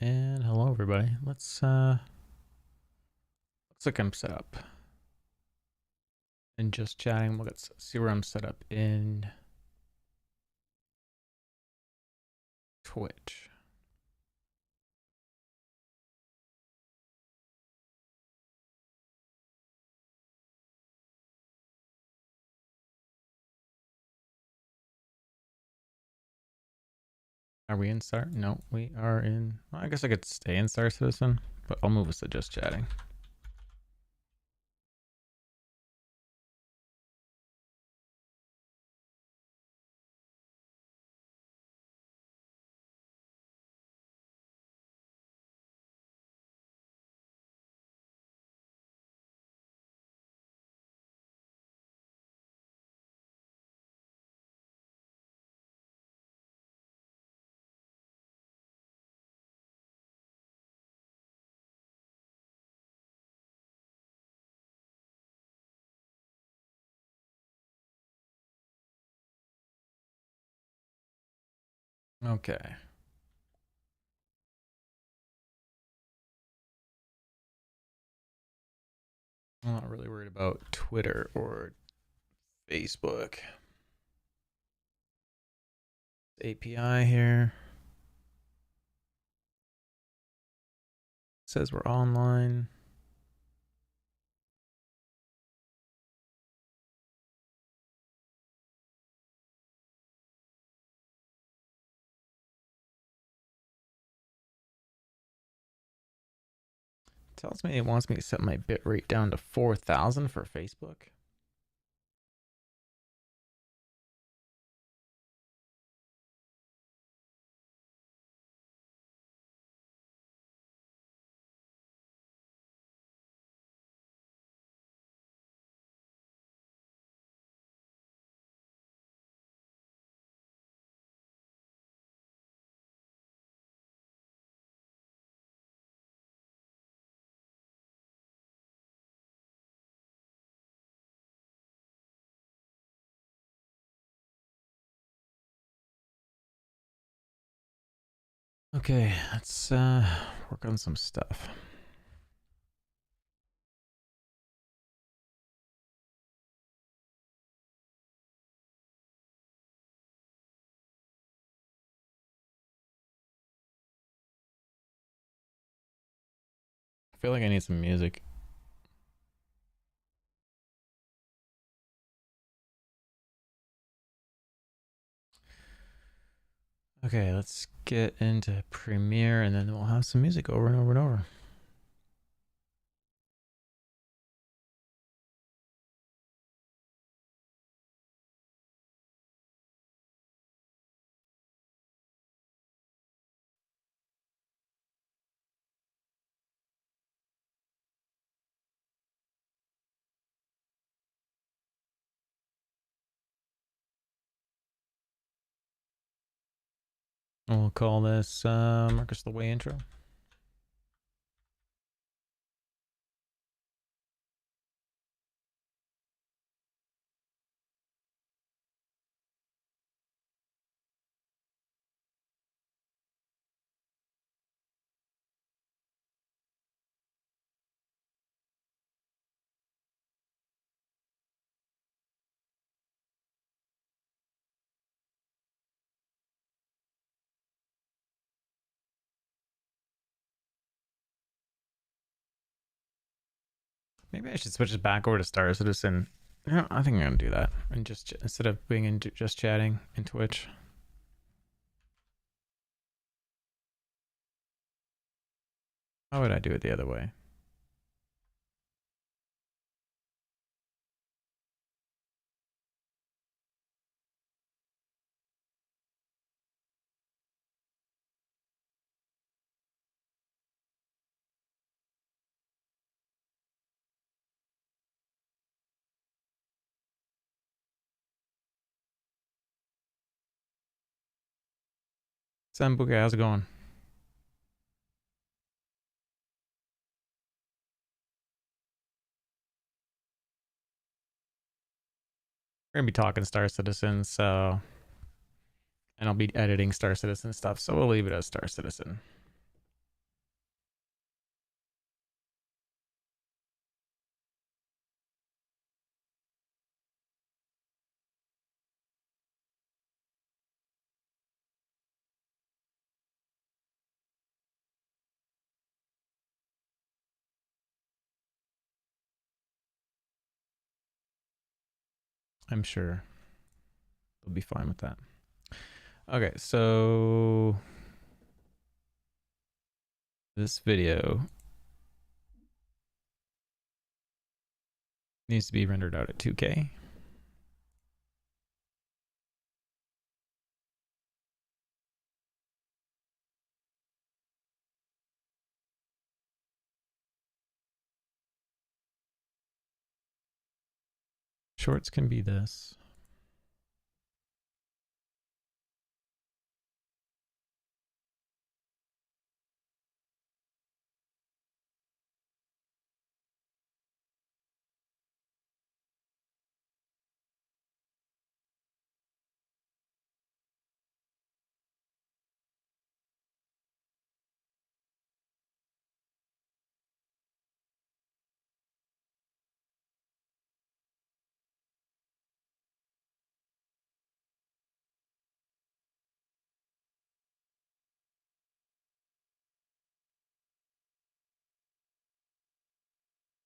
And hello everybody. Looks like I'm set up. And just chatting. Let's see where I'm set up in Twitch. Are we in Star? No, we are in. Well, I guess I could stay in Star Citizen, but I'll move us to just chatting. Okay. I'm not really worried about Twitter or Facebook. API here. Says we're online. Tells me it wants me to set my bit rate down to 4,000 for Facebook. Okay, let's work on some stuff. I feel like I need some music. Okay, let's get into Premiere and then we'll have some music over and over and over. We'll call this Marcus the Way intro. Maybe I should switch it back over to Star Citizen. Yeah, I think I'm gonna do that and just instead of being in just chatting in Twitch. How would I do it the other way? Sambuke, how's it going? We're gonna be talking Star Citizen, so and I'll be editing Star Citizen stuff, so we'll leave it as Star Citizen. I'm sure they'll be fine with that. Okay, so this video needs to be rendered out at 2K. Shorts can be this.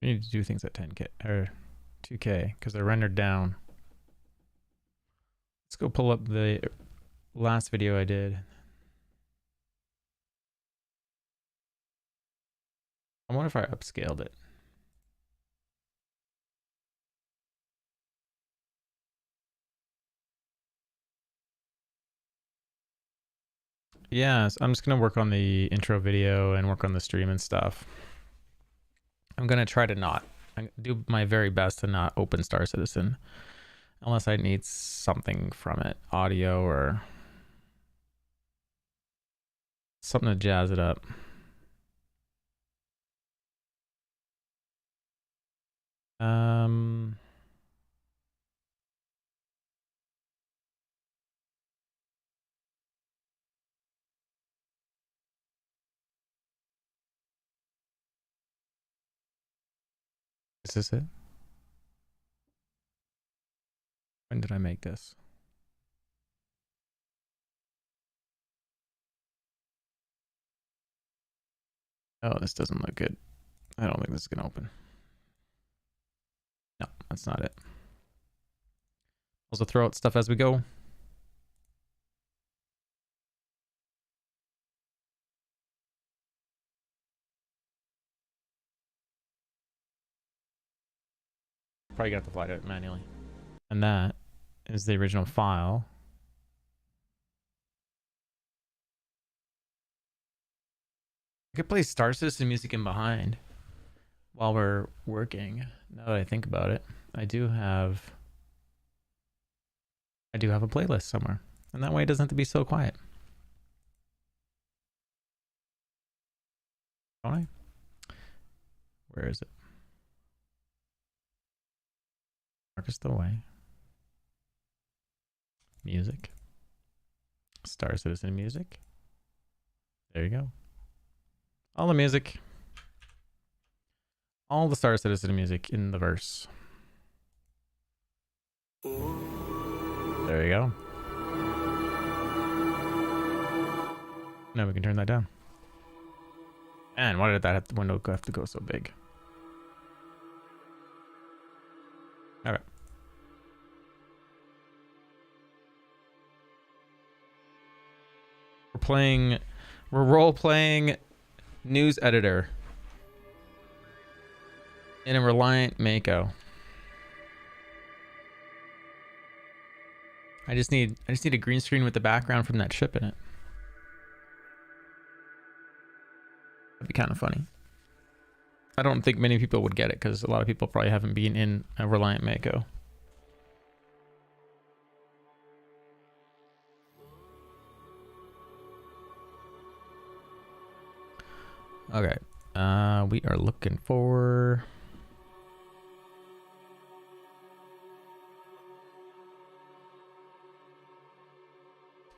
We need to do things at 10K or 2K because they're rendered down. Let's go pull up the last video I did. I wonder if I upscaled it. Yeah, so I'm just gonna work on the intro video and work on the stream and stuff. I'm gonna try to not do my very best to not open Star Citizen unless I need something from it, audio or something to jazz it up. Is this it? When did I make this? Oh, this doesn't look good. I don't think this is gonna open. No, that's not it. Also throw out stuff as we go. Probably got to apply to it manually. And that is the original file. I could play Star Citizen music in behind while we're working. Now that I think about it, I do have a playlist somewhere, and that way it doesn't have to be so quiet. Don't I? Where is it? Marcus the Way. Music. Star Citizen music. There you go. All the music. All the Star Citizen music in the verse. There you go. Now we can turn that down. And why did that window have to go so big? Okay. We're role-playing news editor in a Reliant Mako. I just need a green screen with the background from that ship in it. That'd be kind of funny. I don't think many people would get it because a lot of people probably haven't been in a Reliant Mako. Okay. We are looking for...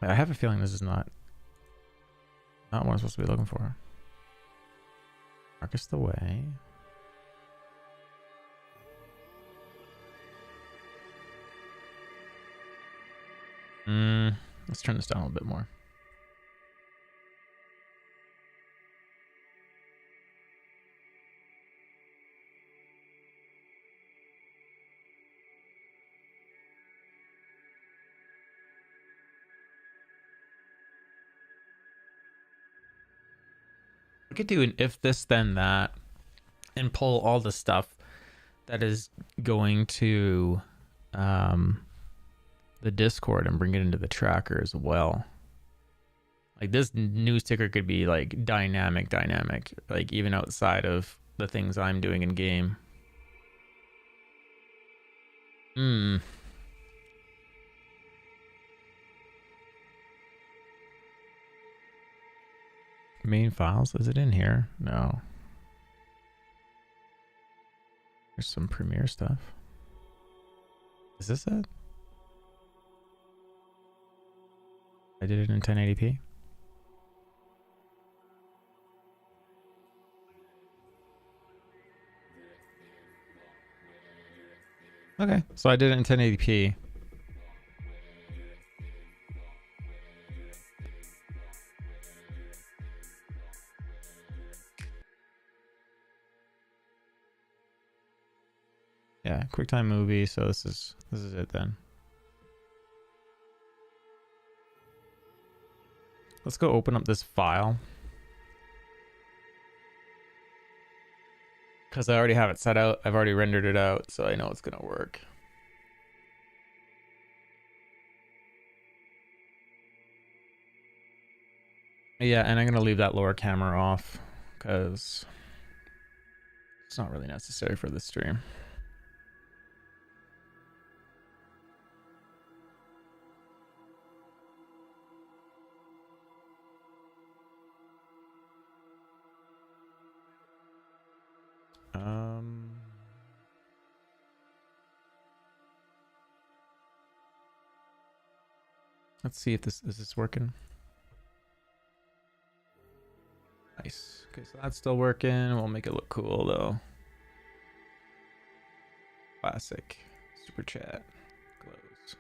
I have a feeling this is not what I'm supposed to be looking for. Marcus the Way. Let's turn this down a little bit more. could do an if this then that and pull all the stuff that is going to the Discord and bring it into the tracker as well. Like this news ticker could be like dynamic, like even outside of the things I'm doing in game. Main files, is it in here? No. There's some Premiere stuff. Is this it? I did it in 1080p. Okay, so I did it in 1080p. Yeah, QuickTime movie. So this is it then. Let's go open up this file. Because I already have it set out. I've already rendered it out, so I know it's going to work. Yeah, and I'm going to leave that lower camera off because it's not really necessary for this stream. Let's see if is this working. Nice. Okay, so that's still working. We'll make it look cool though. Classic. Super chat. Close.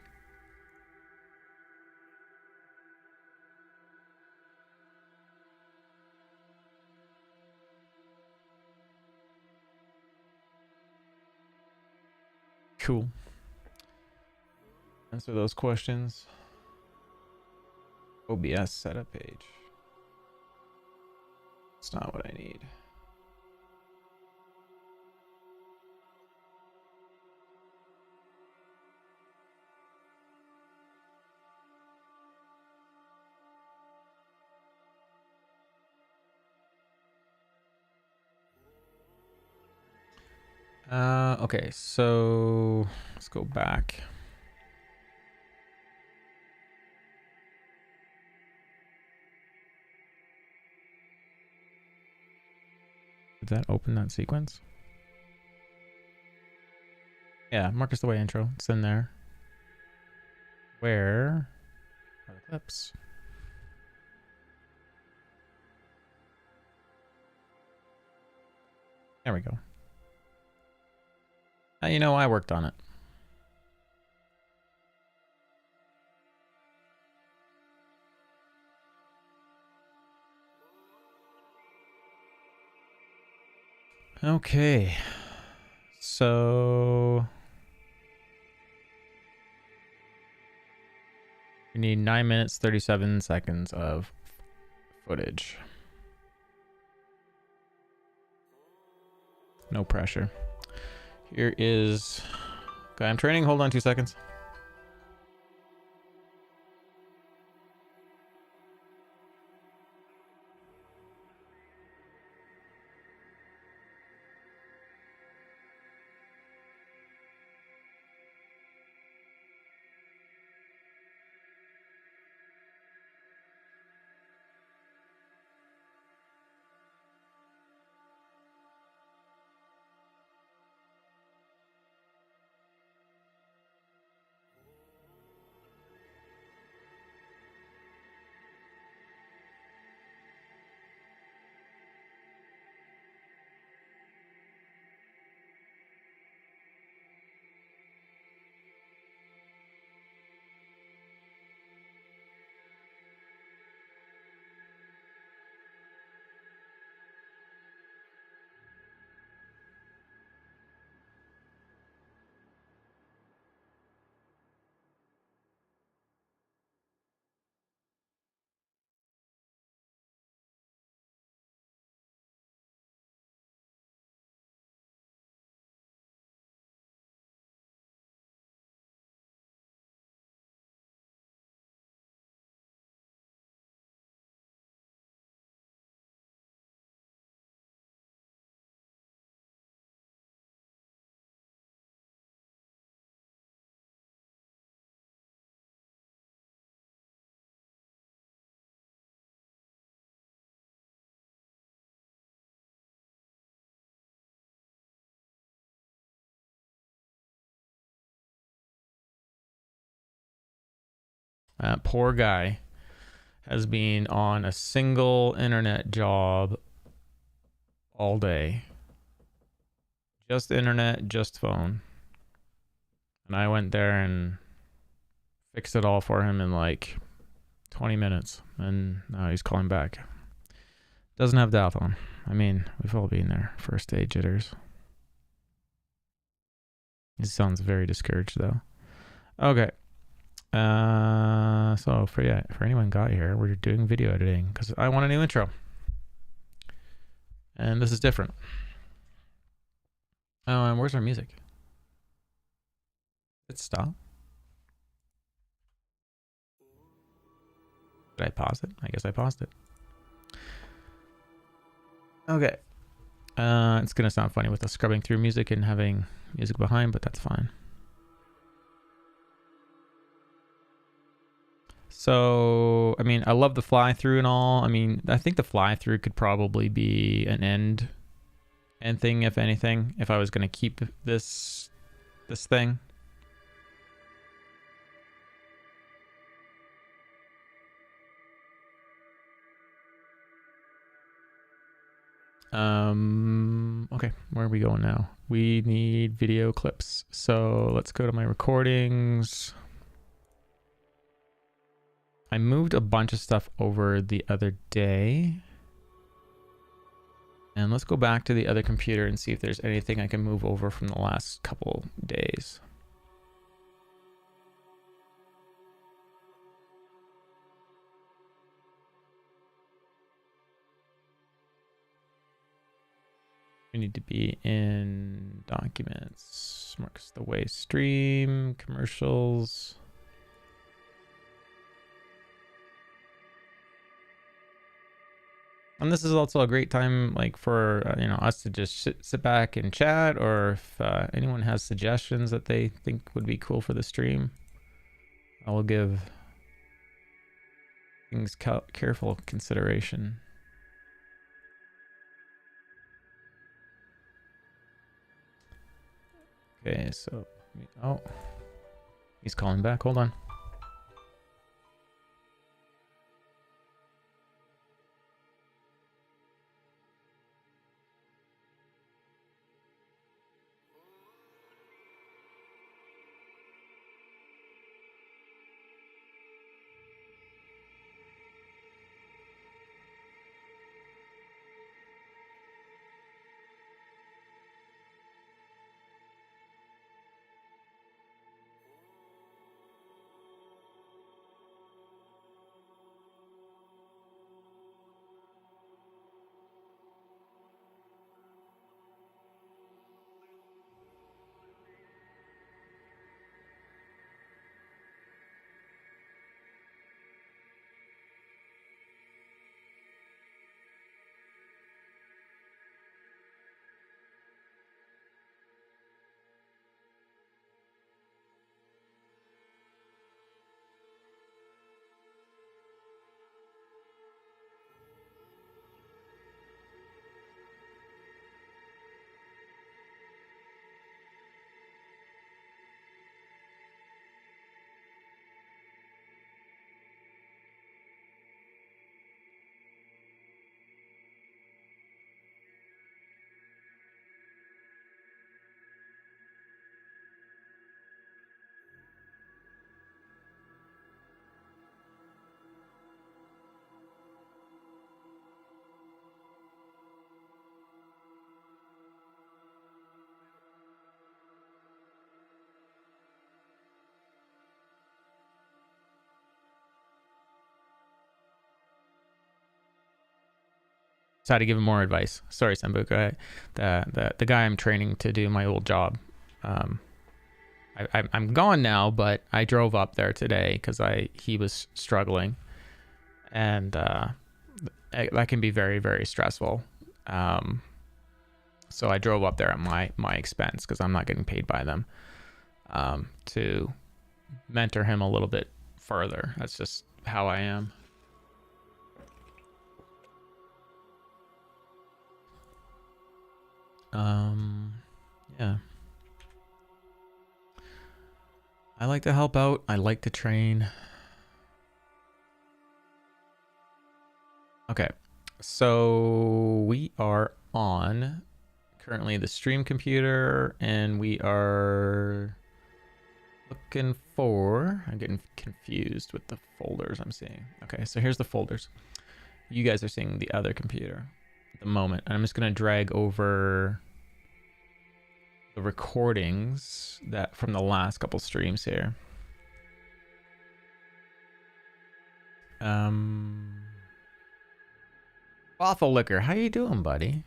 Cool. Answer those questions. OBS setup page. It's not what I need. Okay, so let's go back. Did that open that sequence? Yeah, Marcus the Way intro. It's in there. Where are the clips? There we go. You know, I worked on it. Okay. So we need 9 minutes, 37 seconds of footage. No pressure. Here is... Okay, I'm training. Hold on 2 seconds. Poor guy has been on a single internet job all day. Just internet, just phone. And I went there and fixed it all for him in like 20 minutes. And now he's calling back. Doesn't have dial tone. I mean, we've all been there. First day jitters. He sounds very discouraged though. Okay. So for anyone got here, we're doing video editing because I want a new intro. And this is different. Oh, and where's our music? Did it stop? Did I pause it? I guess I paused it. Okay. It's gonna sound funny with us scrubbing through music and having music behind, but that's fine. So, I mean, I love the fly through and all. I mean, I think the fly through could probably be an end thing, if anything, if I was gonna keep this thing. Okay, where are we going now? We need video clips. So let's go to my recordings. I moved a bunch of stuff over the other day. And let's go back to the other computer and see if there's anything I can move over from the last couple days. We need to be in documents, marks the way, stream, commercials. And this is also a great time, like, for us to just sit back and chat, or if anyone has suggestions that they think would be cool for the stream, I will give things careful consideration. Okay, so he's calling back. Hold on. So I had to give him more advice. Sorry, Sambuca. The guy I'm training to do my old job. I'm gone now, but I drove up there today because he was struggling, and that can be very, very stressful. So I drove up there at my expense because I'm not getting paid by them, to mentor him a little bit further. That's just how I am. Yeah. I like to help out. I like to train. Okay, so we are on currently the stream computer, and we are looking for, I'm getting confused with the folders I'm seeing. Okay, so here's the folders. You guys are seeing the other computer at the moment, and I'm just gonna drag over the recordings that from the last couple streams here. Waffle Liquor, how you doing, buddy?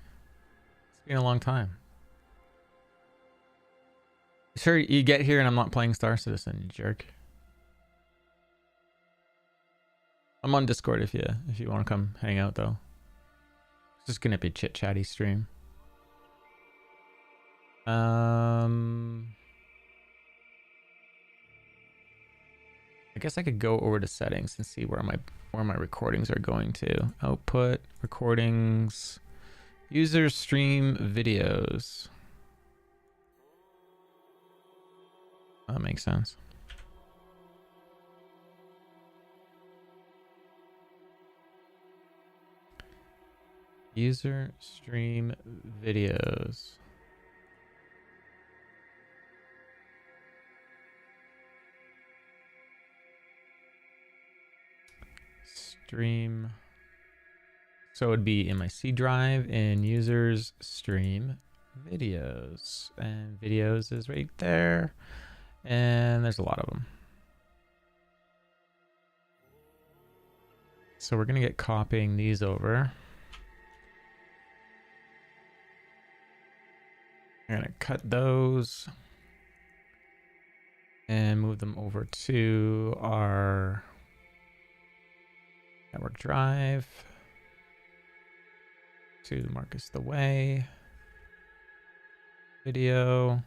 It's been a long time. Sure, you get here and I'm not playing Star Citizen, you jerk. I'm on Discord if you want to come hang out though. It's just gonna be a chit chatty stream. I guess I could go over to settings and see where my recordings are going to. Output, recordings, user stream videos. That makes sense. User stream videos. Stream. So it would be in my C drive in users stream videos, and videos is right there, and there's a lot of them. So we're gonna get copying these over. I'm gonna cut those and move them over to our network drive to Marcus the Way. Video.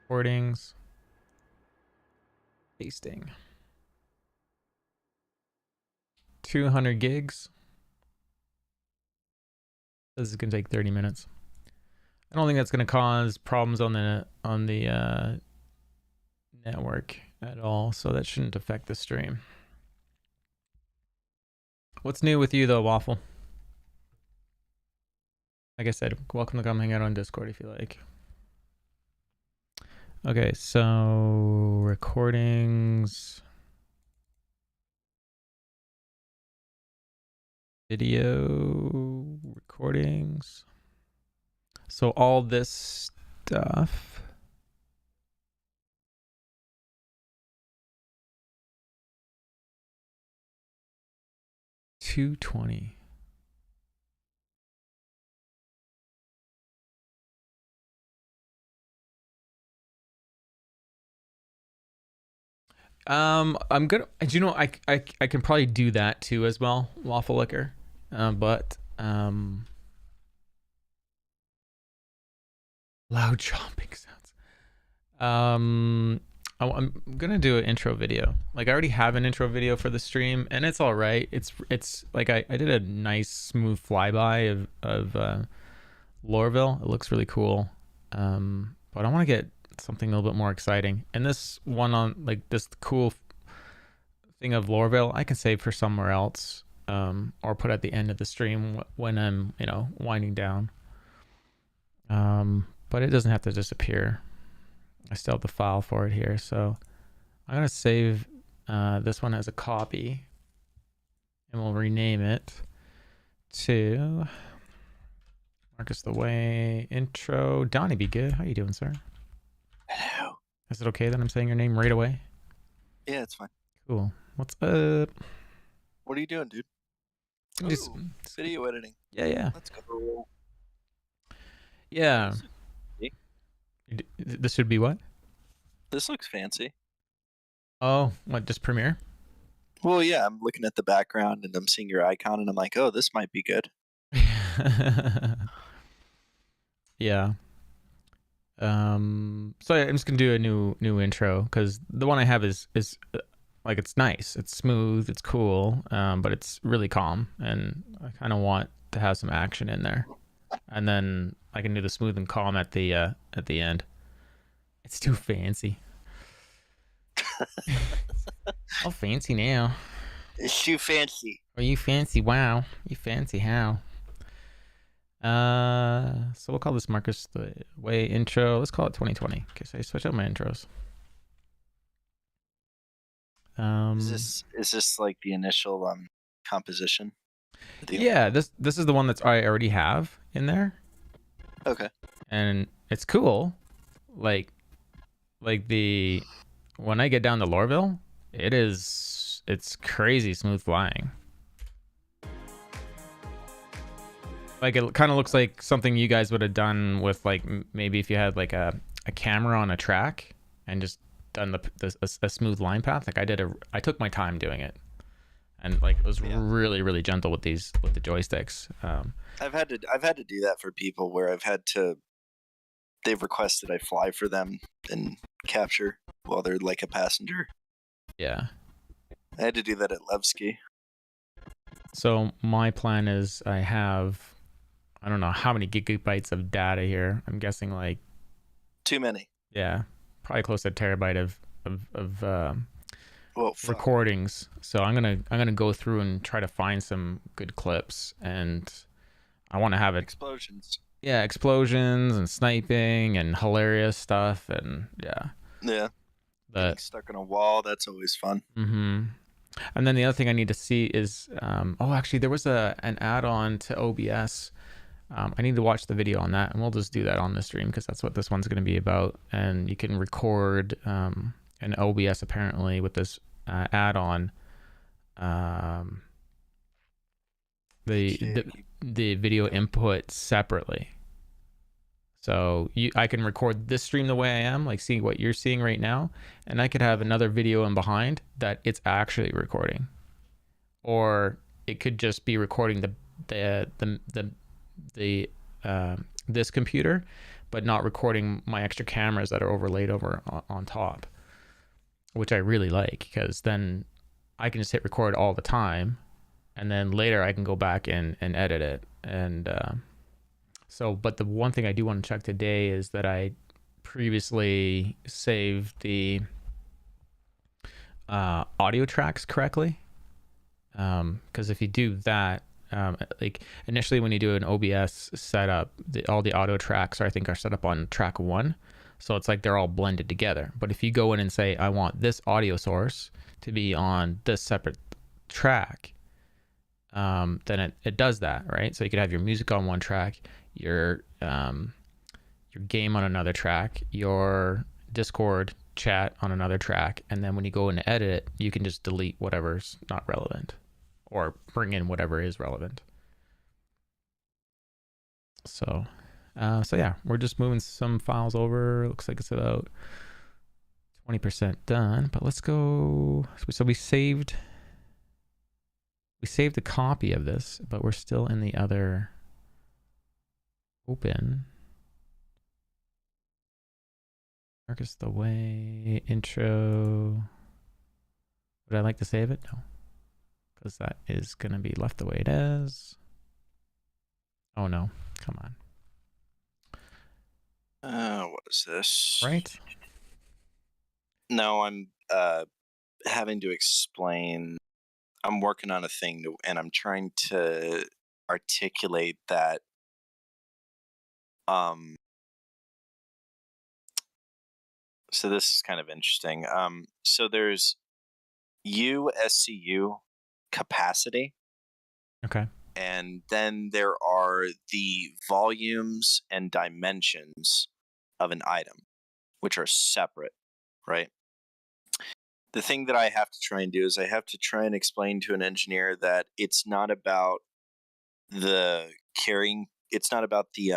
Recordings. Pasting. 200 gigs. This is gonna take 30 minutes. I don't think that's gonna cause problems on the network at all, so that shouldn't affect the stream. What's new with you though, Waffle? Like I said, welcome to come hang out on Discord if you like. Okay, so recordings, video recordings. So all this stuff. $220. I'm gonna. Do you know? I can probably do that too as well. Waffle Liquor, but loud chomping sounds. I'm gonna do an intro video. Like I already have an intro video for the stream, and it's all right. It's like I did a nice smooth flyby of Lorville. It looks really cool. But I want to get something a little bit more exciting. And this one on like this cool thing of Lorville, I can save for somewhere else, or put at the end of the stream when I'm winding down. But it doesn't have to disappear. I still have the file for it here, so I'm gonna save this one as a copy, and we'll rename it to Marcus the Way intro. Donnie, be good. How you doing, sir? Hello. Is it okay that I'm saying your name right away? Yeah, it's fine. Cool. What's up? What are you doing, dude? Just video editing. Yeah. Let's go. Yeah. This should be what? This looks fancy. Oh, what? Just Premiere? Well, yeah, I'm looking at the background and I'm seeing your icon and I'm like, oh, this might be good. Yeah. So I'm just gonna do a new intro because the one I have is like it's nice, it's smooth, it's cool, but it's really calm, and I kind of want to have some action in there, and then I can do the smooth and calm at the end. It's too fancy. All fancy now. It's too fancy. Oh, you fancy? Wow, you fancy how? So we'll call this Marcus the Way intro. Let's call it 2020. Okay, so I switch out my intros. Is this like the initial composition? The Yeah, intro? this is the one that's I already have in there, Okay. and it's cool. Like the when I get down to Lorville, it's crazy smooth flying. Like it kind of looks like something you guys would have done with like maybe if you had like a camera on a track and just done a smooth line path. Like I took my time doing it, and like it was Yeah. really gentle with the joysticks. I've had to do that for people where they've requested I fly for them and capture while they're like a passenger. Yeah. I had to do that at Levski. So my plan is I don't know how many gigabytes of data here. I'm guessing like Too many. yeah, probably close to a terabyte of Well, fuck. recordings. So I'm gonna go through and try to find some good clips, and I want to have it. Explosions. Yeah, explosions and sniping and hilarious stuff, and yeah, Yeah. Getting but stuck on a wall. That's always fun. And then the other thing I need to see is oh, actually there was an add-on to OBS. I need to watch the video on that, and we'll just do that on the stream because that's what this one's going to be about. And you can record an OBS apparently with this add-on. Um, the video input separately. So I can record this stream the way I am, like seeing what you're seeing right now, and I could have another video in behind that it's actually recording, or it could just be recording the this computer, but not recording my extra cameras that are overlaid over on top, which I really like because then I can just hit record all the time, and then later I can go back and edit it. And but the one thing I do want to check today is that I previously saved the audio tracks correctly. Because if you do that, like initially when you do an OBS setup, all the audio tracks I think are set up on track 1. So it's like they're all blended together. But if you go in and say, I want this audio source to be on this separate track, then it does that, right? So you could have your music on one track, your game on another track, your Discord chat on another track, and then when you go in to edit it, you can just delete whatever's not relevant or bring in whatever is relevant. So yeah, we're just moving some files over. Looks like it's about 20% done, but let's go. So we saved a copy of this, but we're still in the other open. Marcus the Way intro. Would I like to save it? No, because that is going to be left the way it is. Oh no, come on. What is this? Right? No, I'm having to explain. I'm working on a thing and I'm trying to articulate that. So this is kind of interesting. So there's USCU capacity. Okay. And then there are the volumes and dimensions of an item, which are separate, right? The thing that I have to try and do is I have to try and explain to an engineer that it's not about the carrying, it's not about the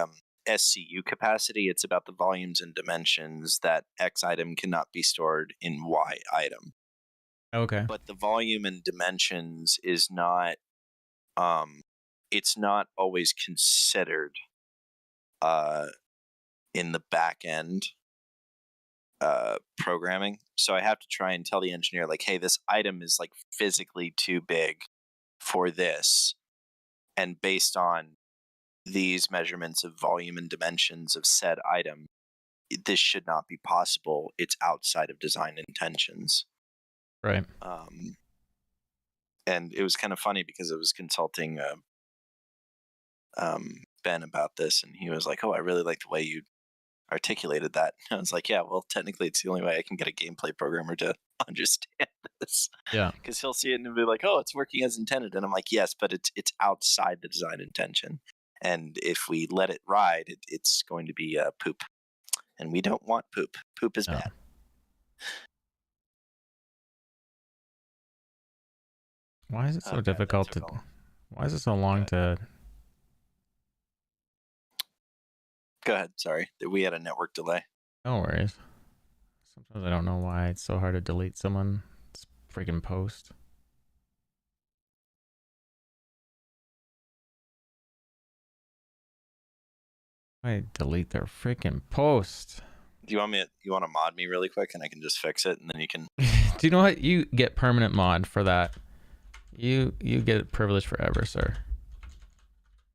SCU capacity, it's about the volumes and dimensions that X item cannot be stored in Y item. Okay. But the volume and dimensions is not it's not always considered in the back end programming. So I have to try and tell the engineer, like, hey, this item is like physically too big for this. And based on these measurements of volume and dimensions of said item, this should not be possible. It's outside of design intentions. Right. And it was kind of funny because I was consulting Ben about this, and he was like, "Oh, I really like the way you articulated that." I was like, "Yeah, well, technically, it's the only way I can get a gameplay programmer to understand this, Yeah. because he'll see it and be like, "Oh, it's working as intended," and I'm like, "Yes, but it's outside the design intention, and if we let it ride, it's going to be poop, and we don't want poop. Poop is No. bad." Why is it so God, that difficult took to? all. Why is it so Go long ahead. to? Go ahead. Sorry, we had a network delay. No worries. Sometimes I don't know why it's so hard to delete someone's freaking post. I delete their freaking post. Do you want me? You want to mod me really quick, and I can just fix it, and then you can. Do you know what? You get permanent mod for that. You get privilege forever, sir.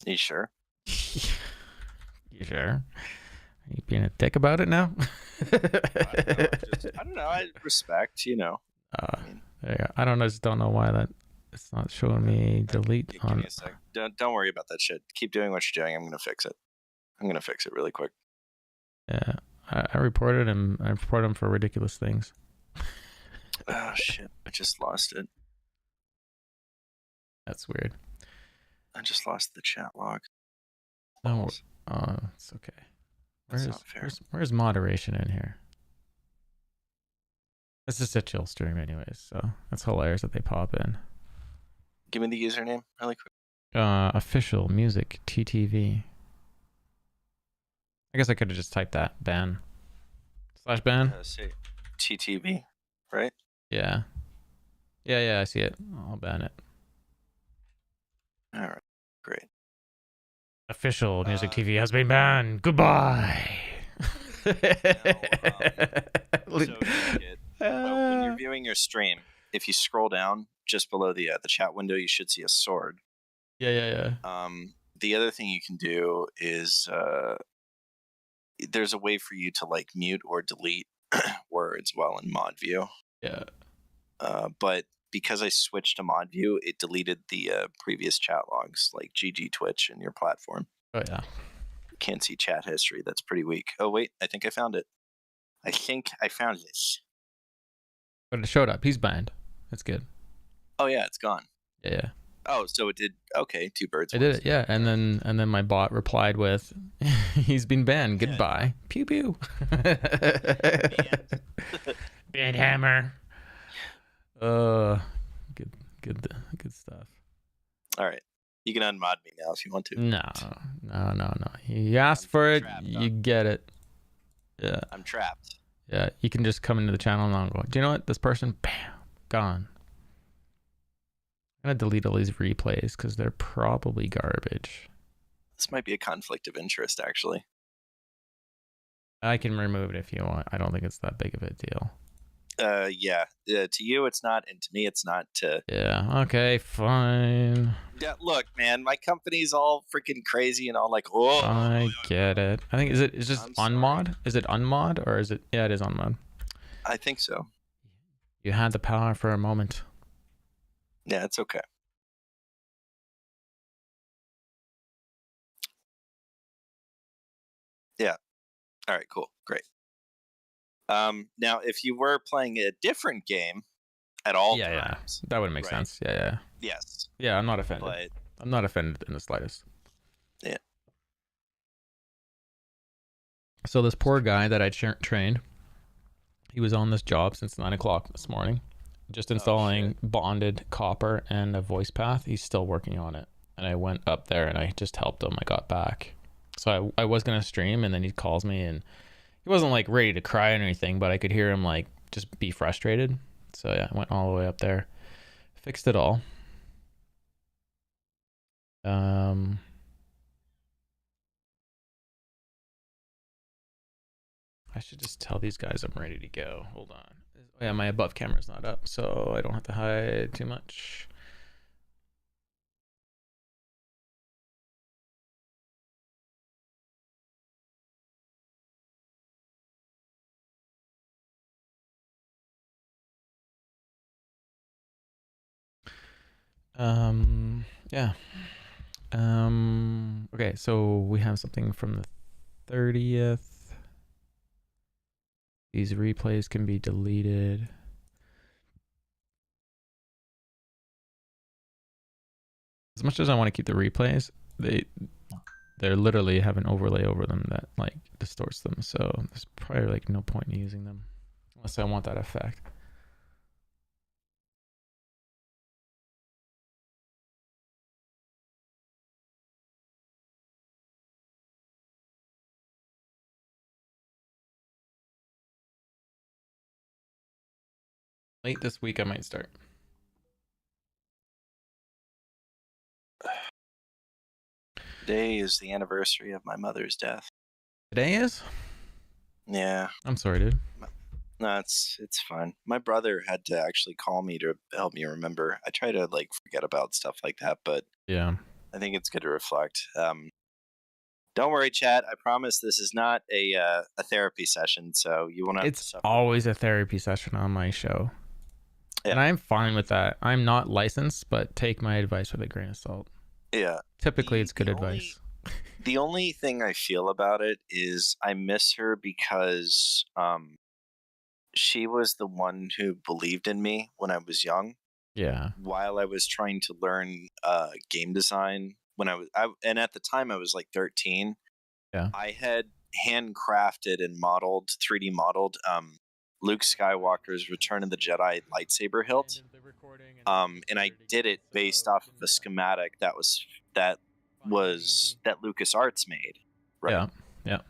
You sure? You sure? Are you being a dick about it now? I don't know. I respect, I mean, there you go. I just don't know why that it's not showing me delete give on. me a sec. Don't worry about that shit. Keep doing what you're doing. I'm gonna fix it. I'm gonna fix it really quick. Yeah, I reported him. I report him for ridiculous things. Oh shit! I just lost it. That's weird. I just lost the chat log. No, it's okay. That's not fair. Where's moderation in here? It's just a chill stream, anyways. So that's hilarious that they pop in. Give me the username really quick. Official music TTV. I guess I could have just typed that ban /ban. Say TTV, right? Yeah. Yeah. I see it. I'll ban it. All right, great. Official music TV has been banned. Goodbye. So when you're viewing your stream, if you scroll down just below the chat window, you should see a sword. Yeah. The other thing you can do is there's a way for you to like mute or delete words while in mod view. Yeah. But because I switched to mod view, it deleted the previous chat logs, like GG Twitch and your platform. Oh yeah. Can't see chat history. That's pretty weak. Oh wait, I think I found it. I think I found this. But it showed up. He's banned. That's good. Oh yeah, it's gone. Yeah. Oh, so it did. Okay, two birds. I did it. Yeah, and then my bot replied with, "He's been banned. Goodbye." Pew pew. Bad hammer. Good stuff. All right, you can unmod me now if you want to. No. You asked for it, trapped, you get it. Yeah. I'm trapped. Yeah, you can just come into the channel and I'll go, do you know what? This person, bam, gone. I'm gonna delete all these replays because they're probably garbage. This might be a conflict of interest, actually. I can remove it if you want. I don't think it's that big of a deal. Yeah. To you, it's not, and to me, it's not. Yeah. Okay. Fine. Yeah. Look, man, my company's all freaking crazy and all like, oh. I get it. I think is just unmod? Is it unmod or is it? Yeah, it is unmod. I think so. You had the power for a moment. Yeah, it's okay. Yeah. All right. Cool. Great. Now, if you were playing a different game at all times, that would make sense. Yeah. Yes. Yeah, I'm not offended. But I'm not offended in the slightest. yeah. So this poor guy that I trained, he was on this job since 9 o'clock this morning, just installing bonded copper and a voice path. He's still working on it. And I went up there and I just helped him. I got back. So I was going to stream and then he calls me and he wasn't like ready to cry or anything, but I could hear him like just be frustrated. So yeah, I went all the way up there, fixed it all. I should just tell these guys I'm ready to go. Hold on. Oh, yeah, my above camera's not up, so I don't have to hide too much. Yeah. Okay, so we have something from the 30th. These replays can be deleted. As much as I want to keep the replays, they literally have an overlay over them that like distorts them. So there's probably like no point in using them unless I want that effect. Late this week, I might start. Today is the anniversary of my mother's death. Today is? Yeah. I'm sorry, dude. No, it's fine. My brother had to actually call me to help me remember. I try to like forget about stuff like that, but Yeah. I think it's good to reflect. Don't worry, chat. I promise this is not a therapy session, so you won't have to It's suffer. always a therapy session on my show. Yeah. And I'm fine with that. I'm not licensed, but take my advice with a grain of salt. Yeah. Typically, it's good advice. The only thing I feel about it is I miss her because she was the one who believed in me when I was young. Yeah. While I was trying to learn game design when and at the time I was like 13. Yeah. I had handcrafted and modeled 3D modeled Luke Skywalker's Return of the Jedi lightsaber hilt. And I did it based off of a schematic that LucasArts made, right? Yeah. Yeah.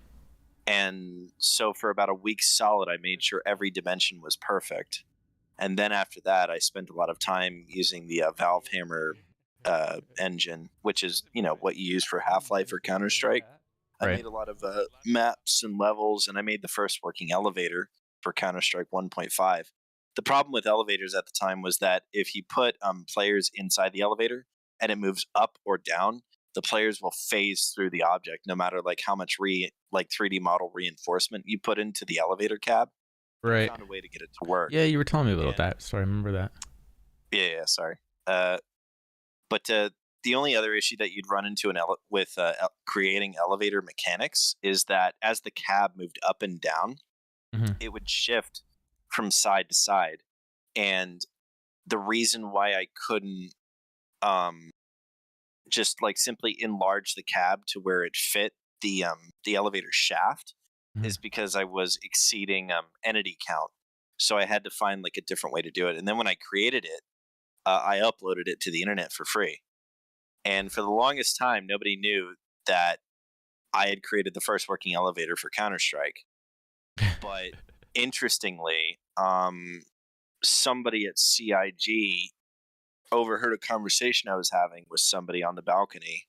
And so for about a week solid, I made sure every dimension was perfect. And then after that, I spent a lot of time using the Valve Hammer engine, which is what you use for Half-Life or Counter-Strike. I Right. made a lot of maps and levels, and I made the first working elevator for Counter-Strike 1.5. The problem with elevators at the time was that if you put players inside the elevator and it moves up or down, the players will phase through the object no matter like how much 3D model reinforcement you put into the elevator cab. But I Right. found a way to get it to work. Yeah, you were telling me about that. So I remember that. Yeah, sorry. But the only other issue that you'd run into with creating elevator mechanics is that as the cab moved up and down, it would shift from side to side. And the reason why I couldn't just like simply enlarge the cab to where it fit the elevator shaft is because I was exceeding entity count. So I had to find like a different way to do it. And then when I created it, I uploaded it to the internet for free. And for the longest time, nobody knew that I had created the first working elevator for Counter-Strike. But interestingly, somebody at CIG overheard a conversation I was having with somebody on the balcony.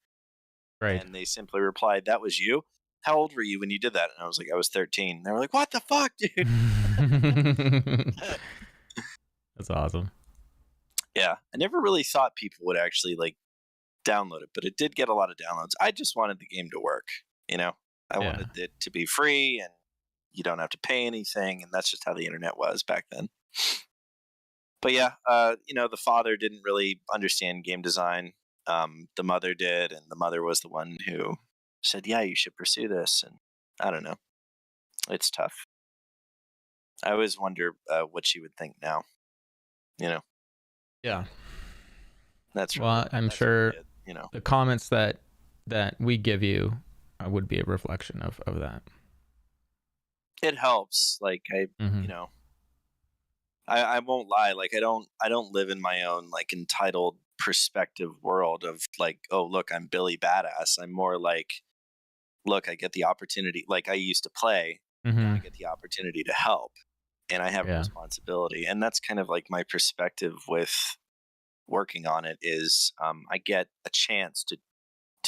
Right. And they simply replied, "That was you? How old were you when you did that?" And I was like, "I was 13." They were like, "What the fuck, dude?" That's awesome. Yeah. I never really thought people would actually like download it, but it did get a lot of downloads. I just wanted the game to work, I wanted it to be free and you don't have to pay anything, and that's just how the internet was back then. But yeah, the father didn't really understand game design. The mother did, and the mother was the one who said, "Yeah, you should pursue this." And I don't know, it's tough. I always wonder what she would think now. Yeah. That's really, Well, I'm that's sure really it, the comments that we give you would be a reflection of that. It helps. Like I won't lie. Like I don't live in my own like entitled perspective world of like, oh look, I'm Billy Badass. I'm more like, look, I get the opportunity. Like I used to play, now I get the opportunity to help, and I have a responsibility. And that's kind of like my perspective with working on it is I get a chance to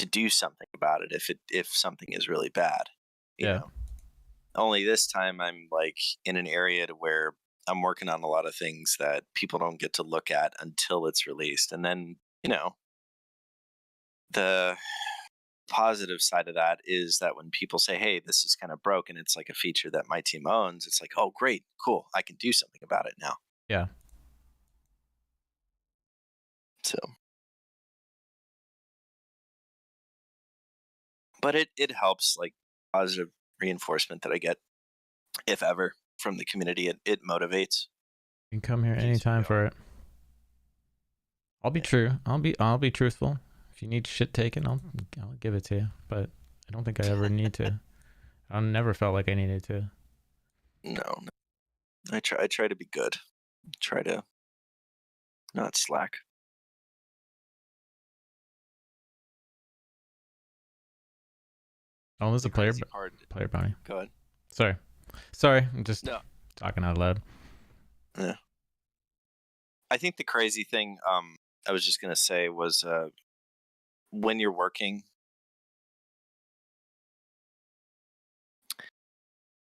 do something about it if something is really bad. You know. Only this time I'm like in an area to where I'm working on a lot of things that people don't get to look at until it's released. And then, the positive side of that is that when people say, "Hey, this is kind of broken," it's like a feature that my team owns. It's like, "Oh, great, cool. I can do something about it now." Yeah. So but it helps, like, positive reinforcement that I get, if ever, from the community. It motivates. You can come here Keeps me anytime for going. it. I'll be Yeah. true. I'll be truthful. If you need shit taken, I'll give it to you. But I don't think I ever need to. I never felt like I needed to. No, I try to be good. Try to not slack. Oh, there's The a player crazy part. player bounty. Go ahead. Sorry. I'm just No. talking out loud. Yeah. I think the crazy thing I was just gonna say was when you're working,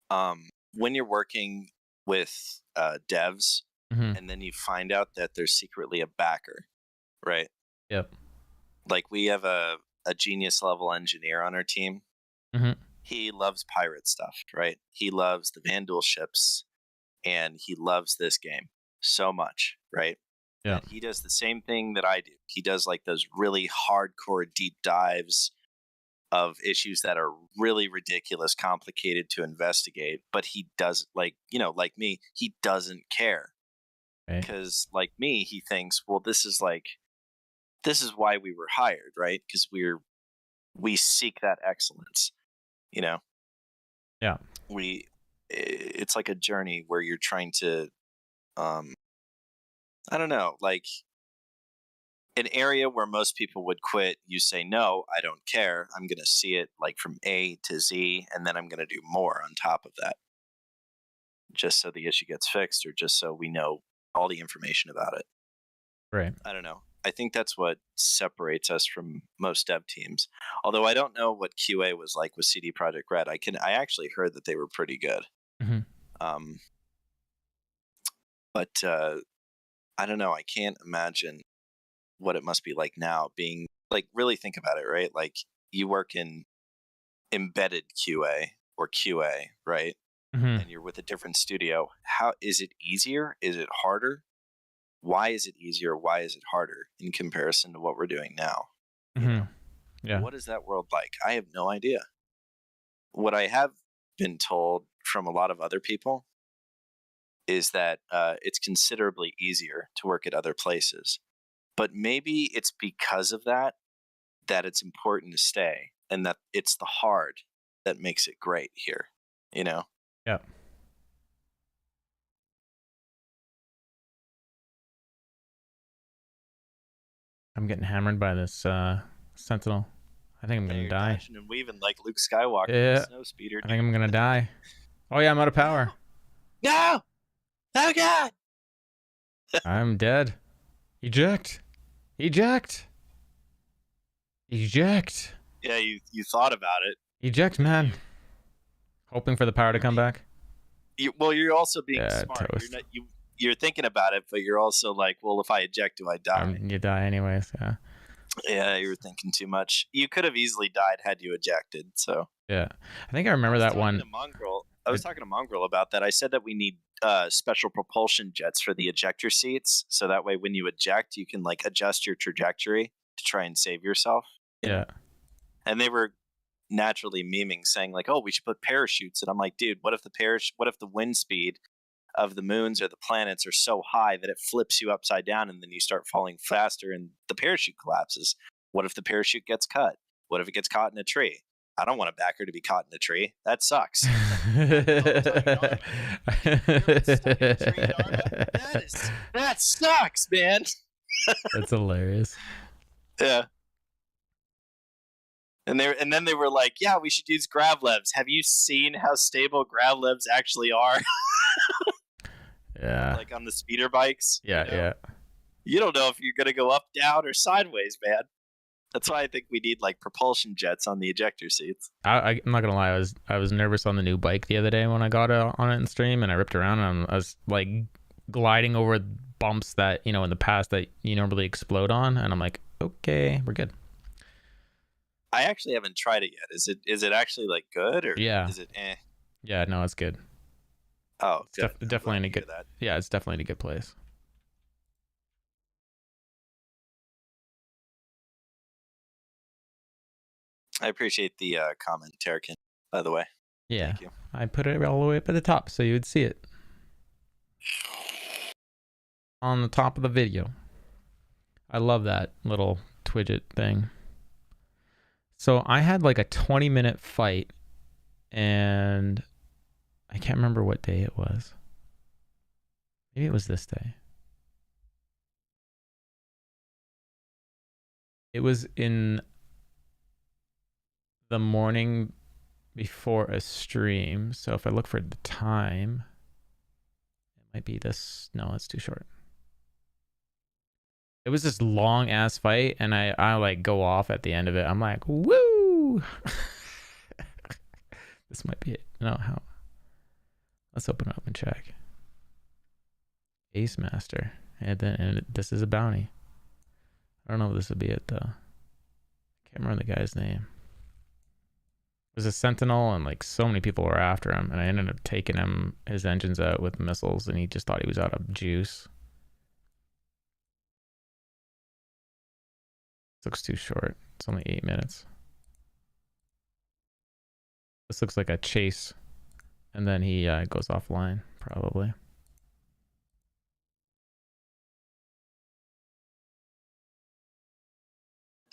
when you're working with devs, Mm-hmm. and then you find out that there's secretly a backer, right? Yep. Like, we have a genius level engineer on our team. Mm-hmm. He loves pirate stuff, right? He loves the Vandal ships, and he loves this game so much, right? Yeah. That he does the same thing that I do. He does like those really hardcore deep dives of issues that are really ridiculous, complicated to investigate, but he does, like, like me, he doesn't care. Right. Because, like me, he thinks, well, this is why we were hired, right? Because we seek that excellence, you know. Yeah. It's like a journey where you're trying to, I don't know, like, an area where most people would quit. You say, no, I don't care, I'm going to see it, like, from A to Z, and then I'm going to do more on top of that, just so the issue gets fixed, or just so we know all the information about it. Right. I don't know. I think that's what separates us from most dev teams. Although I don't know what QA was like with CD Projekt Red. I actually heard that they were pretty good. Mm-hmm. But I don't know. I can't imagine what it must be like now, being, like, really think about it, right? Like, you work in embedded QA or QA, right? Mm-hmm. And you're with a different studio. How is it easier? Is it harder? Why is it easier? Why is it harder in comparison to what we're doing now? You Mm-hmm. know, Yeah. what is that world like? I have no idea. What I have been told from a lot of other people is that it's considerably easier to work at other places. But maybe it's because of that it's important to stay, and that it's the hard that makes it great here, you know? Yeah. I'm getting hammered by this sentinel. I think I'm Yeah, gonna you're die. dashing and weaving like Luke Skywalker in the Yeah. snow speeder. I think I'm gonna die. Oh yeah, I'm out of power. No! Oh god! I'm dead. Eject. Eject. Eject. Yeah, you thought about it. Eject, man. Hoping for the power to come back. Well, you're also being Yeah, smart. toast. You're thinking about it, but you're also like, well, if I eject, do I die? You die anyways. Yeah. Yeah, you were thinking too much. You could have easily died had you ejected. So Yeah. I think I remember that one. I was talking to Mongrel about that. I said that we need special propulsion jets for the ejector seats, so that way when you eject, you can, like, adjust your trajectory to try and save yourself. You know? And they were naturally memeing, saying like, "Oh, we should put parachutes." And I'm like, "Dude, what if the wind speed of the moons or the planets are so high that it flips you upside down, and then you start falling faster and the parachute collapses? What if the parachute gets cut? What if it gets caught in a tree? I don't want a backer to be caught in a tree. That sucks." That sucks, man. That's hilarious. Yeah. And then they were like, "Yeah, we should use gravlevs. Have you seen how stable gravlevs actually are?" Yeah. Like on the speeder bikes. Yeah, you know? yeah. You don't know if you're gonna go up, down, or sideways, man. That's why I think we need, like, propulsion jets on the ejector seats. I'm not gonna lie. I was nervous on the new bike the other day when I got on it in stream, and I ripped around, and I was like gliding over bumps that in the past that you normally explode on, and I'm like, okay, we're good. I actually haven't tried it yet. Is it actually, like, good, or Yeah. is it eh? Yeah, no, it's good. Oh, good. Definitely in a good. Yeah, it's definitely in a good place. I appreciate the comment, Terrakin, by the way. Yeah, Thank you. I put it all the way up at the top so you would see it on the top of the video. I love that little widget thing. So I had like a 20-minute fight, and I can't remember what day it was. Maybe it was this day. It was in the morning before a stream. So if I look for the time, it might be this. No, it's too short. It was this long ass fight, and I like go off at the end of it. I'm like, woo! This might be it. No, how? Let's open it up and check. Ace Master, and this is a bounty. I don't know if this would be it though. Can't remember the guy's name. It was a sentinel, and like so many people were after him, and I ended up taking his engines out with missiles, and he just thought he was out of juice. This looks too short. It's only 8 minutes. This looks like a chase, and then he goes offline probably.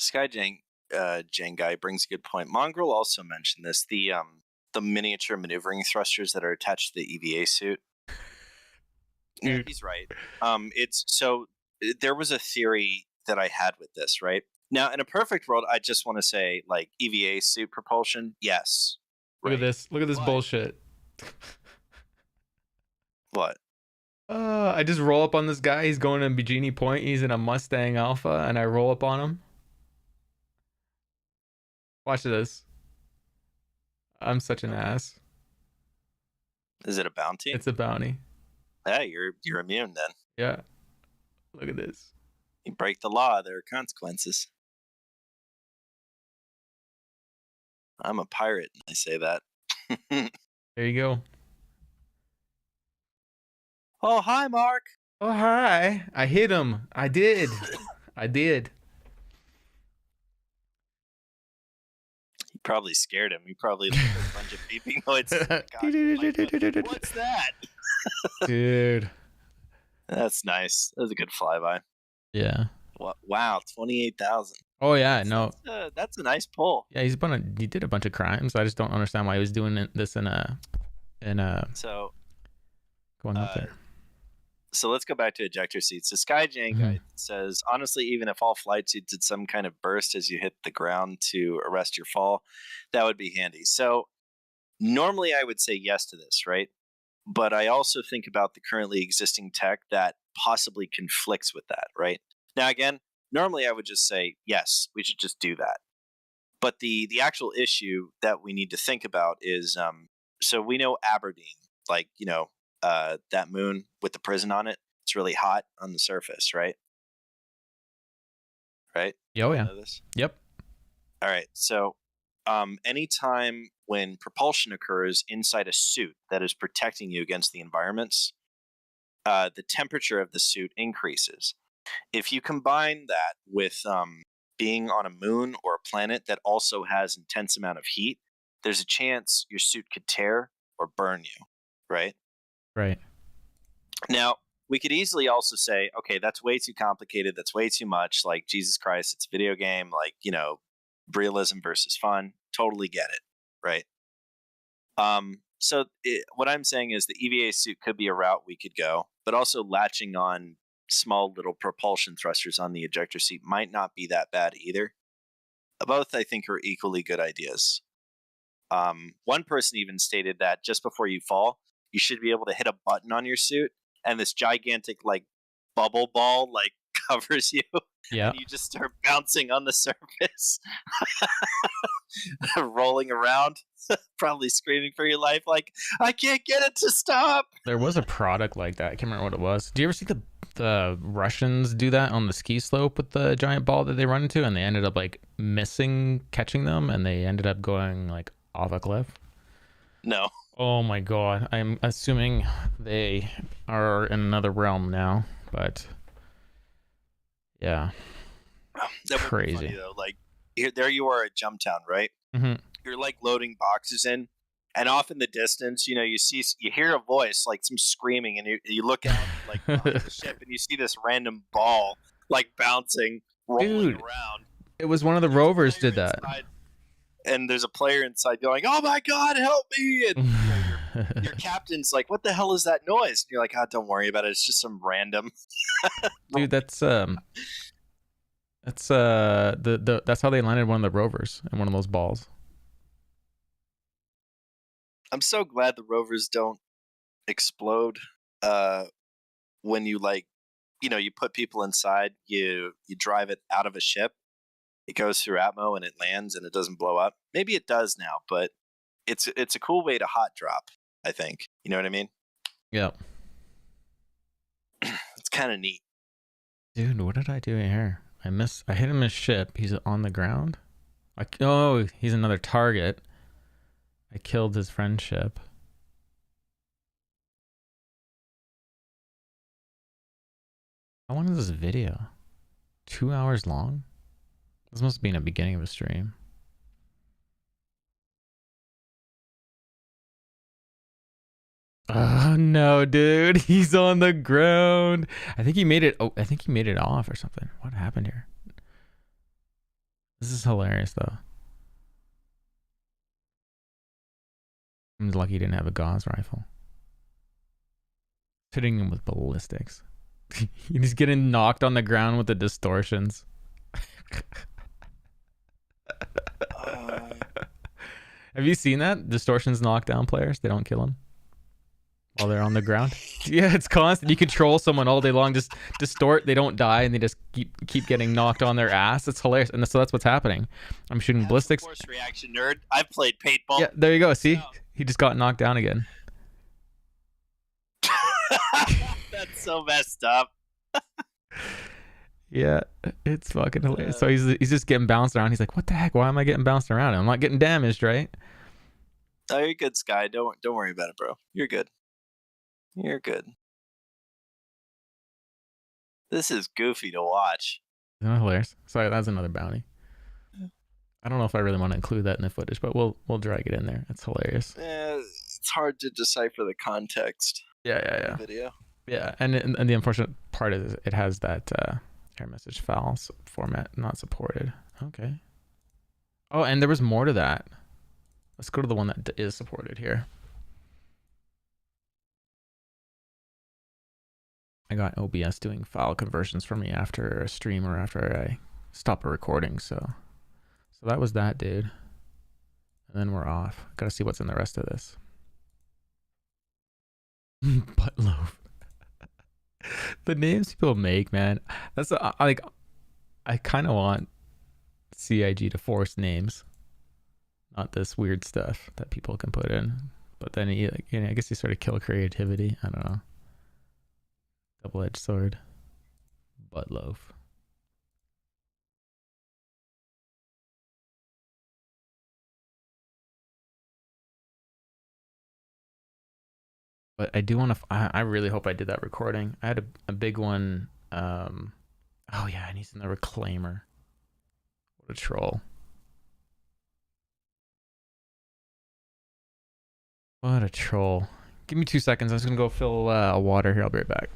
Skyjang guy brings a good point. Mongrel also mentioned this. The miniature maneuvering thrusters that are attached to the EVA suit. Yeah, he's right. It's so there was a theory that I had with this, right? Now, in a perfect world, I just want to say like EVA suit propulsion, yes. Look at this. Look at this bullshit. What? I just roll up on this guy. He's going to Bikini Point. He's in a Mustang Alpha, and I roll up on him. Watch this. I'm such an ass. Is it a bounty? It's a bounty. Yeah, you're immune then. Yeah. Look at this. You break the law, there are consequences. I'm a pirate, and I say that. There you go. Oh, hi, Mark. Oh, hi. I hit him. I did. I did. You probably scared him. You probably heard a bunch of beeping noises. God, what's that? Dude. That's nice. That was a good flyby. Yeah. Wow, 28,000. Oh yeah, no. That's a nice pull. Yeah, he did a bunch of crimes. I just don't understand why he was doing this in a so going up there. So let's go back to ejector seats. The Skyjang guy says, honestly, even if all flight suits did some kind of burst as you hit the ground to arrest your fall, that would be handy. So normally I would say yes to this, right? But I also think about the currently existing tech that possibly conflicts with that, right? Now, again, normally I would just say, yes, we should just do that. But the actual issue that we need to think about is, so we know Aberdeen, like, that moon with the prison on it, it's really hot on the surface, right? Right? Oh, yeah. Yep. All right. So anytime when propulsion occurs inside a suit that is protecting you against the environments, the temperature of the suit increases. If you combine that with being on a moon or a planet that also has intense amount of heat, there's a chance your suit could tear or burn you, right? Right. Now, we could easily also say, okay, that's way too complicated. That's way too much. Like, Jesus Christ, it's a video game. Like, realism versus fun. Totally get it, right? What I'm saying is the EVA suit could be a route we could go, but also latching on small little propulsion thrusters on the ejector seat might not be that bad either. Both, I think, are equally good ideas. One person even stated that just before you fall, you should be able to hit a button on your suit, and this gigantic bubble ball covers you. Yeah. And you just start bouncing on the surface, rolling around, probably screaming for your life, like, I can't get it to stop. There was a product like that. I can't remember what it was. Do you ever see the Russians do that on the ski slope with the giant ball that they run into, and they ended up missing catching them, and they ended up going off a cliff? No. Oh my god. I'm assuming they are in another realm now, but yeah. That crazy. Would be funny, though. there you are at Jumptown, right? Mm-hmm. You're like loading boxes in, and off in the distance, you hear a voice like some screaming, and you look out like behind the ship, and you see this random ball like bouncing, rolling Dude, around. it was one of the There's a rovers player did that. inside, and there's a player inside going, "Oh my god, help me!" And your captain's like, "What the hell is that noise?" And you're like, "Ah, don't worry about it. It's just some random." Dude, that's that's how they landed one of the rovers in one of those balls. I'm so glad the rovers don't explode when you you put people inside, you drive it out of a ship, it goes through atmo and it lands and it doesn't blow up. Maybe it does now, but it's a cool way to hot drop, I think. You know what I mean? Yeah. It's kind of neat. Dude, what did I do here? I hit him his ship. He's on the ground. Oh, he's another target. I killed his friend's ship. How long is this video? 2 hours long? This must have been a beginning of a stream. Oh no, dude. He's on the ground. I think he made it. Oh, I think he made it off or something. What happened here? This is hilarious though. I'm lucky he didn't have a Gauss rifle. Hitting him with ballistics. He's getting knocked on the ground with the distortions. Have you seen that? Distortions knock down players. They don't kill them while they're on the ground. Yeah, it's constant. You control someone all day long, just distort. They don't die, and they just keep getting knocked on their ass. It's hilarious, and so that's what's happening. I'm shooting ballistics. Force reaction, nerd. I've played paintball. Yeah, there you go. See, he just got knocked down again. That's so messed up. Yeah, it's fucking hilarious. So he's just getting bounced around. He's like, "What the heck? Why am I getting bounced around? I'm not getting damaged, right?" Oh, you're good, Sky. Don't worry about it, bro. You're good. You're good. This is goofy to watch. Isn't that hilarious? Sorry, that's another bounty. I don't know if I really want to include that in the footage, but we'll drag it in there. It's hilarious. It's hard to decipher the context. Yeah. Of the video. Yeah, and the unfortunate part is it has that error message file format not supported. Okay. Oh, and there was more to that. Let's go to the one that is supported here. I got OBS doing file conversions for me after a stream or after I stop a recording, so that was that, dude. And then we're off. Gotta see what's in the rest of this. Butt loaf. The names people make, man. That's like, I kind of want CIG to force names, not this weird stuff that people can put in. But then I guess you sort of kill creativity. I don't know. Double-edged sword. Butt loaf. But I do want to. I really hope I did that recording. I had a big one. Oh yeah, and he's in the reclaimer. What a troll. What a troll. Give me 2 seconds. I'm just gonna go fill a water here. I'll be right back.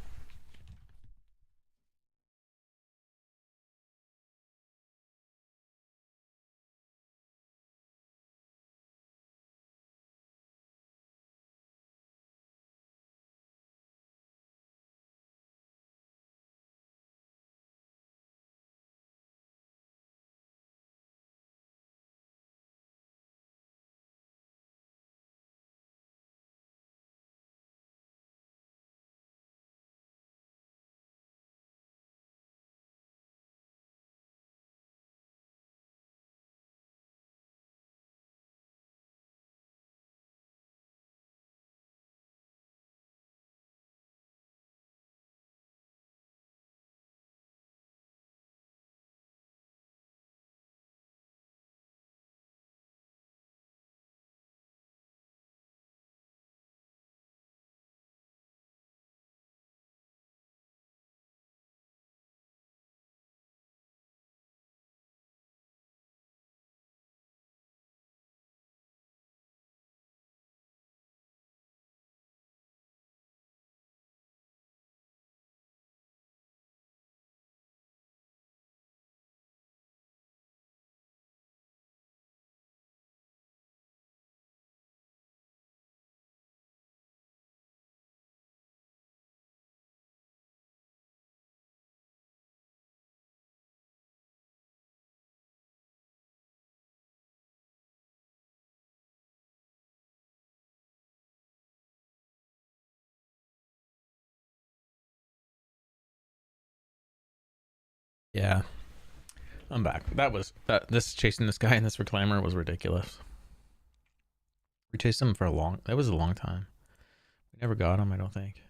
Yeah, I'm back. This chasing this guy in this reclaimer was ridiculous. We chased him for that was a long time. We never got him, I don't think.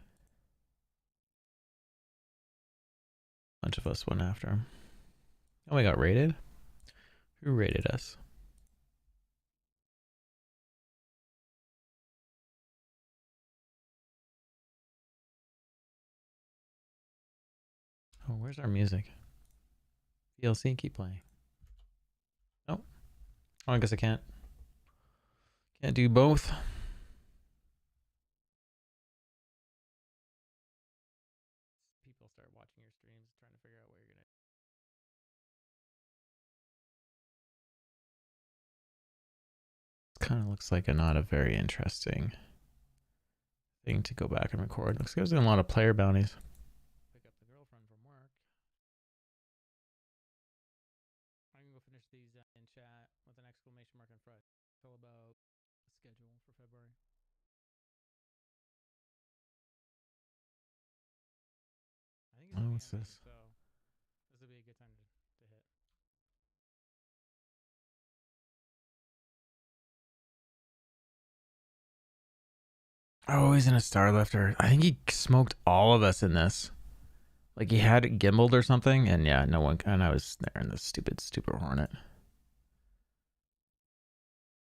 A bunch of us went after him. Oh, we got raided? Who raided us? Oh, where's our music? VLC, keep playing. Oh, I guess I can't. Can't do both. People start watching your streams, trying to figure out what you're gonna. This kind of looks like not a very interesting thing to go back and record. Looks like there's a lot of player bounties. Pick up the girlfriend from work. I'm gonna go finish these in chat with an exclamation mark in front. Tell about the schedule for February. I think. Oh, what's this? So this would be a good time to hit. Oh, he's in a star lifter. I think he smoked all of us in this. Like he had it gimbaled or something, and yeah, no one. And I was there in this stupid Hornet. I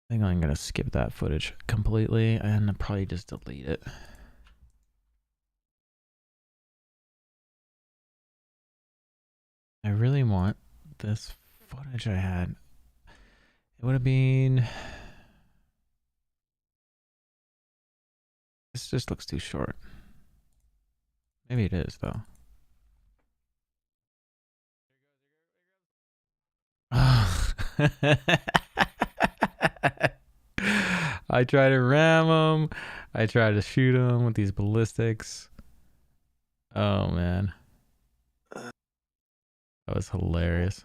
think I'm gonna skip that footage completely and probably just delete it. I really want this footage I had. It would have been. This just looks too short. Maybe it is though. I try to ram him. I try to shoot him with these ballistics. Oh man, that was hilarious.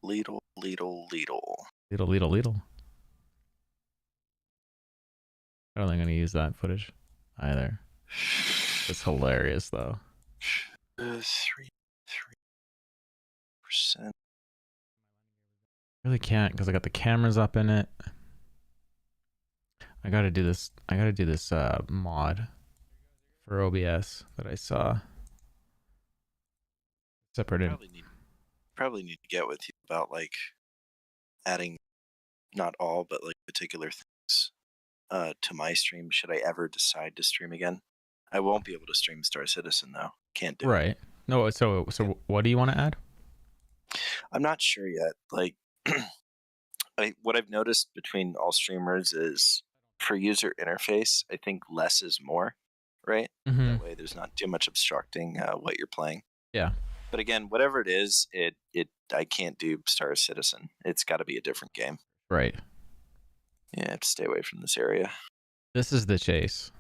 Leedle. Leedle. I don't think I'm gonna use that footage either. It's hilarious though. 3%. Really can't because I got the cameras up in it. I gotta do this. Mod for OBS that I saw. Separate. Probably need to get with you about like adding not all but like particular things to my stream should I ever decide to stream again. I won't be able to stream Star Citizen though. Can't do it. Right. No, so what do you want to add? I'm not sure yet. Like what I've noticed between all streamers is for user interface, I think less is more, right? Mm-hmm. That way there's not too much obstructing what you're playing. Yeah. But again, whatever it is, I can't do Star Citizen. It's got to be a different game. Right. Yeah, I have to stay away from this area. This is the chase.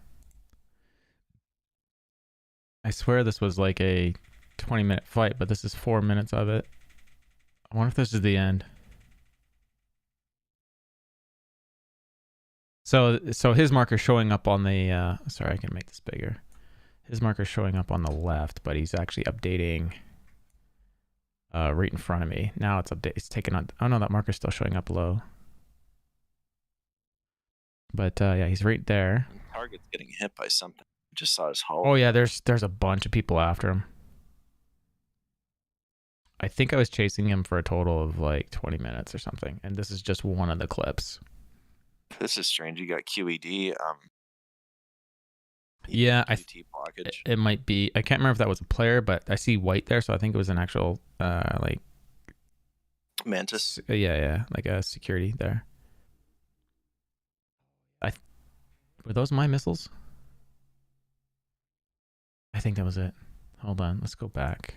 I swear this was like a 20-minute fight, but this is 4 minutes of it. I wonder if this is the end. So his marker's showing up on the sorry, I can make this bigger. His marker's showing up on the left, but he's actually updating right in front of me. Now it's taken on. Oh no, that marker's still showing up low. But yeah, he's right there. Target's getting hit by something. I just saw his hull. Oh yeah, there's a bunch of people after him. I think I was chasing him for a total of like 20 minutes or something, and this is just one of the clips. This is strange. You got QED. Yeah, blockage. It might be. I can't remember if that was a player, but I see white there, so I think it was an actual like Mantis. Yeah, like a security there. Were those my missiles? I think that was it. Hold on, let's go back.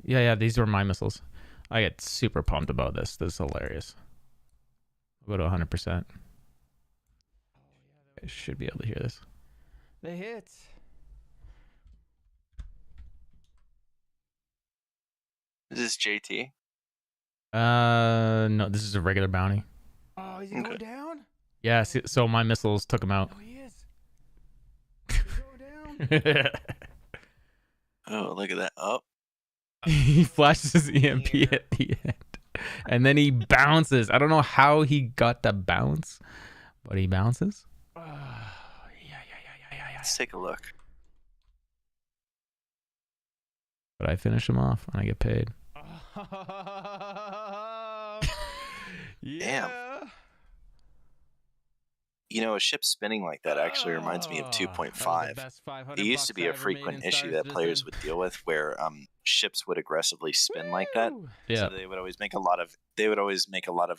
Yeah, these were my missiles. I get super pumped about this. This is hilarious. I'll go to 100%. I should be able to hear this. They hit. Is this JT? No, this is a regular bounty. Oh, is he going down? Yeah, so my missiles took him out. Oh, he is. He's going down. Oh, look at that. Oh. He flashes his EMP at the end. And then he bounces. I don't know how he got the bounce, but he bounces. Let's take a look. But I finish him off and I get paid. Damn. You know, a ship spinning like that actually reminds me of 2.5. It used to be a frequent issue that players would deal with, where ships would aggressively spin like that. Yeah. So they would always make a lot of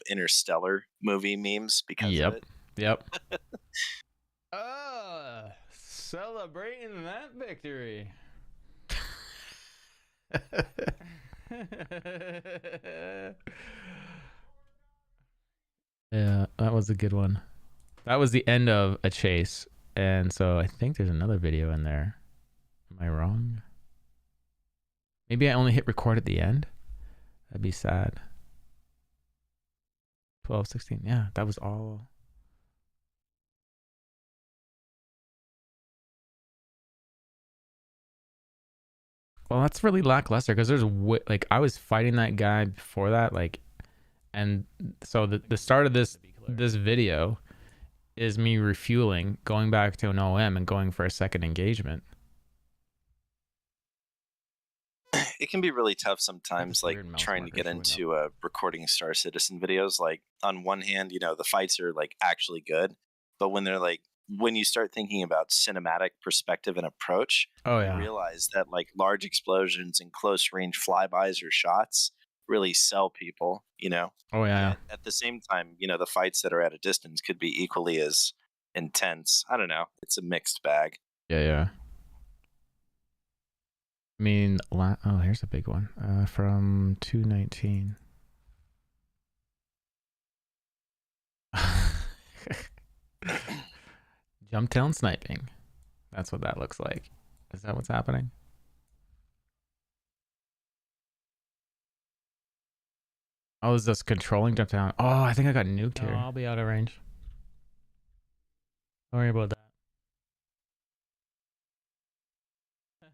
Interstellar movie memes because of it. Yep. Celebrating that victory. Yeah, that was a good one. That was the end of a chase, and so I think there's another video in there. Am I wrong? Maybe I only hit record at the end. That'd be sad. 12, 16. Yeah, that was all. Well, that's really lackluster because there's like I was fighting that guy before that, like, and so the start of this video is me refueling, going back to an OM and going for a second engagement. It can be really tough sometimes, like trying to get into recording Star Citizen videos. Like on one hand, you know, the fights are like actually good, but when you start thinking about cinematic perspective and approach, you realize that like large explosions and close range flybys or shots really sell people, you know? And at the same time, you know, the fights that are at a distance could be equally as intense. I don't know. It's a mixed bag. Yeah. I mean, here's a big one from 219. Jump down sniping. That's what that looks like. Is that what's happening? Oh, is this controlling jump down? Oh, I think I got nuked here. I'll be out of range. Don't worry about that. I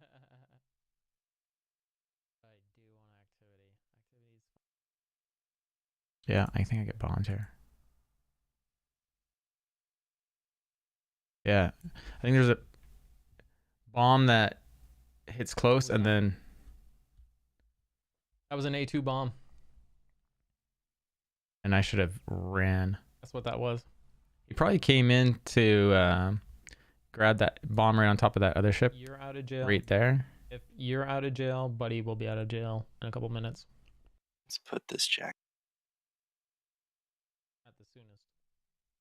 do want activity. Yeah, I think I get bombed here. Yeah, I think there's a bomb that hits close and then... That was an A2 bomb. And I should have ran. That's what that was. He probably came in to grab that bomb right on top of that other ship. You're out of jail. Right there. If you're out of jail, buddy will be out of jail in a couple minutes. Let's put this jack. At the soonest.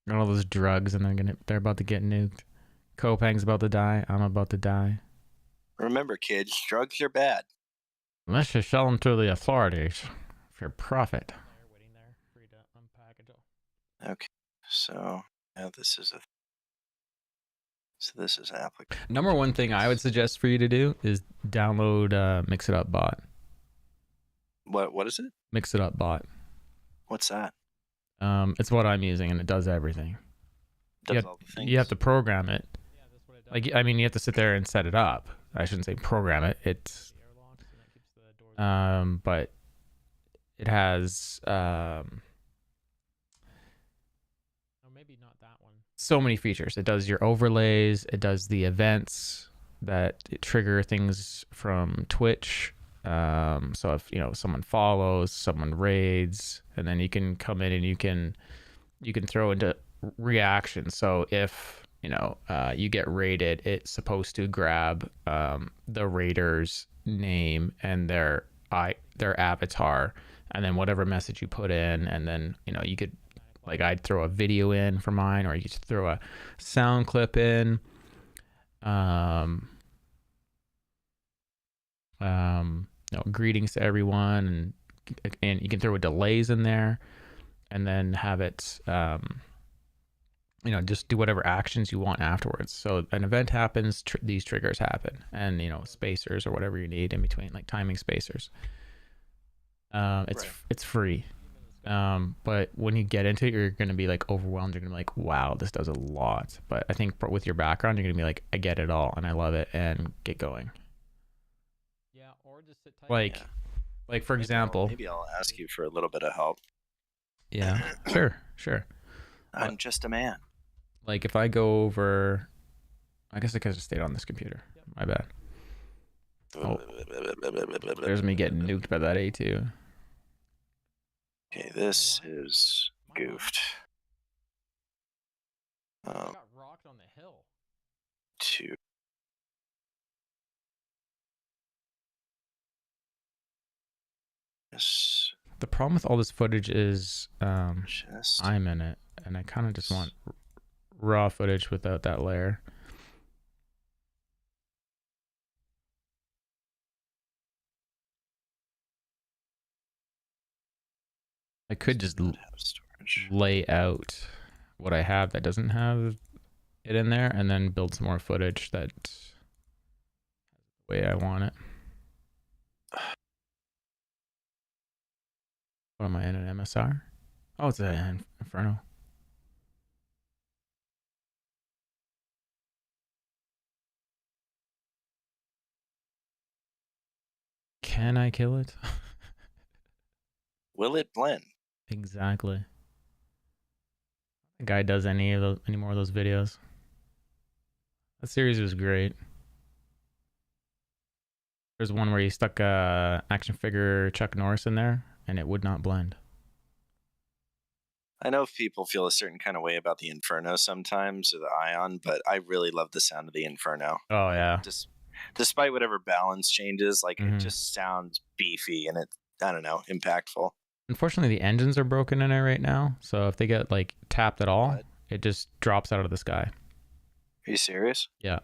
Got all those drugs and they're about to get nuked. Kopang's about to die. I'm about to die. Remember, kids, drugs are bad. Unless you sell them to the authorities for profit. Okay, so now this is applicable. Number one thing I would suggest for you to do is download Mix It Up Bot. What is it? Mix It Up Bot. What's that? It's what I'm using and it does everything. Does all the things. You have to program it. Like, I mean, you have to sit there and set it up. I shouldn't say program it. It's but it has maybe not that one. So many features. It does your overlays. It does the events that trigger things from Twitch. So if someone follows, someone raids, and then you can come in and you can throw into reactions. So if you get raided, it's supposed to grab the raider's name and their avatar, and then whatever message you put in, and then you could, like, I'd throw a video in for mine, or you could throw a sound clip in. Greetings to everyone, and you can throw delays in there, and then have it just do whatever actions you want afterwards. So an event happens, these triggers happen, and spacers or whatever you need in between, like timing spacers. It's free. But when you get into it, you're going to be like overwhelmed. You're going to be like, wow, this does a lot. But I think with your background, you're going to be like, I get it all and I love it, and get going. Yeah, or just sit tight. Like, Like for example, maybe I'll ask you for a little bit of help. yeah, sure. I'm just a man. Like if I go over, I guess I could have stayed on this computer. My bad. Oh, there's me getting nuked by that A2. Okay, this is goofed. I got rocked on the hill. 2. Yes. The problem with all this footage is Just. I'm in it, and I kind of just want raw footage without that layer. I could just Not have storage. lay out what I have that doesn't have it in there, and then build some more footage that the way I want it. What am I in, an MSR? Oh, it's an Inferno. Can I kill it? Will it blend? Exactly. The guy does any more of those videos. That series was great. There's one where he stuck a action figure Chuck Norris in there, and it would not blend. I know people feel a certain kind of way about the Inferno sometimes, or the Ion, but I really love the sound of the Inferno. Oh yeah. Just despite whatever balance changes, like it just sounds beefy and it's, I don't know, impactful. Unfortunately, the engines are broken in it right now, so if they get like tapped at all, it just drops out of the sky. Are you serious? Yeah.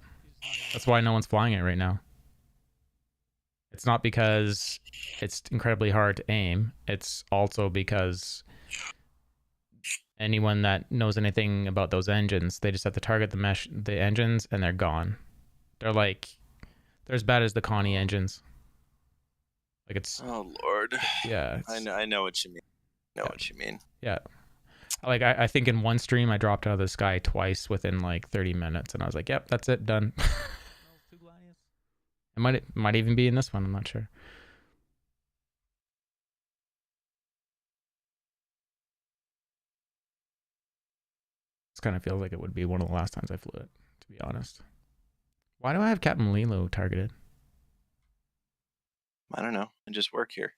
That's why no one's flying it right now. It's not because it's incredibly hard to aim. It's also because anyone that knows anything about those engines, they just have to target the engines, and they're gone. They're as bad as the Connie engines. Like it's. Oh Lord. Yeah. I know what you mean. What you mean. Yeah. Like I think in one stream I dropped out of the sky twice within like 30 minutes, and I was like, "Yep, that's it, done." It might even be in this one. I'm not sure. This kind of feels like it would be one of the last times I flew it, to be honest. Why do I have Captain Lilo targeted? I don't know. I just work here.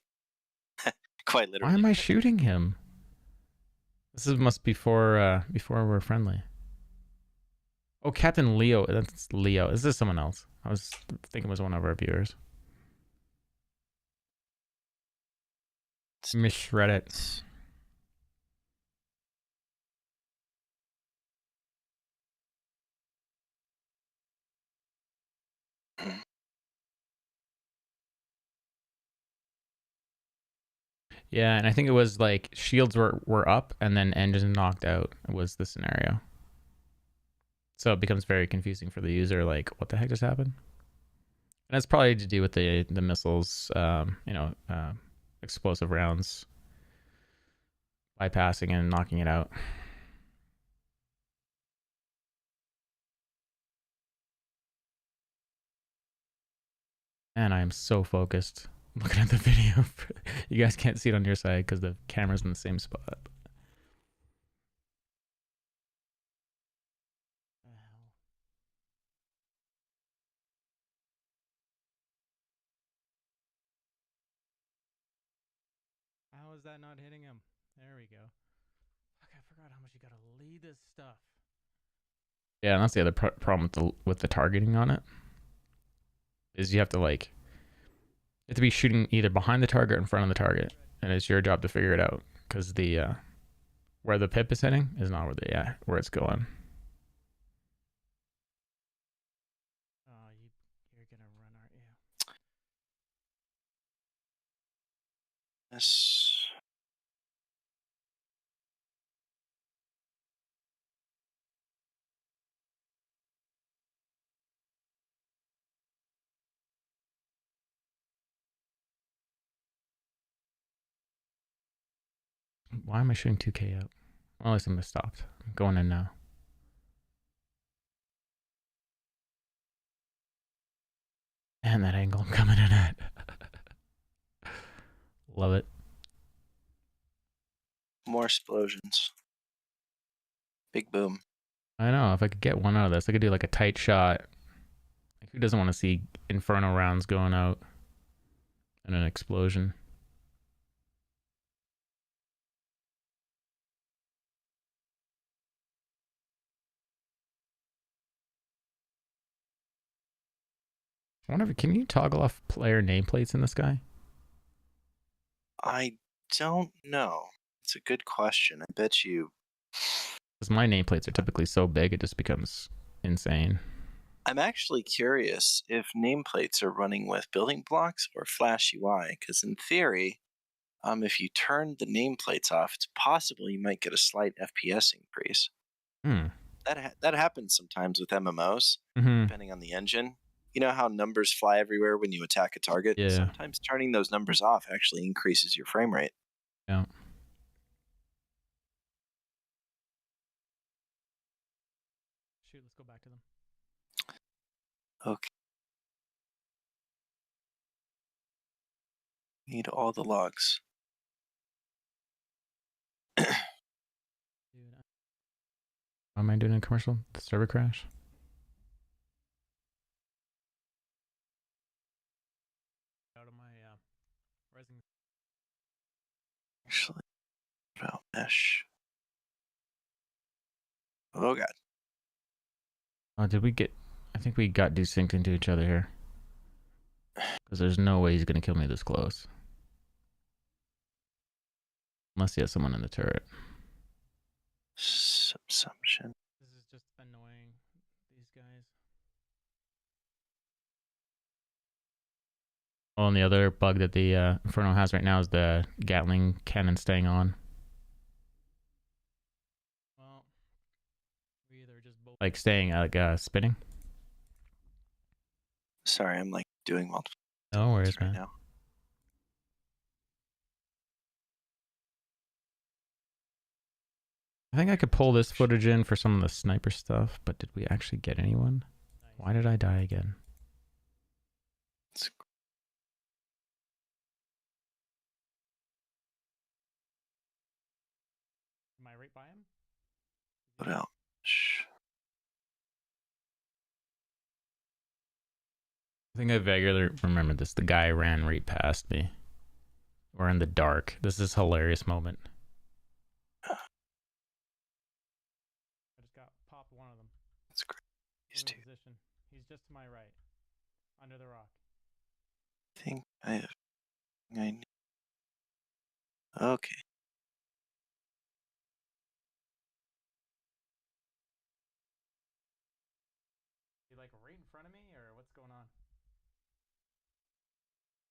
Quite literally. Why am I shooting him? This must be before we're friendly. Oh, Captain Leo. That's Leo. Is this someone else? I was thinking it was one of our viewers. Misread it. Yeah, and I think it was like shields were up and then engines knocked out was the scenario. So it becomes very confusing for the user, like, what the heck just happened? And it's probably to do with the missiles, explosive rounds bypassing and knocking it out. And I am so focused looking at the video. You guys can't see it on your side because the camera's in the same spot. How is that not hitting him? There we go. Fuck, I forgot how much you gotta lead this stuff. Yeah, and that's the other problem with the targeting on it. Is you have to be shooting either behind the target or in front of the target, and it's your job to figure it out because the where the pip is hitting is not where it's going. Oh, you're gonna run, aren't you? Yes. Why am I shooting 2K out? Well, at least I'm stopped. I'm going in now. And that angle I'm coming in at. Love it. More explosions. Big boom. I know. If I could get one out of this, I could do like a tight shot. Like, who doesn't want to see Inferno rounds going out and an explosion? I wonder if, can you toggle off player nameplates in this guy? I don't know. It's a good question. I bet you. Because my nameplates are typically so big, it just becomes insane. I'm actually curious if nameplates are running with building blocks or Flash UI, because in theory, if you turn the nameplates off, it's possible you might get a slight FPS increase. That happens sometimes with MMOs, depending on the engine. You know how numbers fly everywhere when you attack a target? Yeah. Sometimes turning those numbers off actually increases your frame rate. Yeah. Shoot, let's go back to them. Okay. Need all the logs. Dude, what am I doing in commercial? The server crash? Out of my resin. Actually, about mesh. Oh god. Oh, did we get... I think we got desynced into each other here. Because there's no way he's going to kill me this close. Unless he has someone in the turret. Subsumption. This is just annoying. These guys. Oh, and the other bug that the Inferno has right now is the Gatling cannon staying on. Well, we either just both... Like staying, spinning. Sorry, I'm like doing multiple. No worries, right man. now. I think I could pull this footage in for some of the sniper stuff, but did we actually get anyone? Why did I die again? Am I right by him? What else? I think I vaguely remember this. The guy ran right past me. We're in the dark. This is a hilarious moment. I just got popped one of them. That's great. These two. Position. He's just to my right. Under the rock. I think I need. Okay. Is he like right in front of me, or what's going on?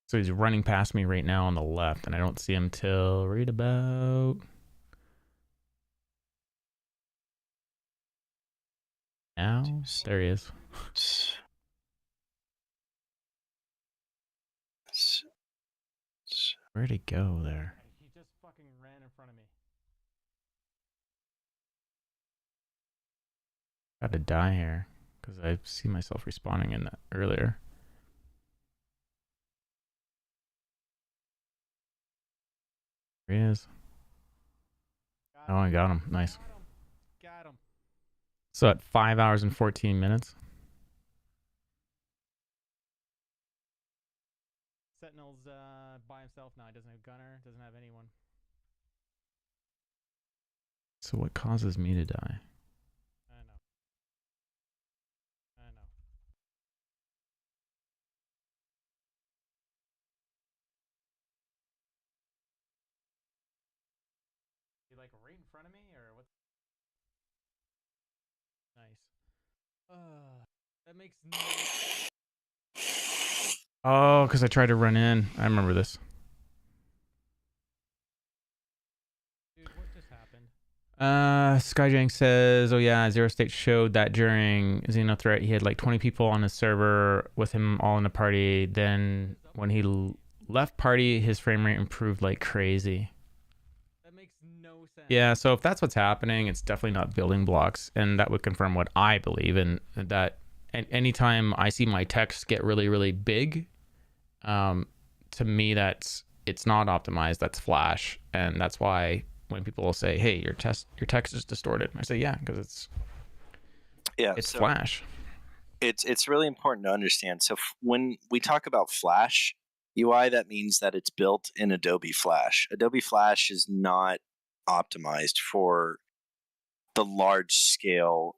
So he's running past me right now on the left, and I don't see him till right about now. There he is. Where'd he go there? He just fucking ran in front of me. Got to die here because I see myself respawning in that earlier. There he is. Oh, I got him. Nice. Got him. So at 5 hours and 14 minutes. Sentinel's by himself now. He doesn't have gunner. Doesn't have anyone. So what causes me to die? I know. I know. He like right in front of me, or what? Nice. That makes no... Oh, because I tried to run in. I remember this. Dude, what just happened? Skyjank says, oh yeah, Zero State showed that during Xeno Threat, he had like 20 people on his server with him all in the party. Then when he left party, his frame rate improved like crazy. That makes no sense. Yeah, so if that's what's happening, it's definitely not building blocks. And that would confirm what I believe, and that anytime I see my text get really, really big, to me, that's it's not optimized. That's Flash, and that's why when people will say, "Hey, your text is distorted," I say, "Yeah, because it's so Flash." it's really important to understand. So when we talk about Flash UI, that means that it's built in Adobe Flash. Adobe Flash is not optimized for the large scale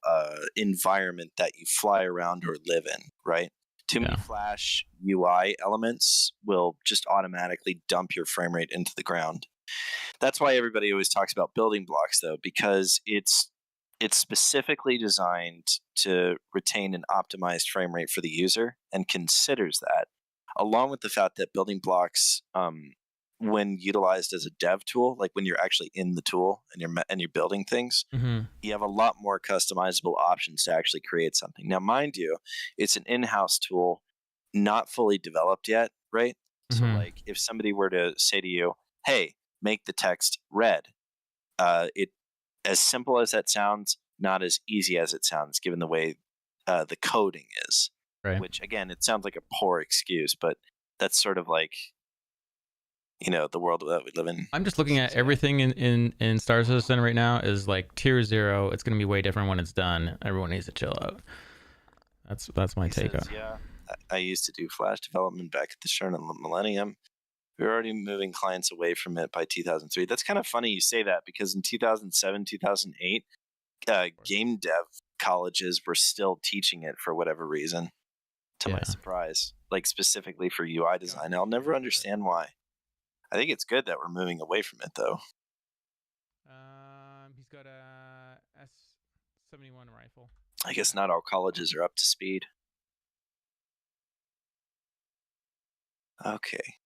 environment that you fly around or live in, right? Too many Flash UI elements will just automatically dump your frame rate into the ground. That's why everybody always talks about building blocks, though, because it's specifically designed to retain an optimized frame rate for the user and considers that, along with the fact that building blocks, when utilized as a dev tool, like when you're actually in the tool and you're building things, you have a lot more customizable options to actually create something. Now, mind you, it's an in-house tool, not fully developed yet, right? So, like, if somebody were to say to you, "Hey, make the text red," it, as simple as that sounds, not as easy as it sounds, given the way the coding is. Right. Which, again, it sounds like a poor excuse, but that's sort of like, the world that we live in. I'm just looking at everything in Star Citizen right now is like tier 0. It's going to be way different when it's done. Everyone needs to chill out. That's my take on it. Yeah, I used to do Flash development back at the start of the millennium. We were already moving clients away from it by 2003. That's kind of funny you say that, because in 2007, 2008, game dev colleges were still teaching it for whatever reason, to my surprise, like specifically for UI design. I'll never understand why. I think it's good that we're moving away from it, though. He's got a S71 rifle. I guess not all colleges are up to speed. Okay.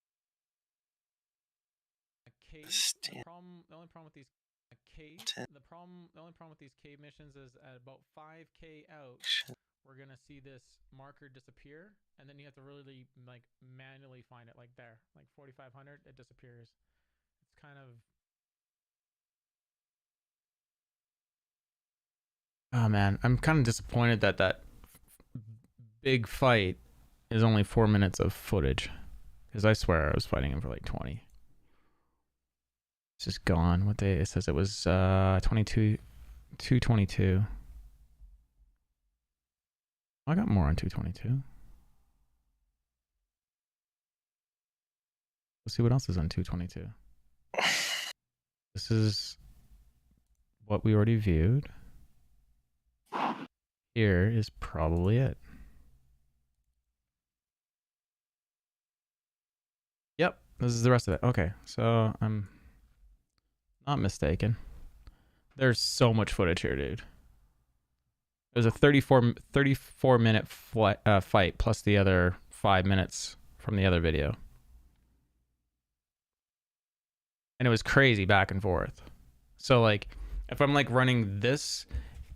The only problem with these cave missions is at about 5K out, we're gonna see this marker disappear, and then you have to really like manually find it. Like there, like 4,500, it disappears. It's kind of, oh man, I'm kind of disappointed that big fight is only 4 minutes of footage, because I swear I was fighting him for like 20. It's just gone. It says it was 222. I got more on 222. Let's see what else is on 222. This is what we already viewed. Here is probably it. Yep, this is the rest of it. Okay, so I'm not mistaken. There's so much footage here, dude. It was a 34 minute fight plus the other 5 minutes from the other video. And it was crazy back and forth. So like, if I'm like running this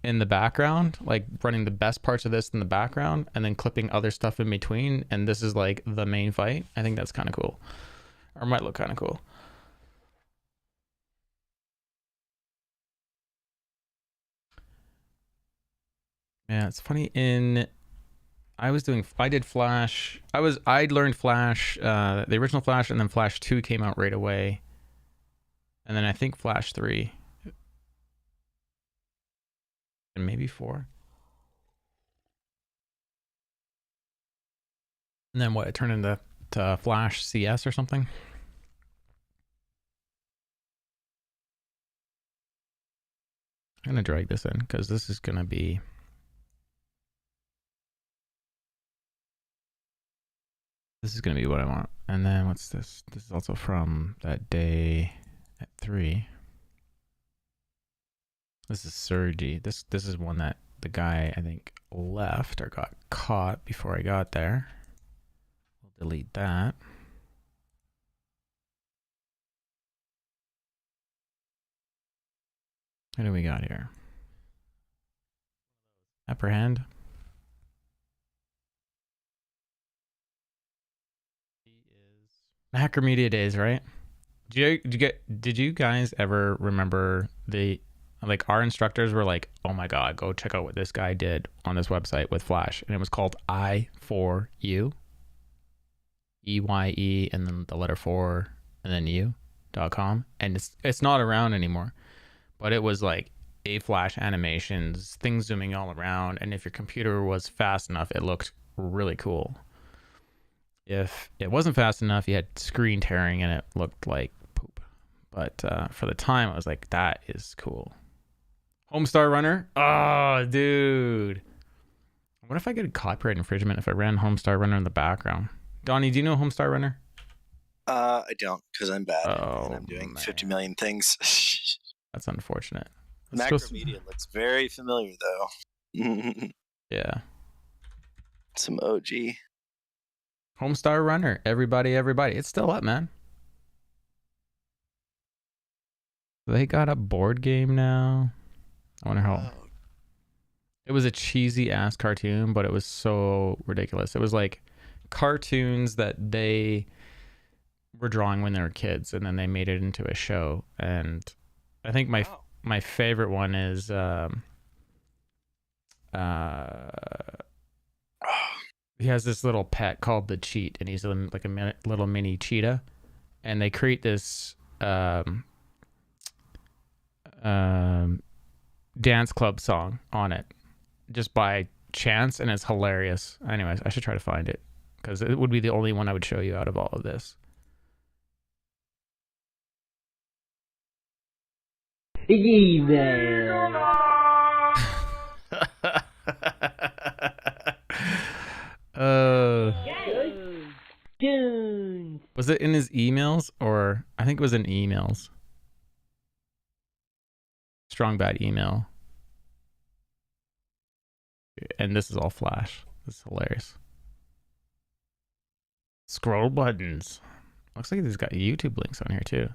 in the background, like running the best parts of this in the background and then clipping other stuff in between, and this is like the main fight, I think that's kind of cool. Or might look kind of cool. Yeah, it's funny. I did Flash. I learned Flash, the original Flash, and then Flash 2 came out right away. And then I think Flash 3. And maybe 4. And then what, it turned into Flash CS or something? I'm gonna drag this in because this is gonna be what I want. And then what's this? This is also from that day at 3. This is Sergi. This is one that the guy, I think, left or got caught before I got there. We'll delete that. What do we got here? Apprehend. Hacker Media Days, right? Did you guys ever remember our instructors were like, oh my god, go check out what this guy did on this website with Flash, and it was called I4U, EYE, and then the letter 4, and then you.com, and it's not around anymore. But it was like A-flash animations, things zooming all around, and if your computer was fast enough, it looked really cool. If it wasn't fast enough, you had screen tearing and it looked like poop. But for the time, I was like, that is cool. Homestar Runner? Oh, dude. What if I get a copyright infringement if I ran Homestar Runner in the background? Donnie, do you know Homestar Runner? I don't, because I'm bad Oh, and I'm doing man. 50 million things. That's unfortunate. It's Macromedia looks very familiar, though. Yeah. Some OG. Homestar Runner. Everybody. It's still up, man. They got a board game now. I wonder how. Oh, It was a cheesy ass cartoon, but it was so ridiculous. It was like cartoons that they were drawing when they were kids, and then they made it into a show. And I think wow. my favorite one is he has this little pet called the Cheat, and he's like a little mini cheetah, and they create this dance club song on it just by chance, and it's hilarious. Anyways, I should try to find it because it would be the only one I would show you out of all of this. Email. Was it in his emails, or I think it was in emails? Strong bad email. And this is all flash. This is hilarious. Scroll buttons. Looks like he's got YouTube links on here too.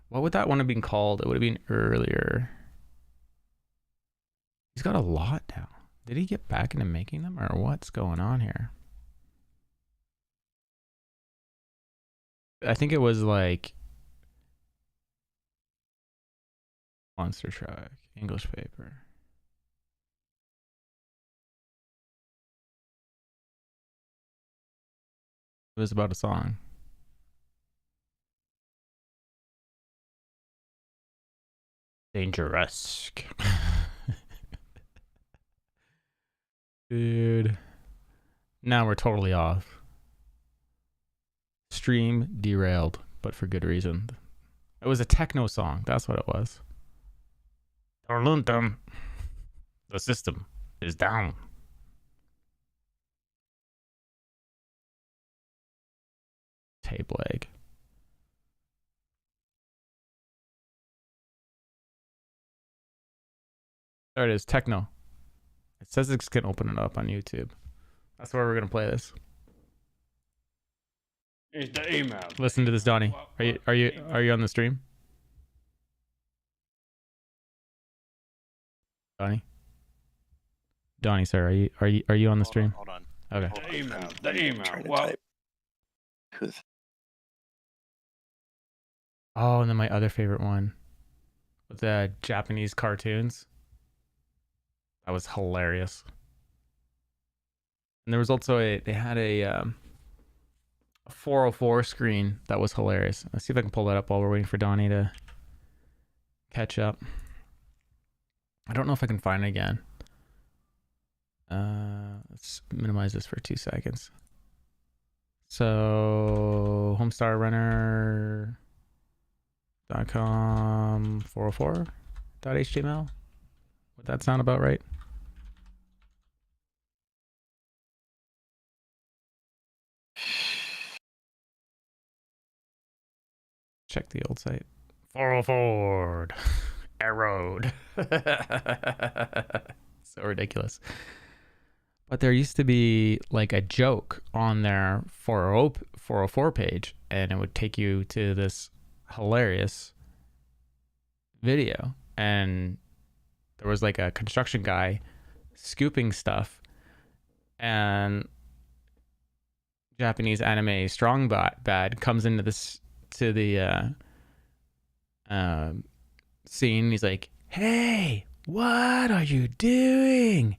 What would that one have been called? It would have been earlier. He's got a lot now. Did he get back into making them, or what's going on here? I think it was like Monster Truck, English paper. It was about a song. Dangerous. Dude. Now we're totally off. Stream derailed, but for good reason. It was a techno song. That's what it was. The system is down. Tape lag. There it is, techno. It says it's gonna open it up on YouTube. That's where we're gonna play this. It's the email. Listen to this, Donnie. Are you on the stream? Donnie, sir, are you on the stream? Hold on. Okay. The email. I'm The email. trying to Well, type. Oh, and then my other favorite one with the Japanese cartoons. That was hilarious. And there was also they had a 404 screen that was hilarious. Let's see if I can pull that up while we're waiting for Donnie to catch up. I don't know if I can find it again. Let's minimize this for 2 seconds. So homestarrunner.com 404.html. Would that sound about right? Check the old site. 404 arrowed. So ridiculous. But there used to be like a joke on their 404 page, and it would take you to this hilarious video. And there was like a construction guy scooping stuff, and Japanese anime strong bad comes into this to the scene. He's like, "Hey, what are you doing?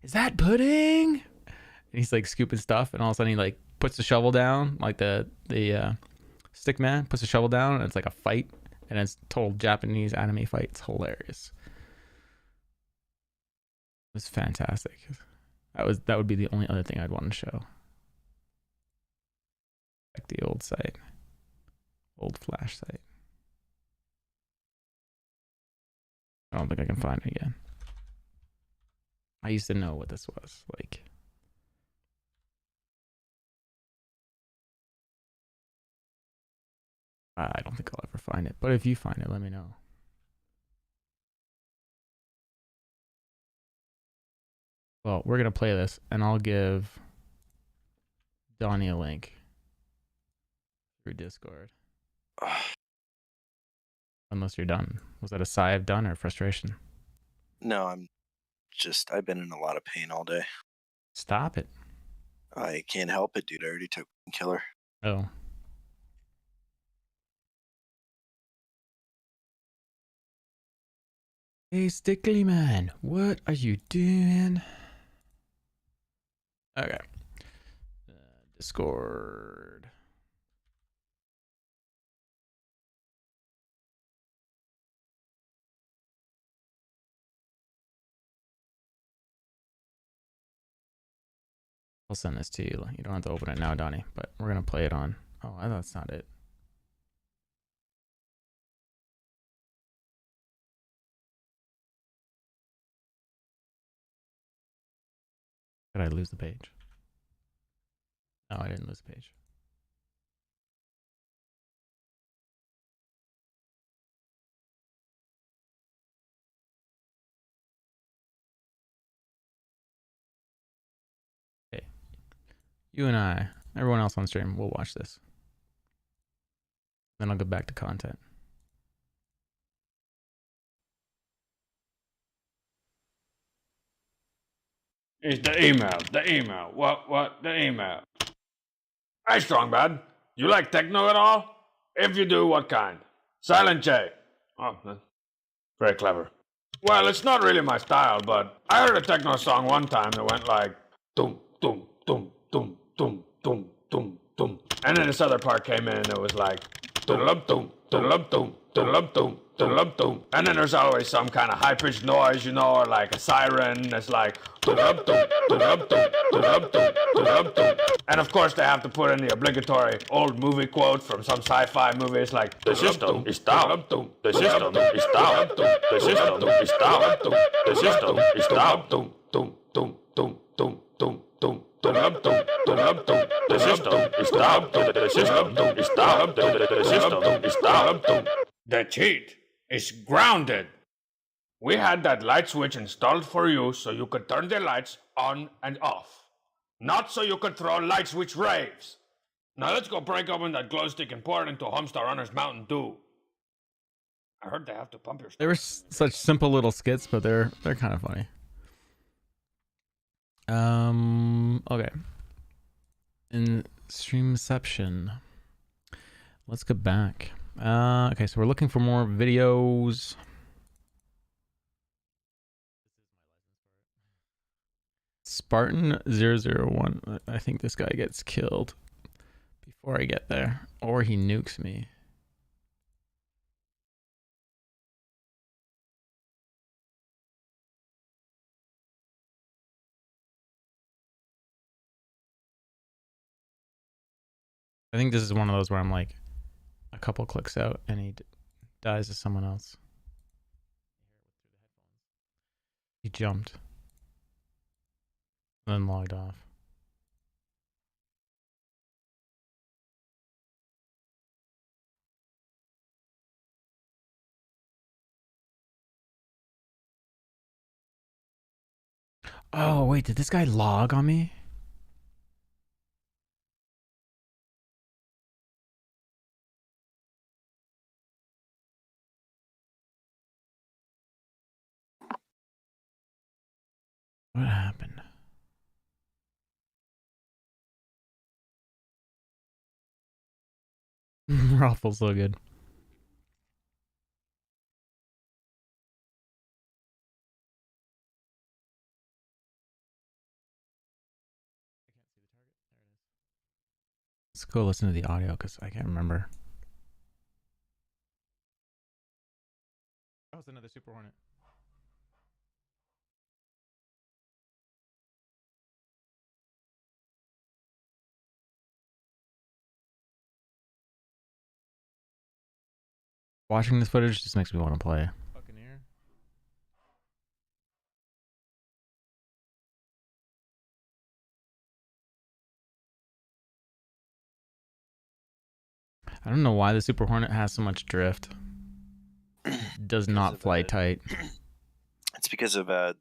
Is that pudding?" And he's like scooping stuff, and all of a sudden he like puts the shovel down, like the Stick man puts a shovel down and it's like a fight, and it's total Japanese anime fight. It's hilarious. It's fantastic. That would be the only other thing I'd want to show. Like the old site, old Flash site. I don't think I can find it again. I used to know what this was like. I don't think I'll ever find it, but if you find it, let me know. Well, we're gonna play this, and I'll give Donnie a link through Discord. Unless you're done. Was that a sigh of done or frustration? No, I've been in a lot of pain all day. Stop it. I can't help it, dude. I already took killer. Oh. Hey, Stickly Man, what are you doing? Okay. Discord. I'll send this to you. You don't have to open it now, Donnie, but we're going to play it on. Oh, that's not it. Did I lose the page? No, I didn't lose the page. Okay. You and I, everyone else on stream, we'll watch this. Then I'll go back to content. It's the email. What? The email. Hey, Strongbad, you like techno at all? If you do, what kind? Silent J. Oh, very clever. Well, it's not really my style, but I heard a techno song one time that went like doom, doom, doom, doom, doom, doom, doom, doom. And then this other part came in and it was like doodle-up, doom, doodle-up, doom, doodle-up, doom, doodle-up, doom. And then there's always some kind of high-pitched noise, you know, or like a siren that's like doodle-up, doom, doodle-up, doom, doodle-up, doom, doodle-up, doom. And of course they have to put in the obligatory old movie quote from some sci-fi movie. It's like, the system is down, the system is down, the system is down, the system is down, doom, doom, doom, doom, doom, doom, doom. The system is down. The system is down. The system is down. The cheat is grounded. We had that light switch installed for you so you could turn the lights on and off. Not so you could throw light switch raves. Now let's go break open that glow stick and pour it into Homestar Runner's Mountain Dew. I heard they have to pump your They were such simple little skits, but they're kind of funny. Okay. In Streamception. Let's get back. Okay, so we're looking for more videos. Spartan001. I think this guy gets killed before I get there, or he nukes me. I think this is one of those where I'm like a couple clicks out and he dies to someone else. He jumped. Then logged off. Oh, wait, did this guy log on me? What happened? Raffle's so good. Let's go listen to the audio because I can't remember. Oh, it's another Super Hornet. Watching this footage just makes me want to play. Buccaneer. I don't know why the Super Hornet has so much drift. It does not fly tight. It's because of the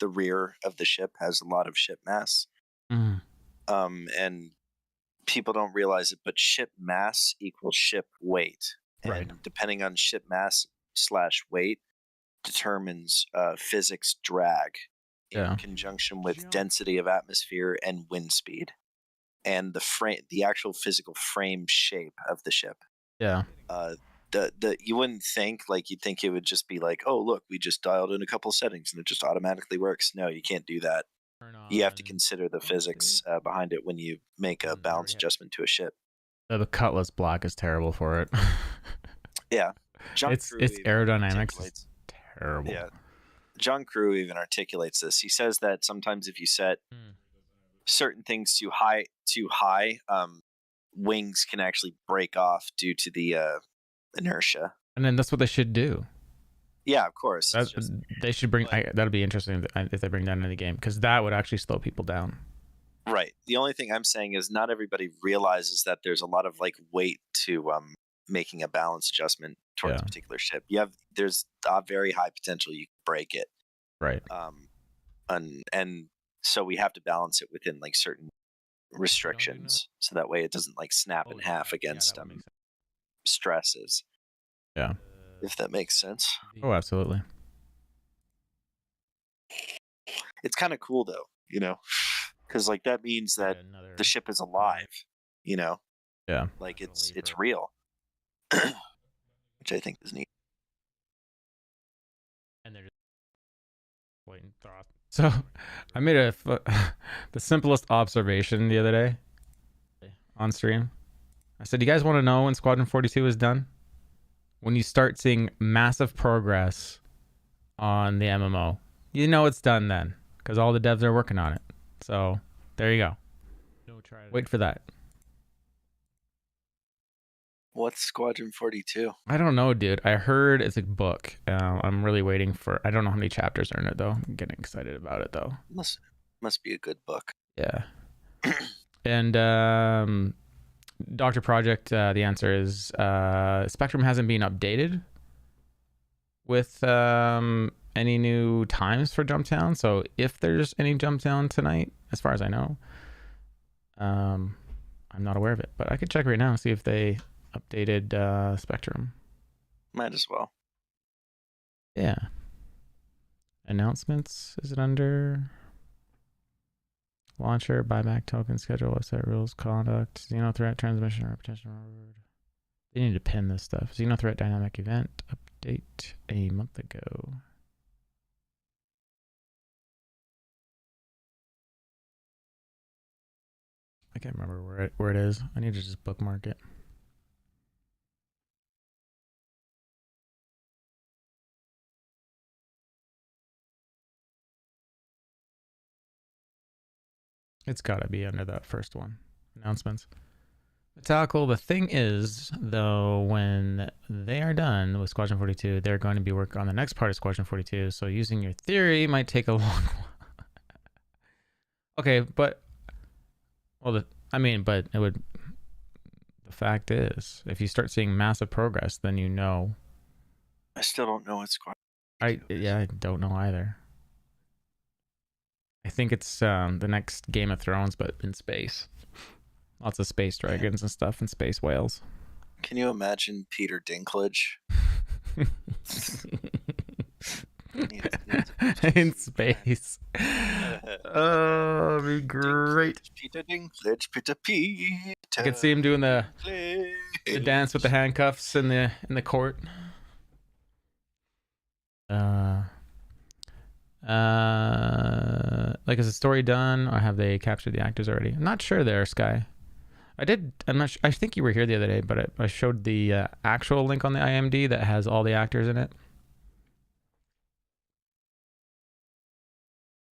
rear of the ship has a lot of ship mass. Mm. And people don't realize it, but ship mass equals ship weight. And Right. depending on ship mass / weight determines physics drag in conjunction with density of atmosphere and wind speed and the actual physical frame shape of the ship. Yeah. You wouldn't think, like, you'd think it would just be like, oh, look, we just dialed in a couple of settings and it just automatically works. No, you can't do that. You have to consider the physics behind it when you make a balance adjustment to a ship. The Cutlass Black is terrible for it. Yeah. Its aerodynamics is terrible. Yeah. John Crew even articulates this. He says that sometimes if you set certain things too high, wings can actually break off due to the inertia. And then that's what they should do. Yeah, of course. They should bring. That'll be interesting if they bring that into the game, because that would actually slow people down. Right. The only thing I'm saying is not everybody realizes that there's a lot of like weight to making a balance adjustment towards a particular ship. There's a very high potential you can break it. Right. And so we have to balance it within like certain restrictions, so that way it doesn't like snap in half against stresses. Yeah. If that makes sense. Oh, absolutely. It's kind of cool though, because like that means that the ship is alive, Yeah. like it's real, which I think is neat. And they're just waiting. So I made the simplest observation the other day on stream. I said, you guys want to know when Squadron 42 is done? When you start seeing massive progress on the MMO, you know it's done then, because all the devs are working on it. So there you go. Wait for that. What's Squadron 42? I don't know, dude. I heard it's a book. I'm really waiting for. I don't know how many chapters are in it though. I'm getting excited about it though. Must be a good book. Yeah. And Dr. Project, the answer is Spectrum hasn't been updated with any new times for Jumptown. So if there's any Jumptown tonight, as far as I know, I'm not aware of it. But I could check right now and see if they updated Spectrum. Might as well. Yeah. Announcements. Is it under launcher, buyback token, schedule, website rules, conduct, Xeno threat, transmission, reputation reward? They need to pin this stuff. Xeno threat dynamic event update a month ago. I can't remember where it is. I need to just bookmark it. It's got to be under that first one. Announcements. Metallical, the thing is, though, when they are done with Squadron 42, they're going to be working on the next part of Squadron 42, so using your theory might take a long while. Okay, but... Well, but it would... The fact is, if you start seeing massive progress, then you know... I still don't know what Squadron 42 I don't know either. I think it's the next Game of Thrones, but in space. Lots of space dragons and stuff and space whales. Can you imagine Peter Dinklage? In space. Oh, that'd be great. Peter Dinklage, Peter. I could see him doing the dance with the handcuffs in the court. Like, is the story done, or have they captured the actors already? I'm not sure there, Sky. I think you were here the other day, but I showed the actual link on the IMD that has all the actors in it.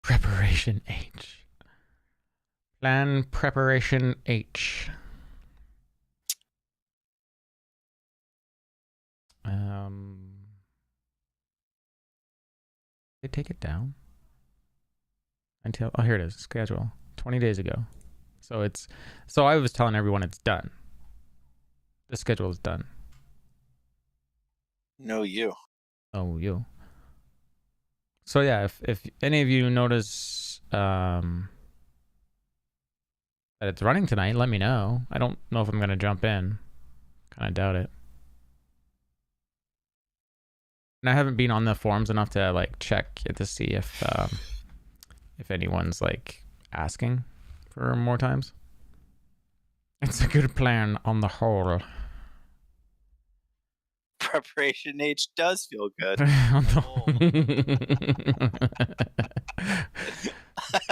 Preparation H. Plan preparation H. They take it down until here it is, schedule 20 days ago. So I was telling everyone it's done. The schedule is done. No, you. Oh, you. So yeah, if any of you notice that it's running tonight, let me know. I don't know if I'm gonna jump in. Kind of doubt it. And I haven't been on the forums enough to like check it to see if anyone's like asking for more times. It's a good plan on the whole. Preparation H does feel good. On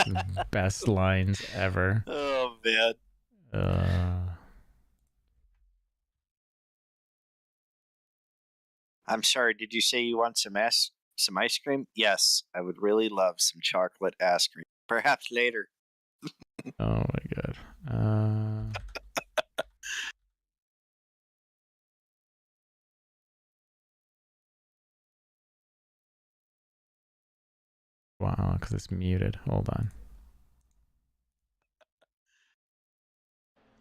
the best lines ever. Oh man. I'm sorry, did you say you want some ice cream? Yes, I would really love some chocolate ice cream. Perhaps later. Oh my god. Wow, because it's muted. Hold on.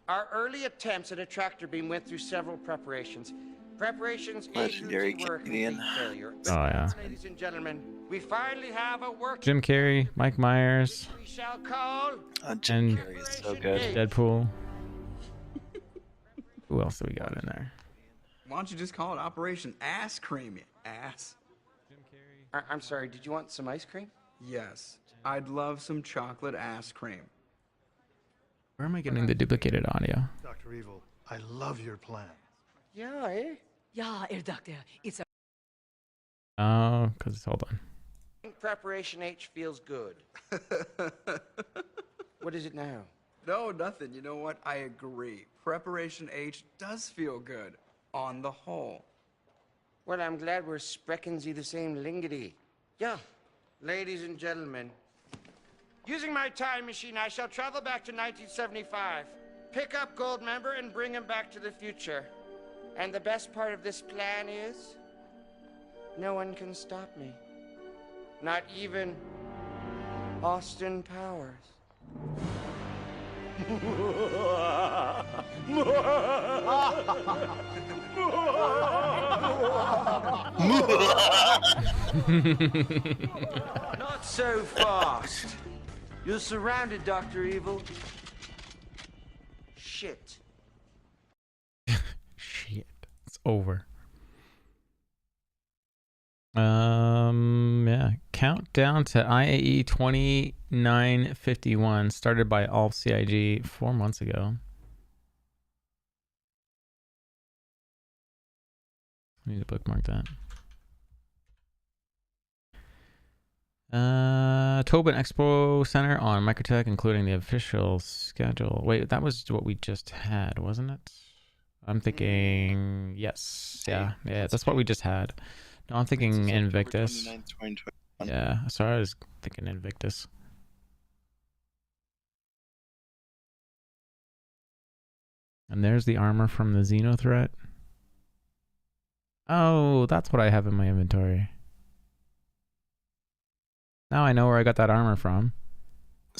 Our early attempts at a tractor beam went through several preparations. Preparations A through Legendary D were a Canadian. complete failure. Oh yeah. Ladies and gentlemen, we finally have a work. Jim Carrey, Mike Myers, We shall call Jim and Carrey is so good. Deadpool. Who else do we got in there? Why don't you just call it Operation Ass Cream, you ass? I'm sorry, did you want some ice cream? Yes, I'd love some chocolate ass cream. Where am I getting the duplicated audio? Dr. Evil, I love your plan. Yeah, eh? Ja, Herr Doctor, it's a Oh, because hold on. Preparation H feels good. What is it now? No, nothing. You know what? I agree. Preparation H does feel good, on the whole. Well, I'm glad we're sprechen Sie the same lingity. Yeah, ladies and gentlemen, using my time machine, I shall travel back to 1975, pick up Goldmember, and bring him back to the future. And the best part of this plan is, no one can stop me. Not even Austin Powers. Not so fast. You're surrounded, Dr. Evil. Shit. Shit. It's over. Yeah. Countdown to IAE 2951 started by All CIG 4 months ago. I need to bookmark that. Tobin Expo Center on Microtech, including the official schedule. Wait, that was what we just had, wasn't it? I'm thinking yes. Yeah, that's what we just had. No, I'm thinking Invictus. 29th, 2021. Yeah, sorry, I was thinking Invictus. And there's the armor from the Xeno threat. Oh, that's what I have in my inventory. Now I know where I got that armor from.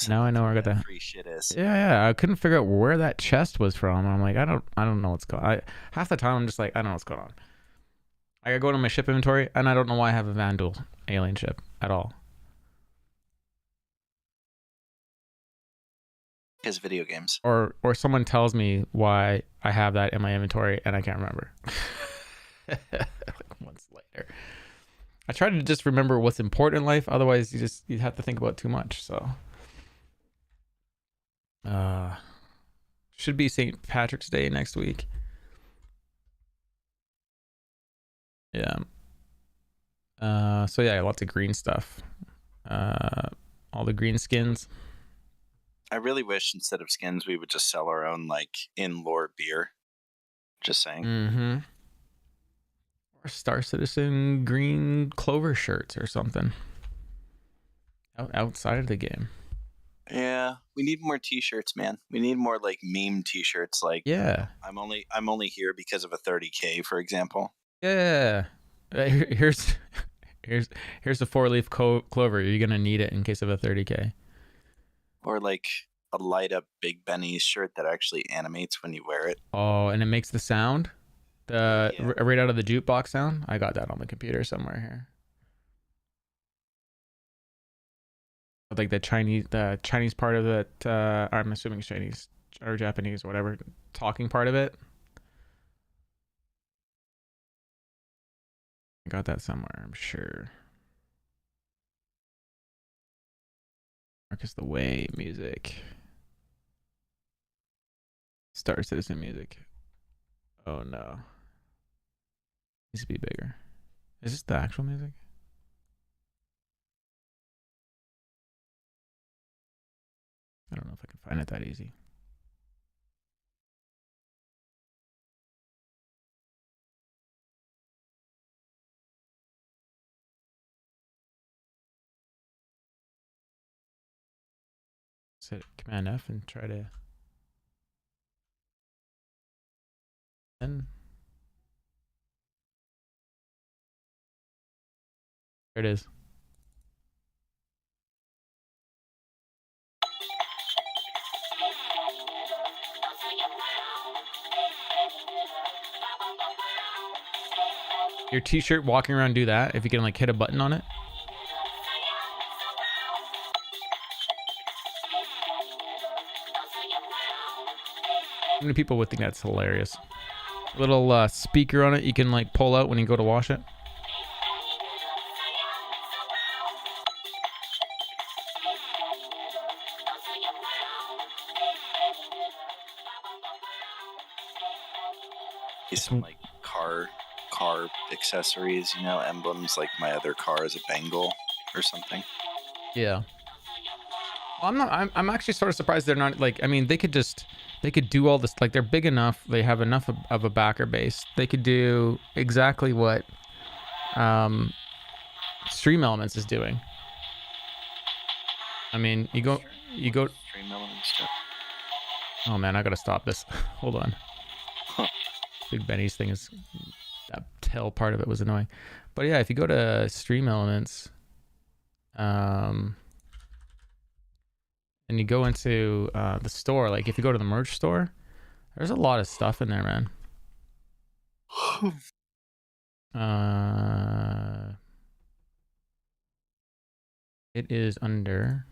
Now I know where I got that. Free shit is. Yeah, I couldn't figure out where that chest was from. I'm like, I don't know what's going on. Half the time I'm just like, I don't know what's going on. I gotta go to my ship inventory, and I don't know why I have a Vandal alien ship at all. His video games. Or someone tells me why I have that in my inventory, and I can't remember. Like months later. I try to just remember what's important in life. Otherwise, you have to think about too much. So, should be St. Patrick's Day next week. Yeah. So yeah, lots of green stuff. All the green skins. I really wish instead of skins we would just sell our own like in-lore beer. Just saying. Mm-hmm. Or Star Citizen green clover shirts or something. outside of the game. Yeah, we need more T-shirts, man. We need more like meme T-shirts. Like, Yeah. I'm only here because of a 30K, for example. Yeah. Here's here's a 4-leaf clover. You're gonna need it in case of a 30K. Or like a light up Big Benny's shirt that actually animates when you wear it. Oh, and it makes the sound, Yeah. right out of the jukebox sound. I got that on the computer somewhere here. Like the Chinese part of it. I'm assuming it's Chinese or Japanese or whatever. Talking part of it. I got that somewhere, I'm sure. Marcus the Way music. Star Citizen music. Oh no. Needs to be bigger. Is this the actual music? I don't know if I can find it that easy. Set Command F and try to. And there it is. Your t-shirt walking around, do that if you can like hit a button on it. How many people would think that's hilarious? A little speaker on it you can like pull out when you go to wash it. Some like car accessories, you know, emblems, like my other car is a Bengal or something. Yeah. Well, I'm actually sort of surprised they're not like, I mean, they could do all this, like they're big enough, they have enough of a backer base. They could do exactly what Stream Elements is doing. I mean, you go Stream Elements stuff. Oh man, I gotta stop this. Hold on. Big Benny's thing is, that tail part of it was annoying. But yeah, if you go to Stream Elements, and you go into the store, like if you go to the merch store, there's a lot of stuff in there, man. It is under.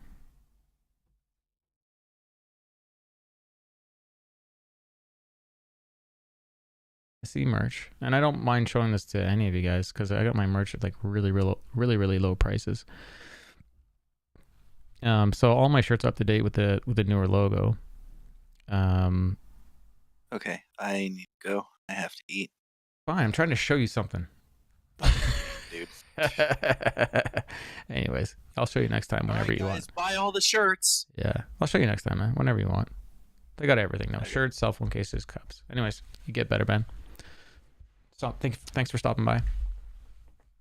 I see merch, and I don't mind showing this to any of you guys because I got my merch at like really low prices. So all my shirts are up to date with the newer logo. Okay, I need to go. I have to eat. Fine, I'm trying to show you something. Dude. Anyways, I'll show you next time whenever you want. Buy all the shirts. Yeah, I'll show you next time, man. Whenever you want. They got everything now. Shirts, cell phone cases, cups. Anyways, you get better, Ben. So thanks for stopping by.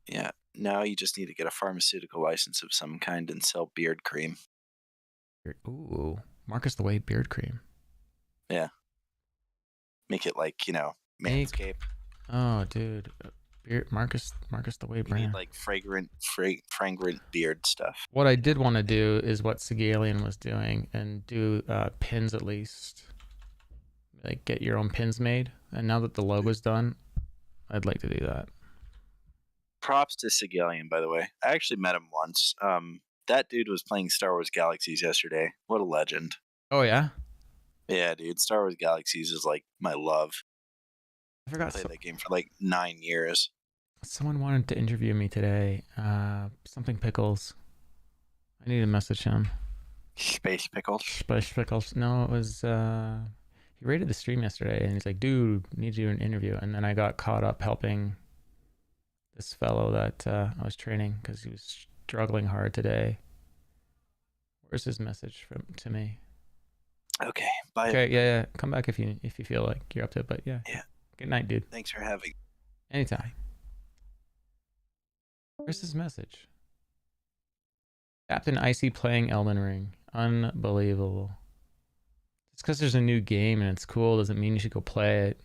Yeah, now you just need to get a pharmaceutical license of some kind and sell beard cream. Ooh, Marcus the Way beard cream. Yeah. Make it like, you know, Manscaped. Oh, dude. Beard, Marcus the Way brand. You need like fragrant beard stuff. What I did want to do is what Sigalian was doing and do pins at least. Like get your own pins made. And now that the logo's done, I'd like to do that. Props to Sigalian, by the way. I actually met him once. That dude was playing Star Wars Galaxies yesterday. What a legend. Oh, yeah? Yeah, dude. Star Wars Galaxies is like my love. I forgot. I played that game for like 9 years. Someone wanted to interview me today. Something Pickles. I need to message him. Space Pickles? Space Pickles. No, it was... he rated the stream yesterday, and he's like, dude, need to do an interview. And then I got caught up helping this fellow that I was training because he was struggling hard today. Where's his message to me? Okay, bye. Okay, yeah. Come back if you feel like you're up to it, but yeah. Yeah. Good night, dude. Thanks for having. Anytime. Where's his message? Captain Icy playing Elden Ring. Unbelievable. Just because there's a new game and it's cool doesn't mean you should go play it.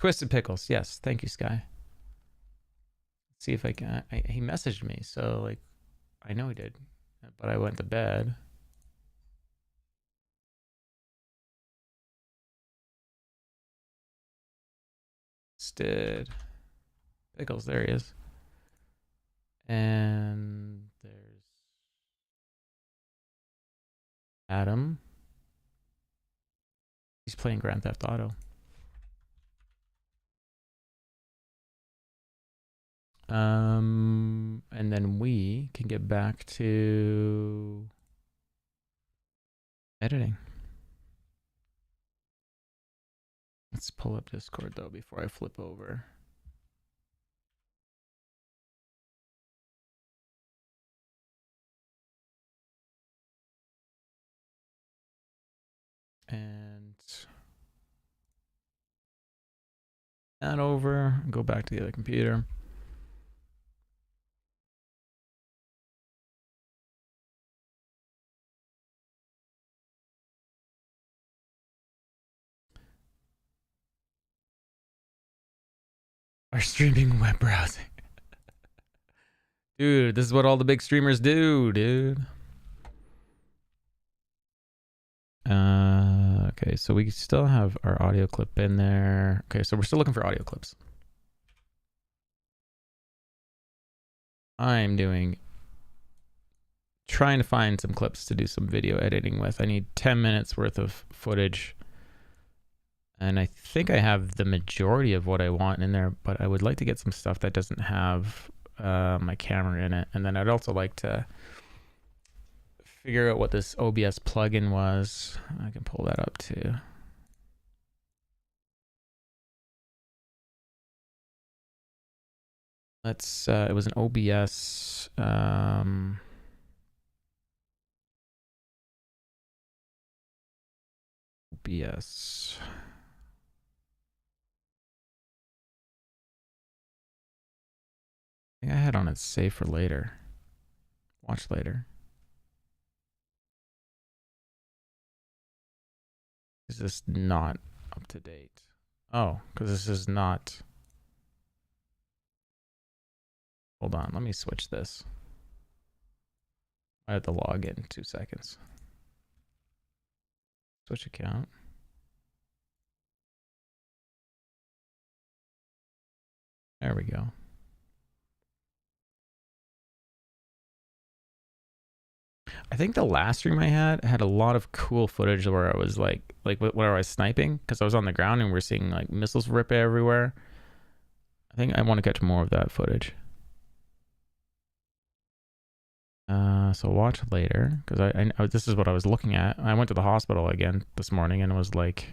Twisted Pickles. Yes. Thank you, Sky. Let's see if I can. He messaged me, so like I know he did, but I went to bed. Twisted Pickles. There he is. And there's Adam. He's playing Grand Theft Auto. And then we can get back to editing. Let's pull up Discord though before I flip over. And that over, go back to the other computer. Are streaming web browsing. Dude, this is what all the big streamers do, dude. Okay, so we still have our audio clip in there. Okay, so we're still looking for audio clips. I'm trying to find some clips to do some video editing with. I need 10 minutes worth of footage. And I think I have the majority of what I want in there, but I would like to get some stuff that doesn't have my camera in it. And then I'd also like to figure out what this OBS plugin was. I can pull that up too. Let's, it was an OBS, OBS. I think I had on it save for later. Watch later. Is this not up to date? Oh, because this is not. Hold on, let me switch this. I have to log in 2 seconds. Switch account. There we go. I think the last stream I had a lot of cool footage where I was like where I was sniping because I was on the ground and we're seeing like missiles rip everywhere. I think I want to catch more of that footage. So watch later because I this is what I was looking at. I went to the hospital again this morning and it was like,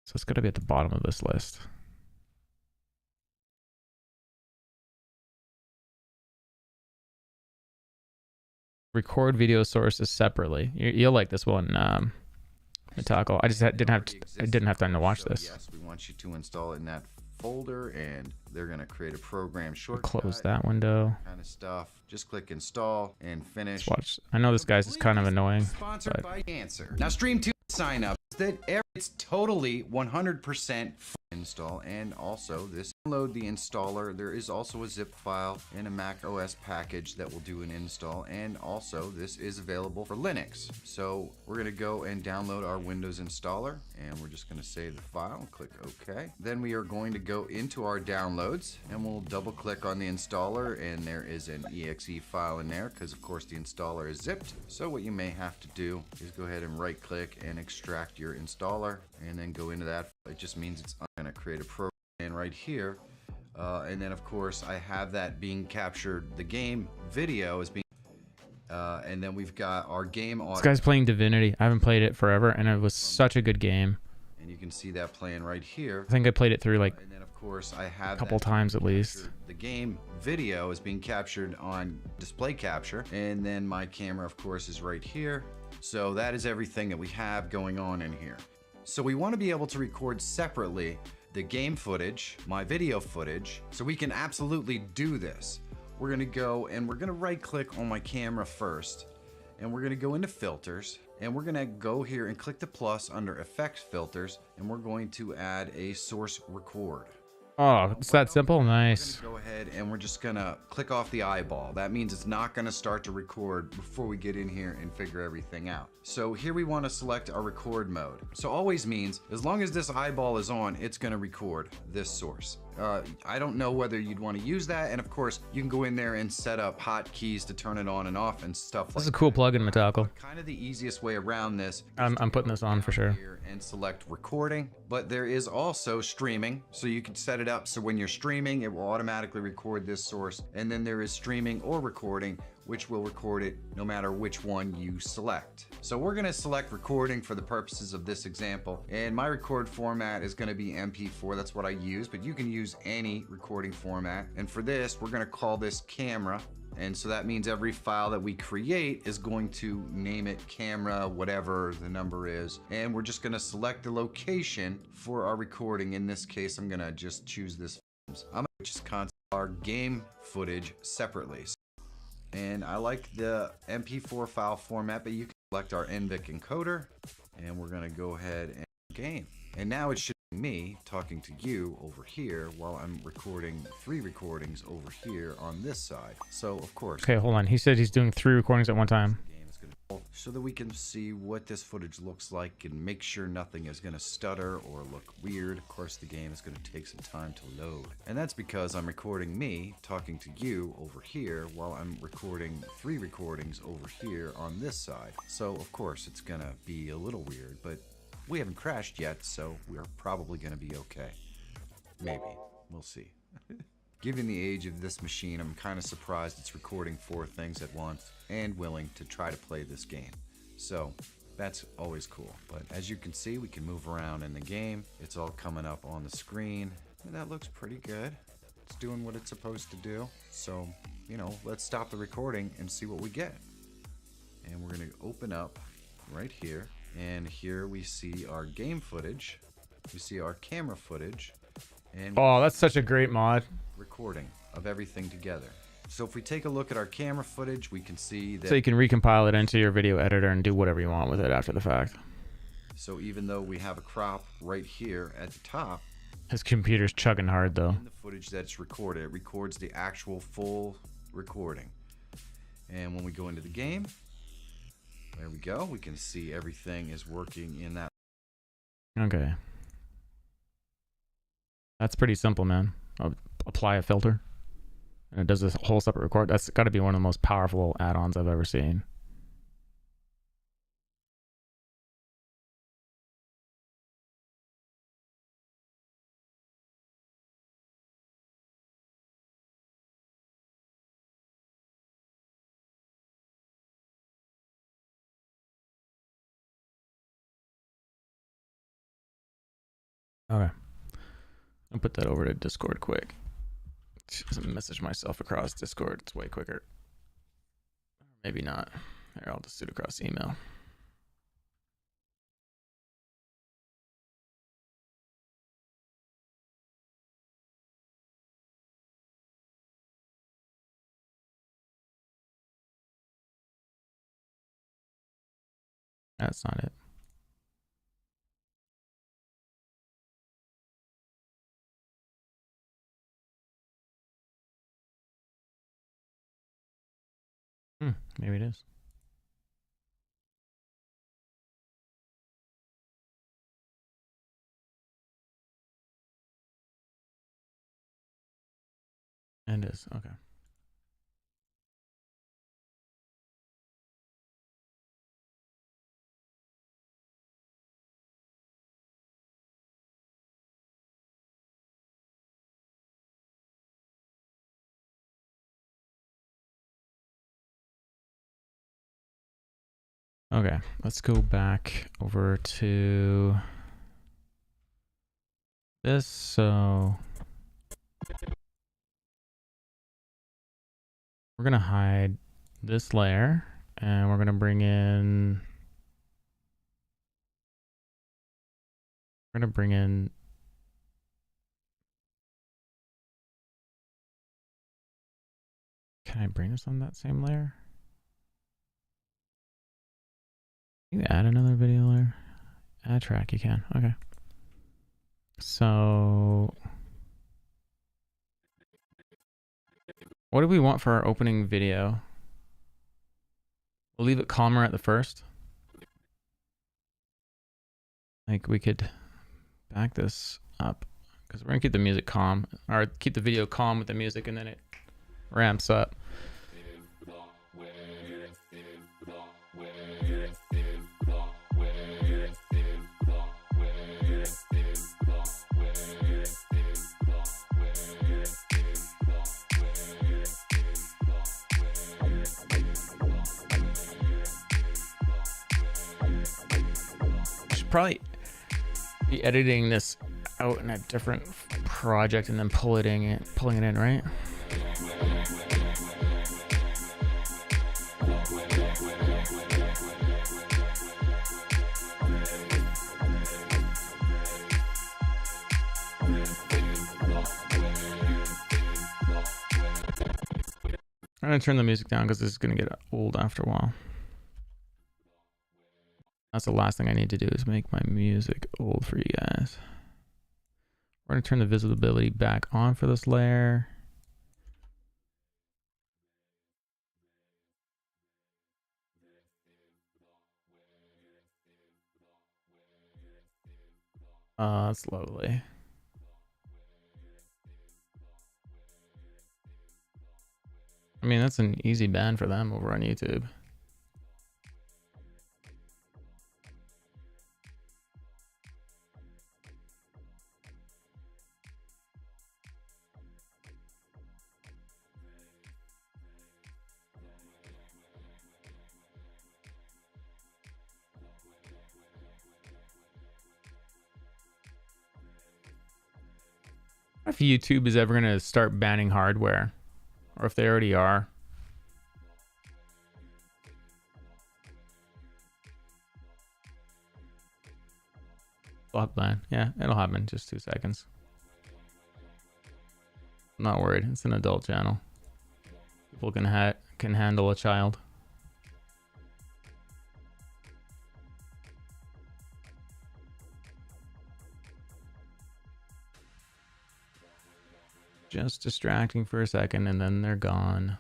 so it's gonna be at the bottom of this list. Record video sources separately. You'll like this one, Mitako. I just didn't have time to watch this. Yes, we want you to install it in that folder, and they're gonna create a program shortcut. Close that window. Kind of stuff. Just click install and finish. Let's watch. I know this guy's is kind of annoying. Sponsored by Answer. Now, Stream 2 sign up. It's totally 100% install, and also this download the installer. There is also a zip file and a Mac OS package that will do an install, and also this is available for Linux. So we're gonna go and download our Windows installer, and we're just gonna save the file and click OK. Then we are going to go into our downloads and we'll double click on the installer, and there is an exe file in there because of course the installer is zipped. So what you may have to do is go ahead and right click and extract your installer and then go into that. It just means it's going to create a program right here, and then of course I have that being captured. The game video is being and then we've got our game audio. This guy's playing Divinity. I haven't played it forever and it was such a good game, and you can see that playing right here. I think I played it through like and then of course I have a couple times at least. The game video is being captured on display capture, and then my camera of course is right here. So that is everything that we have going on in here. So we want to be able to record separately the game footage, my video footage, so we can absolutely do this. We're going to go and we're going to right click on my camera first, and we're going to go into filters, and we're going to go here and click the plus under effects filters, and we're going to add a source record. Oh, it's that simple? Nice. Go ahead and we're just gonna click off the eyeball. That means it's not gonna start to record before we get in here and figure everything out. So here we want to select our record mode. So always means as long as this eyeball is on, it's gonna record this source. I don't know whether you'd want to use that, and of course you can go in there and set up hotkeys to turn it on and off and stuff like that. This is a cool plugin, Metallica. Kind of the easiest way around this. I'm putting this on for sure. And select recording, but there is also streaming, so you can set it up so when you're streaming it will automatically record this source, and then there is streaming or recording, which will record it no matter which one you select. So we're going to select recording for the purposes of this example, and my record format is going to be MP4. That's what I use, but you can use any recording format. And for this, we're going to call this camera. And so that means every file that we create is going to name it camera, whatever the number is. And we're just going to select the location for our recording. In this case, I'm going to just choose this. I'm going to just contact our game footage separately. And I like the MP4 file format, but you can select our NVIC encoder, and we're going to go ahead and game. And now it should be me talking to you over here while I'm recording 3 recordings over here on this side. So of course. Okay, hold on. He said he's doing 3 recordings at one time. So that we can see what this footage looks like and make sure nothing is going to stutter or look weird. Of course, the game is going to take some time to load. And that's because I'm recording me talking to you over here while I'm recording 3 recordings over here on this side. So of course, it's going to be a little weird, but we haven't crashed yet, so we're probably going to be okay. Maybe. We'll see. Given the age of this machine, I'm kind of surprised it's recording 4 things at once and willing to try to play this game. So that's always cool. But as you can see, we can move around in the game. It's all coming up on the screen. And that looks pretty good. It's doing what it's supposed to do. So, you know, let's stop the recording and see what we get. And we're going to open up right here. And here we see our game footage. We see our camera footage. And oh, that's such a great mod. Recording of everything together. So if we take a look at our camera footage, we can see that. So you can recompile it into your video editor and do whatever you want with it after the fact. So even though we have a crop right here at the top, his computer's chugging hard though. In the footage that's recorded, it records the actual full recording. And when we go into the game, there we go. We can see everything is working in that. Okay. That's pretty simple, man. I'll apply a filter and it does this whole separate record. That's got to be one of the most powerful add-ons I've ever seen. Okay. I'll put that over to Discord quick. Just message myself across Discord. It's way quicker. Maybe not. Here, I'll just do it across email. That's not it. Maybe it is. And it is. Okay. Okay, let's go back over to this. So we're going to hide this layer and we're going to bring in We're gonna bring in. Can I bring this on that same layer? Can you add another video layer? Add track, you can. Okay. So what do we want for our opening video? We'll leave it calmer at the first. Like we could back this up because we're gonna keep the music calm, or keep the video calm with the music, and then it ramps up. Probably be editing this out in a different project and then pulling it in, right? I'm gonna turn the music down because this is gonna get old after a while. That's the last thing I need to do, is make my music old for you guys. We're going to turn the visibility back on for this layer. That's lovely. I mean, that's an easy ban for them over on YouTube. If YouTube is ever going to start banning hardware, or if they already are. Block ban. Yeah, it'll happen. Just 2 seconds. I'm not worried. It's an adult channel. People can handle a child. Just distracting for a second and then they're gone.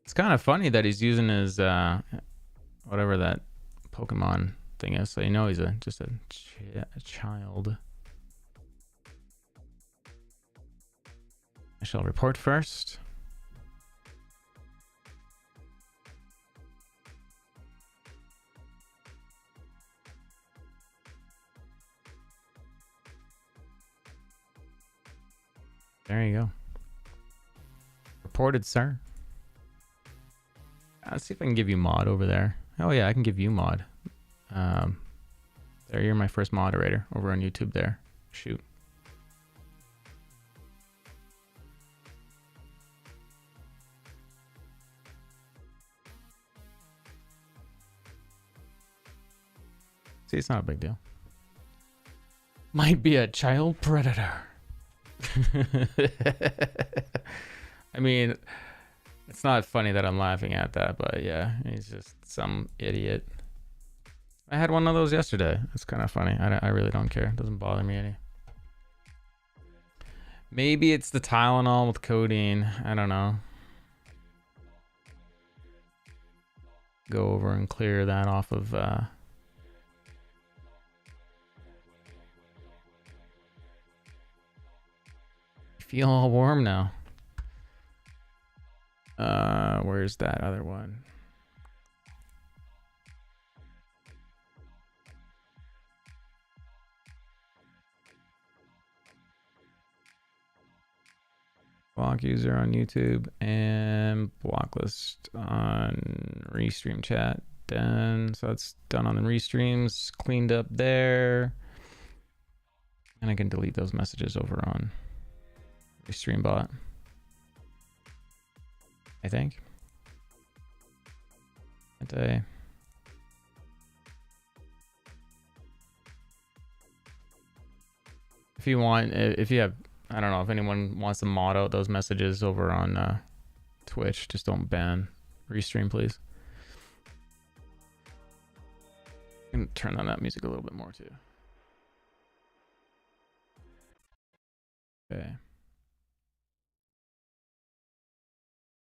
It's kind of funny that he's using his whatever that Pokemon thing is, so you know he's just a child. I shall report first. There you go. Reported, sir. Let's see if I can give you mod over there. Oh yeah, I can give you mod. There, you're my first moderator over on YouTube there. Shoot. See, it's not a big deal. Might be a child predator. I mean, it's not funny that I'm laughing at that, but yeah, he's just some idiot. I had one of those yesterday. It's kind of funny. I really don't care. It doesn't bother me any. Maybe it's the Tylenol with codeine. I don't know. Go over and clear that off of feel all warm now. Where's that other one? Block user on YouTube and block list on restream chat. Done. So that's done on the restreams. Cleaned up there. And I can delete those messages over on Restream bot, I think. Anti. If you want, if you have, I don't know if anyone wants to mod out those messages over on Twitch, just don't ban restream, please. I'm gonna turn on that music a little bit more too. Okay.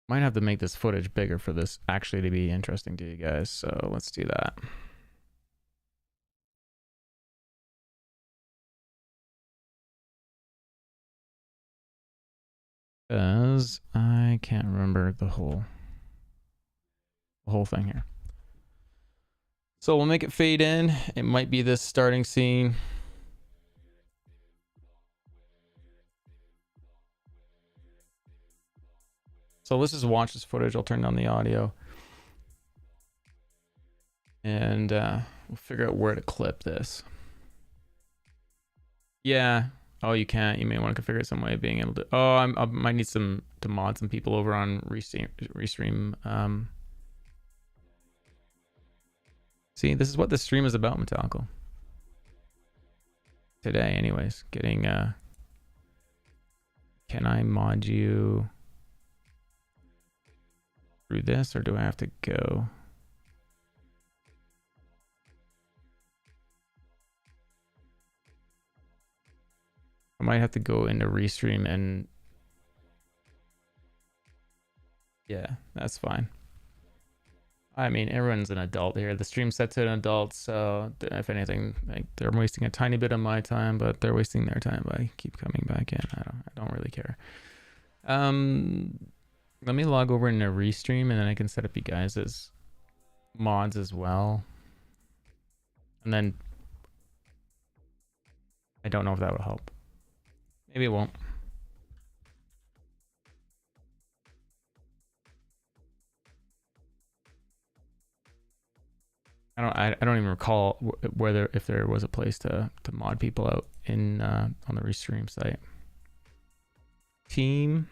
Might have to make this footage bigger for this actually to be interesting to you guys, so let's do that. Because I can't remember the whole thing here. So we'll make it fade in. It might be this starting scene. So let's just watch this footage. I'll turn down the audio. And we'll figure out where to clip this. Yeah. Oh, you can't. You may want to configure some way of being able to. Oh, I might need to mod some people over on Restream. See, this is what the stream is about, Metallical. Today, anyways. Getting, can I mod you through this, or do I have to go? I might have to go into Restream and... Yeah, that's fine. I mean, everyone's an adult here. The stream's set to an adult, so if anything, like, they're wasting a tiny bit of my time, but they're wasting their time by keep coming back in. I don't really care. Let me log over into Restream, and then I can set up you guys as mods as well. And then I don't know if that would help. Maybe it won't. I don't even recall whether if there was a place to mod people out in on the Restream site. Team,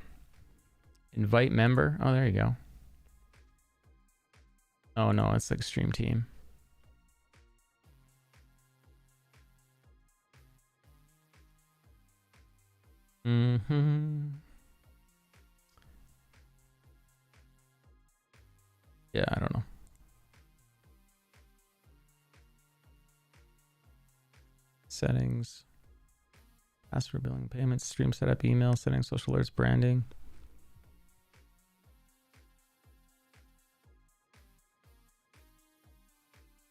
invite member. Oh, there you go. Oh no, it's like stream team. Yeah, I don't know. Settings, password, billing, payments, stream setup, email, settings, social alerts, branding.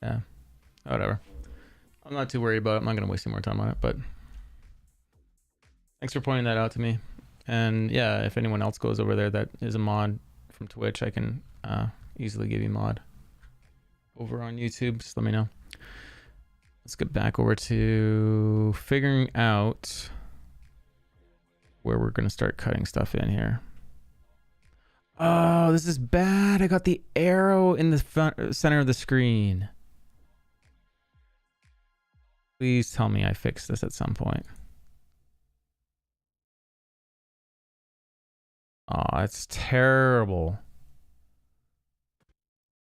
Yeah, whatever. I'm not too worried about it. I'm not going to waste any more time on it, but thanks for pointing that out to me. And yeah, if anyone else goes over there that is a mod from Twitch, I can easily give you mod. Over on YouTube, just let me know. Let's get back over to figuring out where we're going to start cutting stuff in here. Oh, this is bad. I got the arrow in the center of the screen. Please tell me I fixed this at some point. Oh, it's terrible.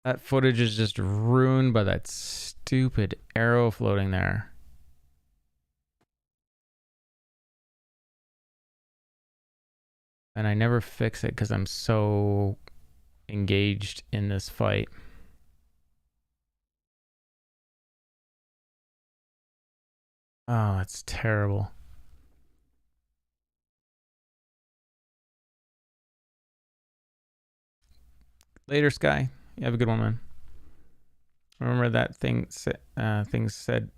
That footage is just ruined by that stupid arrow floating there. And I never fix it because I'm so engaged in this fight. Oh, it's terrible. Later, Sky. You have a good one, man. Remember that things said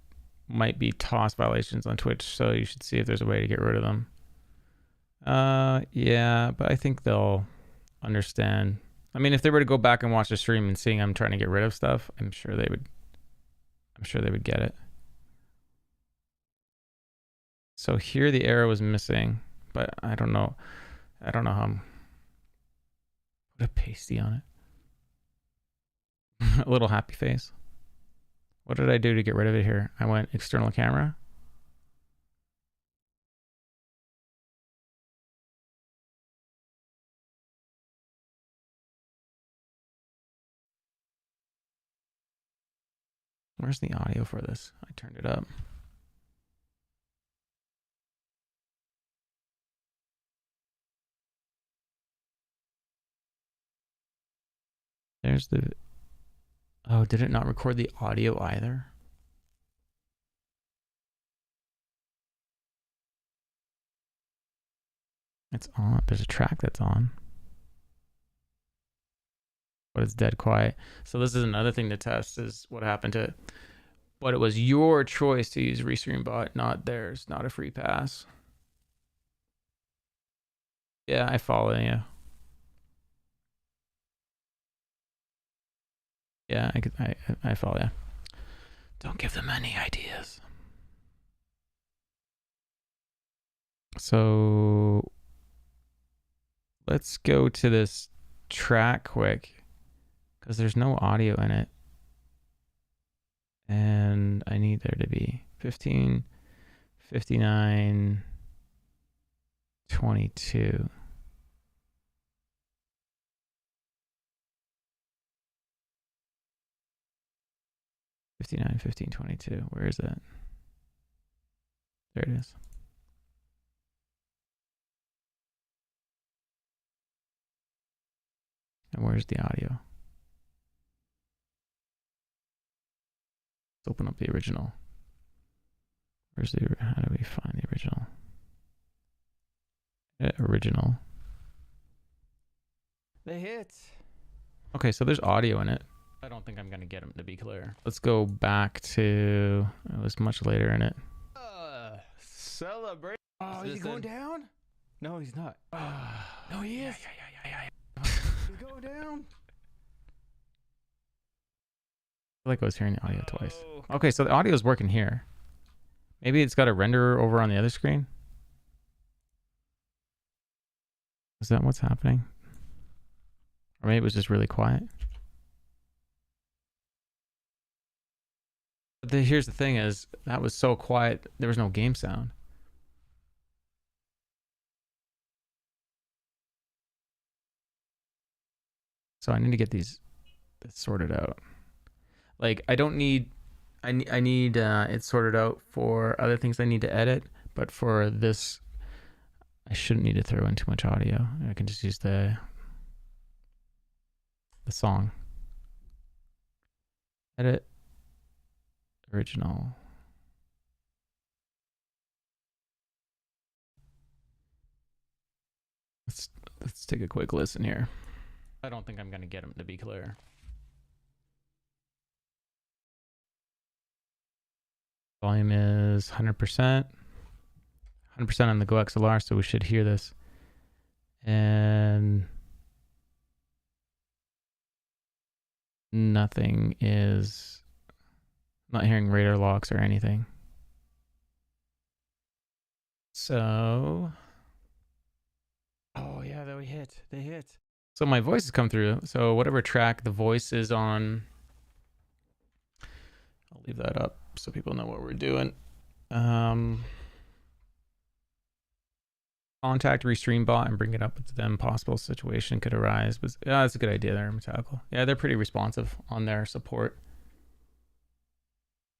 might be toss violations on Twitch, so you should see if there's a way to get rid of them. Yeah, but I think they'll understand. I mean, if they were to go back and watch the stream and seeing I'm trying to get rid of stuff, I'm sure they would get it. So here the arrow is missing, but I don't know how I'm put a pasty on it. A little happy face. What did I do to get rid of it here? I went external camera. Where's the audio for this? I turned it up. There's the... Oh, did it not record the audio either? It's on. There's a track that's on. But it's dead quiet. So this is another thing to test, is what happened to it. But it was your choice to use RestreamBot, not theirs. Not a free pass. Yeah, I follow you. Yeah, I follow you. Don't give them any ideas. So let's go to this track quick, because there's no audio in it. And I need there to be 15, 59, 22. $59, 15, 22. Where is that? There it is. And where's the audio? Let's open up the original. Where's the... How do we find the original? Original. They hit. Okay, so there's audio in it. I don't think I'm going to get him, to be clear. Let's go back to... It was much later in it. Celebrate. Oh, is he going down? No, he's not. No, he is. Yeah. He's going down. I feel like I was hearing the audio twice. Okay, so the audio is working here. Maybe it's got a renderer over on the other screen. Is that what's happening? Or maybe it was just really quiet. But here's the thing is, that was so quiet, there was no game sound. So I need to get these sorted out. Like, I don't need... I need it sorted out for other things I need to edit, but for this, I shouldn't need to throw in too much audio. I can just use the song. Edit. Original. Let's take a quick listen here. I don't think I'm gonna get him, to be clear. Volume is 100%. 100% on the Go XLR, so we should hear this. And nothing is... I'm not hearing radar locks or anything. So... Oh yeah, they hit. They hit. So my voice has come through. So whatever track the voice is on... I'll leave that up so people know what we're doing. Contact RestreamBot and bring it up with them. Possible situation could arise. But yeah, that's a good idea there, Metallical. Yeah, they're pretty responsive on their support.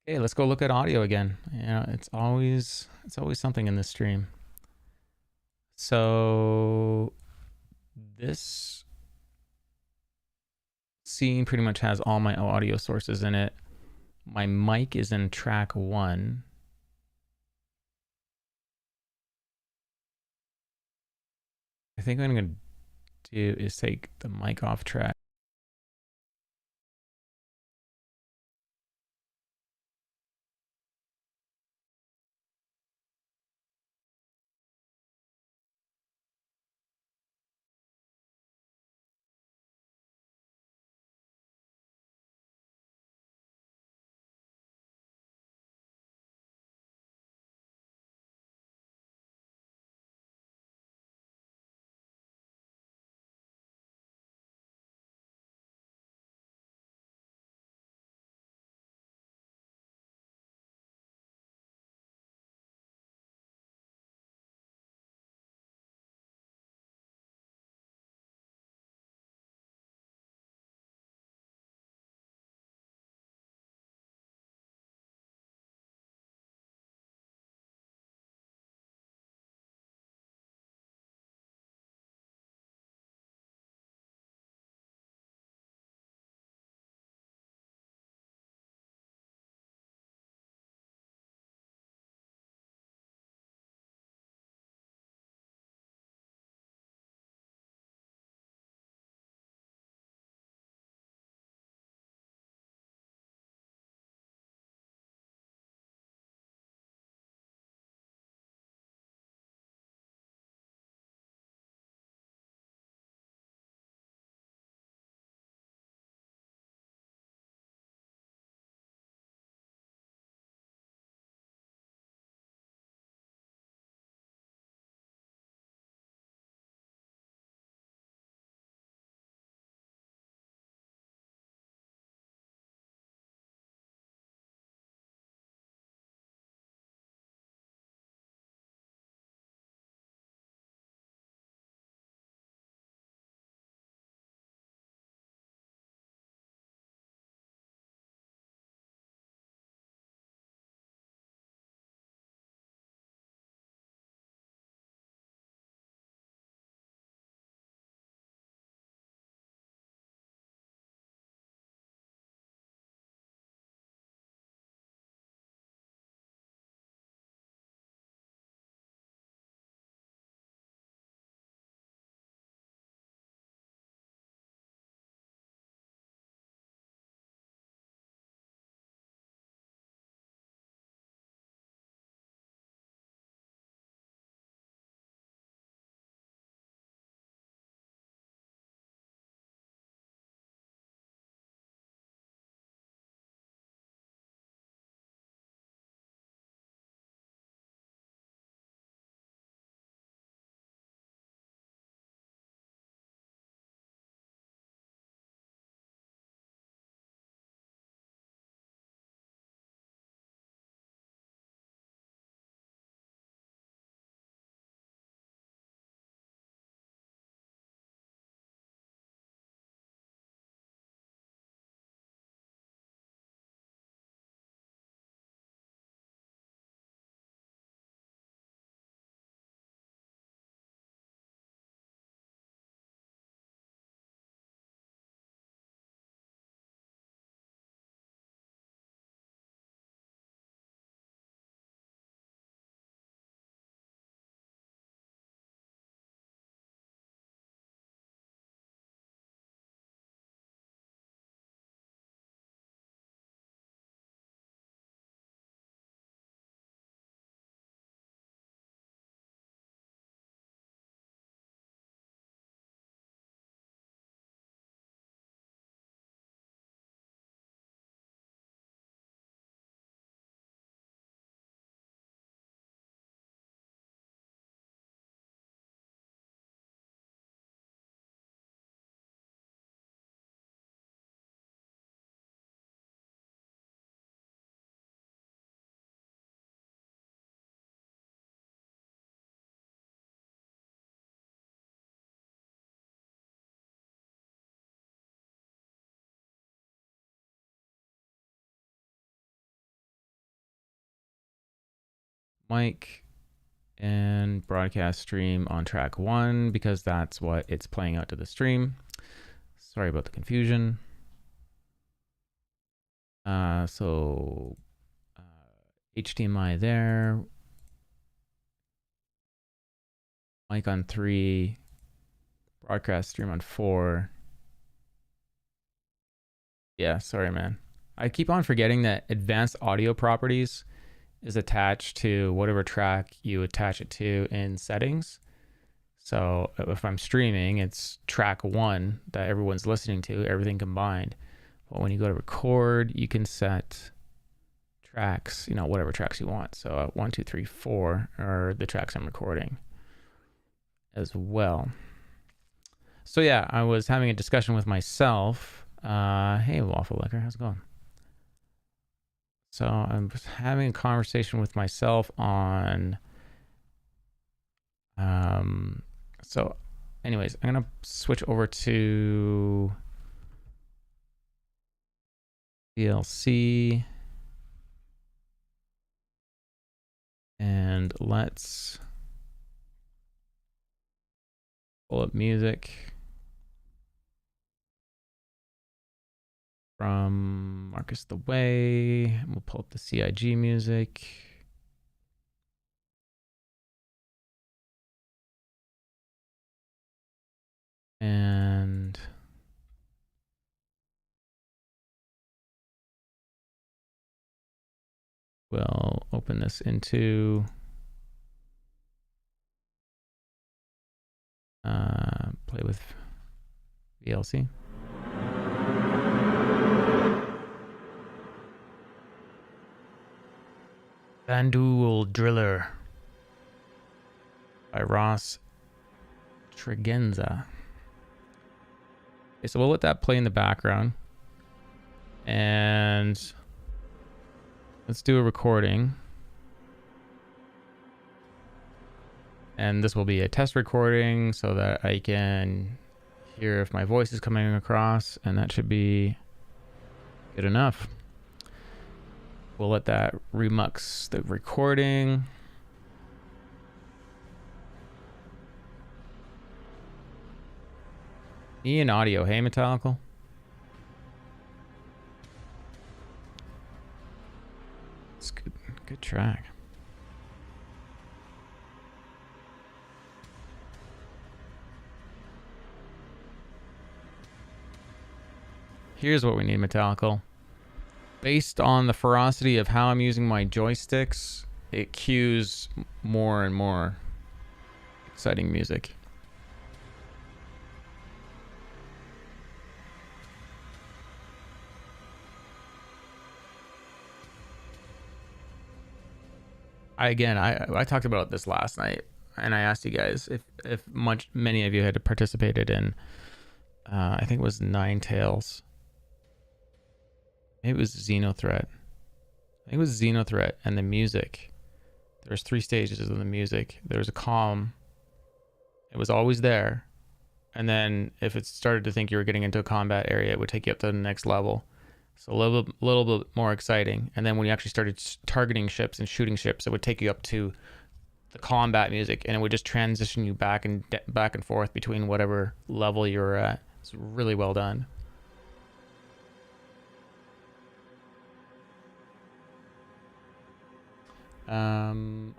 Okay, let's go look at audio again. Yeah, it's always something in this stream. So this scene pretty much has all my audio sources in it. My mic is in track 1. I think what I'm going to do is take the mic off track. mic and broadcast stream on track 1 because that's what it's playing out to the stream. Sorry about the confusion. So HDMI there, mic on 3, broadcast stream on 4. Yeah, sorry, man. I keep on forgetting that advanced audio properties is attached to whatever track you attach it to in settings. So if I'm streaming, it's track 1 that everyone's listening to, everything combined. But when you go to record, you can set tracks, you know, whatever tracks you want. So 1, 2, 3, 4 are the tracks I'm recording as well. So yeah, I was having a discussion with myself. Hey, Waffle Liquor, how's it going? So I was having a conversation with myself on, so anyways, I'm going to switch over to VLC and let's pull up music from Marcus the Way. We'll pull up the CIG music. And we'll open this into play with VLC. Bandul Driller by Ross Tregenza. Okay, so we'll let that play in the background. And let's do a recording. And this will be a test recording so that I can hear if my voice is coming across, and that should be good enough. We'll let that remux the recording. Ian audio, hey Metallical. It's good track. Here's what we need, Metallical. Based on the ferocity of how I'm using my joysticks, it cues more and more exciting music. I talked about this last night, and I asked you guys if many of you had participated in, I think it was Nine Tails. It was Xenothreat. I think it was Xenothreat and the music. There's 3 stages of the music. There's a calm. It was always there. And then if it started to think you were getting into a combat area, it would take you up to the next level. So a little bit more exciting. And then when you actually started targeting ships and shooting ships, it would take you up to the combat music, and it would just transition you back and forth between whatever level you were at. It's really well done.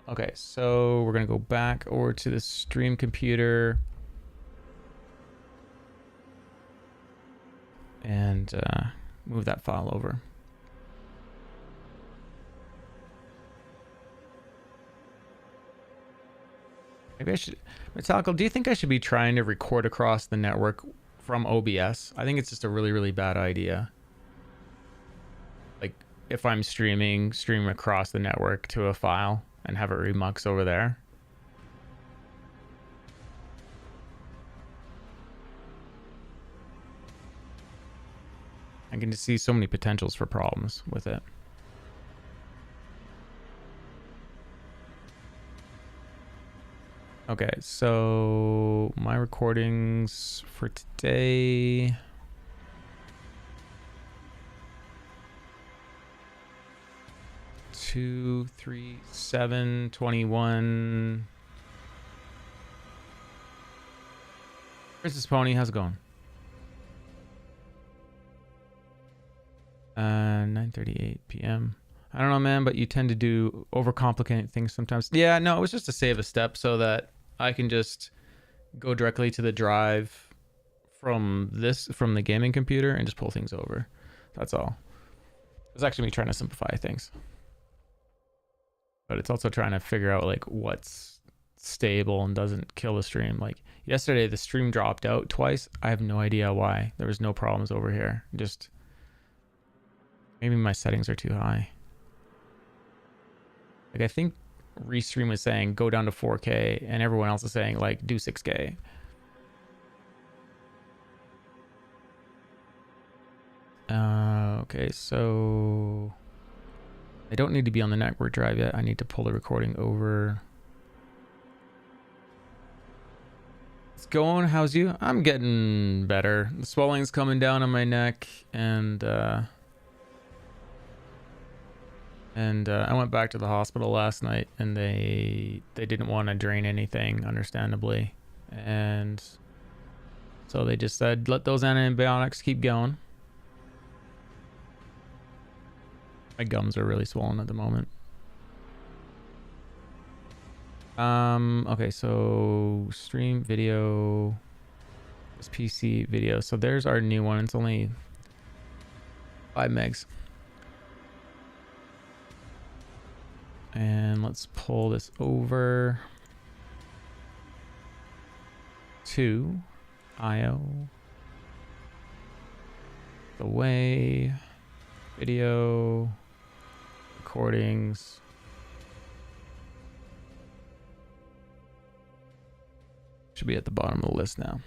Okay, so we're gonna go back over to the stream computer and move that file over. Maybe I should, Metallical, do you think I should be trying to record across the network from OBS? I think it's just a really, really bad idea. Like, if I'm stream across the network to a file and have it remux over there. I can just see so many potentials for problems with it. Okay, so my recordings for today. 2, 3, 7, 21. Where's this pony? How's it going? 9:38 p.m. I don't know, man, but you tend to do overcomplicate things sometimes. Yeah, no, it was just to save a step so that I can just go directly to the drive from the gaming computer and just pull things over. That's all. It's actually me trying to simplify things. But it's also trying to figure out like what's stable and doesn't kill the stream. Like yesterday the stream dropped out twice. I have no idea why. There was no problems over here. Just maybe my settings are too high. Like I think Restream was saying go down to 4K and everyone else is saying like do 6K. Okay, so I don't need to be on the network drive yet. I need to pull the recording over. It's going. How's you? I'm getting better. The swelling's coming down on my neck, and I went back to the hospital last night, and they didn't want to drain anything, understandably, and so they just said let those antibiotics keep going. My gums are really swollen at the moment. Okay, so stream video, this PC video. So there's our new one. It's only 5 megs. And let's pull this over to IO. The way, video, recordings. Should be at the bottom of the list now.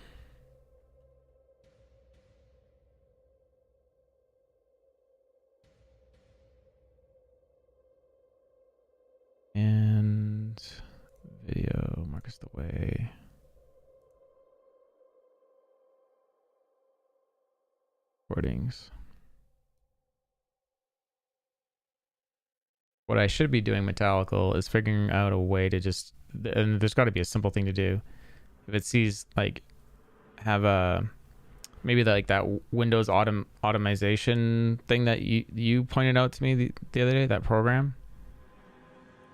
And video, Marcus the way. Recordings. What I should be doing, Metallical, is figuring out a way to just, and there's got to be a simple thing to do. If it sees like have a maybe like that Windows automation thing that you pointed out to me the other day, that program,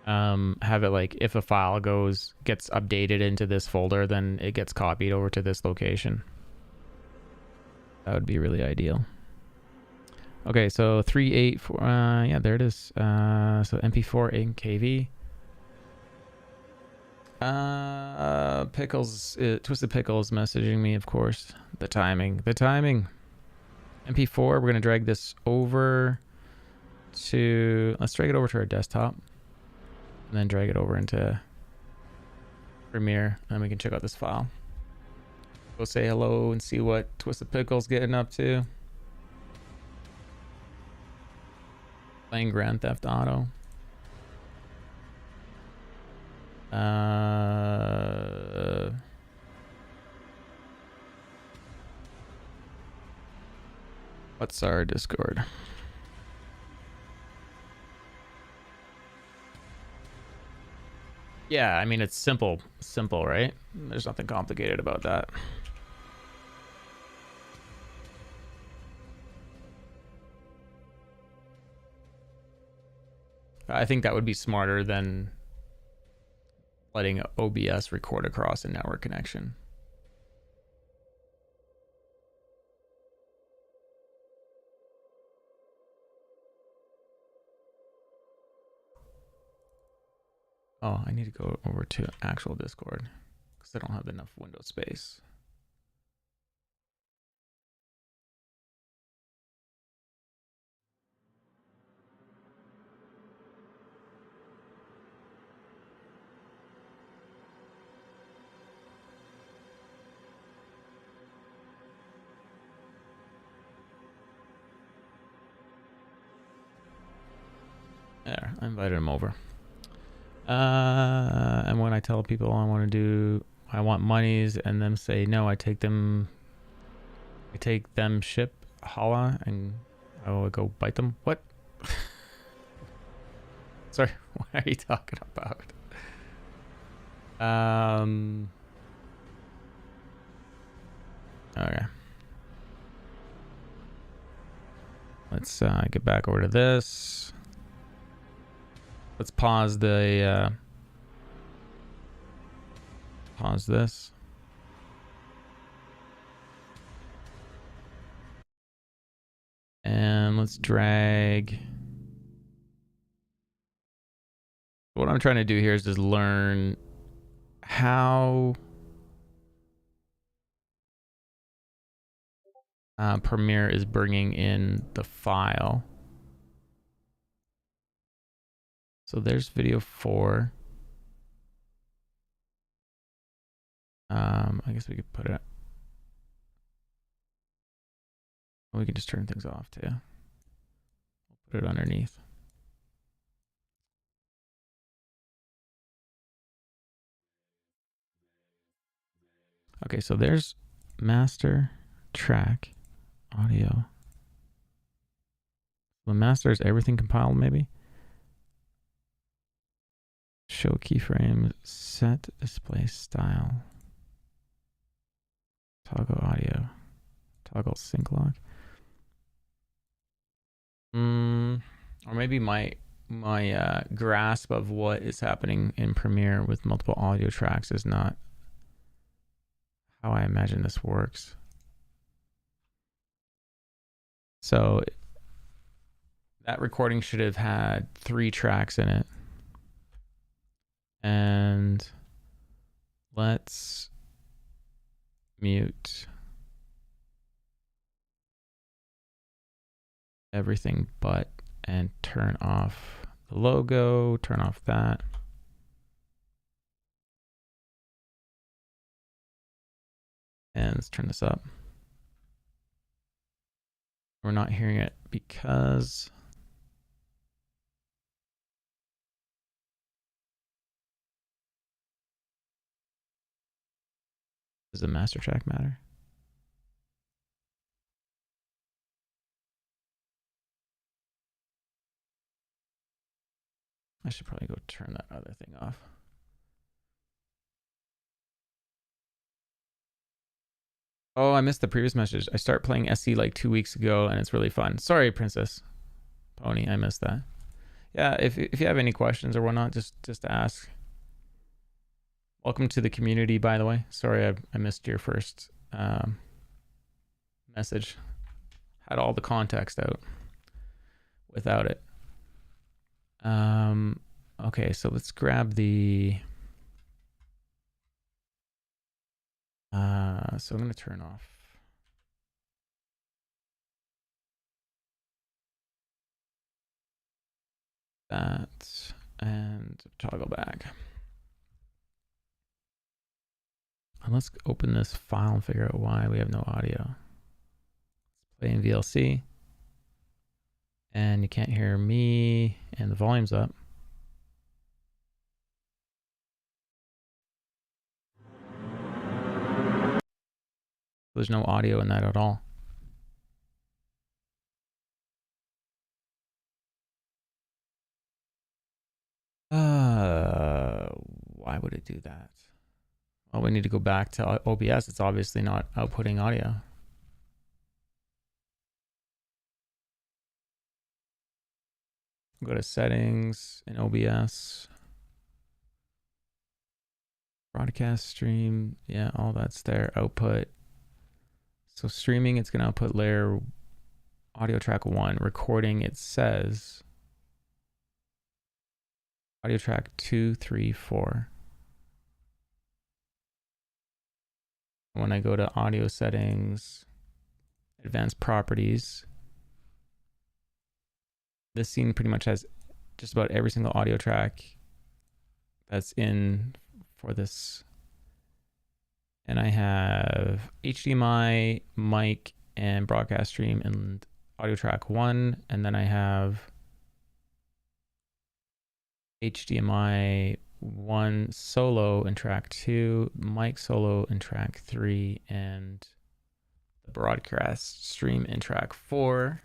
have it like if a file gets updated into this folder, then it gets copied over to this location. That would be really ideal. Okay, so 384, yeah, there it is. So MP4 in KV. Pickles, Twisted Pickles messaging me, of course. The timing. MP4, we're going to drag this over to, let's drag it over to our desktop. And then drag it over into Premiere, and we can check out this file. Go say hello and see what Twisted Pickles getting up to. Playing Grand Theft Auto. What's our Discord? Yeah, I mean it's simple, right? There's nothing complicated about that. I think that would be smarter than letting OBS record across a network connection. Oh, I need to go over to actual Discord because I don't have enough window space. There, I invited him over. And when I tell people I want monies and them say no, I take them ship holla and I will go bite them. What? Sorry, what are you talking about? Okay. Let's get back over to this. Let's pause the pause this. And let's drag. What I'm trying to do here is just learn how Premiere is bringing in the file. So there's video 4. I guess we could put it. We can just turn things off too. Put it underneath. Okay, so there's master track audio. The master is everything compiled, maybe. Show keyframes, set display style, toggle audio, toggle sync lock. Or maybe my grasp of what is happening in Premiere with multiple audio tracks is not how I imagine this works. So that recording should have had 3 tracks in it. And let's mute everything but, and turn off the logo, turn off that. And let's turn this up. We're not hearing it because does the master track matter? I should probably go turn that other thing off. Oh, I missed the previous message. I started playing SC like 2 weeks ago and it's really fun. Sorry, Princess Pony, I missed that. Yeah, if you have any questions or whatnot, just ask. Welcome to the community, by the way. Sorry I missed your first message. Had all the context out without it. Okay, so let's grab the so I'm going to turn off that and toggle back. And let's open this file and figure out why we have no audio. Let's play in VLC. And you can't hear me and the volume's up. There's no audio in that at all. Why would it do that? Well, we need to go back to OBS. It's obviously not outputting audio. Go to settings in OBS. Broadcast stream. Yeah, all that's there. Output. So streaming, it's going to output layer audio track 1. Recording, it says audio track 2, 3, 4. When I go to audio settings, advanced properties, this scene pretty much has just about every single audio track that's in for this. And I have HDMI, mic, and broadcast stream and audio track 1. And then I have HDMI 1 solo in track 2, mic solo in track 3, and the broadcast stream in track 4.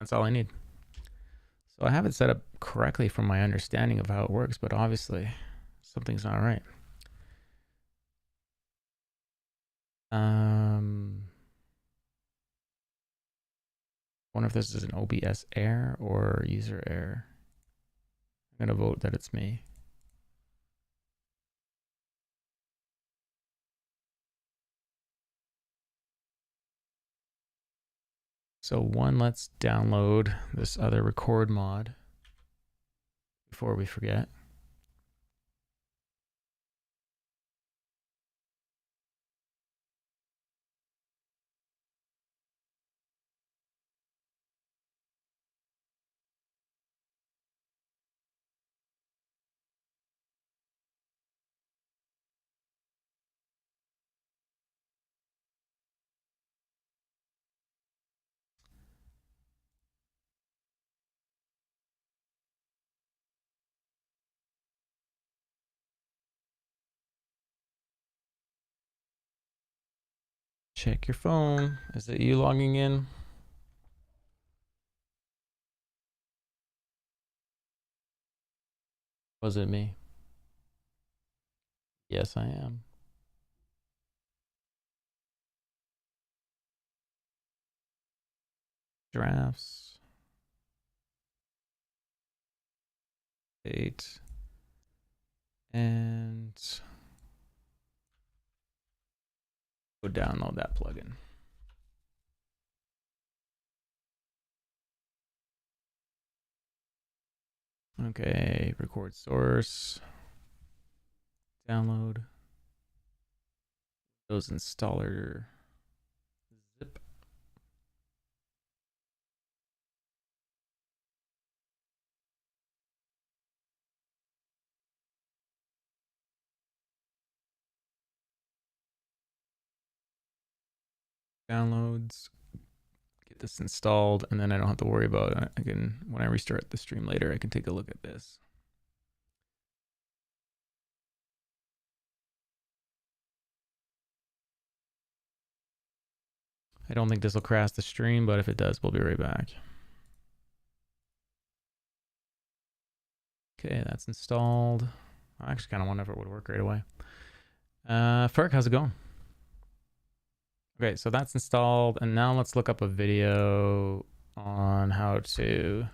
That's all I need. So I have it set up correctly from my understanding of how it works, but obviously something's not right. Wonder if this is an OBS error or user error. I'm gonna vote that it's me. So one, let's download this other record mod before we forget. Check your phone. Is it you logging in? Was it me? Yes, I am. Drafts. 8. And go download that plugin. Okay, record source. Download. Windows installer. Zip. Downloads. Get this installed, and then I don't have to worry about it. I can, when I restart the stream later, I can take a look at this. I don't think this will crash the stream, but if it does, we'll be right back. Okay, that's installed. I actually kind of wonder if it would work right away. Ferg, how's it going? Okay, so that's installed, and now let's look up a video on how to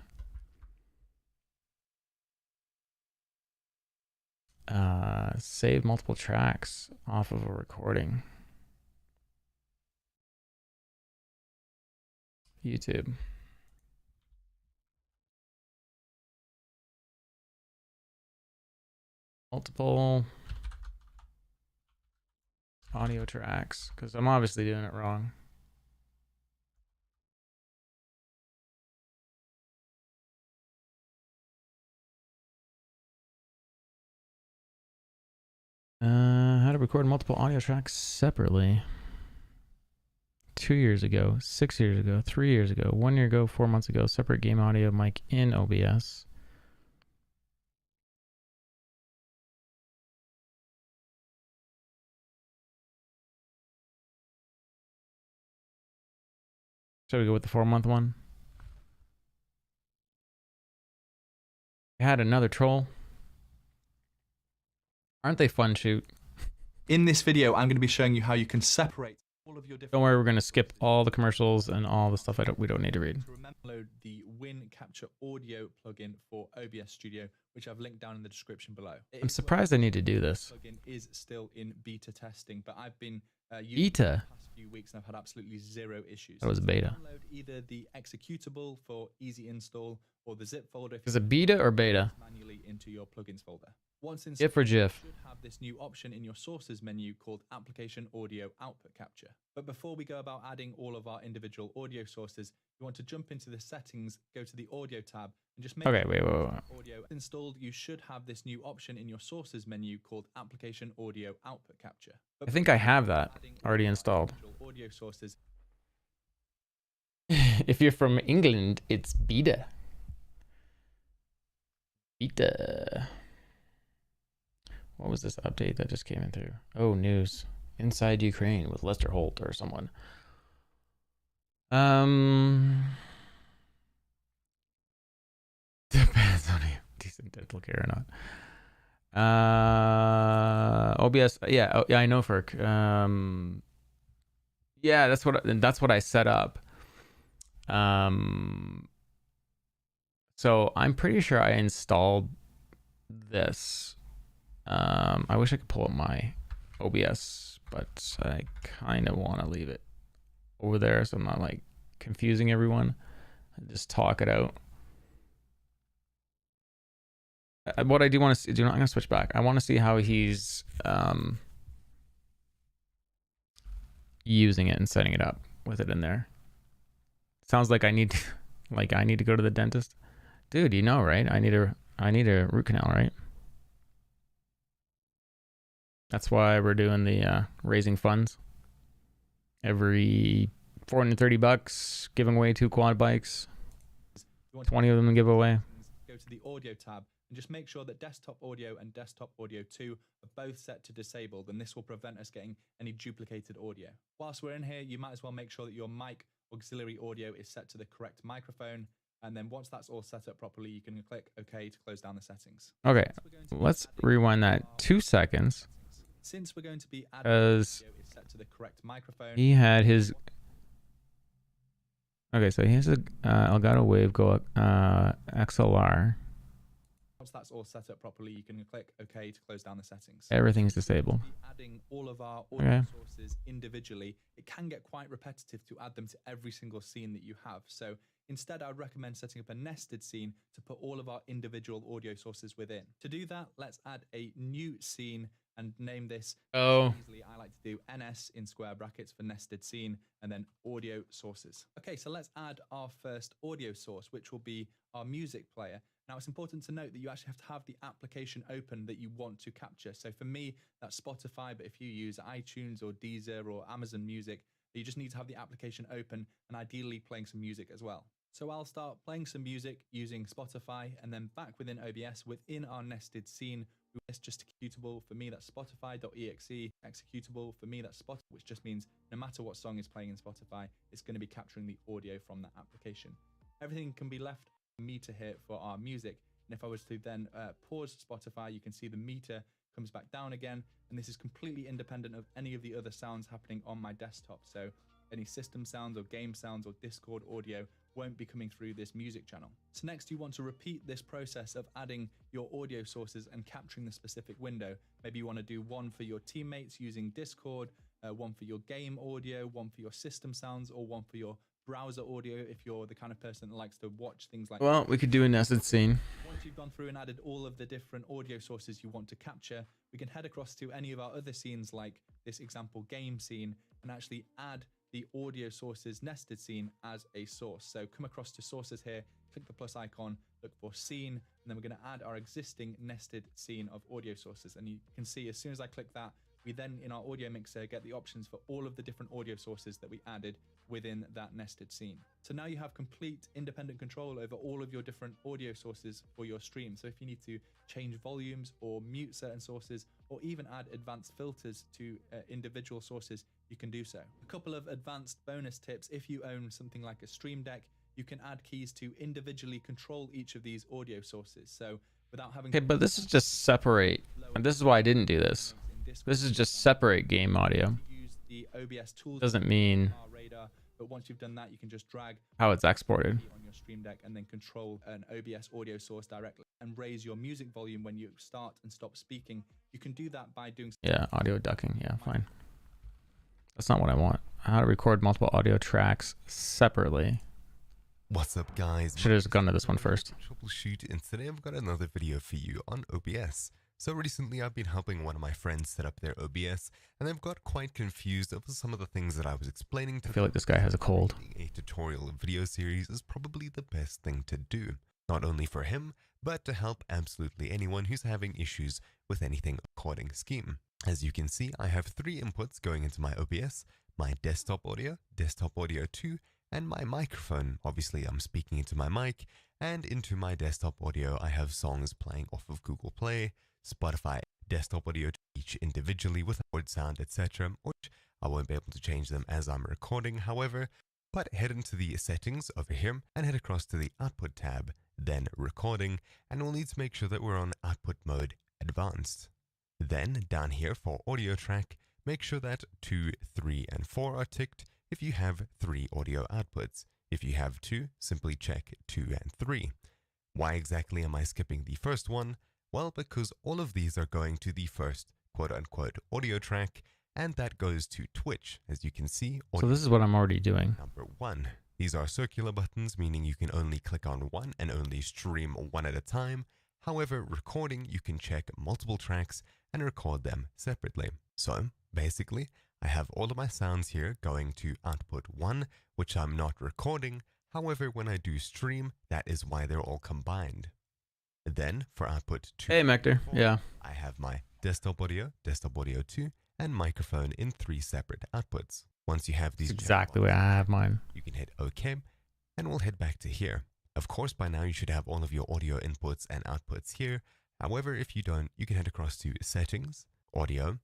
save multiple tracks off of a recording. YouTube. Multiple audio tracks, because I'm obviously doing it wrong. How to record multiple audio tracks separately. 2 years ago, 6 years ago, 3 years ago, 1 year ago, 4 months ago, separate game audio mic in OBS. Should we go with the 4-month one? I had another troll. Aren't they fun, shoot? In this video, I'm going to be showing you how you can separate all of your different... Don't worry, we're going to skip all the commercials and all the stuff we don't need to read. To remember, download the Win Capture Audio plugin for OBS Studio, which I've linked down in the description below. I'm surprised I need to do this. Plugin is still in beta testing, but I've been using Beta? it for the past few weeks and I've had absolutely zero issues. That was a beta. Download either the executable for easy install or the zip folder. Is it beta or beta? Manually into your plugins folder. Once installed, GIF or GIF? you should have this new option in your sources menu called Application Audio Output Capture. But before we go about adding all of our individual audio sources, you want to jump into the settings, go to the audio tab, and just make Okay, wait. audio installed. You should have this new option in your sources menu called Application Audio Output Capture. But I think I have that already installed. Audio sources. If you're from England, it's beta. Beta. What was this update that just came in through? Oh, news. Inside Ukraine with Lester Holt or someone. in dental care or not. OBS, yeah, yeah, I know, Ferk. Yeah, that's what I set up. So I'm pretty sure I installed this. I wish I could pull up my OBS, but I kind of want to leave it over there so I'm not like confusing everyone. Just talk it out. What I do want to see, I'm gonna switch back. I want to see how he's using it and setting it up with it in there. Sounds like I need to go to the dentist. Dude, you know, right? I need a root canal, right? That's why we're doing the raising funds. Every $430, giving away 2 quad bikes. 20 of them to give away. Go to the audio tab and just make sure that desktop audio and desktop audio 2 are both set to disabled, and this will prevent us getting any duplicated audio. Whilst we're in here, you might as well make sure that your mic auxiliary audio is set to the correct microphone, and then once that's all set up properly, you can click OK to close down the settings. Okay, let's rewind that 2 seconds. Since we're going to be adding audio is set to the correct microphone, he had his... Okay, so he has a Elgato Wavego XLR. Once that's all set up properly, you can click OK to close down the settings. Everything's disabled. Adding all of our audio sources individually, it can get quite repetitive to add them to every single scene that you have. So instead, I'd recommend setting up a nested scene to put all of our individual audio sources within. To do that, let's add a new scene and name this. Easily, I like to do NS in square brackets for nested scene and then audio sources. Okay, so let's add our first audio source, which will be our music player. Now, it's important to note that you actually have to have the application open that you want to capture. So for me, that's Spotify, but if you use iTunes or Deezer or Amazon Music, you just need to have the application open and ideally playing some music as well. So I'll start playing some music using Spotify, and then back within OBS, within our nested scene, it's just executable. For me, that's Spotify.exe. Executable, for me, that's Spotify, which just means no matter what song is playing in Spotify, it's going to be capturing the audio from that application. Everything can be left meter here for our music, and if I was to then pause Spotify, you can see the meter comes back down again, and this is completely independent of any of the other sounds happening on my desktop. So any system sounds or game sounds or Discord audio won't be coming through this music channel. So next, you want to repeat this process of adding your audio sources and capturing the specific window. Maybe you want to do one for your teammates using Discord, one for your game audio, one for your system sounds, or one for your browser audio if you're the kind of person that likes to watch things like... Well, we could do a nested scene. Once you've gone through and added all of the different audio sources you want to capture, we can head across to any of our other scenes like this example game scene and actually add the audio sources nested scene as a source. So come across to sources here, click the plus icon, look for scene, and then we're going to add our existing nested scene of audio sources. And you can see as soon as I click that, we then in our audio mixer get the options for all of the different audio sources that we added within that nested scene. So now you have complete independent control over all of your different audio sources for your stream. So if you need to change volumes or mute certain sources, or even add advanced filters to individual sources, you can do so. A couple of advanced bonus tips: if you own something like a Stream Deck, you can add keys to individually control each of these audio sources. So without having... Okay, but this is just separate, and this is why I didn't do this. This is just separate game audio. Use the OBS tools. Doesn't mean but once you've done that, you can just drag how it's exported on your Stream Deck and then control an OBS audio source directly and raise your music volume when you start and stop speaking. You can do that by doing... Yeah, audio ducking. Yeah, fine. That's not what I want. How to record multiple audio tracks separately. What's up, guys? Should have just gone to this one first. Troubleshoot, and today I've got another video for you on OBS. So recently I've been helping one of my friends set up their OBS, and I've got quite confused over some of the things that I was explaining to them. I feel like this guy has a cold. A tutorial video series is probably the best thing to do, not only for him, but to help absolutely anyone who's having issues with anything recording scheme. As you can see, I have 3 inputs going into my OBS: my desktop audio 2, and my microphone. Obviously I'm speaking into my mic, and into my desktop audio I have songs playing off of Google Play, Spotify, desktop audio each individually with word sound, etc., which I won't be able to change them as I'm recording, however. But head into the settings over here and head across to the output tab, then recording, and we'll need to make sure that we're on output mode advanced. Then down here for audio track, make sure that 2, 3, and 4 are ticked if you have 3 audio outputs. If you have 2, simply check 2 and 3. Why exactly am I skipping the first one? Well, because all of these are going to the first quote-unquote audio track, and that goes to Twitch. As you can see, so this is what I'm already doing. Number 1. These are circular buttons, meaning you can only click on one and only stream one at a time. However, recording, you can check multiple tracks and record them separately. So, basically, I have all of my sounds here going to output 1, which I'm not recording. However, when I do stream, that is why they're all combined. Then, for output 2, hey, Mector, yeah, I have my desktop audio 2, and microphone in 3 separate outputs. Once you have these, that's exactly where I have mine. You can hit OK, and we'll head back to here. Of course, by now you should have all of your audio inputs and outputs here. However, if you don't, you can head across to Settings, Audio,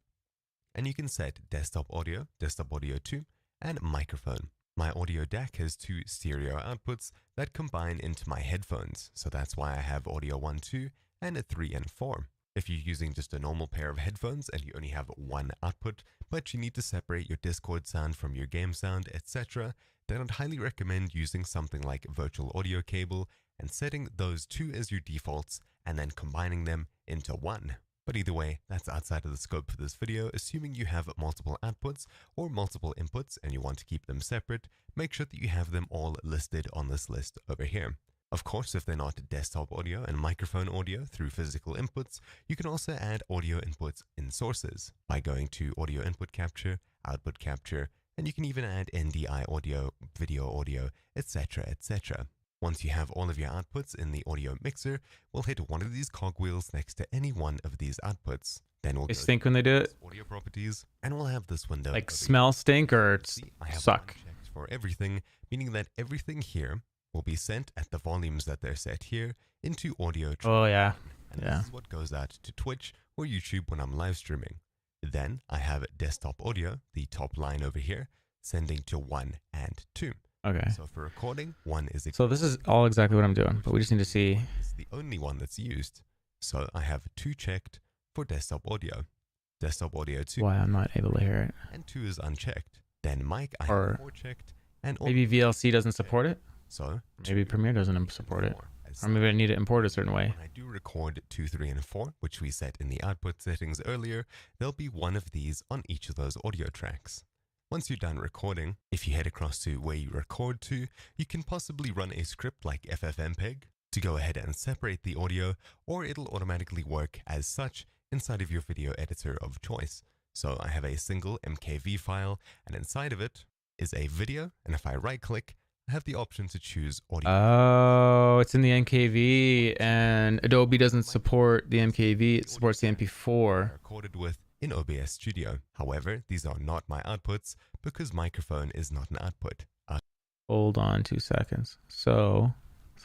and you can set Desktop Audio 2, and Microphone. My audio DAC has 2 stereo outputs that combine into my headphones, so that's why I have audio 1, 2, and a 3 and 4. If you're using just a normal pair of headphones and you only have one output, but you need to separate your Discord sound from your game sound, etc., then I'd highly recommend using something like virtual audio cable and setting those 2 as your defaults and then combining them into 1. But either way, that's outside of the scope for this video. Assuming you have multiple outputs or multiple inputs and you want to keep them separate, make sure that you have them all listed on this list over here. Of course, if they're not desktop audio and microphone audio through physical inputs, you can also add audio inputs in sources by going to audio input capture, output capture, and you can even add NDI audio, video audio, etc., etc. Once you have all of your outputs in the audio mixer, we'll hit one of these cogwheels next to any one of these outputs. Then we'll They stink when they do it. Audio properties, and we'll have this window. Like smell, stink, or suck. For everything, meaning that everything here will be sent at the volumes that they're set here into audio track. Oh yeah, and yeah. This is what goes out to Twitch or YouTube when I'm live streaming. Then I have desktop audio, the top line over here, sending to 1 and 2. Okay. So for recording, 1 is... So this is all exactly what I'm doing, but we just need to see... It's the only one that's used. So I have 2 checked for desktop audio. Desktop audio 2. Why I'm not able to hear it. And 2 is unchecked. Then mic, I or have 4 checked. And maybe VLC doesn't support it? So maybe Premiere doesn't support it. Or maybe I need to import a certain way. When I do record 2, 3, and 4, which we set in the output settings earlier, there'll be one of these on each of those audio tracks. Once you're done recording, if you head across to where you record to, you can possibly run a script like FFmpeg to go ahead and separate the audio, or it'll automatically work as such inside of your video editor of choice. So I have a single MKV file, and inside of it is a video, and if I right click, I have the option to choose audio. Oh, it's in the MKV, and Adobe doesn't support the MKV, it supports the MP4. Recorded with in OBS Studio. However, these are not my outputs because microphone is not an output. Hold on 2 seconds. So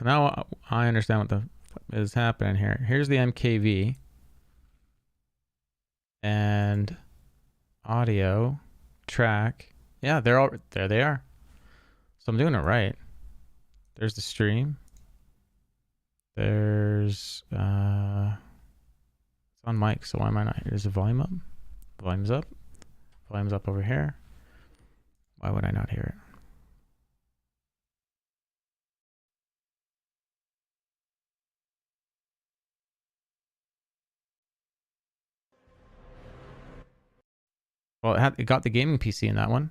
now I understand what the is happening here. Here's the MKV and audio track. Yeah, they're all there. They are. So I'm doing it right. There's the stream. There's it's on mic, so why am I not here? Is the volume up? Volume's up. Volume's up over here. Why would I not hear it? Well, it got the gaming PC in that one.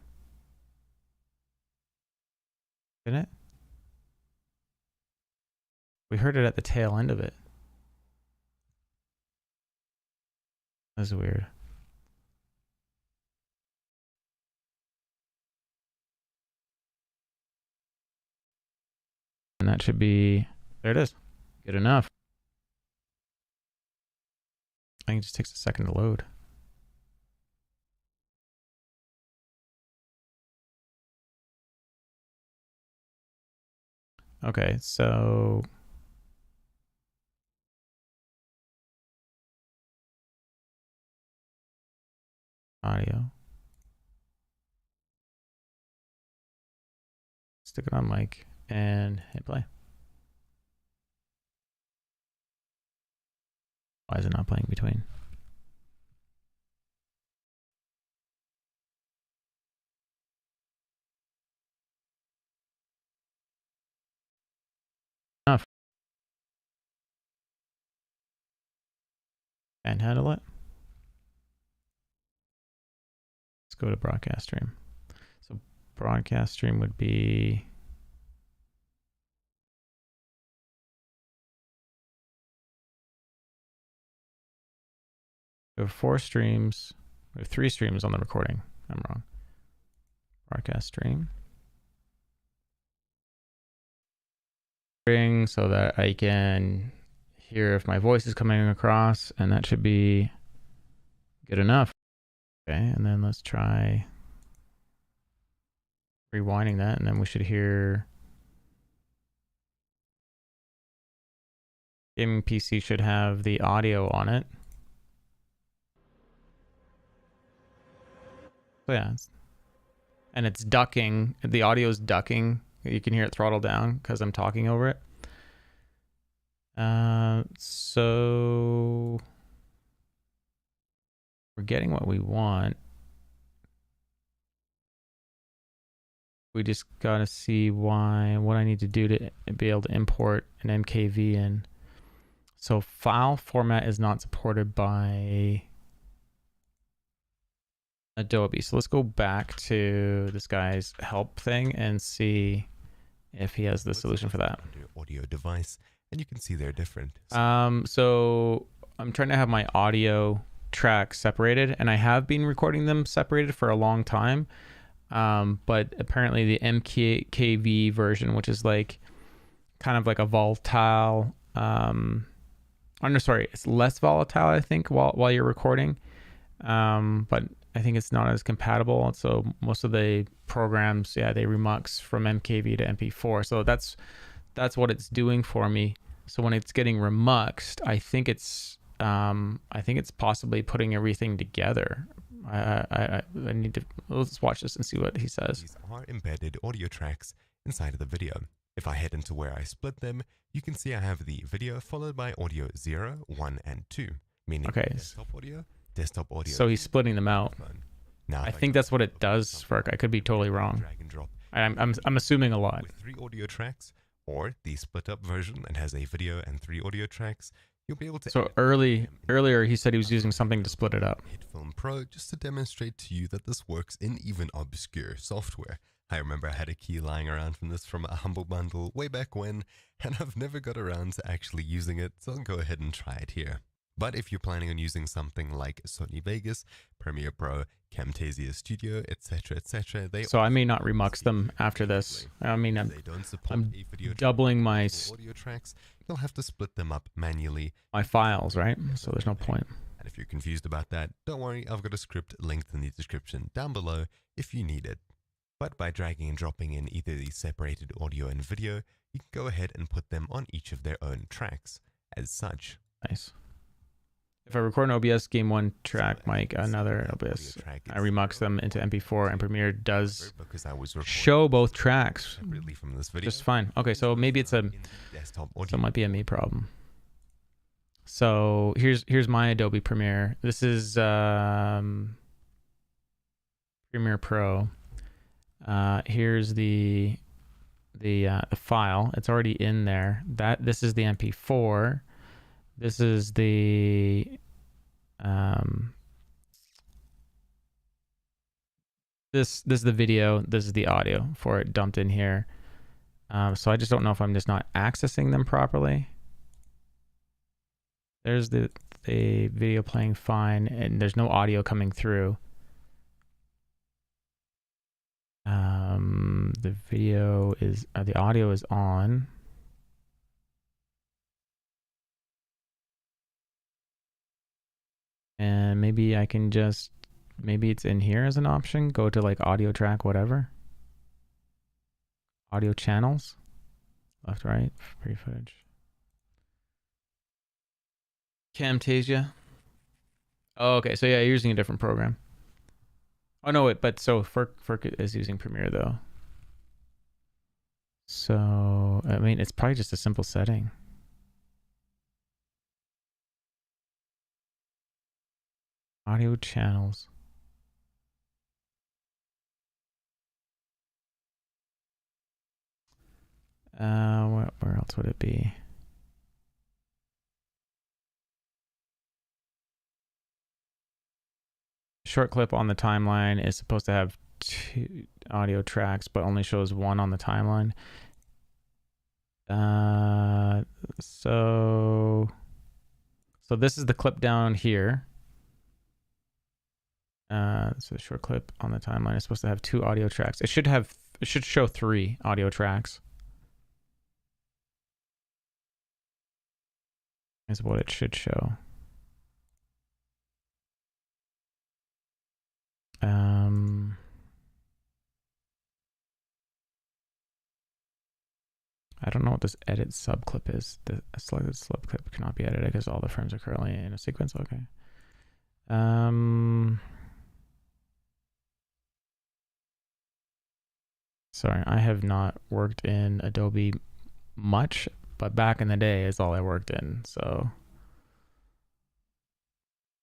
Didn't it? We heard it at the tail end of it. That's weird. And that should be... There it is. Good enough. I think it just takes a second to load. Okay, so... Audio. Stick it on mic and hit play. Why is it not playing between? Enough. Can't handle it. Let's go to broadcast stream. So broadcast stream would be we have 4 streams. We have 3 streams on the recording. I'm wrong. Broadcast stream. So that I can hear if my voice is coming across, and that should be good enough. Okay, and then let's try rewinding that, and then we should hear gaming PC should have the audio on it. So yeah, and it's ducking. The audio is ducking. You can hear it throttle down because I'm talking over it. So we're getting what we want. We just gotta see what I need to do to be able to import an MKV in. So file format is not supported by Adobe. So let's go back to this guy's help thing and see if he has the solution for that. Audio device, and you can see they're different. So I'm trying to have my audio tracks separated, and I have been recording them separated for a long time. But apparently the MKV version, which is like kind of like a volatile, it's less volatile, I think, while you're recording. But I think it's not as compatible. So most of the programs, they remux from MKV to MP4. So that's what it's doing for me. So when it's getting remuxed, I think it's possibly putting everything together. I need to, let's watch this and see what he says. These are embedded audio tracks inside of the video. If I head into where I split them, you can see I have the video followed by audio 0, 1, and 2, meaning desktop audio. So he's splitting them out. Now, I think that's what it does for. I could be totally wrong. I'm assuming a lot. With 3 audio tracks, or the split up version that has a video and 3 audio tracks, you'll be able to. So earlier he said he was using something to split it up. Film Pro, just to demonstrate to you that this works in even obscure software. I remember I had a key lying around from this from a Humble Bundle way back when, and I've never got around to actually using it, so I'll go ahead and try it here. But if you're planning on using something like Sony Vegas, Premiere Pro, Camtasia Studio, etc., so I may not remux them after this. I mean, I'm doubling my audio tracks. You'll have to split them up manually. My files, right? So there's no point. And if you're confused about that, don't worry. I've got a script linked in the description down below if you need it. But by dragging and dropping in either the separated audio and video, you can go ahead and put them on each of their own tracks as such. Nice. If I record an OBS game one track, mic, another OBS, I remux them into MP4, and Premiere does show both tracks from this video. Just fine. Okay, so maybe it's so it might be a me problem. So here's my Adobe Premiere. This is Premiere Pro. Here's the file. It's already in there. This is the MP4. This is the this is the video. This is the audio for it dumped in here. So I just don't know if I'm just not accessing them properly. There's the video playing fine, and there's no audio coming through. The video is the audio is on. And maybe I can just, maybe it's in here as an option. Go to like audio track, whatever. Audio channels. Left, right, free footage. Camtasia. Oh, okay. So yeah, you're using a different program. Oh no, but so Ferk is using Premiere though. So, I mean, it's probably just a simple setting. Audio channels. Where else would it be? Short clip on the timeline is supposed to have 2 audio tracks, but only shows 1 on the timeline. So this is the clip down here. So the short clip on the timeline is supposed to have 2 audio tracks. It should show 3 audio tracks. Is what it should show. I don't know what this edit subclip is. The selected subclip cannot be edited because all the frames are currently in a sequence. Okay. Sorry, I have not worked in Adobe much, but back in the day is all I worked in. So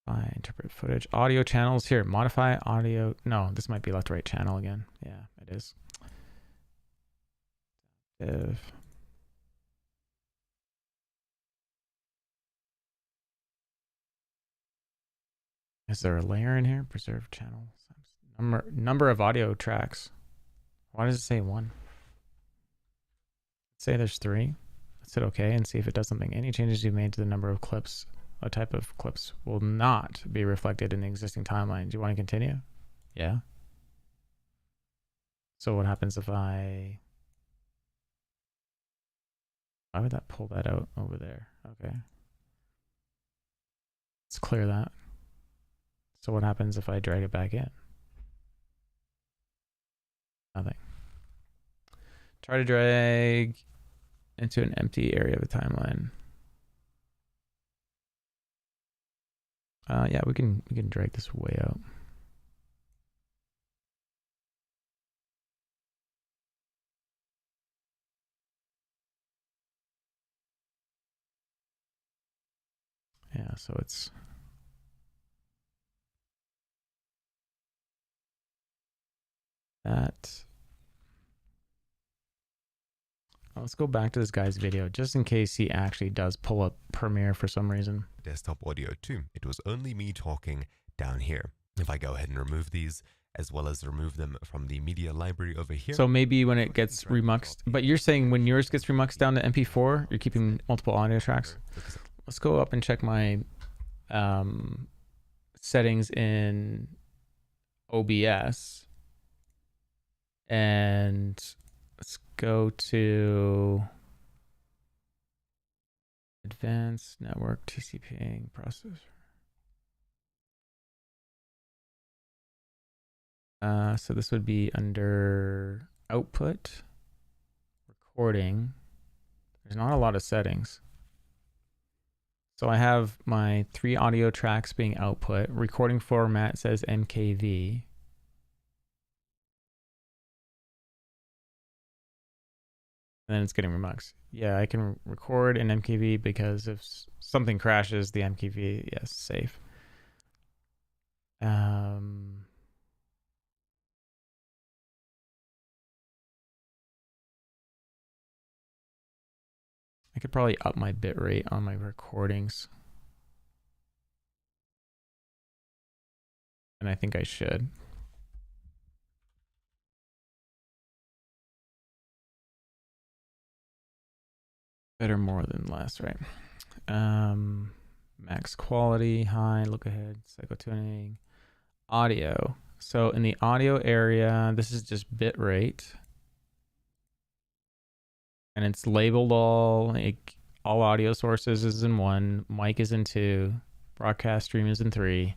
I interpret footage, audio channels here, modify audio. No, this might be left right channel again. Yeah, it is. Div. Is there a layer in here? Preserve channel. Number of audio tracks. Why does it say 1? Let's say there's 3. Let's hit OK and see if it does something. Any changes you made to the number of clips, a type of clips, will not be reflected in the existing timeline. Do you want to continue? Yeah. So what happens if I... Why would that pull that out over there? Okay. Let's clear that. So what happens if I drag it back in? Nothing. Try to drag into an empty area of the timeline. Yeah, we can drag this way out. Yeah, so it's that. Let's go back to this guy's video just in case he actually does pull up Premiere for some reason. Desktop audio too. It was only me talking down here. If I go ahead and remove these, as well as remove them from the media library over here. So maybe when it gets remuxed, but you're saying when yours gets remuxed down to MP4, you're keeping multiple audio tracks. Let's go up and check my settings in OBS. And let's go to Advanced Network TCP processor. So this would be under output, recording. There's not a lot of settings. So I have my 3 audio tracks being output. Recording format says MKV. And then it's getting remuxed. Yeah, I can record in MKV because if something crashes, the MKV, yes, safe. I could probably up my bit rate on my recordings. And I think I should. Better more than less, right? Max quality, high, look ahead, cycle tuning, audio. So in the audio area, this is just bit rate. And it's labeled all, like, all audio sources is in 1, mic is in 2, broadcast stream is in 3,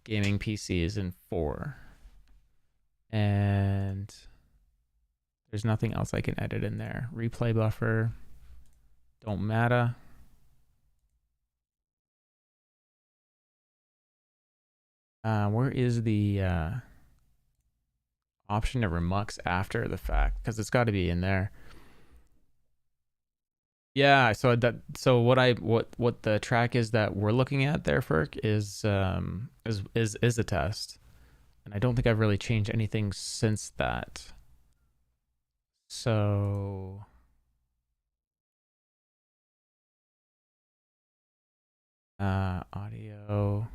gaming PC is in 4. And there's nothing else I can edit in there. Replay buffer, don't matter. Where is the option to remux after the fact? Because it's got to be in there. Yeah, so what the track is that we're looking at there, Ferk, is a test. And I don't think I've really changed anything since that. So audio.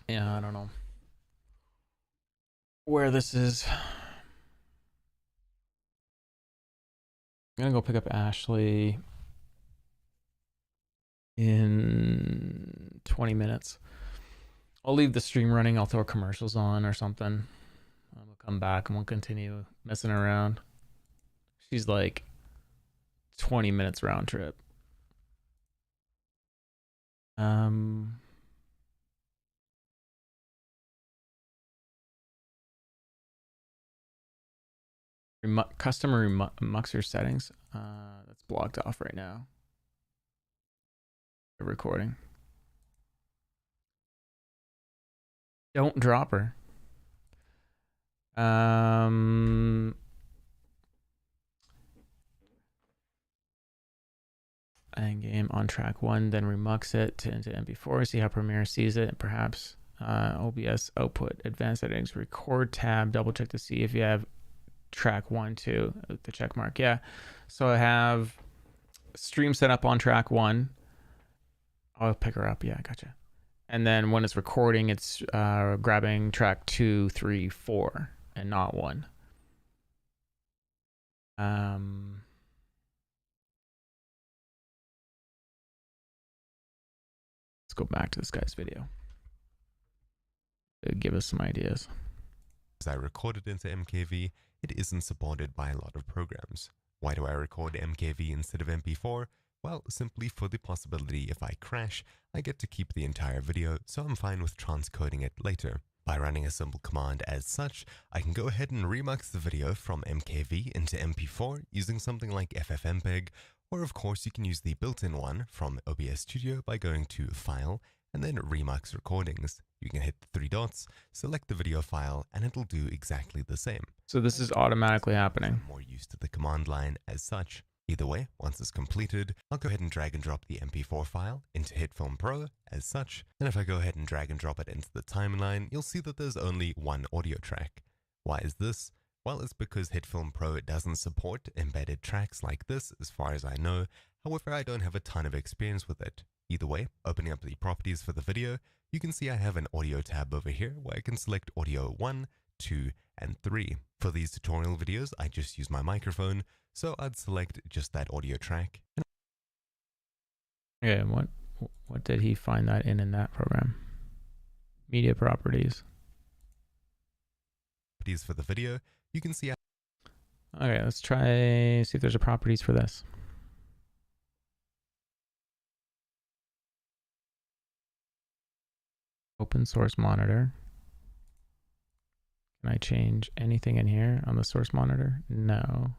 Yeah, I don't know where this is. I'm gonna go pick up Ashley in 20 minutes. I'll leave the stream running. I'll throw commercials on or something. We'll come back and we'll continue messing around. She's like 20 minutes round trip. Customer Muxer settings. That's blocked off right now. The recording. Don't drop her. End game on track 1, then remux it into MP4, see how Premiere sees it, and perhaps OBS output, advanced settings, record tab, double check to see if you have track 1, 2, the check mark. Yeah, so I have stream set up on track 1. I'll pick her up. Yeah, gotcha. And then when it's recording, it's grabbing track 2, 3, 4, and not 1. Let's go back to this guy's video. It'll give us some ideas. As I recorded into MKV, it isn't supported by a lot of programs. Why do I record MKV instead of MP4? Well, simply for the possibility if I crash, I get to keep the entire video, so I'm fine with transcoding it later. By running a simple command as such, I can go ahead and remux the video from MKV into MP4 using something like FFmpeg, or of course you can use the built-in one from OBS Studio by going to File and then Remux Recordings. You can hit the 3 dots, select the video file, and it'll do exactly the same. So this is automatically happening. I'm more used to the command line as such. Either way, once it's completed, I'll go ahead and drag and drop the MP4 file into HitFilm Pro as such. And if I go ahead and drag and drop it into the timeline, you'll see that there's only one audio track. Why is this? Well, it's because HitFilm Pro doesn't support embedded tracks like this, as far as I know. However, I don't have a ton of experience with it. Either way, opening up the properties for the video, you can see I have an audio tab over here where I can select audio 1, 2, and 3. For these tutorial videos, I just use my microphone, so I'd select just that audio track. Okay, what did he find that in that program? Media properties. For the video, you can see Okay, let's try see if there's a properties for this. Open source monitor. Can I change anything in here on the source monitor? No.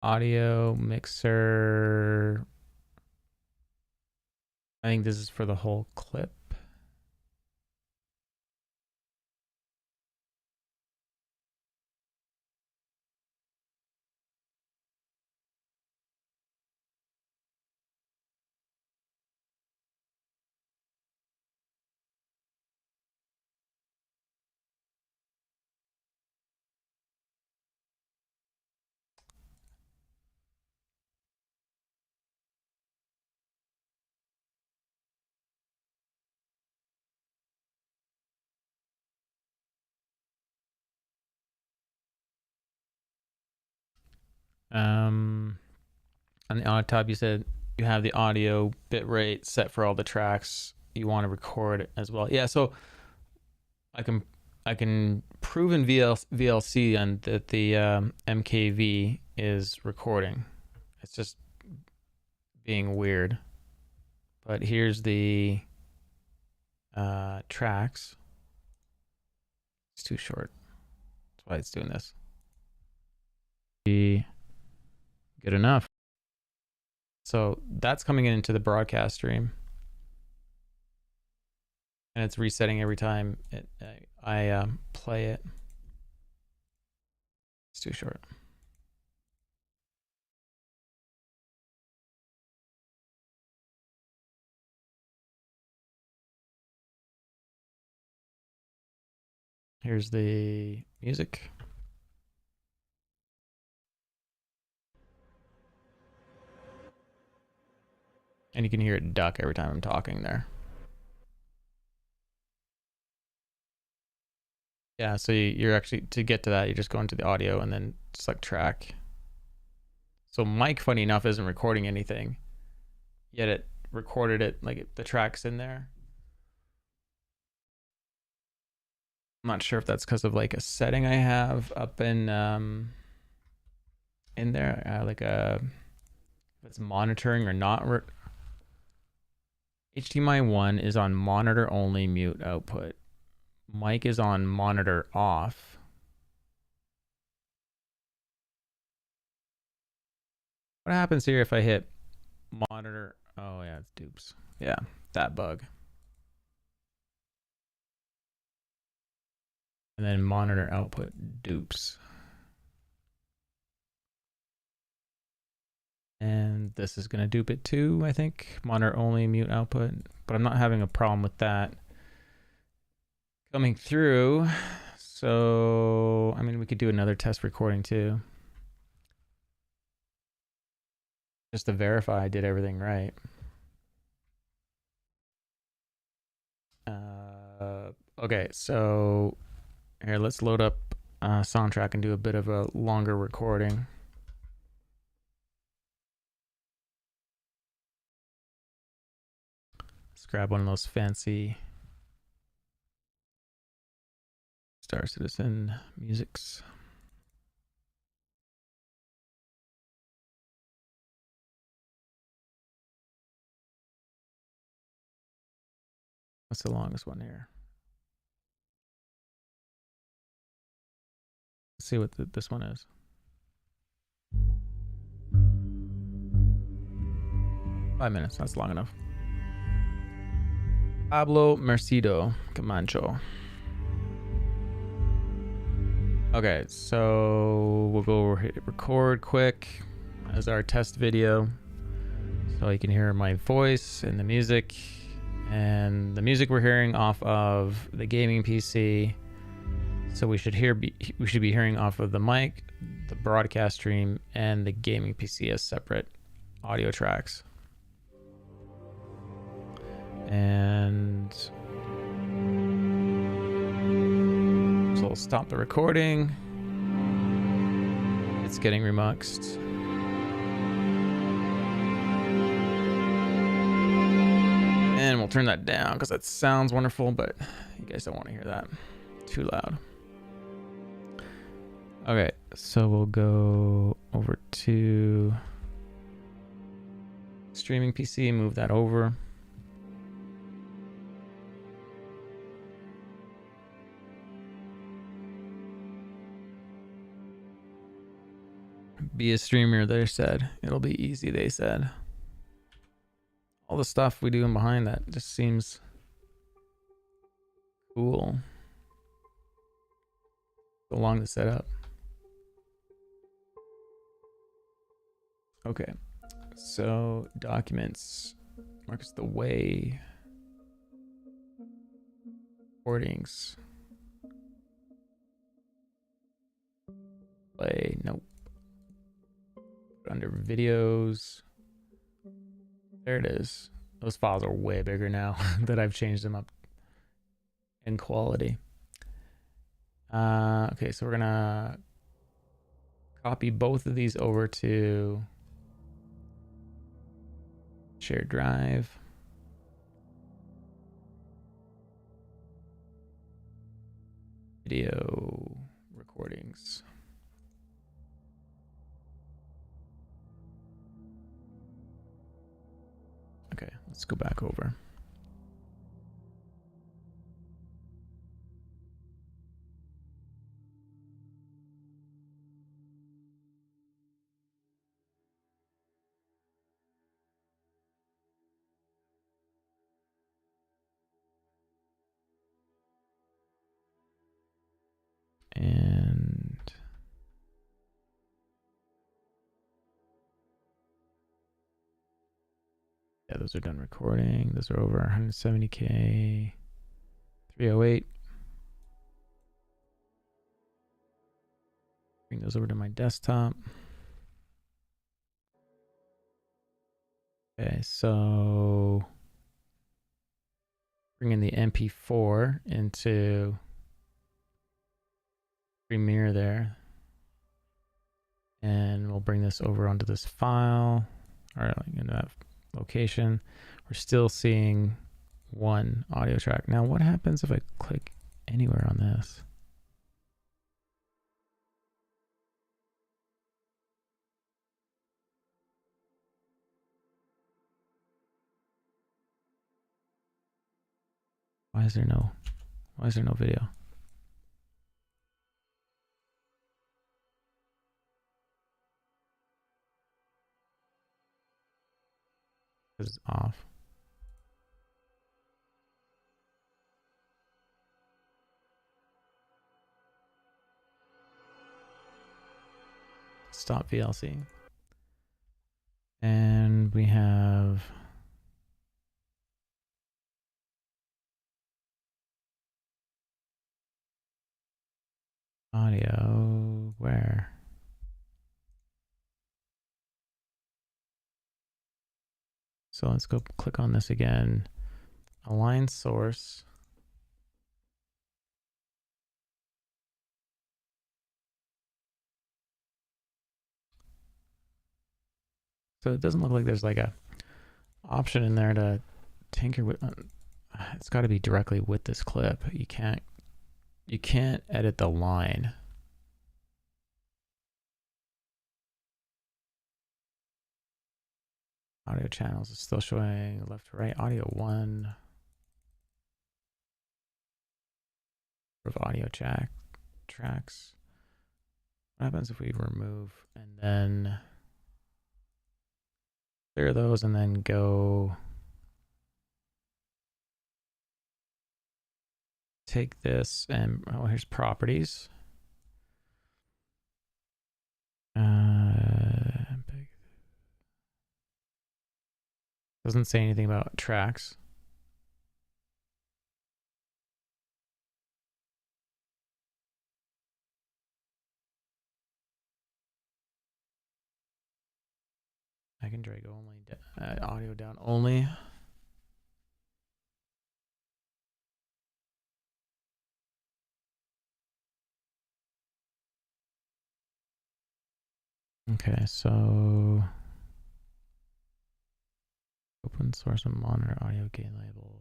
Audio mixer. I think this is for the whole clip. On the audio tab, you said you have the audio bitrate set for all the tracks you want to record as well. Yeah, so I can prove in VLC and that the MKV is recording. It's just being weird. But here's the tracks. It's too short. That's why it's doing this. Be good enough. So that's coming into the broadcast stream. And it's resetting every time I play it. It's too short. Here's the music. And you can hear it duck every time I'm talking there. Yeah, so you're actually, to get to that, you just go into the audio and then select track. So mic, funny enough, isn't recording anything. Yet it recorded it, like the track's in there. I'm not sure if that's because of like a setting I have up in there, like if it's monitoring or not. HDMI 1 is on monitor only, mute output. Mic is on monitor off. What happens here if I hit monitor? Oh yeah, it's dupes. Yeah, that bug. And then monitor output dupes. And this is going to dupe it too, I think. Monitor only, mute output. But I'm not having a problem with that coming through. So, I mean, we could do another test recording too. Just to verify I did everything right. Okay, so here, let's load up Soundtrack and do a bit of a longer recording. Let's grab one of those fancy Star Citizen musics. What's the longest one here? Let's see what this one is. Five minutes, that's long enough. Pablo Mercido Camacho. Okay, so we'll go hit record quick as our test video. So you can hear my voice and the music. And the music we're hearing off of the gaming PC. So we should be hearing off of the mic, the broadcast stream, and the gaming PC as separate audio tracks. And so we'll stop the recording. It's getting remuxed. And we'll turn that down because that sounds wonderful, but you guys don't want to hear that too loud. Okay, so we'll go over to streaming PC, move that over. Be a streamer, they said. It'll be easy, they said. All the stuff we do in behind that just seems cool. So long to set up. Okay, so documents marks the way. Recordings. Play, nope. Under videos. There it is. Those files are way bigger now that I've changed them up in quality. Okay, so we're gonna copy both of these over to shared drive. Video recordings. Okay, let's go back over. those are done recording. Those are over 170K. 308. Bring those over to my desktop. Okay, so bring in the MP4 into Premiere there. And we'll bring this over onto this file, or like in that location. We're still seeing one audio track. Now, what happens if I click anywhere on this? Why is there no video? Because it's off. Stop VLC. And we have audio. Where? So let's go click on this again. Align source. So it doesn't look like there's like a option in there to tinker with. It's got to be directly with this clip. You can't edit the line. Audio channels is still showing left to right. Audio 1. Of audio tracks. What happens if we remove and then clear those and then go take this and here's properties. Doesn't say anything about tracks. I can drag only audio down only. Okay, so open source and monitor audio gain label.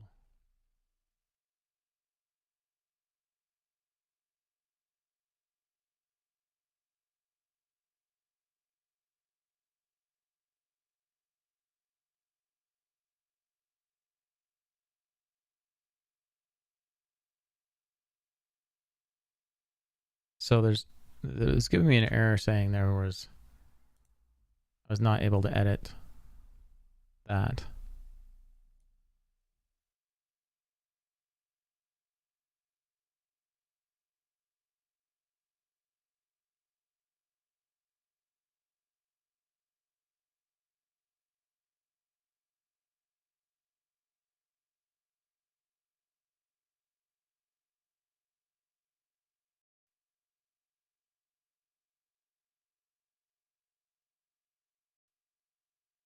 So it was giving me an error saying I was not able to edit that.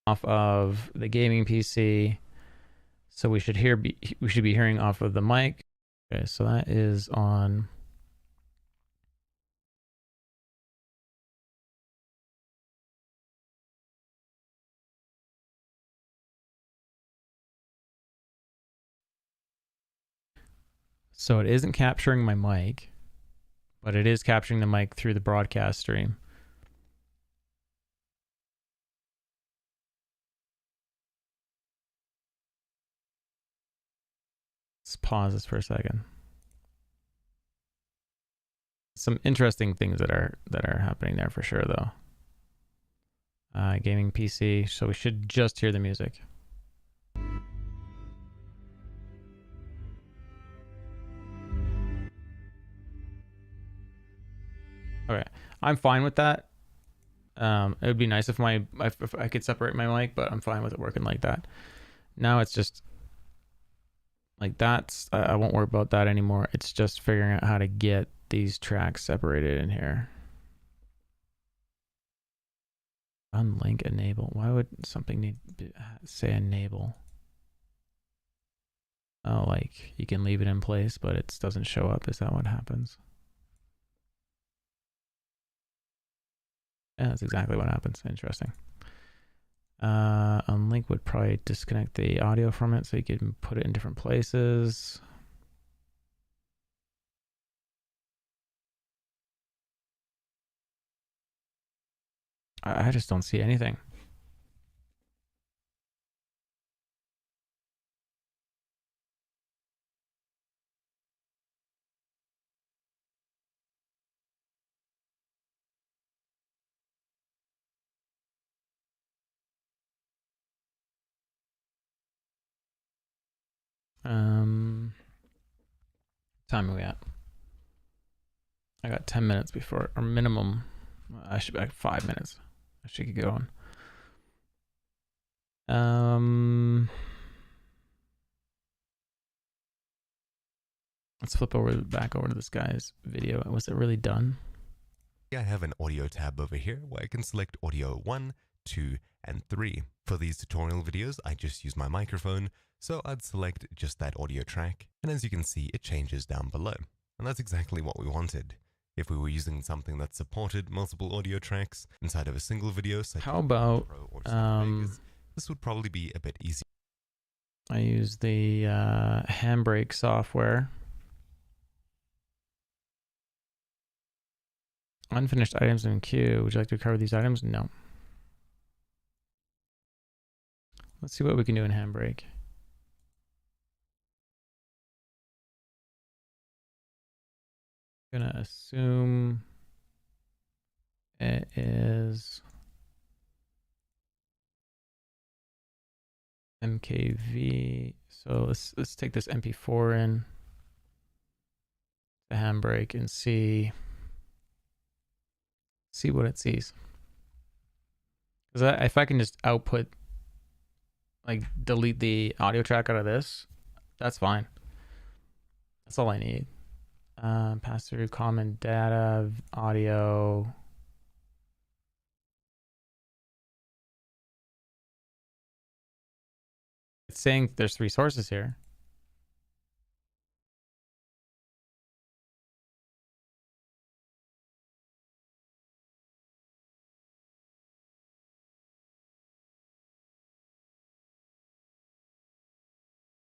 Off of the gaming PC, so we should be hearing off of the mic. Okay, so that is on. So it isn't capturing my mic, but it is capturing the mic through the broadcast stream. Let's pause this for a second. Some interesting things that are happening there for sure, though. Gaming PC, so we should just hear the music. Okay, I'm fine with that. It would be nice if I could separate my mic, but I'm fine with it working like that. Now it's just like that's, I won't worry about that anymore. It's just figuring out how to get these tracks separated in here. Unlink enable. Why would something need to say enable? Oh, like you can leave it in place, but it doesn't show up. Is that what happens? Yeah, that's exactly what happens. Interesting. Unlink would probably disconnect the audio from it so you can put it in different places. I just don't see anything. Time are we at? I got 10 minutes before, or minimum. I should be like 5 minutes. I should get going. Let's flip back over to this guy's video. Was it really done? I have an audio tab over here where I can select audio 1, 2, and 3. For these tutorial videos, I just use my microphone, so I'd select just that audio track, and as you can see, it changes down below. And that's exactly what we wanted. If we were using something that supported multiple audio tracks inside of a single video, such how about Pro or Vegas, this would probably be a bit easier. I use the Handbrake software. Unfinished items in queue. Would you like to cover these items? No. Let's see what we can do in Handbrake. Gonna assume it is MKV. So let's take this MP4 in the Handbrake and see what it sees. Because if I can just output, like delete the audio track out of this, that's fine. That's all I need. Pass through common data, audio. It's saying there's 3 sources here.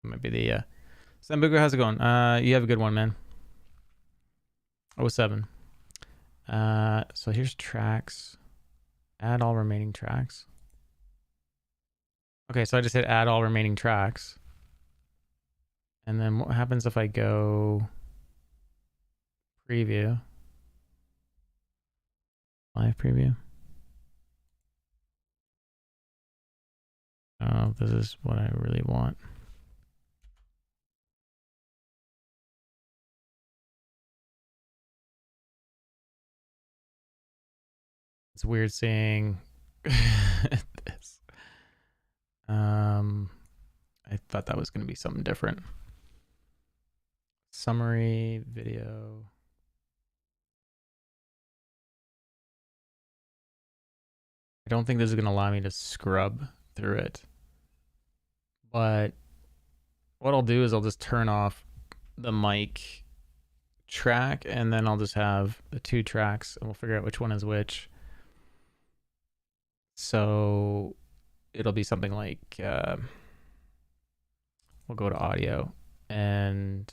Might be the Sambugo, how's it going? You have a good one, man. 07. So here's tracks. Add all remaining tracks. Okay, so I just hit add all remaining tracks. And then what happens if I go preview? Live preview. Oh, this is what I really want. It's weird seeing this. I thought that was going to be something different. Summary video. I don't think this is going to allow me to scrub through it. But what I'll do is I'll just turn off the mic track and then I'll just have the 2 tracks and we'll figure out which one is which. So it'll be something like we'll go to audio and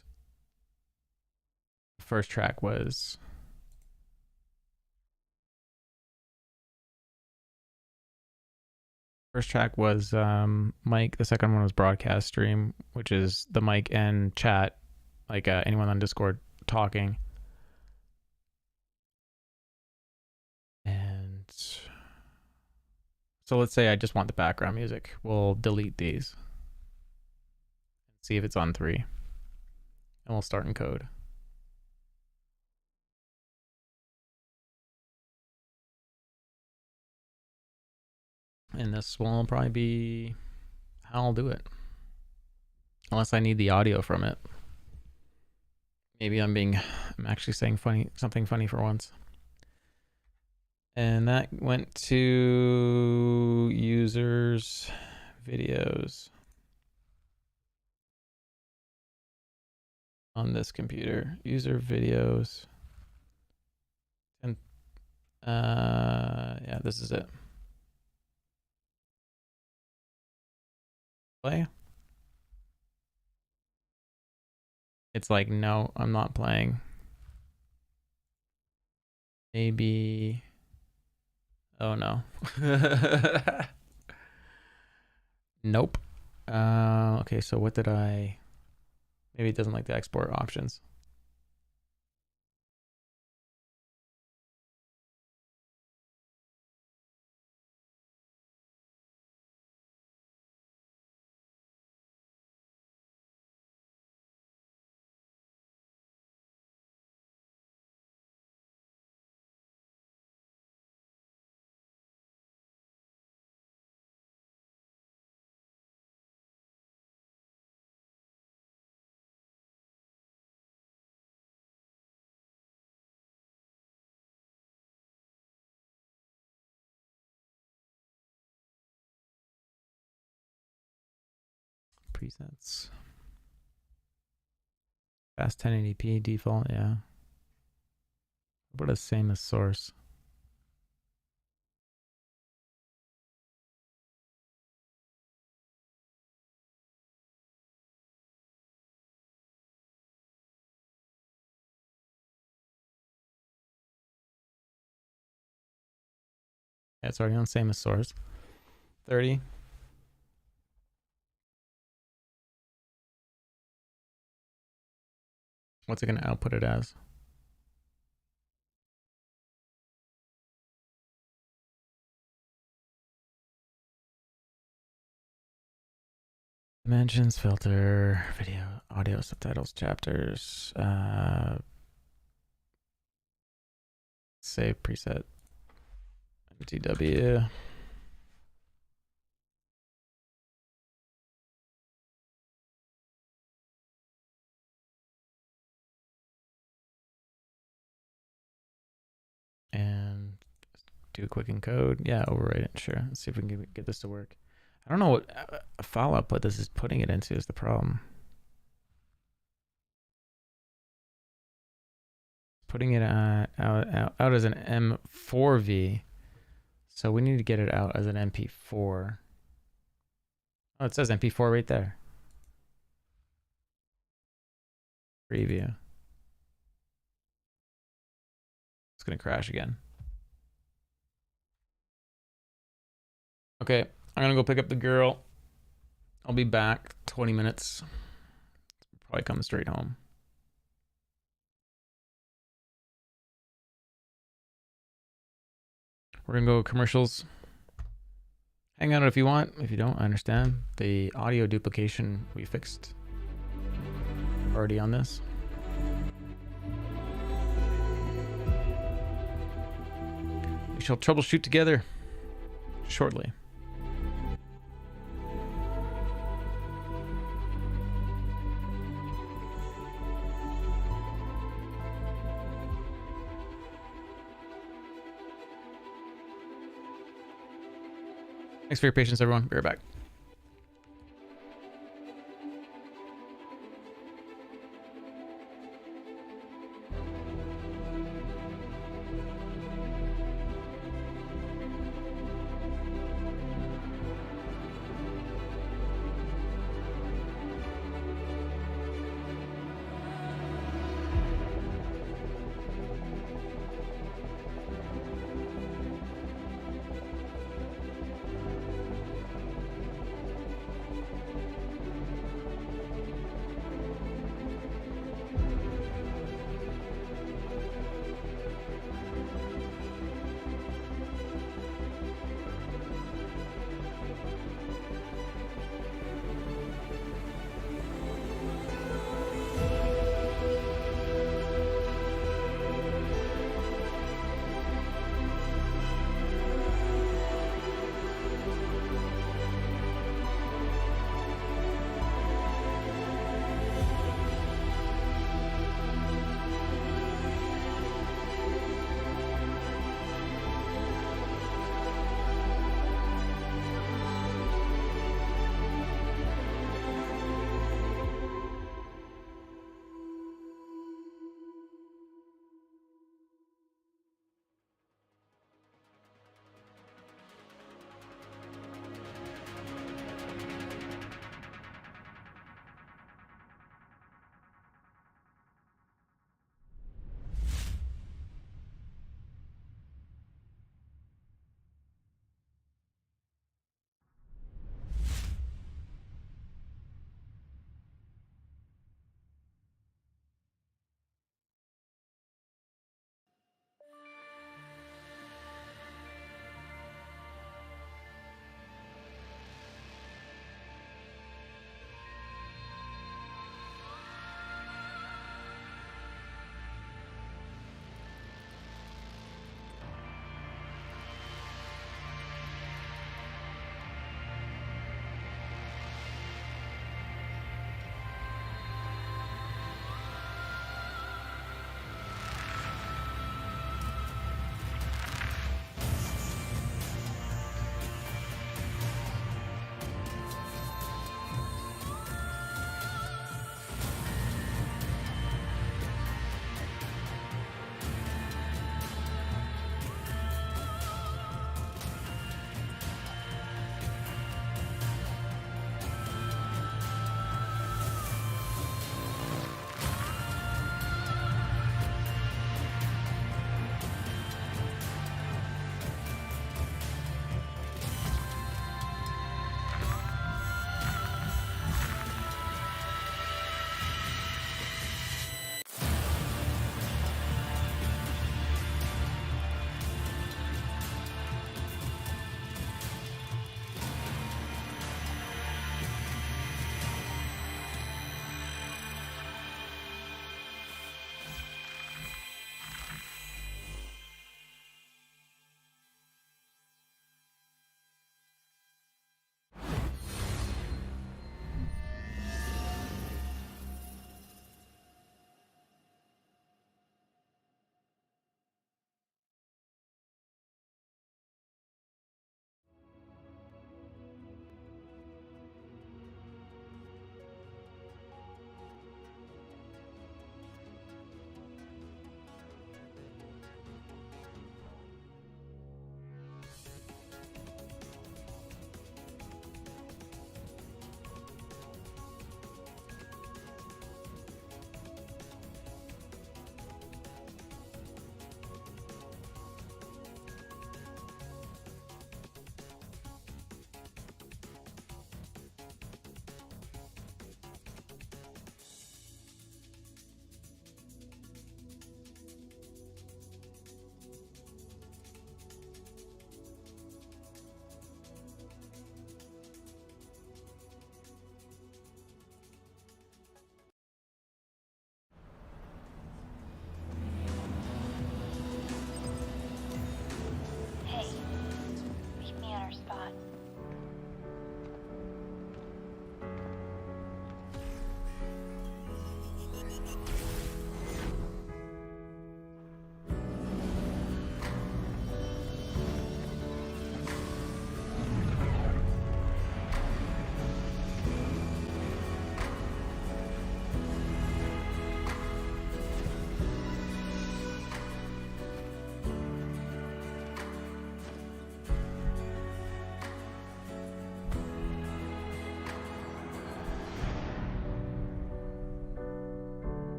the first track was mic. The second one was broadcast stream, which is the mic and chat, like anyone on Discord talking. And so let's say I just want the background music. We'll delete these. See if it's on 3. And we'll start in code. And this will probably be how I'll do it. Unless I need the audio from it. Maybe I'm actually saying something funny for once. And that went to users, videos on this computer. User videos. And yeah, this is it. Play. It's like, no, I'm not playing. Maybe. Oh no. Nope. Okay, so what did I... Maybe it doesn't like the export options. Presets. Fast 1080p default, yeah. What is same as source? Yeah, it's already on same as source. 30. What's it going to output it as? Dimensions, filter, video, audio, subtitles, chapters, save preset, MTW. And do a quick encode. Yeah, overwrite it. Sure. Let's see if we can get this to work. I don't know what file output this is putting it into is the problem. Putting it out as an M4V. So we need to get it out as an MP4. Oh, it says MP4 right there. Preview. It's going to crash again. Okay, I'm going to go pick up the girl. I'll be back 20 minutes. Probably come straight home. We're going to go commercials. Hang on if you want. If you don't, I understand. The audio duplication we fixed. Already on this. We shall troubleshoot together shortly. Thanks for your patience, everyone. Be right back.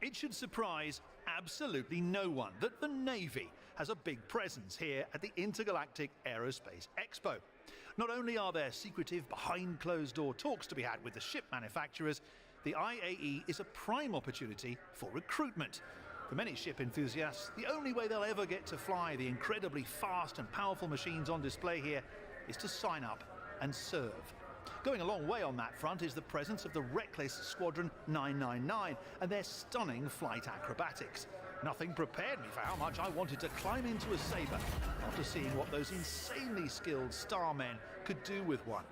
It should surprise absolutely no one that the Navy has a big presence here at the Intergalactic Aerospace Expo. Not only are there secretive behind closed door talks to be had with the ship manufacturers, the IAE is a prime opportunity for recruitment. For many ship enthusiasts, the only way they'll ever get to fly the incredibly fast and powerful machines on display here is to sign up and serve. Going a long way on that front is the presence of the Reckless Squadron 999 and their stunning flight acrobatics. Nothing prepared me for how much I wanted to climb into a Sabre after seeing what those insanely skilled starmen could do with one.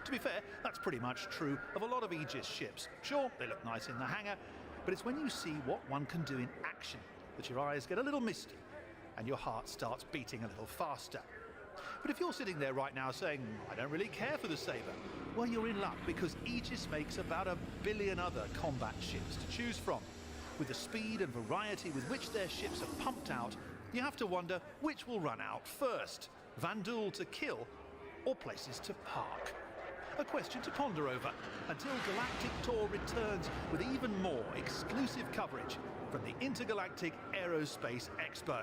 To be fair, that's pretty much true of a lot of Aegis ships. Sure, they look nice in the hangar, but it's when you see what one can do in action that your eyes get a little misty and your heart starts beating a little faster. But if you're sitting there right now saying, I don't really care for the Sabre, well, you're in luck, because Aegis makes about 1 billion other combat ships to choose from. With the speed and variety with which their ships are pumped out, you have to wonder which will run out first, Vanduul to kill or places to park. A question to ponder over until Galactic Tour returns with even more exclusive coverage from the Intergalactic Aerospace Expo.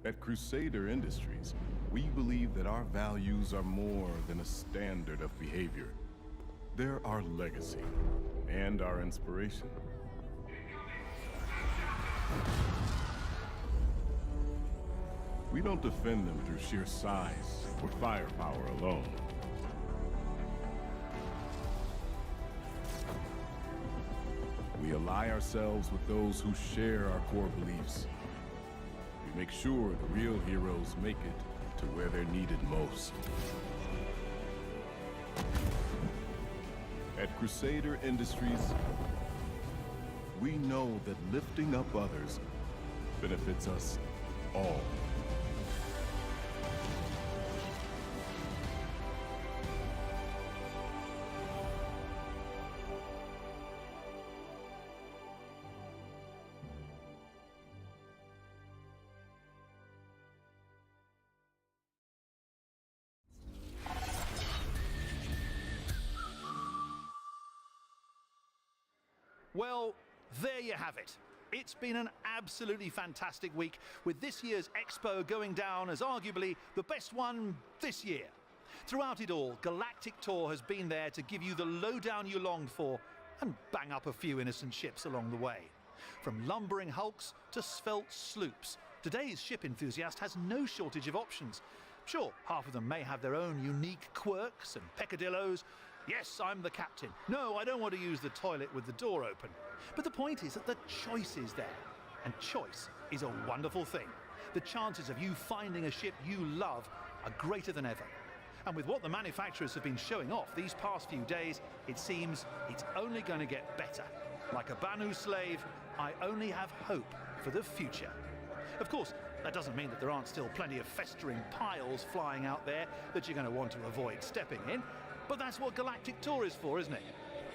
At Crusader Industries, we believe that our values are more than a standard of behavior. They're our legacy and our inspiration. We don't defend them through sheer size or firepower alone. We ally ourselves with those who share our core beliefs. We make sure the real heroes make it to where they're needed most. At Crusader Industries, we know that lifting up others benefits us all. Well, there you have it. It's been an absolutely fantastic week, with this year's Expo going down as arguably the best one this year. Throughout it all, Galactic Tour has been there to give you the lowdown you longed for and bang up a few innocent ships along the way. From lumbering hulks to svelte sloops, today's ship enthusiast has no shortage of options. Sure, half of them may have their own unique quirks and peccadillos. Yes, I'm the captain. No, I don't want to use the toilet with the door open. But the point is that the choice is there. And choice is a wonderful thing. The chances of you finding a ship you love are greater than ever. And with what the manufacturers have been showing off these past few days, it seems it's only going to get better. Like a Banu slave, I only have hope for the future. Of course, that doesn't mean that there aren't still plenty of festering piles flying out there that you're going to want to avoid stepping in. But that's what Galactic Tour is for, isn't it?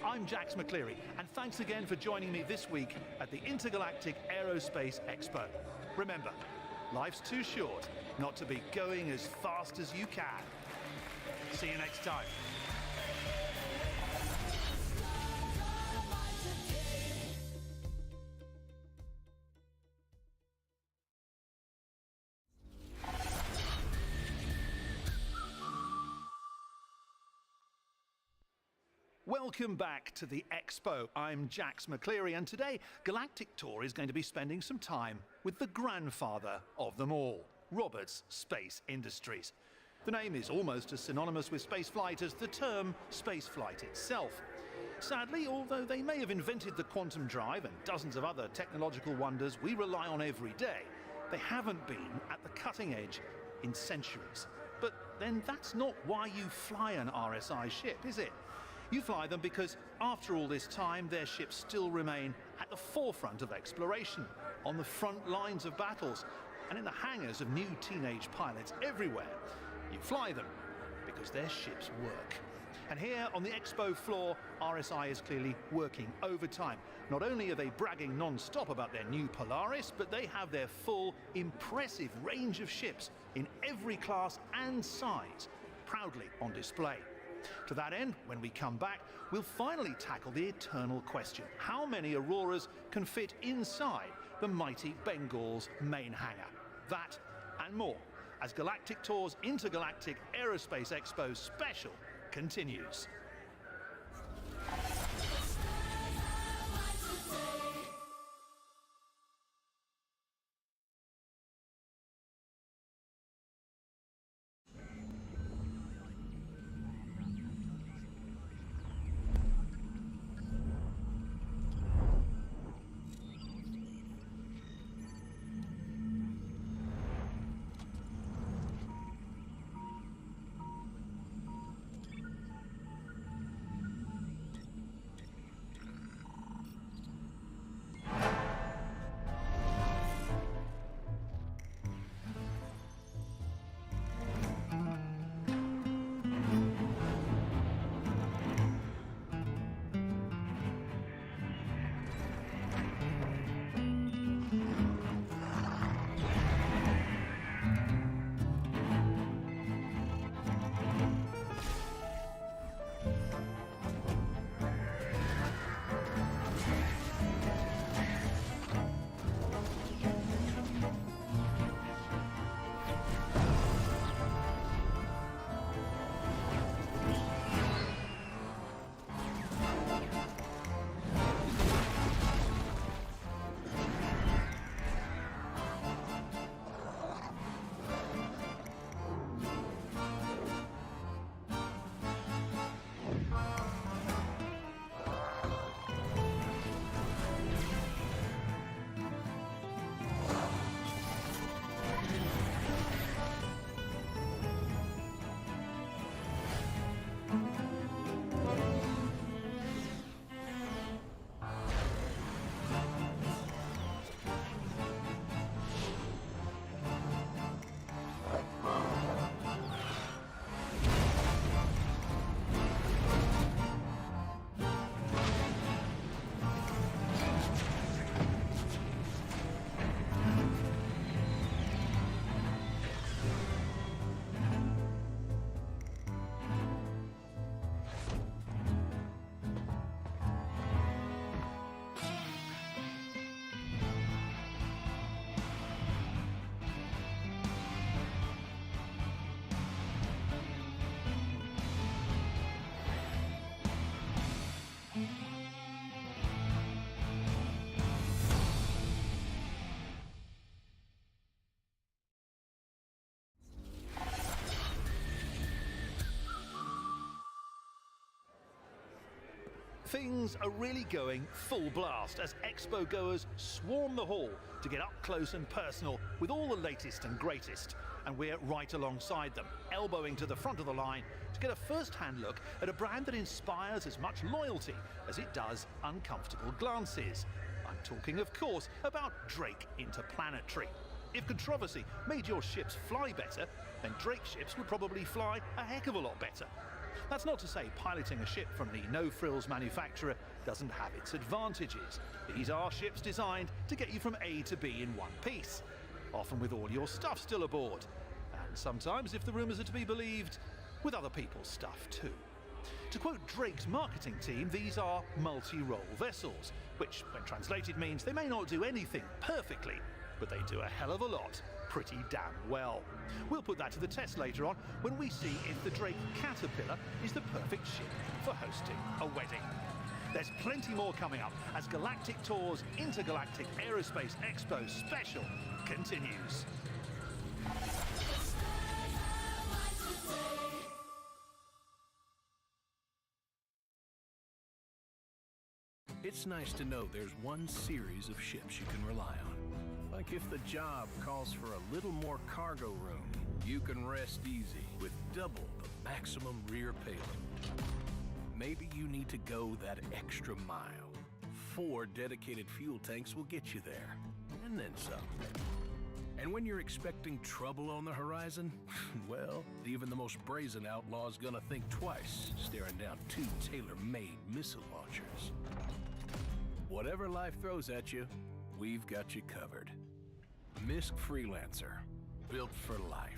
I'm Jax McCleary, and thanks again for joining me this week at the Intergalactic Aerospace Expo. Remember, life's too short not to be going as fast as you can. See you next time. Welcome back to the Expo. I'm Jax McCleary, and today Galactic Tour is going to be spending some time with the grandfather of them all, Roberts Space Industries. The name is almost as synonymous with spaceflight as the term spaceflight itself. Sadly, although they may have invented the quantum drive and dozens of other technological wonders we rely on every day, they haven't been at the cutting edge in centuries. But then that's not why you fly an RSI ship, is it? You fly them because after all this time, their ships still remain at the forefront of exploration, on the front lines of battles, and in the hangars of new teenage pilots everywhere. You fly them because their ships work. And here on the Expo floor, RSI is clearly working overtime. Not only are they bragging non-stop about their new Polaris, but they have their full, impressive range of ships in every class and size, proudly on display. To that end, when we come back, we'll finally tackle the eternal question: how many Auroras can fit inside the mighty Bengal's main hangar? That and more as Galactic Tour's Intergalactic Aerospace Expo special continues. Things are really going full blast as Expo goers swarm the hall to get up close and personal with all the latest and greatest. And we're right alongside them, elbowing to the front of the line to get a first-hand look at a brand that inspires as much loyalty as it does uncomfortable glances. I'm talking, of course, about Drake Interplanetary. If controversy made your ships fly better, then Drake ships would probably fly a heck of a lot better. That's not to say piloting a ship from the no-frills manufacturer doesn't have its advantages. These are ships designed to get you from A to B in one piece, often with all your stuff still aboard, and sometimes, if the rumours are to be believed, with other people's stuff too. To quote Drake's marketing team, these are multi-role vessels, which, when translated, means they may not do anything perfectly, but they do a hell of a lot pretty damn well. We'll put that to the test later on when we see if the Drake Caterpillar is the perfect ship for hosting a wedding. There's plenty more coming up as Galactic Tour's Intergalactic Aerospace Expo special continues. It's nice to know there's one series of ships you can rely on. Like if the job calls for a little more cargo room, you can rest easy with double the maximum rear payload. Maybe you need to go that extra mile. 4 dedicated fuel tanks will get you there, and then some. And when you're expecting trouble on the horizon, well, even the most brazen outlaw's gonna think twice staring down 2 tailor-made missile launchers. Whatever life throws at you, we've got you covered. MISC Freelancer, built for life.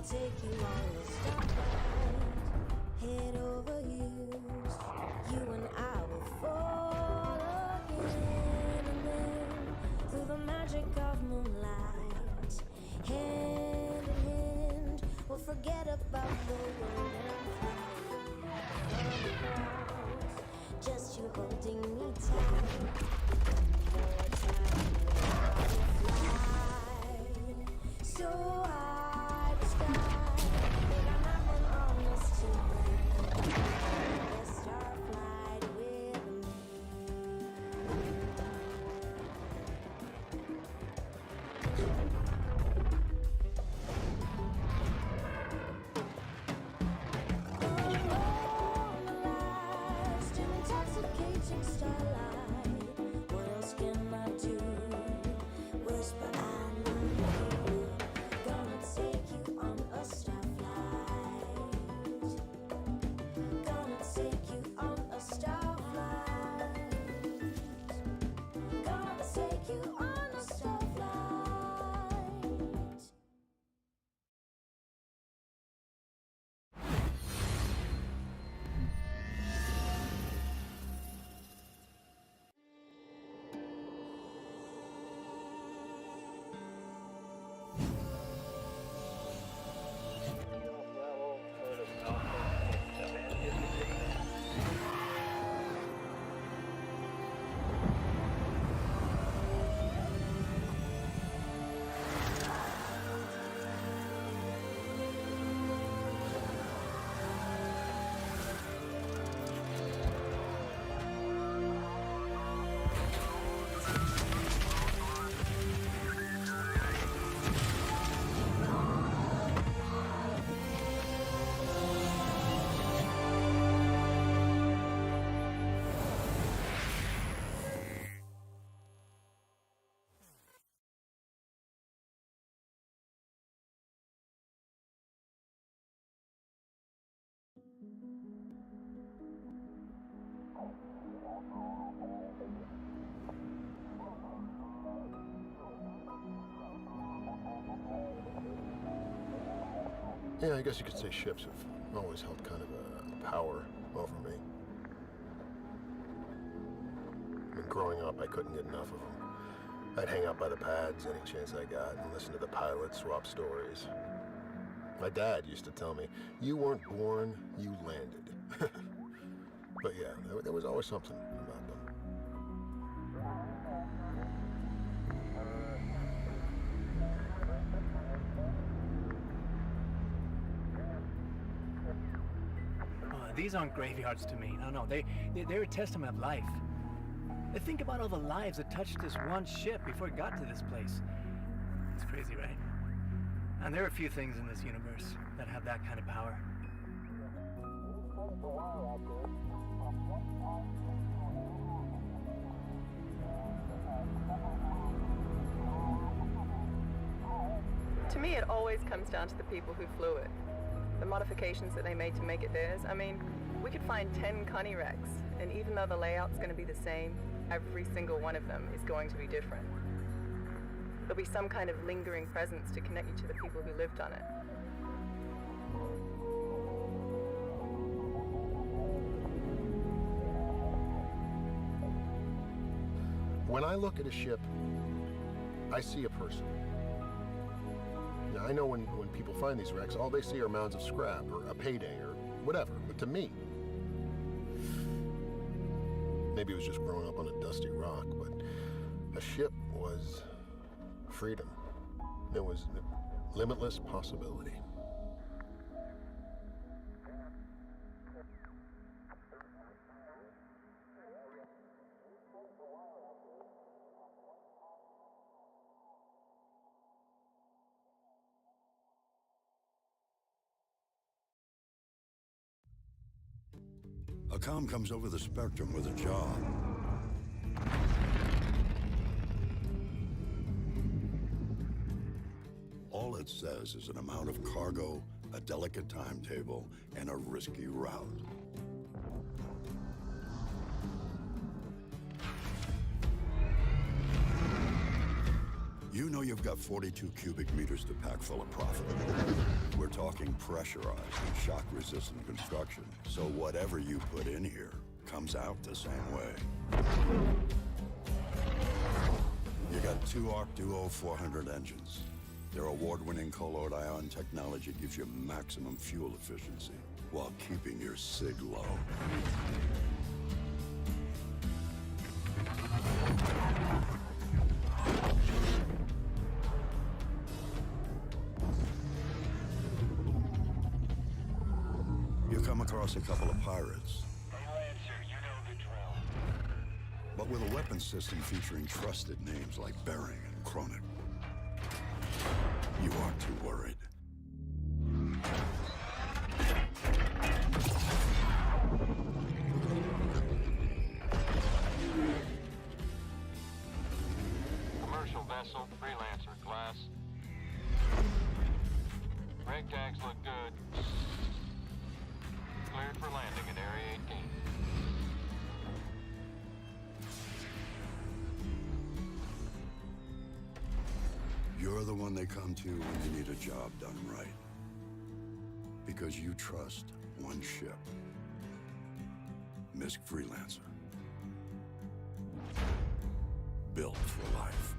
Take you on the stoplight, head over heels. You and I will fall again, and then through the magic of moonlight, hand in hand, we'll forget about the world and fly. Just you holding me tight. So high the sky, think I'm having honest to let's start flight with me. Oh, the last intoxicating star. Yeah, I guess you could say ships have always held kind of a power over me. I mean, growing up, I couldn't get enough of them. I'd hang out by the pads any chance I got and listen to the pilots swap stories. My dad used to tell me, you weren't born, you landed. But yeah, there was always something about them. These aren't graveyards to me. No, they're a testament of life. Think about all the lives that touched this one ship before it got to this place. It's crazy, right? And there are a few things in this universe that have that kind of power. To me, it always comes down to the people who flew it. The modifications that they made to make it theirs. I mean, we could find 10 Connie wrecks, and even though the layout's going to be the same, every single one of them is going to be different. There'll be some kind of lingering presence to connect you to the people who lived on it. When I look at a ship, I see a person. Now, I know when people find these wrecks, all they see are mounds of scrap or a payday or whatever. But to me, maybe it was just growing up on a dusty rock, but a ship was freedom. There was limitless possibility. A comm comes over the spectrum with a job. All it says is an amount of cargo, a delicate timetable, and a risky route. You know you've got 42 cubic meters to pack full of profit. We're talking pressurized and shock-resistant construction, so whatever you put in here comes out the same way. You got two Arc Duo 400 engines. Their award-winning colloid ion technology gives you maximum fuel efficiency while keeping your sig low. You come across a couple of pirates. Hey, Lancer, you know the drill. But with a weapons system featuring trusted names like Bering and Kronik, you aren't too worried. Commercial vessel, Freelancer class. Rig tags look good. Cleared for landing at Area 18. You're the one they come to when you need a job done right. Because you trust one ship. Misk Freelancer. Built for life.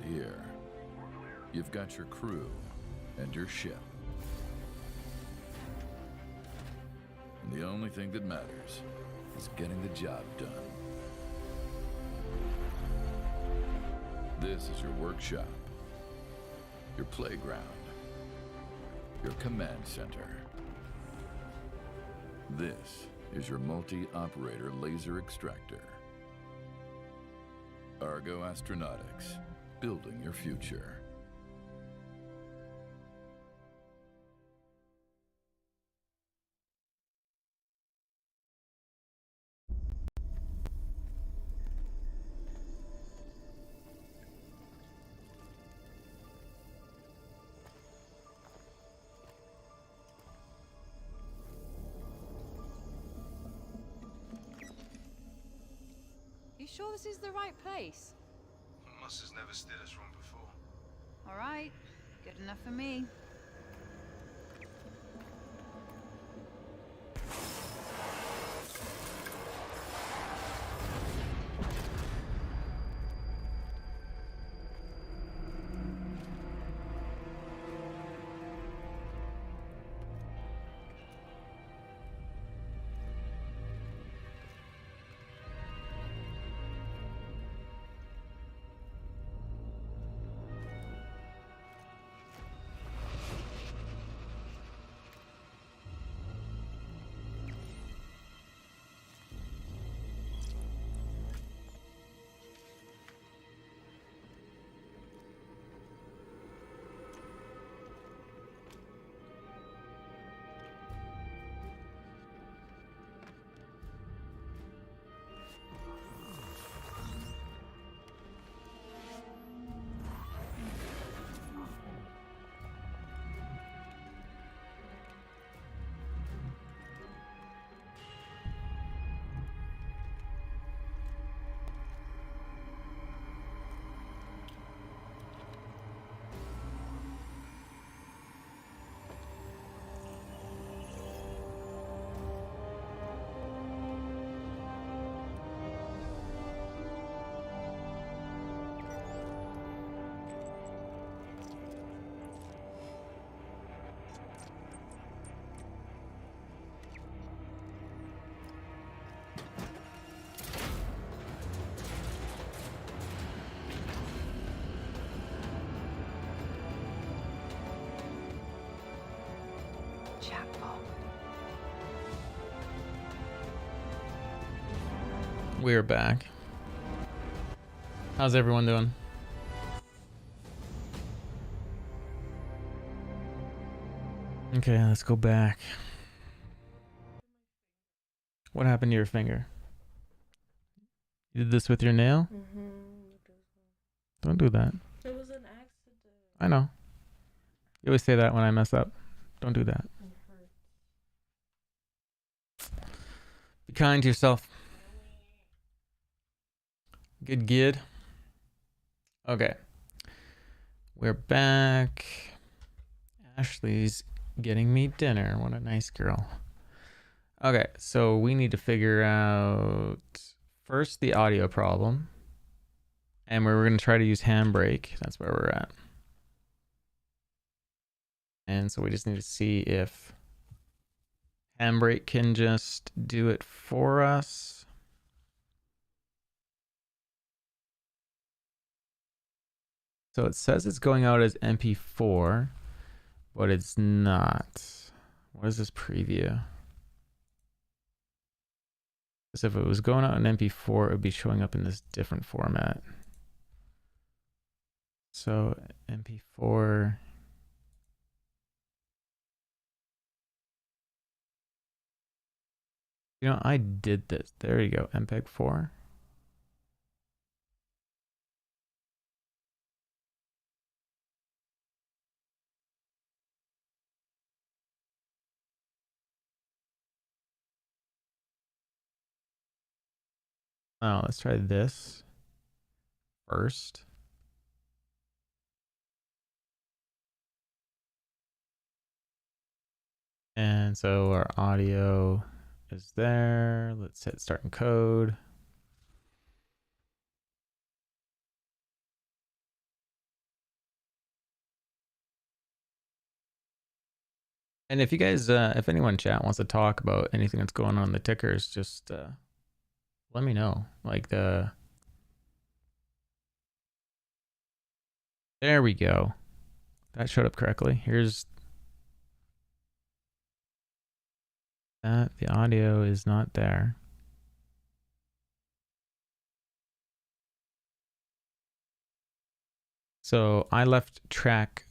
here. You've got your crew and your ship. And the only thing that matters is getting the job done. This is your workshop, your playground, your command center. This is your multi-operator laser extractor. Argo Astronautics, building your future. You sure this is the right place? Moss has never steered us wrong before. All right, good enough for me. We're back. How's everyone doing? Okay, let's go back. What happened to your finger? You did this with your nail? Don't do that. It was an accident. I know. You always say that when I mess up. Don't do that. Be kind to yourself. Good gid. Okay. We're back. Ashley's getting me dinner. What a nice girl. Okay, so we need to figure out first the audio problem. And we're going to try to use handbrake. That's where we're at. And so we just need to see if handbrake can just do it for us. So it says it's going out as MP4, but it's not. What is this preview? Because if it was going out in MP4, it would be showing up in this different format. So MP4. You know, I did this. There you go, MPEG 4. Oh, let's try this first. And so our audio is there. Let's hit start encode. And if you guys, if anyone in chat wants to talk about anything that's going on in the tickers, just let me know. Like there we go. That showed up correctly. Here's that. The audio is not there. So I left track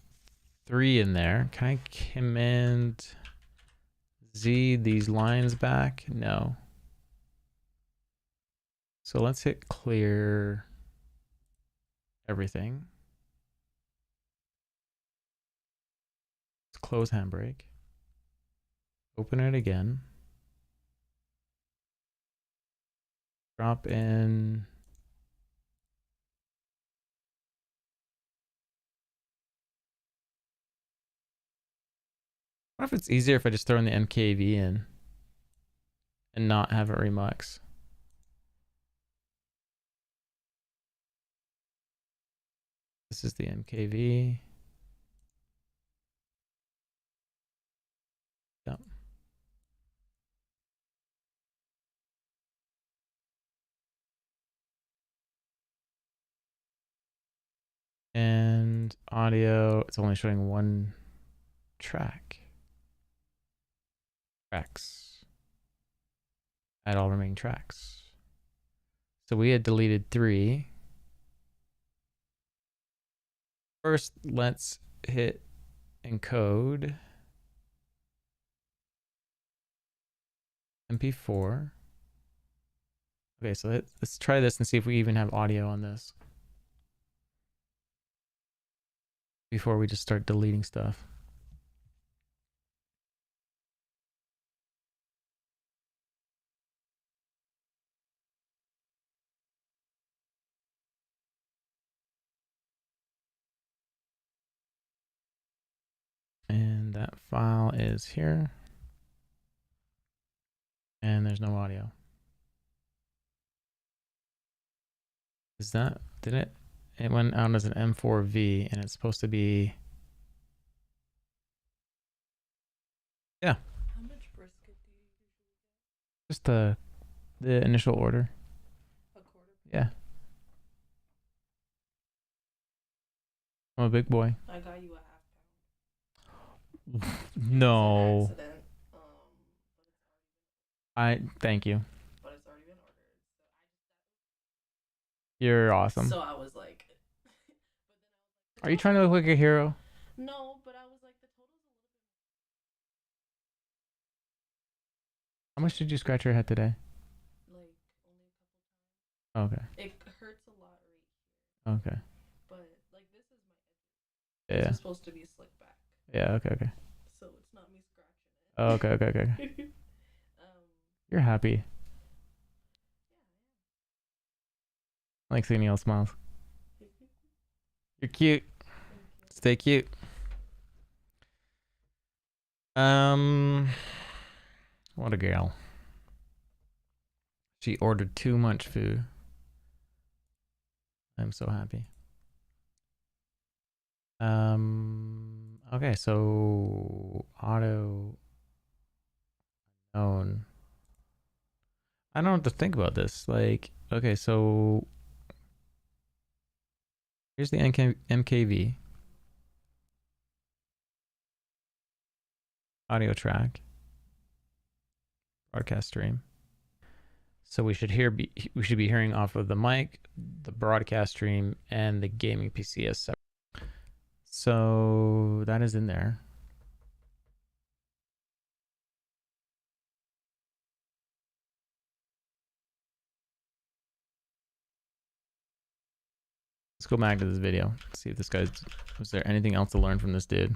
3 in there. Can I command Z these lines back? No. So let's hit clear everything. Let's close Handbrake. Open it again. Drop in. What if it's easier if I just throw in the MKV in and not have it remux? This is the MKV. Yep. And audio, it's only showing one track. Tracks. Add all remaining tracks. So we had deleted 3. First, let's hit encode. MP4. Okay, so let's try this and see if we even have audio on this before we just start deleting stuff. And that file is here. And there's no audio. Is that, did it? It went out as an M4V and it's supposed to be, yeah. How much brisket do you usually get? Just the initial order. A quarter? Yeah. I'm a big boy. I got you a half pound. No. It's an accident, Thank you. but it's already been ordered. You're awesome. So I was like, Are you trying to look like a hero? no, but I was like, the total's a little bit How much did you scratch your head today? like only a couple times. Okay. It hurts a lot right here. Okay. But like this is my edges. Yeah. This is supposed to be slick back. Yeah, okay. So it's not me scratching it. Oh, okay. You're happy. I like seeing y'all smiles. You're cute. Stay cute. What a girl. She ordered too much food. I'm so happy. Okay, so auto known. I don't know what to think about this. Like, okay, so here's the MKV audio track, broadcast stream. So we should be hearing off of the mic, the broadcast stream, and the gaming PC as separate. So that is in there. Let's go back to this video. See if this guy's, was there anything else to learn from this dude?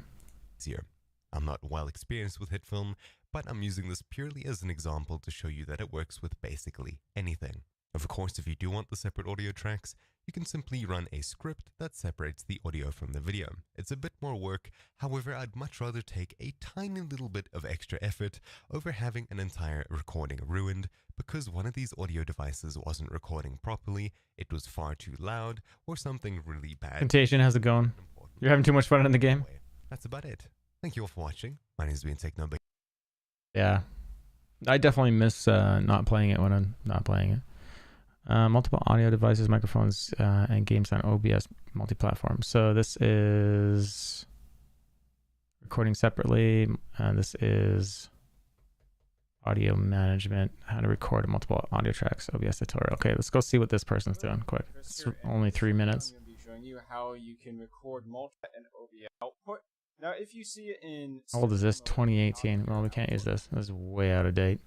Easier. I'm not well experienced with HitFilm, but I'm using this purely as an example to show you that it works with basically anything. Of course, if you do want the separate audio tracks, you can simply run a script that separates the audio from the video. It's a bit more work, however, I'd much rather take a tiny little bit of extra effort over having an entire recording ruined because one of these audio devices wasn't recording properly, it was far too loud, or something really bad. Temptation, how's it going? You're having too much fun in the game? That's about it. Thank you all for watching. My name has been Techno. Yeah, I definitely miss not playing it when I'm not playing it. Multiple audio devices, microphones, and games on OBS multi-platform. So this is recording separately, and this is audio management, how to record multiple audio tracks, OBS tutorial. Okay, let's go see what this person's doing quick. It's only 3 minutes. I'm going to be showing you how you can record multi and OBS output. Now, if you see it in... How old is this? 2018. Well, we can't use this. This is way out of date.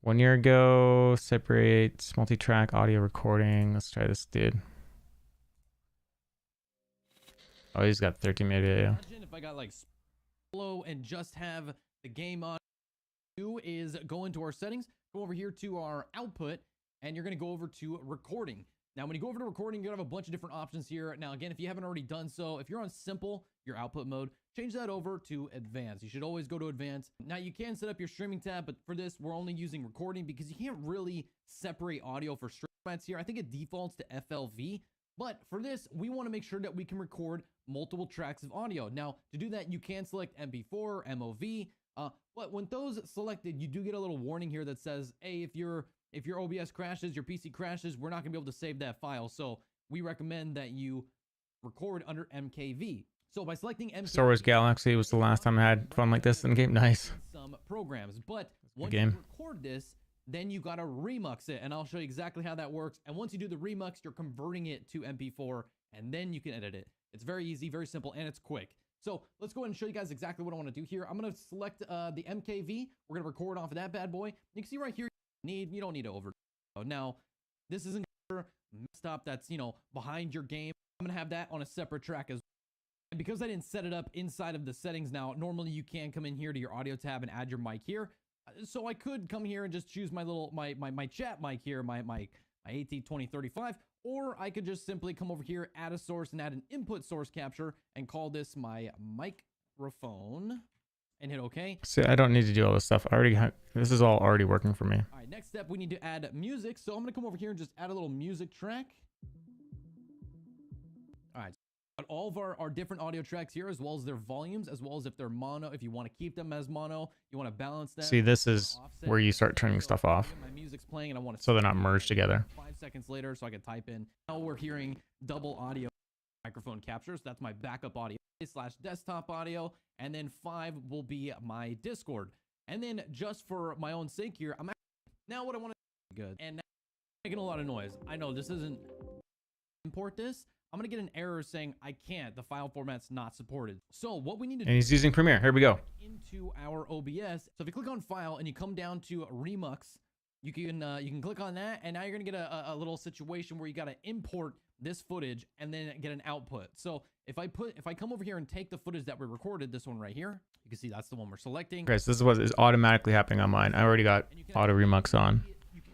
1 year ago, separate multi-track audio recording. Let's try this dude. Oh, he's got 13 minute video. Imagine if I got like slow and just have the game on. Do is go into our settings, go over here to our output, and you're going to go over to recording. Now, when you go over to recording, you're going to have a bunch of different options here. Now, again, if you haven't already done so, if you're on simple, your output mode, change that over to advanced. You should always go to advanced. Now, you can set up your streaming tab, but for this, we're only using recording because you can't really separate audio for stream formats here. I think it defaults to FLV, but for this, we want to make sure that we can record multiple tracks of audio. Now, to do that, you can select MP4, MOV, but when those selected, you do get a little warning here that says, hey, if your OBS crashes, your PC crashes, we're not gonna be able to save that file. So we recommend that you record under MKV. So by selecting MKV, Star Wars Galaxy was the last time I had fun like this in game. Nice. some programs, but once game. you record this, then you gotta remux it, and I'll show you exactly how that works. And once you do the remux, you're converting it to MP4, and then you can edit it. It's very easy, very simple, and it's quick. So let's go ahead and show you guys exactly what I want to do here. I'm going to select the MKV. We're going to record off of that bad boy. You can see right here, you don't need to over. Now, this isn't messed up. That's, behind your game. I'm going to have that on a separate track as well. And because I didn't set it up inside of the settings now, normally you can come in here to your audio tab and add your mic here. So I could come here and just choose my little, my chat mic here, my AT2035, or I could just simply come over here, add a source and add an input source capture and call this my microphone and hit OK. See, I don't need to do all this stuff. I already have, this is all already working for me. All right, next step, we need to add music. So I'm going to come over here and just add a little music track. All right. All of our different audio tracks here, as well as their volumes, as well as if they're mono, if you want to keep them as mono, you want to balance them. See, this is where you start turning stuff off. My music's playing and I want to so they're not merged together. 5 seconds later, so I can type in. Now we're hearing double audio microphone captures. That's my backup audio / desktop audio. And then 5 will be my Discord. And then just for my own sake here, now what I want to do good. And now I'm making a lot of noise. I know this isn't import this. I'm going to get an error saying I can't. The file format's not supported. So what we need to do. And he's using Premiere. Here we go. Into our OBS. So if you click on File and you come down to Remux, you can click on that, and now you're going to get a little situation where you got to import this footage and then get an output. So if I come over here and take the footage that we recorded, this one right here, you can see that's the one we're selecting. Okay, so this is what is automatically happening on mine. I already got auto remux on.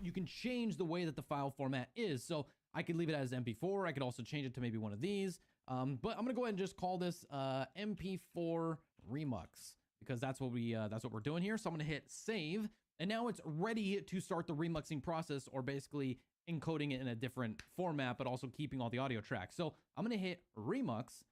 You can change the way that the file format is. So I could leave it as MP4. I could also change it to maybe one of these. But I'm gonna go ahead and just call this MP4 Remux because that's what we're doing here. So I'm gonna hit save, and now it's ready to start the remuxing process, or basically encoding it in a different format, but also keeping all the audio tracks. So I'm gonna hit Remux,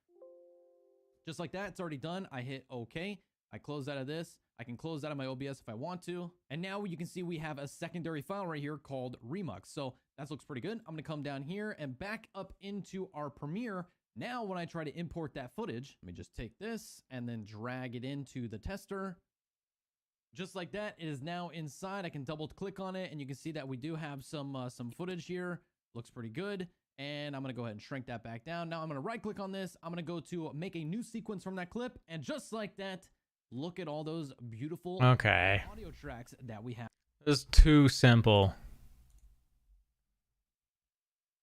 just like that. It's already done. I hit OK. I close out of this. I can close out of my OBS if I want to. And now you can see we have a secondary file right here called Remux. So that looks pretty good. I'm going to come down here and back up into our Premiere. Now, when I try to import that footage, let me just take this and then drag it into the tester. Just like that, it is now inside. I can double click on it and you can see that we do have some footage here. Looks pretty good. And I'm going to go ahead and shrink that back down. Now I'm going to right click on this. I'm going to go to make a new sequence from that clip. And just like that, look at all those beautiful audio tracks that we have. This is too simple.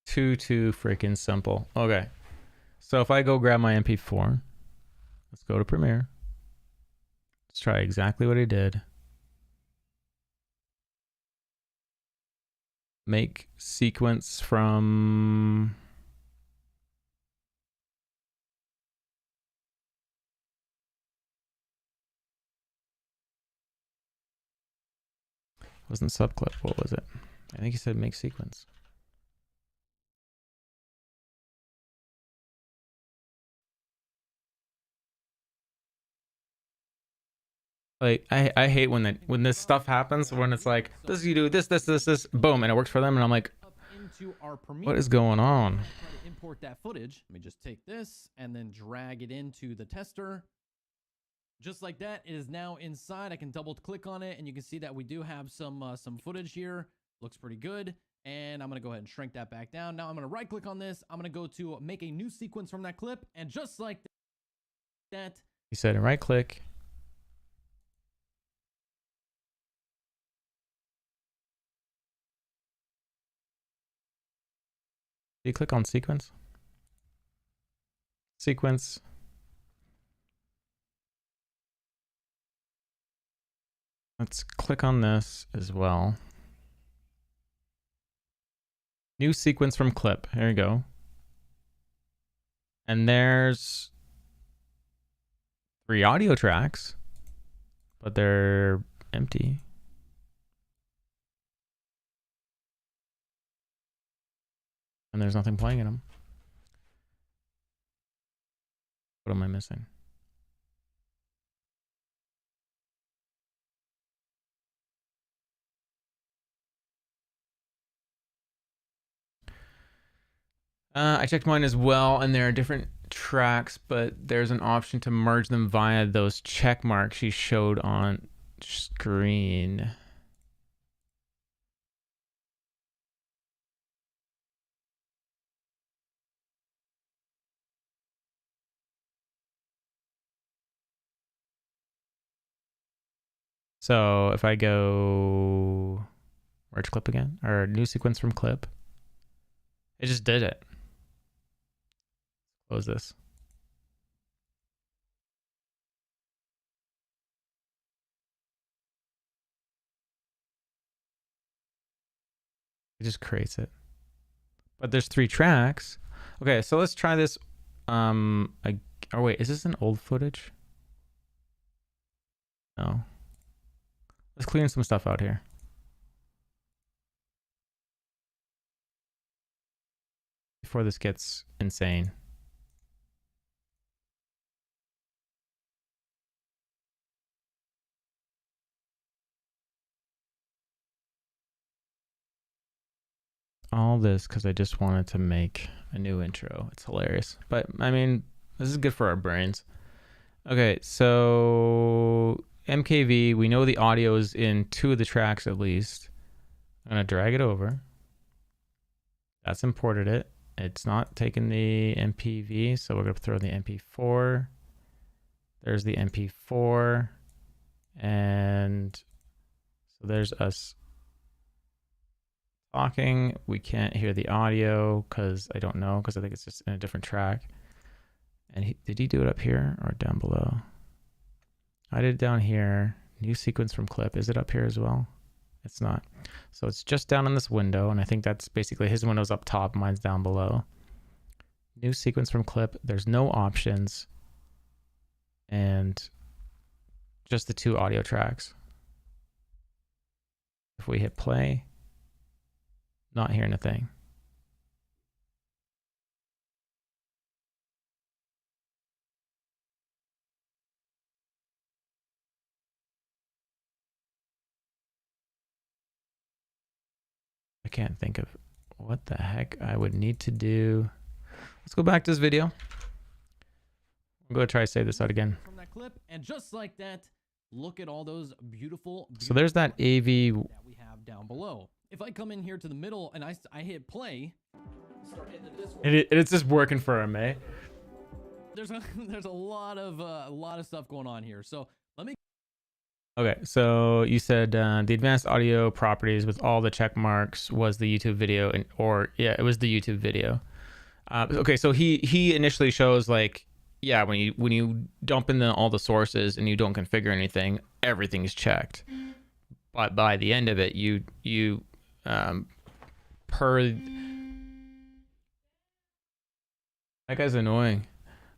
Too freaking simple. Okay. So if I go grab my MP4, let's go to Premiere. Let's try exactly what I did. Make sequence from... Wasn't subclip. What was it? I think he said make sequence. Like I hate when this stuff happens, when it's like this, you do this, boom, and it works for them, and I'm like, into our Premiere. what is going on? Try to import that footage. Let me just take this and then drag it into the tester. Just like that, it is now inside. I can double click on it and you can see that we do have some footage here. Looks pretty good. And I'm going to go ahead and shrink that back down. Now I'm going to right click on this. I'm going to go to make a new sequence from that clip. And just like that. You said right click. Do you click on sequence? Sequence. Let's click on this as well. New sequence from clip. There you go. And there's 3 audio tracks, but they're empty. And there's nothing playing in them. What am I missing? I checked mine as well, and there are different tracks, but there's an option to merge them via those check marks you showed on screen. So if I go merge clip again, or new sequence from clip, it just did it. Close this. It just creates it. But there's 3 tracks. Okay, so let's try this. Oh wait, is this an old footage? No. Let's clean some stuff out here. Before this gets insane. All this because I just wanted to make a new intro. It's hilarious. But I mean, this is good for our brains. Okay, so MKV, we know the audio is in 2 of the tracks at least. I'm gonna drag it over. That's imported it. It's not taking the MPV, so we're gonna throw the MP4. There's the MP4. And so there's us talking. We can't hear the audio because I don't know, because I think it's just in a different track. And did he do it up here or down below? I did it down here. New sequence from clip. Is it up here as well? It's not. So it's just down in this window, and I think that's basically his window's up top, mine's down below. New sequence from clip. There's no options. And just the 2 audio tracks. If we hit play, not hearing a thing. I can't think of what the heck I would need to do. Let's go back to this video. I'm going to try to save this out again. From that clip, and just like that, look at all those beautiful So there's that AV that we have down below. If I come in here to the middle and I hit play, start hitting the Discord, it's just working for him, eh? there's a lot of stuff going on here. So let me. Okay, so you said the advanced audio properties with all the check marks was the YouTube video, it was the YouTube video. Okay, so he initially shows like, yeah, when you dump in all the sources and you don't configure anything, everything's checked. But by the end of it, you per that guy's annoying.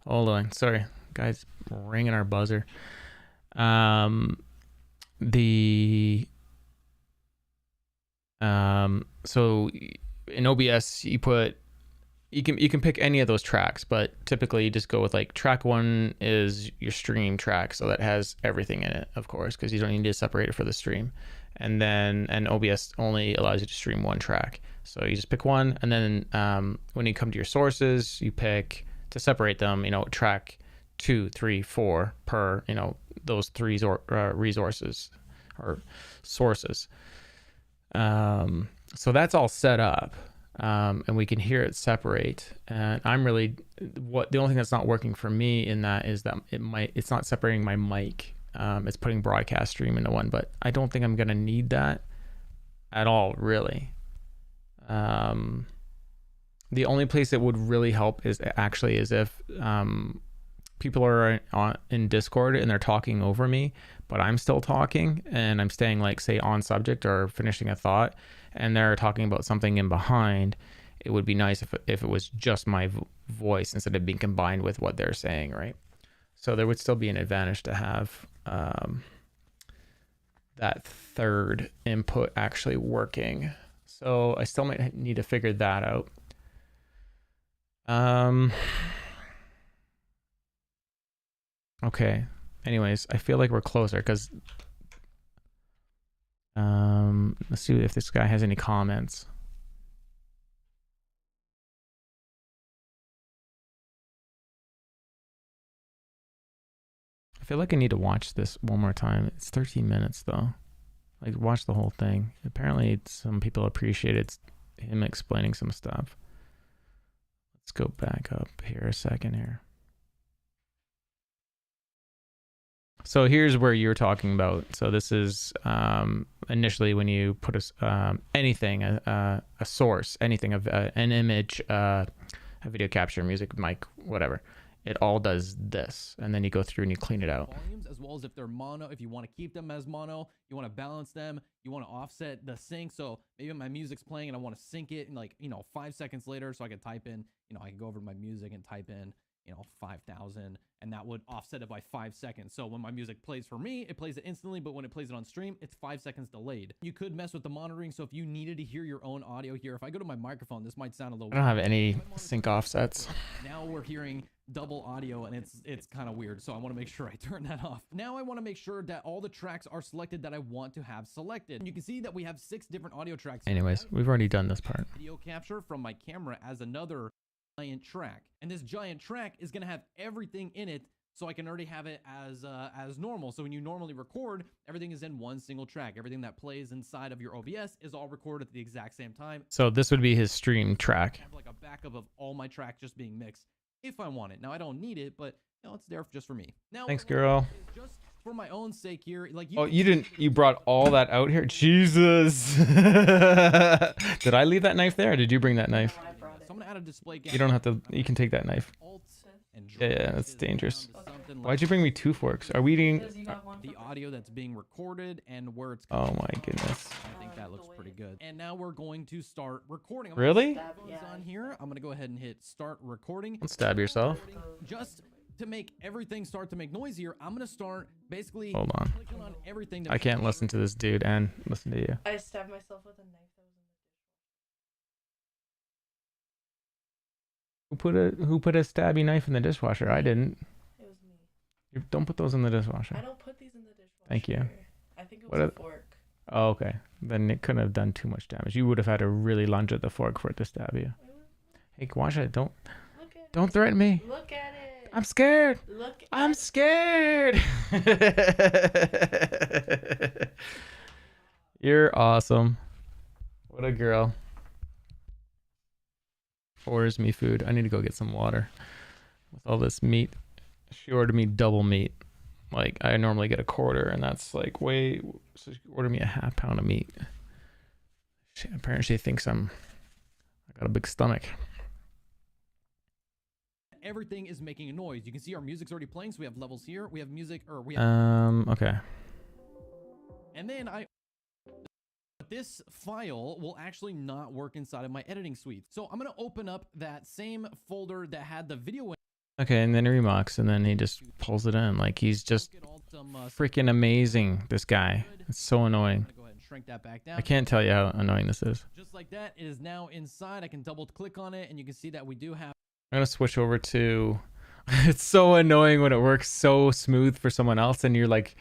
Hold on, sorry, guy's ringing our buzzer. So in OBS you you can pick any of those tracks, but typically you just go with like track 1 is your stream track, so that has everything in it, of course, because you don't need to separate it for the stream. And then OBS only allows you to stream 1 track, so you just pick one, and then when you come to your sources, you pick to separate them, you know, track 2, 3, 4 per, you know, those 3 resources or sources. So that's all set up. And we can hear it separate. And I'm really the only thing that's not working for me in that is that it's not separating my mic. It's putting broadcast stream into one, but I don't think I'm gonna need that at all, really. The only place it would really help is if people are in Discord and they're talking over me, but I'm still talking and I'm staying, like, say, on subject or finishing a thought, and they're talking about something in behind. It would be nice if it was just my voice instead of being combined with what they're saying, right? So there would still be an advantage to have that third input actually working. So I still might need to figure that out. Okay. Anyways, I feel like we're closer because let's see if this guy has any comments. I feel like I need to watch this one more time. It's 13 minutes though. Like, watch the whole thing. Apparently some people appreciated him explaining some stuff. Let's go back up here a second here. So here's where you're talking about. So this is initially when you put anything, a source, anything of an image, a video capture, music, mic, whatever. It all does this, and then you go through and you clean it out. Volumes, as well as if they're mono, if you want to keep them as mono, you want to balance them, you want to offset the sync. So maybe my music's playing and I want to sync it in, like, 5 seconds later, so I can type in, I can go over to my music and type in, 5,000, and that would offset it by 5 seconds. So when my music plays for me, it plays it instantly, but when it plays it on stream, it's 5 seconds delayed. You could mess with the monitoring, so if you needed to hear your own audio here, if I go to my microphone, this might sound a little I don't have any sync offsets. Now we're hearing double audio, and it's kind of weird, so I want to make sure I turn that off. Now I want to make sure that all the tracks are selected that I want to have selected. And you can see that we have 6 different audio tracks. Anyways, we've already done this part. Video capture from my camera as another giant track, and this giant track is going to have everything in it, so I can already have it as normal. So when you normally record, everything is in one single track. Everything that plays inside of your OBS is all recorded at the exact same time. So this would be his stream track. I have like a backup of all my tracks just being mixed if I want it. Now I don't need it, but it's there just for me. Now, thanks, girl. Just for my own sake here, like you brought all that out here? Jesus. Did I leave that knife there, or did you bring that knife? So I'm gonna add a display. You don't have to. You can take that knife. Yeah, that's dangerous. Why'd you bring me 2 forks? Are we eating the audio that's being recorded and where it's? Oh my goodness. I think that looks pretty good. And now we're going to start recording. Really? On here, I'm gonna go ahead and hit start recording. Don't stab yourself. Just to make everything start to make noisier, I'm gonna start basically. Hold on. Clicking on everything. I can't listen to this dude and listen to you. I stabbed myself with a knife. Who put a stabby knife in the dishwasher? I didn't. It was me. Don't put those in the dishwasher. I don't put these in the dishwasher. Thank you. I think it was a fork. Oh, okay. Then it couldn't have done too much damage. You would have had to really lunge at the fork for it to stab you. Hey, Kwasha, don't threaten me. Look at it. I'm scared. I'm scared. You're awesome. What a girl. Orders me food. I need to go get some water. With all this meat, she ordered me double meat. Like, I normally get a quarter, and that's like way. So she ordered me a half pound of meat. Apparently, she thinks I got a big stomach. Everything is making a noise. You can see our music's already playing, so we have levels here. We have music, or we have. Okay. And then this file will actually not work inside of my editing suite. So I'm going to open up that same folder that had the video in. Okay, and then Remux, and then he just pulls it in. Like, he's just freaking amazing, this guy. It's so annoying. Go ahead and shrink that back down. I can't tell you how annoying this is. Just like that, it is now inside. I can double click on it and you can see that we do have. I'm gonna switch over to. It's so annoying when it works so smooth for someone else, and you're like,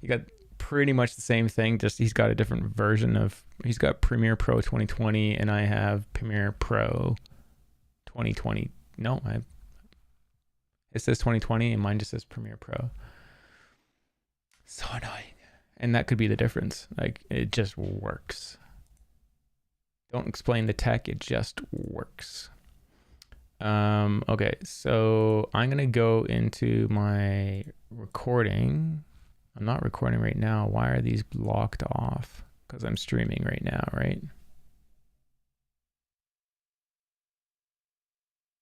you got pretty much the same thing. Just he's got a different version of. He's got Premiere Pro 2020, and I have Premiere Pro 2020. No, it says 2020, and mine just says Premiere Pro. So annoying, and that could be the difference. Like it just works. Don't explain the tech; it just works. Okay, so I'm gonna go into my recording. I'm not recording right now. Why are these blocked off? Because I'm streaming right now, right?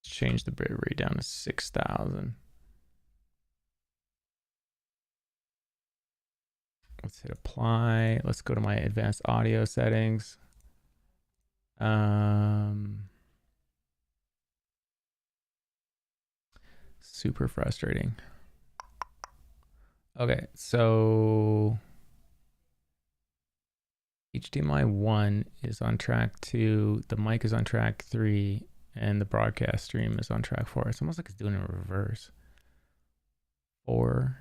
Let's change the bitrate down to 6,000. Let's hit apply. Let's go to my advanced audio settings. Super frustrating. Okay, so HDMI 1 is on track 2, the mic is on track 3, and the broadcast stream is on track 4. It's almost like it's doing it in reverse. 4.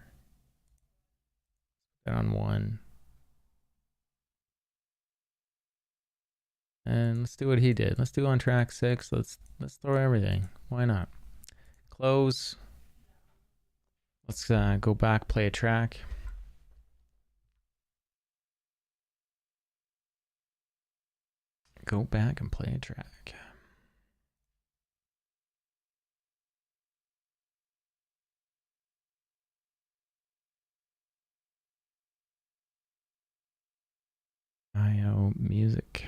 Then on 1. And let's do what he did. Let's do on track 6. Let's throw everything. Why not? Close. Let's go back, play a track. Go back and play a track. IO music.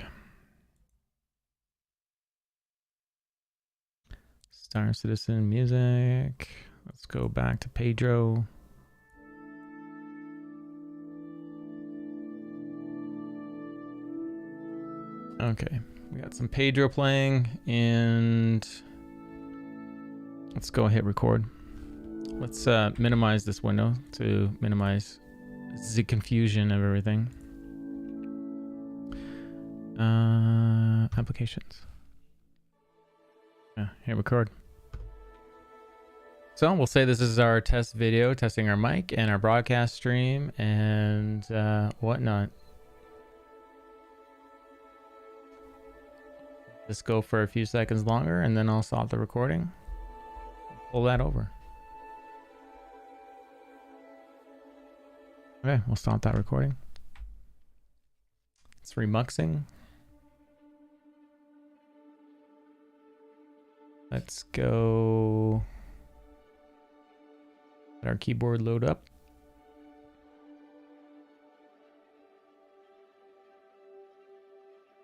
Star Citizen music. Let's go back to Pedro. Okay, we got some Pedro playing, and let's go hit record. Let's minimize this window to minimize the confusion of everything. Applications. Yeah, hit record. So we'll say this is our test video, testing our mic and our broadcast stream and whatnot. Just go for a few seconds longer and then I'll stop the recording. Pull that over. Okay, we'll stop that recording. It's remuxing. Let's go. Let our keyboard load up.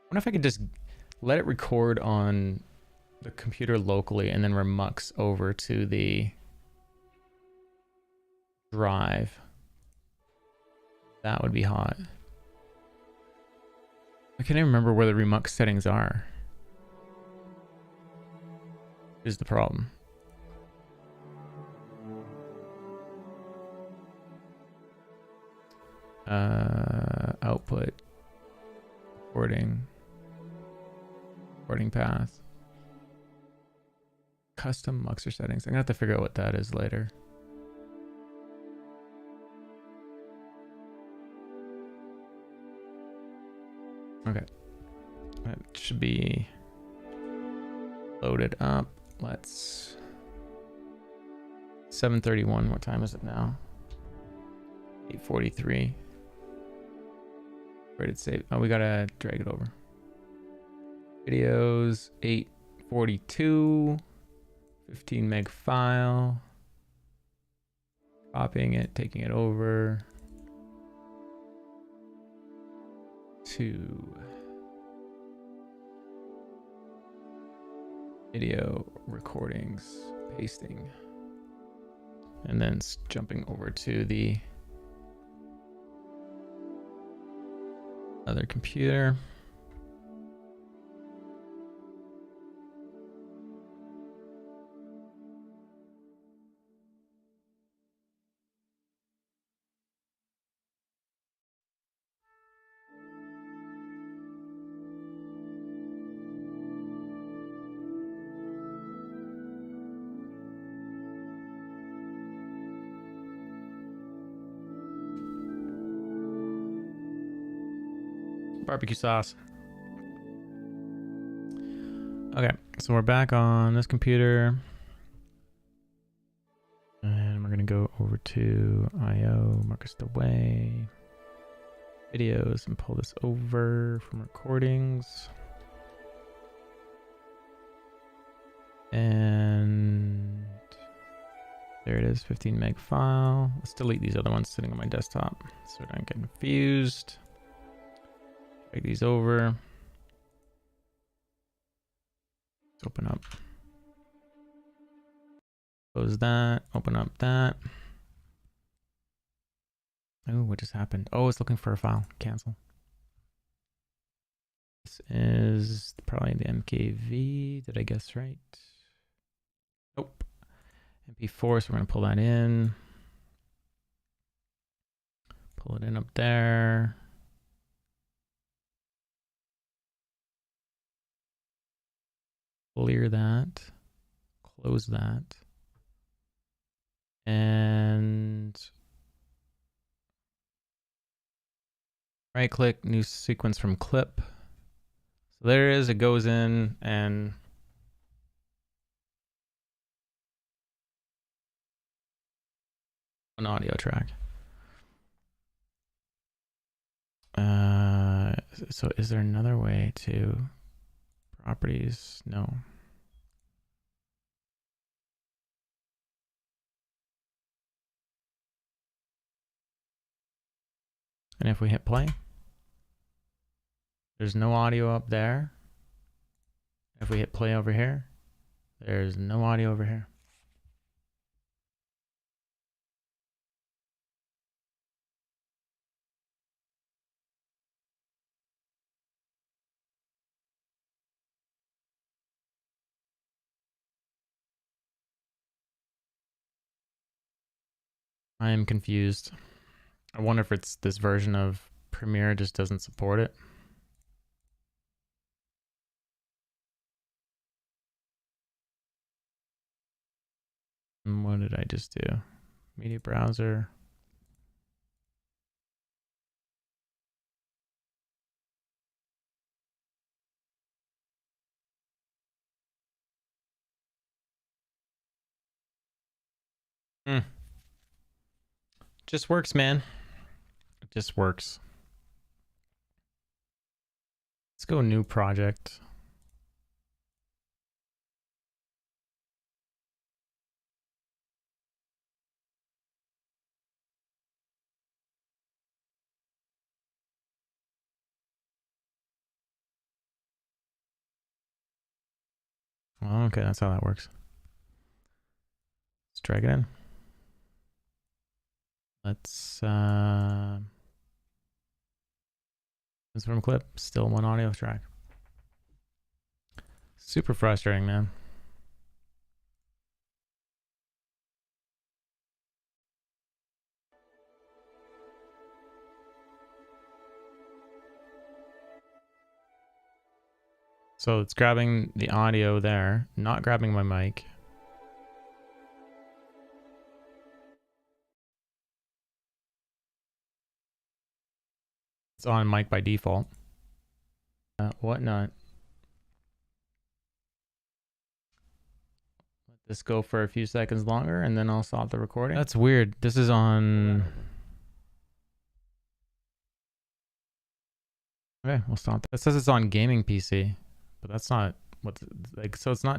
I wonder if I could just let it record on the computer locally and then remux over to the drive. That would be hot. I can't even remember where the remux settings are. Is the problem. Output, recording path, custom muxer settings. I'm gonna have to figure out what that is later. Okay, that should be loaded up. Let's 7:31. What time is it now? 8:43. Where did it save? Oh, we gotta drag it over. Videos 8:42. 15 meg file. Copying it, taking it over to video recordings, pasting, and then jumping over to the other computer. barbecue sauce. Okay, so we're back on this computer. And we're going to go over to IO, Marcus the way, videos, and pull this over from recordings. And there it is, 15 meg file. Let's delete these other ones sitting on my desktop so I don't get confused. Drag these over. Let's open up. Close that, open up that. Oh, what just happened? Oh, it's looking for a file. Cancel. This is probably the MKV. Did I guess right? Nope. MP4, so we're going to pull that in. Pull it in up there. Clear that. Close that. And right click, new sequence from clip. So there it is, it goes in and an audio track. So is there another way to properties? No. And if we hit play, there's no audio up there. If we hit play over here, there's no audio over here. I am confused. I wonder if it's this version of Premiere just doesn't support it. And what did I just do? Media browser. Just works, man. It just works. Let's go new project. Well, okay, that's how that works. Let's drag it in. Let's this from clip, still one audio track. Super frustrating, man. So it's grabbing the audio there, not grabbing my mic. It's on mic by default. Whatnot. Let this go for a few seconds longer and then I'll stop the recording. That's weird. This is on... Okay, we'll stop. It says it's on gaming PC, but that's not what, like, so it's not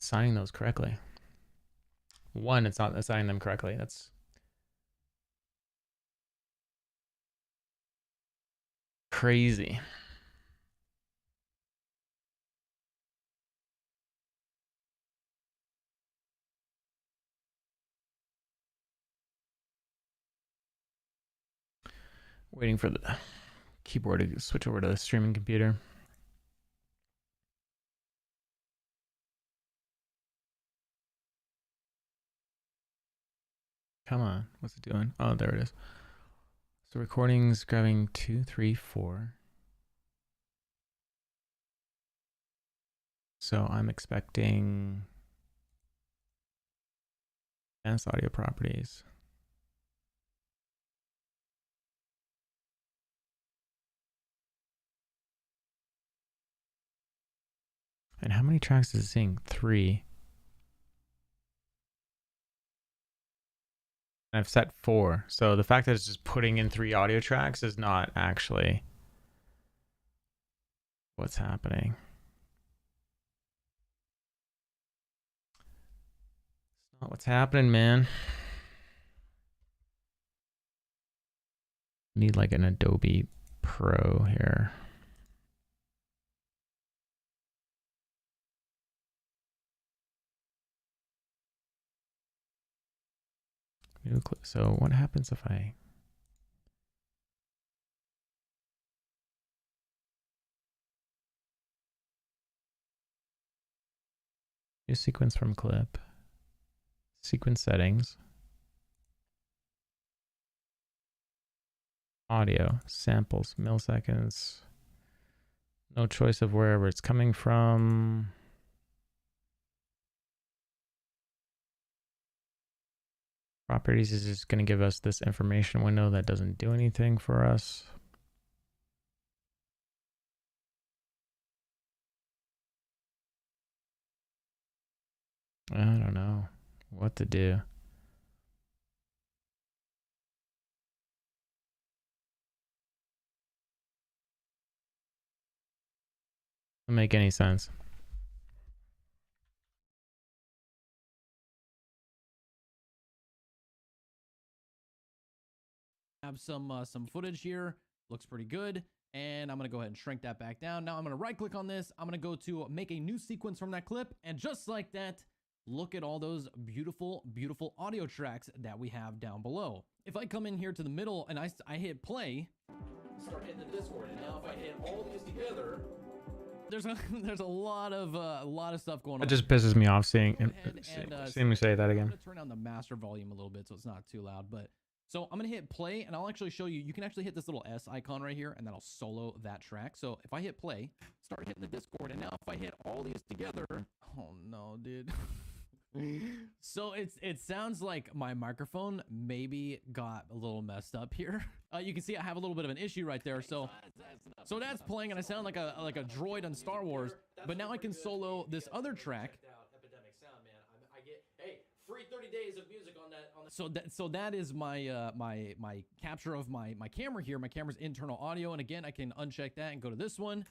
assigning those correctly. One, it's not assigning them correctly. That's crazy. Waiting for the keyboard to switch over to the streaming computer. Come on, what's it doing? Oh, there it is. So recordings grabbing 2, 3, 4. So I'm expecting Advanced audio properties. And how many tracks is it saying? 3. And I've set 4. So the fact that it's just putting in 3 audio tracks is not actually what's happening. It's not what's happening, man. Need like an Adobe Pro here. So what happens if I new sequence from clip, sequence settings, audio, samples, milliseconds, no choice of wherever it's coming from. Properties is just going to give us this information window that doesn't do anything for us. I don't know what to do. Doesn't make any sense. Have some footage here. Looks pretty good. And I'm going to go ahead and shrink that back down. Now I'm going to right click on this. I'm going to go to make a new sequence from that clip. And just like that, look at all those beautiful, beautiful audio tracks that we have down below. If I come in here to the middle and I hit play, start hitting the Discord. And now if I hit all these together, there's a lot of stuff going on. It just pisses me off seeing me say that again. I'm going to turn down the master volume a little bit so it's not too loud, but so I'm going to hit play and I'll actually show you. You can actually hit this little S icon right here and that'll solo that track. So if I hit play, start hitting the Discord, and now if I hit all these together, oh no, dude. So it sounds like my microphone maybe got a little messed up here. You can see I have a little bit of an issue right there. So that's playing and I sound like a droid on Star Wars. But now I can solo this other track. Epidemic sound, man. I get free 30 days of music on that. So that is my my capture of my camera here. My camera's internal audio, and again I can uncheck that and go to this one.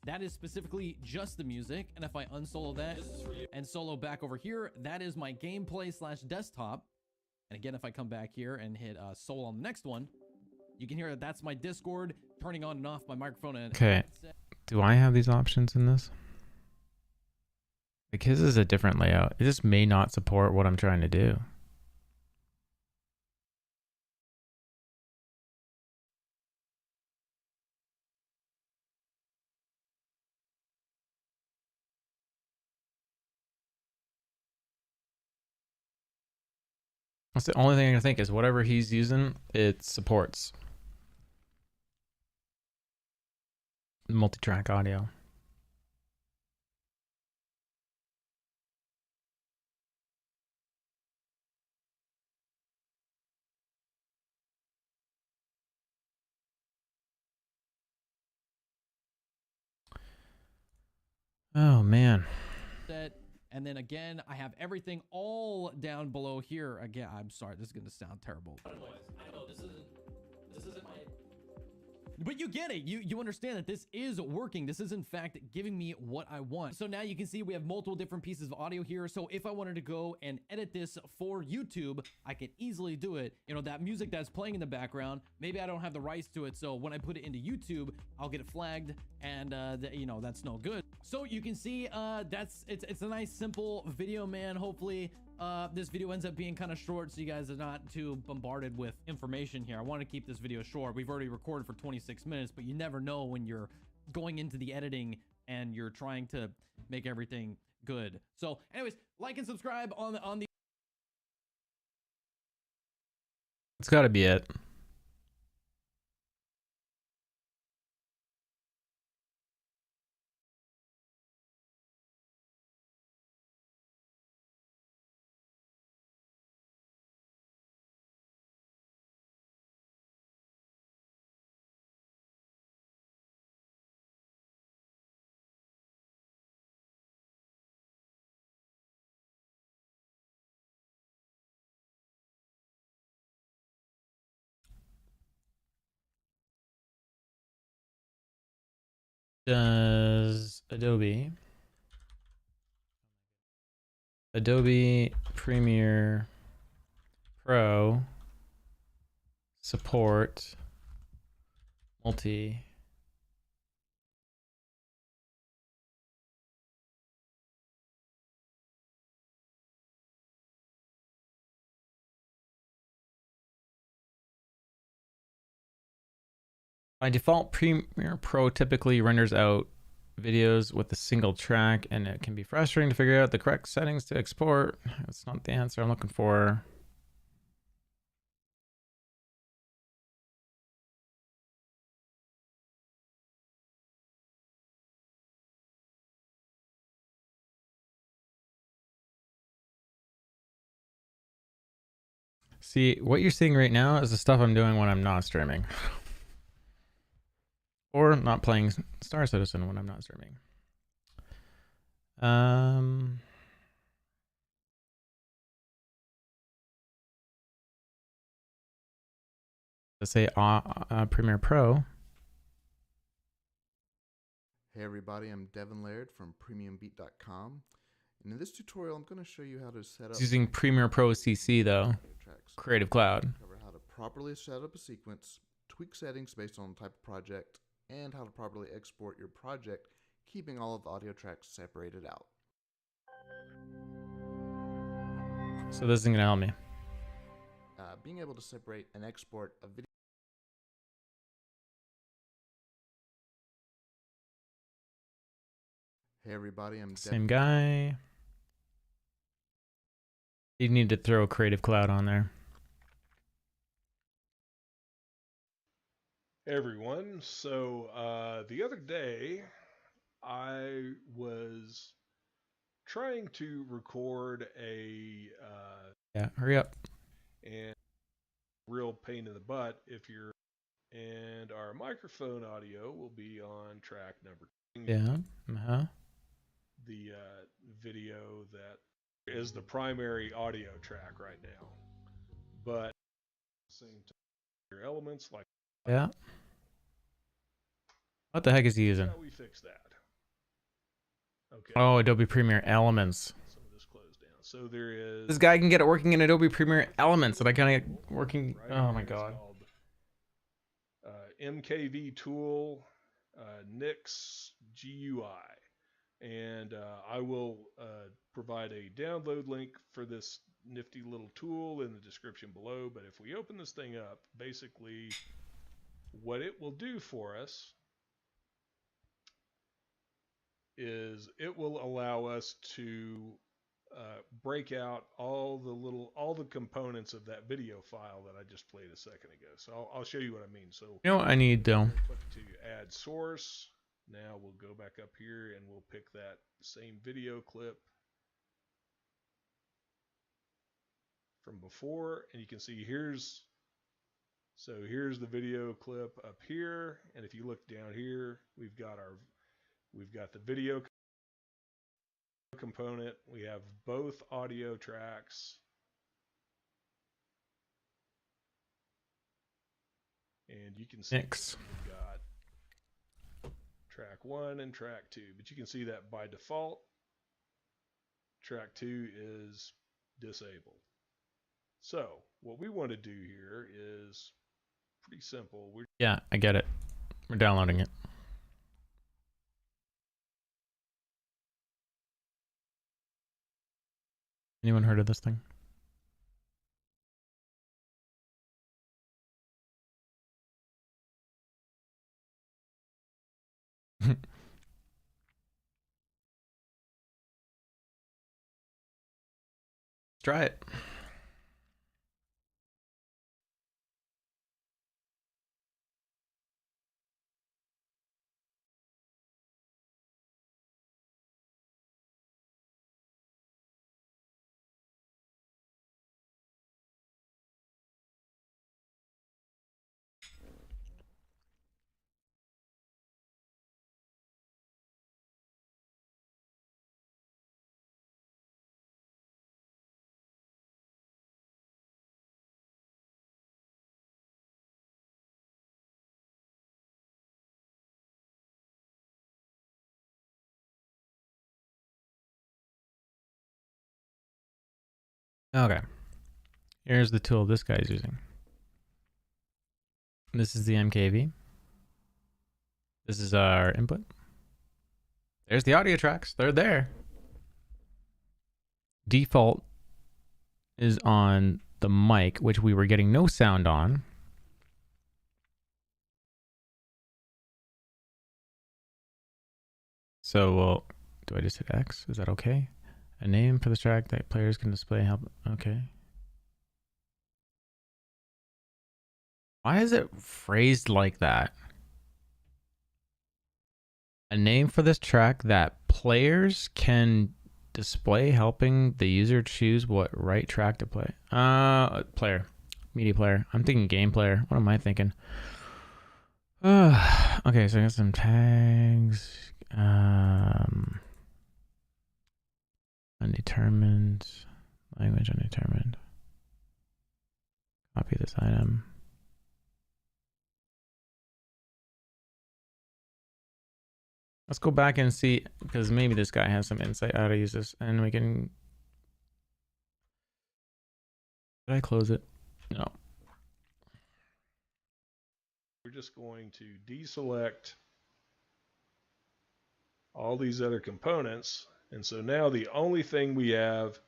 That is specifically just the music, and if I unsolo that and solo back over here, that is my gameplay / desktop. And again, if I come back here and hit solo on the next one, you can hear that that's my Discord turning on and off my microphone. And okay, do I have these options in this? Like his is a different layout. It just may not support what I'm trying to do. That's the only thing I can think is whatever he's using, it supports multi-track audio. Oh man. And then again, I have everything all down below here. Again, I'm sorry, this is gonna sound terrible. I know this isn't my. But you get it. You understand that this is working. This is in fact giving me what I want. So now you can see we have multiple different pieces of audio here. So if I wanted to go and edit this for YouTube, I can easily do it. You know, that music that's playing in the background, maybe I don't have the rights to it. So when I put it into YouTube, I'll get it flagged, and you know, that's no good. So you can see it's a nice simple video, man. Hopefully this video ends up being kind of short so you guys are not too bombarded with information here. I want to keep this video short. We've already recorded for 26 minutes, but you never know when you're going into the editing and you're trying to make everything good. So anyways, like and subscribe on the It's got to be it. Does Adobe Premiere Pro support multi? By default, Premiere Pro typically renders out videos with a single track, and it can be frustrating to figure out the correct settings to export. That's not the answer I'm looking for. See, what you're seeing right now is the stuff I'm doing when I'm not streaming. Or not playing Star Citizen when I'm not streaming. Let's say Premiere Pro. Hey everybody, I'm Devin Laird from PremiumBeat.com, and in this tutorial I'm going to show you how to set up... It's using Premiere Pro CC though, Creative Cloud. Cover how to properly set up a sequence, tweak settings based on the type of project, and how to properly export your project, keeping all of the audio tracks separated out. So this isn't going to help me. Being able to separate and export a video... Hey everybody, I'm Same guy. You need to throw Creative Cloud on there. Hey everyone, so the other day I was trying to record a Yeah, hurry up. and real pain in the butt if you're, and our microphone audio will be on track number 2. Yeah. The video that is the primary audio track right now, but same time your elements like Yeah. What the heck is he Here's using? how we fix that. Okay. Oh, Adobe Premiere Elements. Some of this closed down. So there is. This guy can get it working in Adobe Premiere Elements, and I can't get working. Right Oh my here, god. it's called, MKV Tool Nix GUI, and I will provide a download link for this nifty little tool in the description below. But if we open this thing up, basically what it will do for us is it will allow us to break out all the components of that video file that I just played a second ago. So I'll show you what I mean. So You know what I need though? click to add source. Now we'll go back up here and we'll pick that same video clip from before, and you can see here's the video clip up here, and if you look down here, we've got the video component. We have both audio tracks, and you can see we've got track 1 and track 2, but you can see that by default track 2 is disabled. So what we want to do here is pretty simple. Yeah, I get it. We're downloading it. Anyone heard of this thing? Let's try it. Okay. Here's the tool this guy's using. This is the MKV. This is our input. There's the audio tracks. They're there. Default is on the mic, which we were getting no sound on. So, well, do I just hit X? Is that okay? A name for the track that players can display. Help. Okay. Why is it phrased like that? A name for this track that players can display, helping the user choose what right track to play. Player. Media player. I'm thinking game player. What am I thinking? Okay, so I got some tags. Undetermined. Language undetermined. Copy this item. Let's go back and see, because maybe this guy has some insight how to use this, and we can... Did I close it? No. We're just going to deselect all these other components, and so now the only thing we have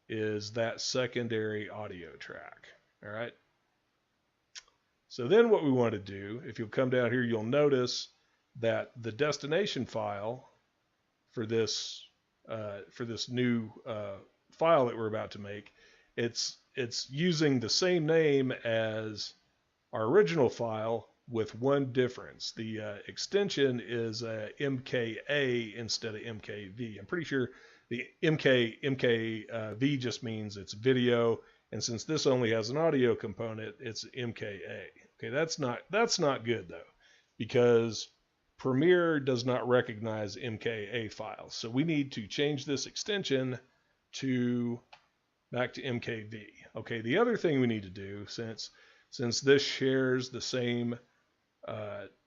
is that secondary audio track. All right. So then what we want to do, if you'll come down here, you'll notice that the destination file for this new file that we're about to make, it's using the same name as our original file with one difference. The extension is MKA instead of MKV. I'm pretty sure the MKV just means it's video, and since this only has an audio component, it's MKA. Okay, that's not good though, because Premiere does not recognize MKA files. So we need to change this extension back to MKV. Okay, the other thing we need to do, since this shares the same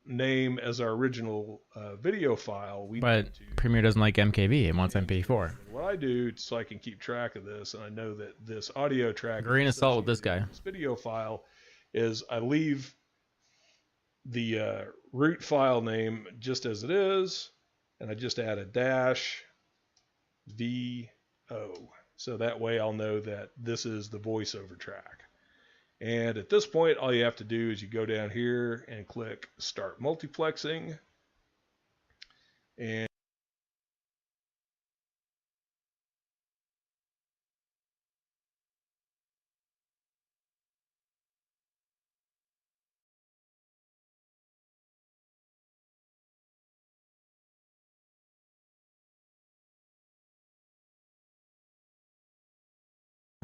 name as our original video file, But Premiere doesn't like MKV. It wants MP4. What I do, so I can keep track of this, and I know that this audio track Grain of salt with this guy. this video file, is I leave the root file name just as it is, and I just add a dash VO. So that way I'll know that this is the voiceover track. And at this point, all you have to do is you go down here and click Start Multiplexing. And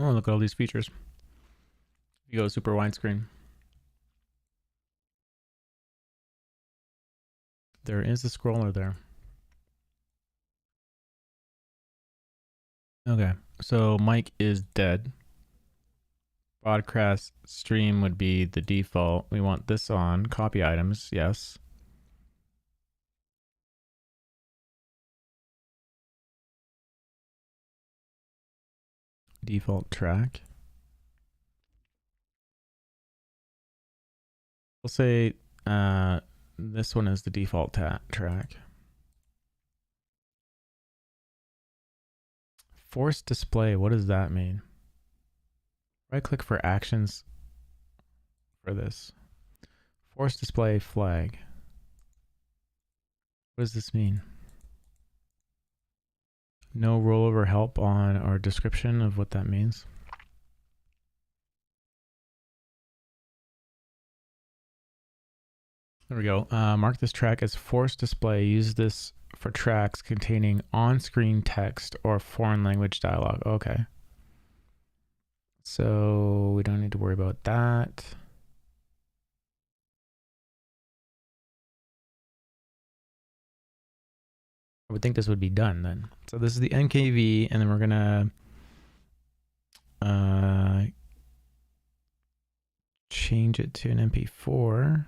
Oh, look at all these features. You go super widescreen. There is a scroller there. Okay, so mic is dead. Broadcast stream would be the default. We want this on. Copy items, yes. Default track. We'll say this one is the default track. Force display, what does that mean? Right click for actions for this. Force display flag. What does this mean? No rollover help on or description of what that means. There we go. Mark this track as force display. Use this for tracks containing on-screen text or foreign language dialogue. Okay. So we don't need to worry about that. I would think this would be done then. So this is the NKV, and then we're gonna change it to an MP4.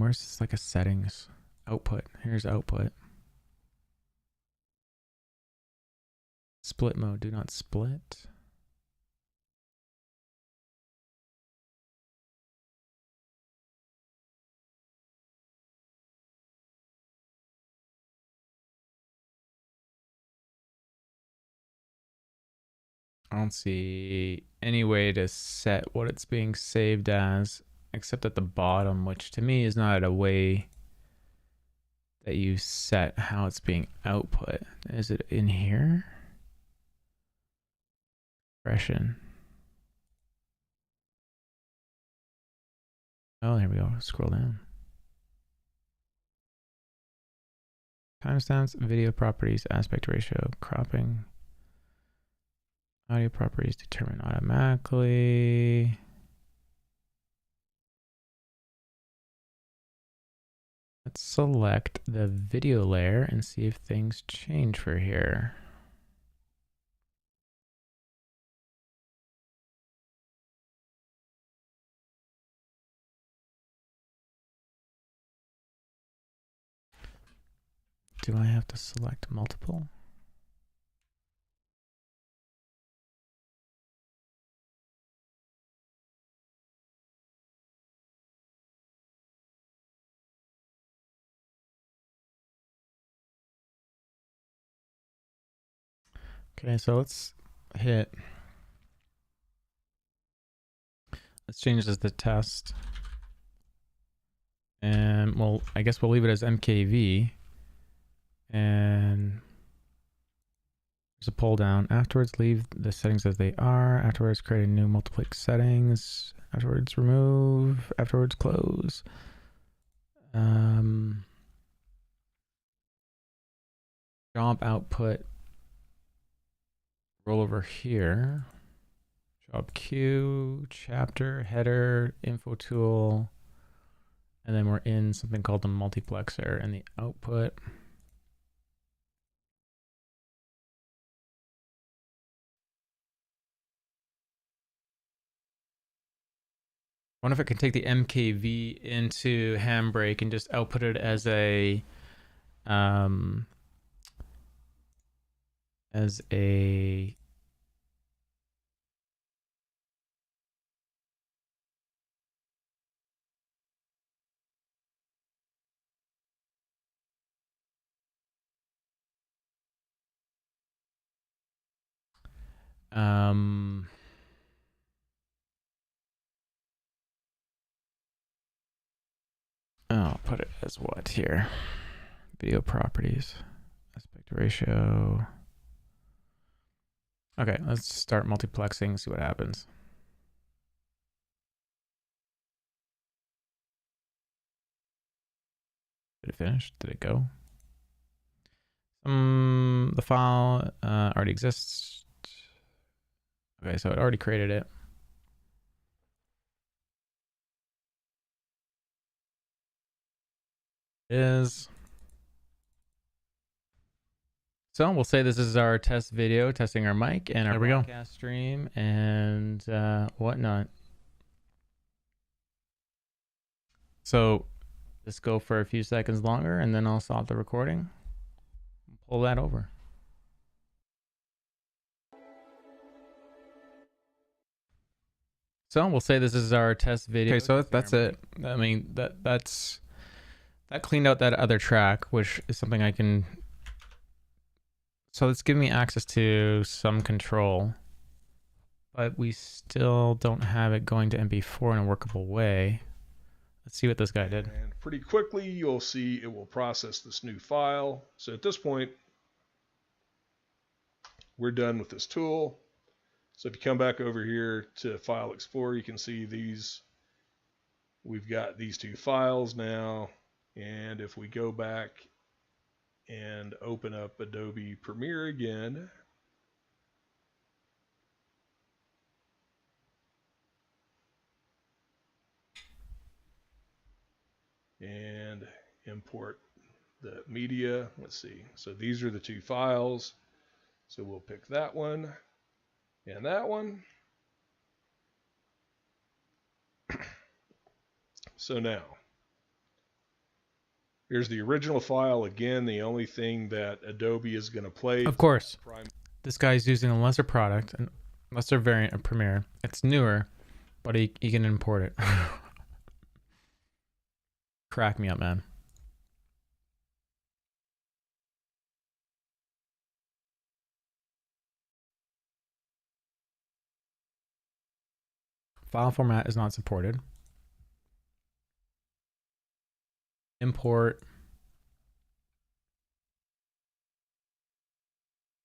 Where's this like a settings output? Here's output. Split mode, do not split. I don't see any way to set what it's being saved as, except at the bottom, which to me is not a way that you set how it's being output. Is it in here? Expression. Oh, here we go. Scroll down. Timestamps, video properties, aspect ratio, cropping. Audio properties determined automatically. Let's select the video layer and see if things change for here. Do I have to select multiple? Okay, so let's change this to test. And well, I guess we'll leave it as MKV. And there's a pull down. Afterwards, leave the settings as they are. Afterwards, create a new multiplex settings. Afterwards, remove. Afterwards, close. Job output. Roll over here. Job queue, chapter, header, info tool. And then we're in something called the multiplexer and the output. I wonder if I can take the MKV into Handbrake and just output it as a I'll put it as what here? Video properties, aspect ratio. Okay, let's start multiplexing, see what happens. Did it finish? Did it go? The file already exists. Okay, so it already created it. Is so we'll say this is our test video testing our mic and our broadcast stream and whatnot. So just go for a few seconds longer and then I'll stop the recording. Pull that over. So we'll say this is our test video. Okay, so that's it. I mean that cleaned out that other track, which is something I can. So it's giving me access to some control, but we still don't have it going to MP4 in a workable way. Let's see what this guy did. And pretty quickly, you'll see it will process this new file. So at this point, we're done with this tool. So if you come back over here to File Explorer, you can see these. We've got these two files now. And if we go back and open up Adobe Premiere again, and import the media, let's see. So these are the two files. So we'll pick that one and that one. So now Here's the original file. Again, the only thing that Adobe is going to play. Of course, this guy's using a lesser product, a lesser variant of Premiere. It's newer, but he can import it. Crack me up, man. File format is not supported. Import.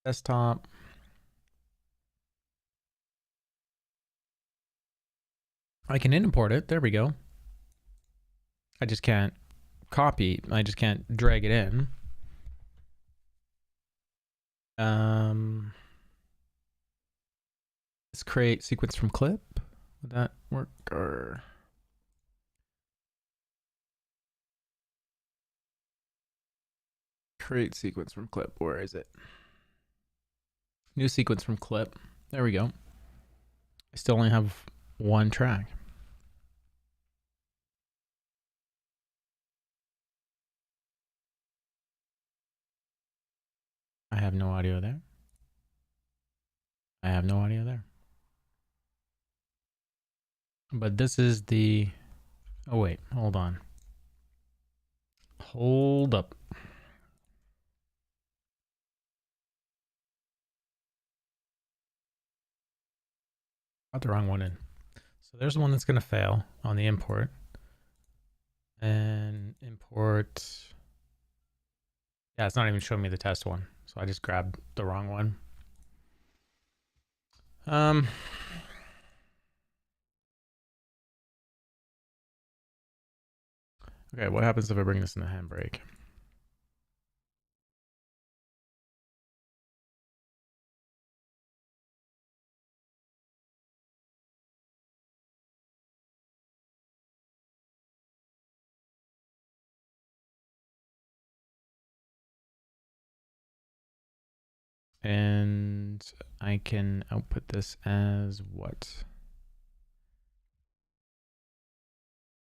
Desktop. I can import it. There we go. I just can't copy. I just can't drag it in. Let's create sequence from clip. Would that work? Or create sequence from clip. Where is it? New sequence from clip. There we go. I still only have one track. I have no audio there. I have no audio there. But this is the... Oh wait, hold on. Hold up. Got the wrong one in. So there's the one that's going to fail on the import. And import... Yeah, it's not even showing me the test one. So I just grabbed the wrong one. Okay, what happens if I bring this in the handbrake? And I can output this as what?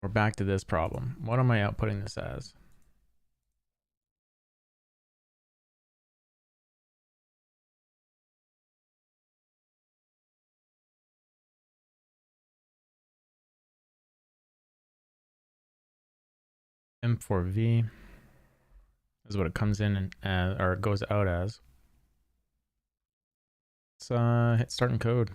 We're back to this problem. What am I outputting this as? M4V is what it comes in and or it goes out as. Let's hit start and code.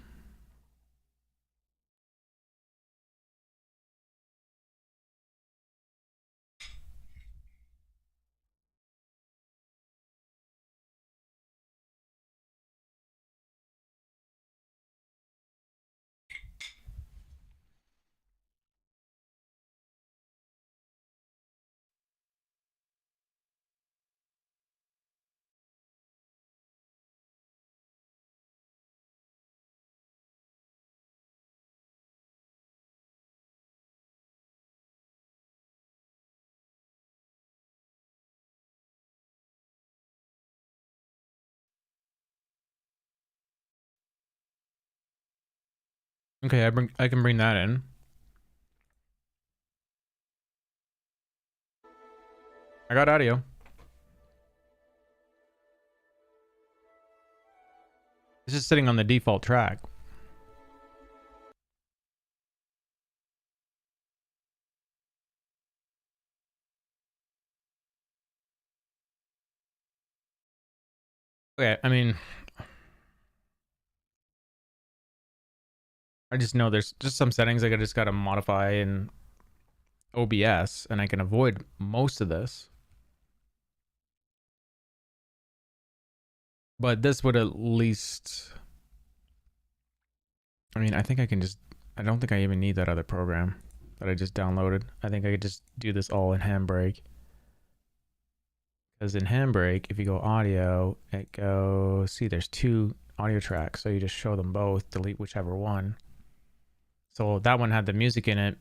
Okay, I can bring that in. I got audio. This is sitting on the default track. Okay, I mean, I just know there's just some settings I just gotta modify in OBS, and I can avoid most of this. But this would at least... I mean, I think I can just... I don't think I even need that other program that I just downloaded. I think I could just do this all in Handbrake. Because in Handbrake, if you go audio, it goes... See, there's two audio tracks, so you just show them both, delete whichever one. So that one had the music in it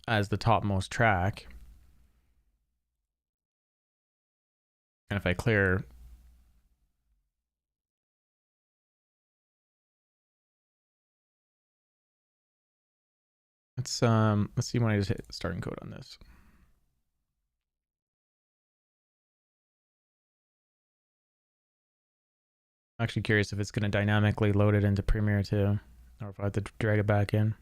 as the topmost track. And if I clear... let's see when I just hit start and code on this. I'm actually curious if it's going to dynamically load it into Premiere too, or if I have to drag it back in.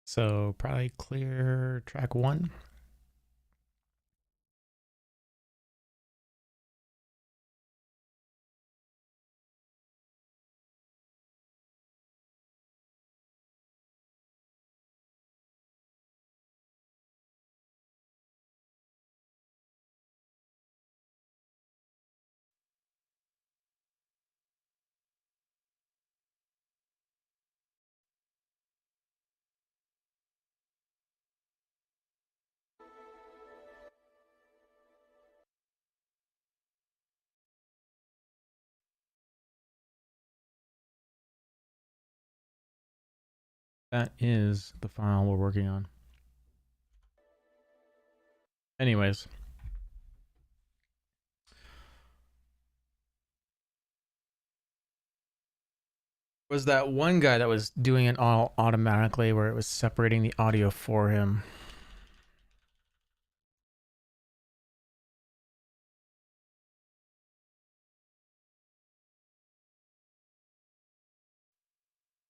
So probably clear track 1. That is the file we're working on. Anyways. Was that one guy that was doing it all automatically where it was separating the audio for him.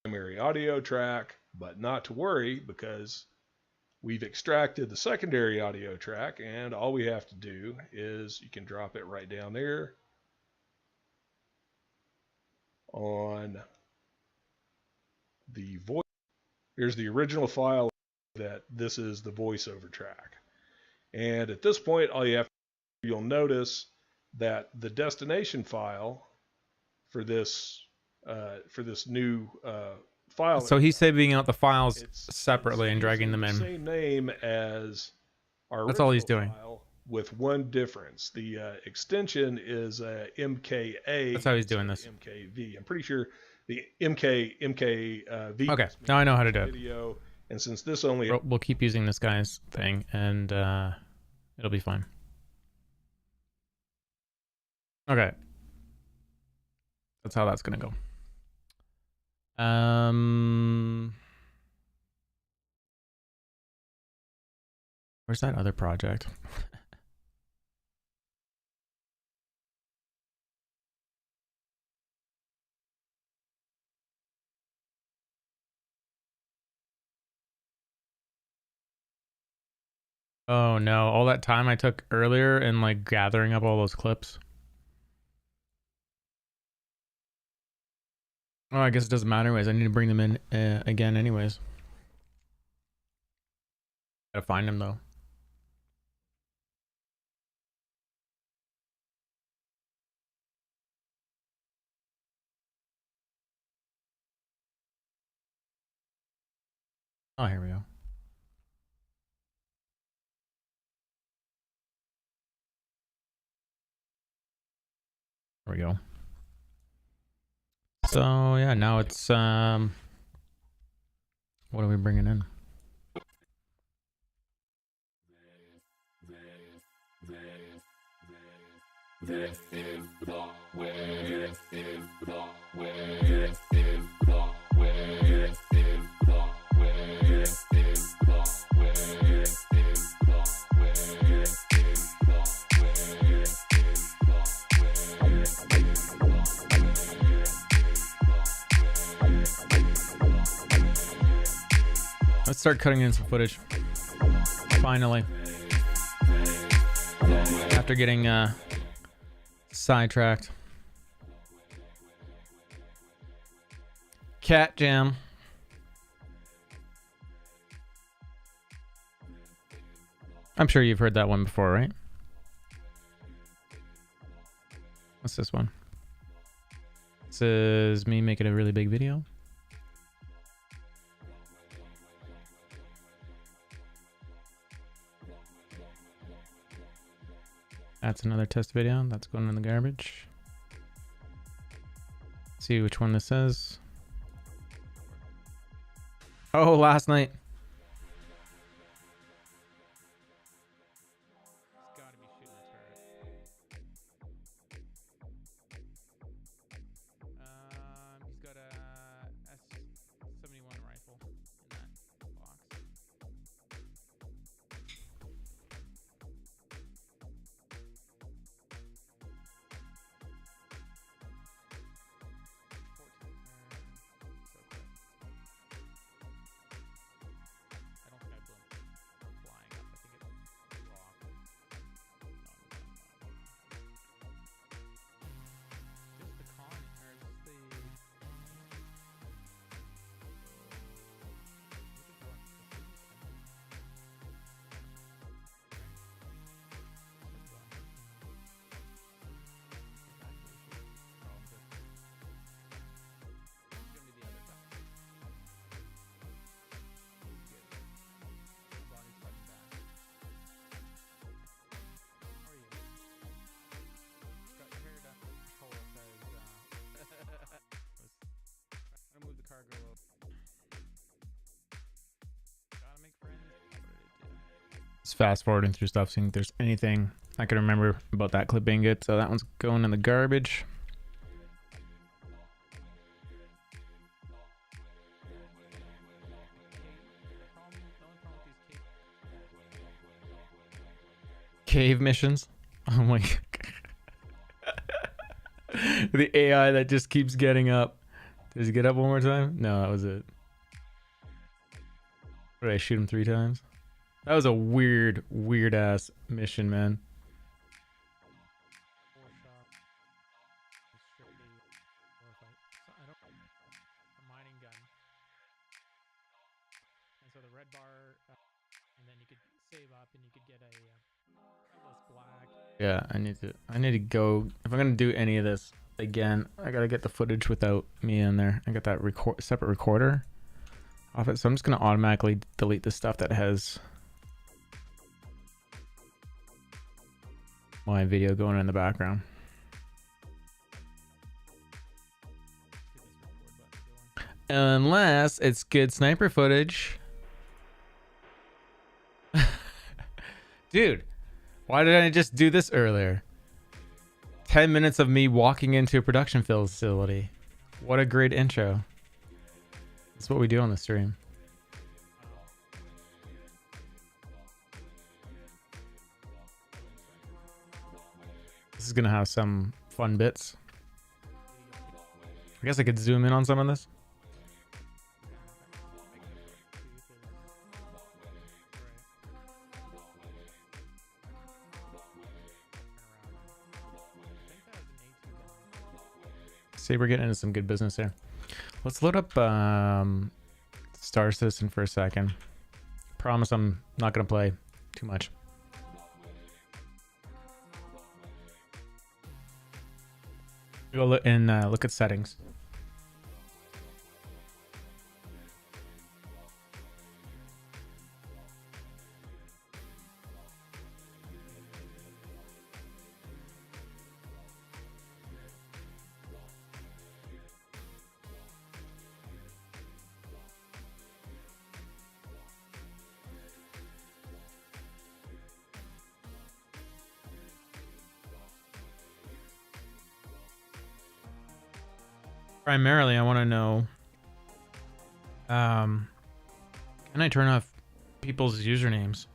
Primary audio track, but not to worry because we've extracted the secondary audio track, and all we have to do is you can drop it right down there on the voice. Here's the original file that this is the voiceover track. And at this point, all you have to do, you'll notice that the destination file for this new file. So he's saving out the files separately and dragging them in. Same name as our That's all he's doing. file with one difference. The extension is MKA. That's how he's doing this. MKV. I'm pretty sure the MKV. Okay, now I know how to do it. Video, and since this only We'll keep using this guy's thing, and it'll be fine. Okay, that's how that's gonna go. Where's that other project? Oh no, all that time I took earlier in like gathering up all those clips. Oh, I guess it doesn't matter anyways. I need to bring them in again anyways. Gotta find them though. Oh, here we go. There we go. So yeah, now it's what are we bringing in? This is the way. This is the way. This is the way. This is the way. This is the way. This is the way. This is the way. This is the way. Let's start cutting in some footage. Finally. After getting sidetracked. Cat Jam. I'm sure you've heard that one before, right? What's this one? This is me making a really big video. That's another test video. That's going in the garbage. See which one this is. Oh, last night. He's got a S71 rifle in that box. I don't think I blew him flying up. I think it flew off. Just the colony, or just the. Just fast forwarding through stuff, seeing if there's anything I can remember about that clip being good. So that one's going in the garbage. Cave missions. Oh my god. The AI that just keeps getting up. Does he get up one more time? No, that was it. What, did I shoot him 3 times? That was a weird ass mission, man. A mining gun. And so the red bar, and then you could save up, and you could get a black. Yeah, I need to go. If I'm gonna do any of this again, I gotta get the footage without me in there. I got that separate recorder off it, so I'm just gonna automatically delete the stuff that has my video going in the background. Unless it's good sniper footage. Dude, why did I just do this earlier? 10 minutes of me walking into a production facility. What a great intro. That's what we do on the stream. This is gonna have some fun bits. I guess I could zoom in on some of this. See, we're getting into some good business here. Let's load up Star Citizen for a second. Promise I'm not gonna play too much. Go look at settings. Primarily, I want to know, can I turn off people's usernames?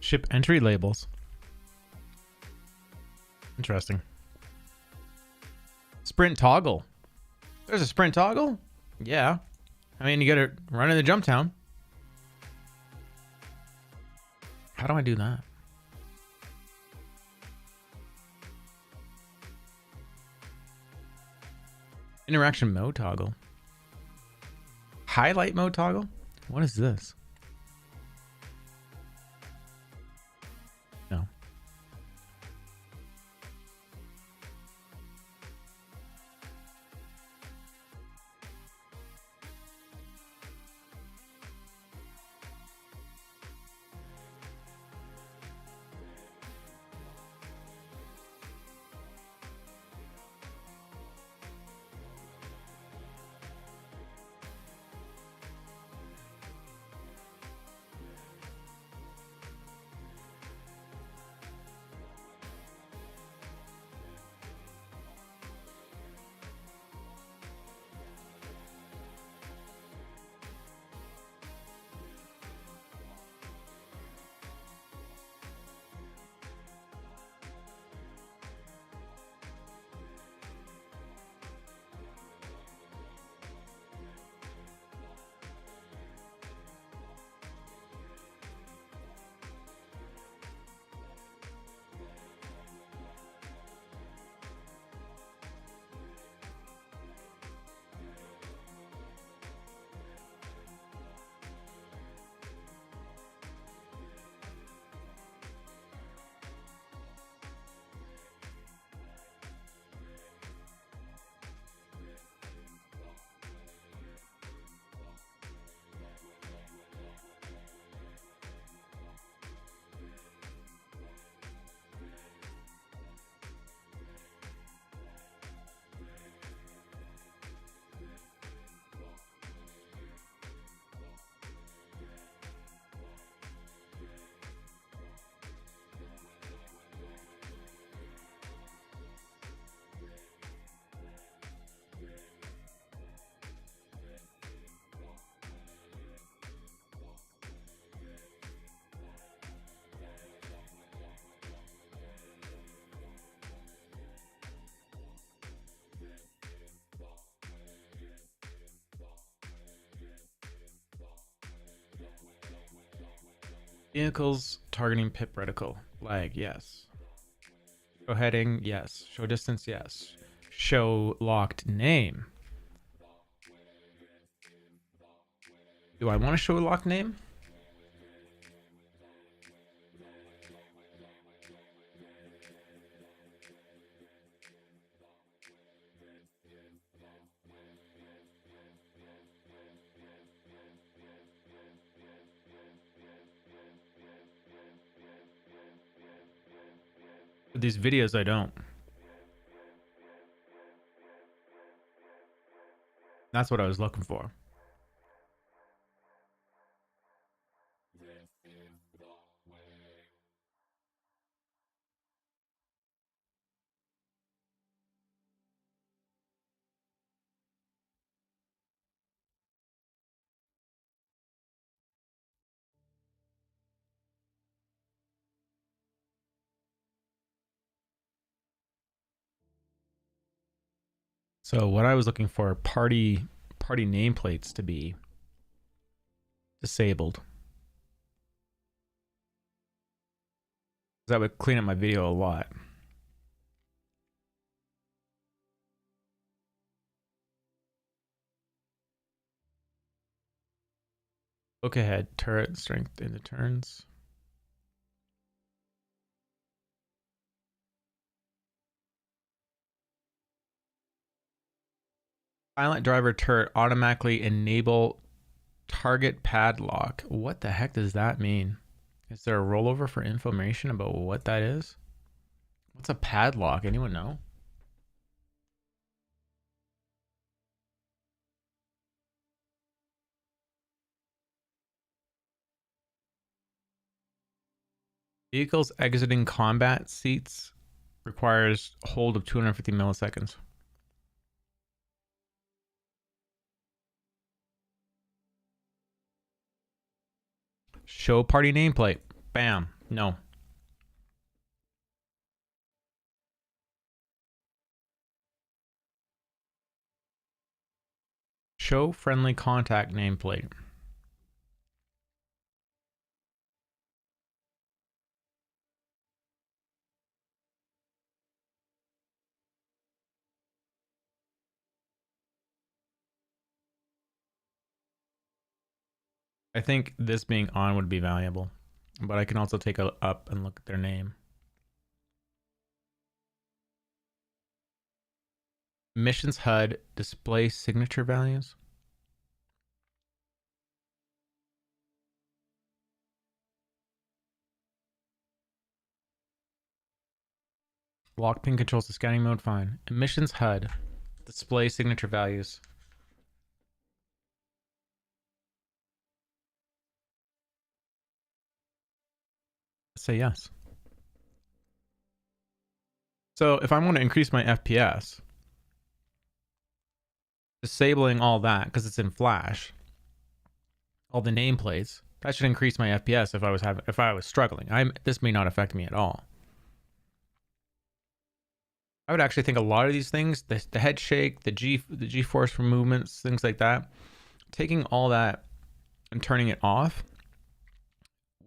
Ship entry labels. Interesting. Sprint toggle. There's a sprint toggle? Yeah. I mean, you gotta run in the jump town. How do I do that? Interaction mode toggle. Highlight mode toggle? What is this? No. Vehicles targeting pit reticle. Lag, yes. Show heading, yes. Show distance, yes. Show locked name. Do I want to show locked name? With these videos, I don't. That's what I was looking for. So what I was looking for, party nameplates to be disabled. That would clean up my video a lot. Look ahead, turret strength in the turns. Silent driver turret automatically enable target padlock. What the heck does that mean? Is there a rollover for information about what that is? What's a padlock? Anyone know? Vehicles exiting combat seats requires hold of 250 milliseconds. Show party nameplate. Bam. No. Show friendly contact nameplate. I think this being on would be valuable, but I can also take a up and look at their name. Missions HUD, display signature values. Lock pin controls the scanning mode, fine. Emissions HUD, display signature values. Say yes. So if I want to increase my FPS, disabling all that because it's in Flash, all the nameplates, that should increase my FPS if I was struggling. This may not affect me at all. I would actually think a lot of these things, the head shake, the G-force for movements, things like that, taking all that and turning it off,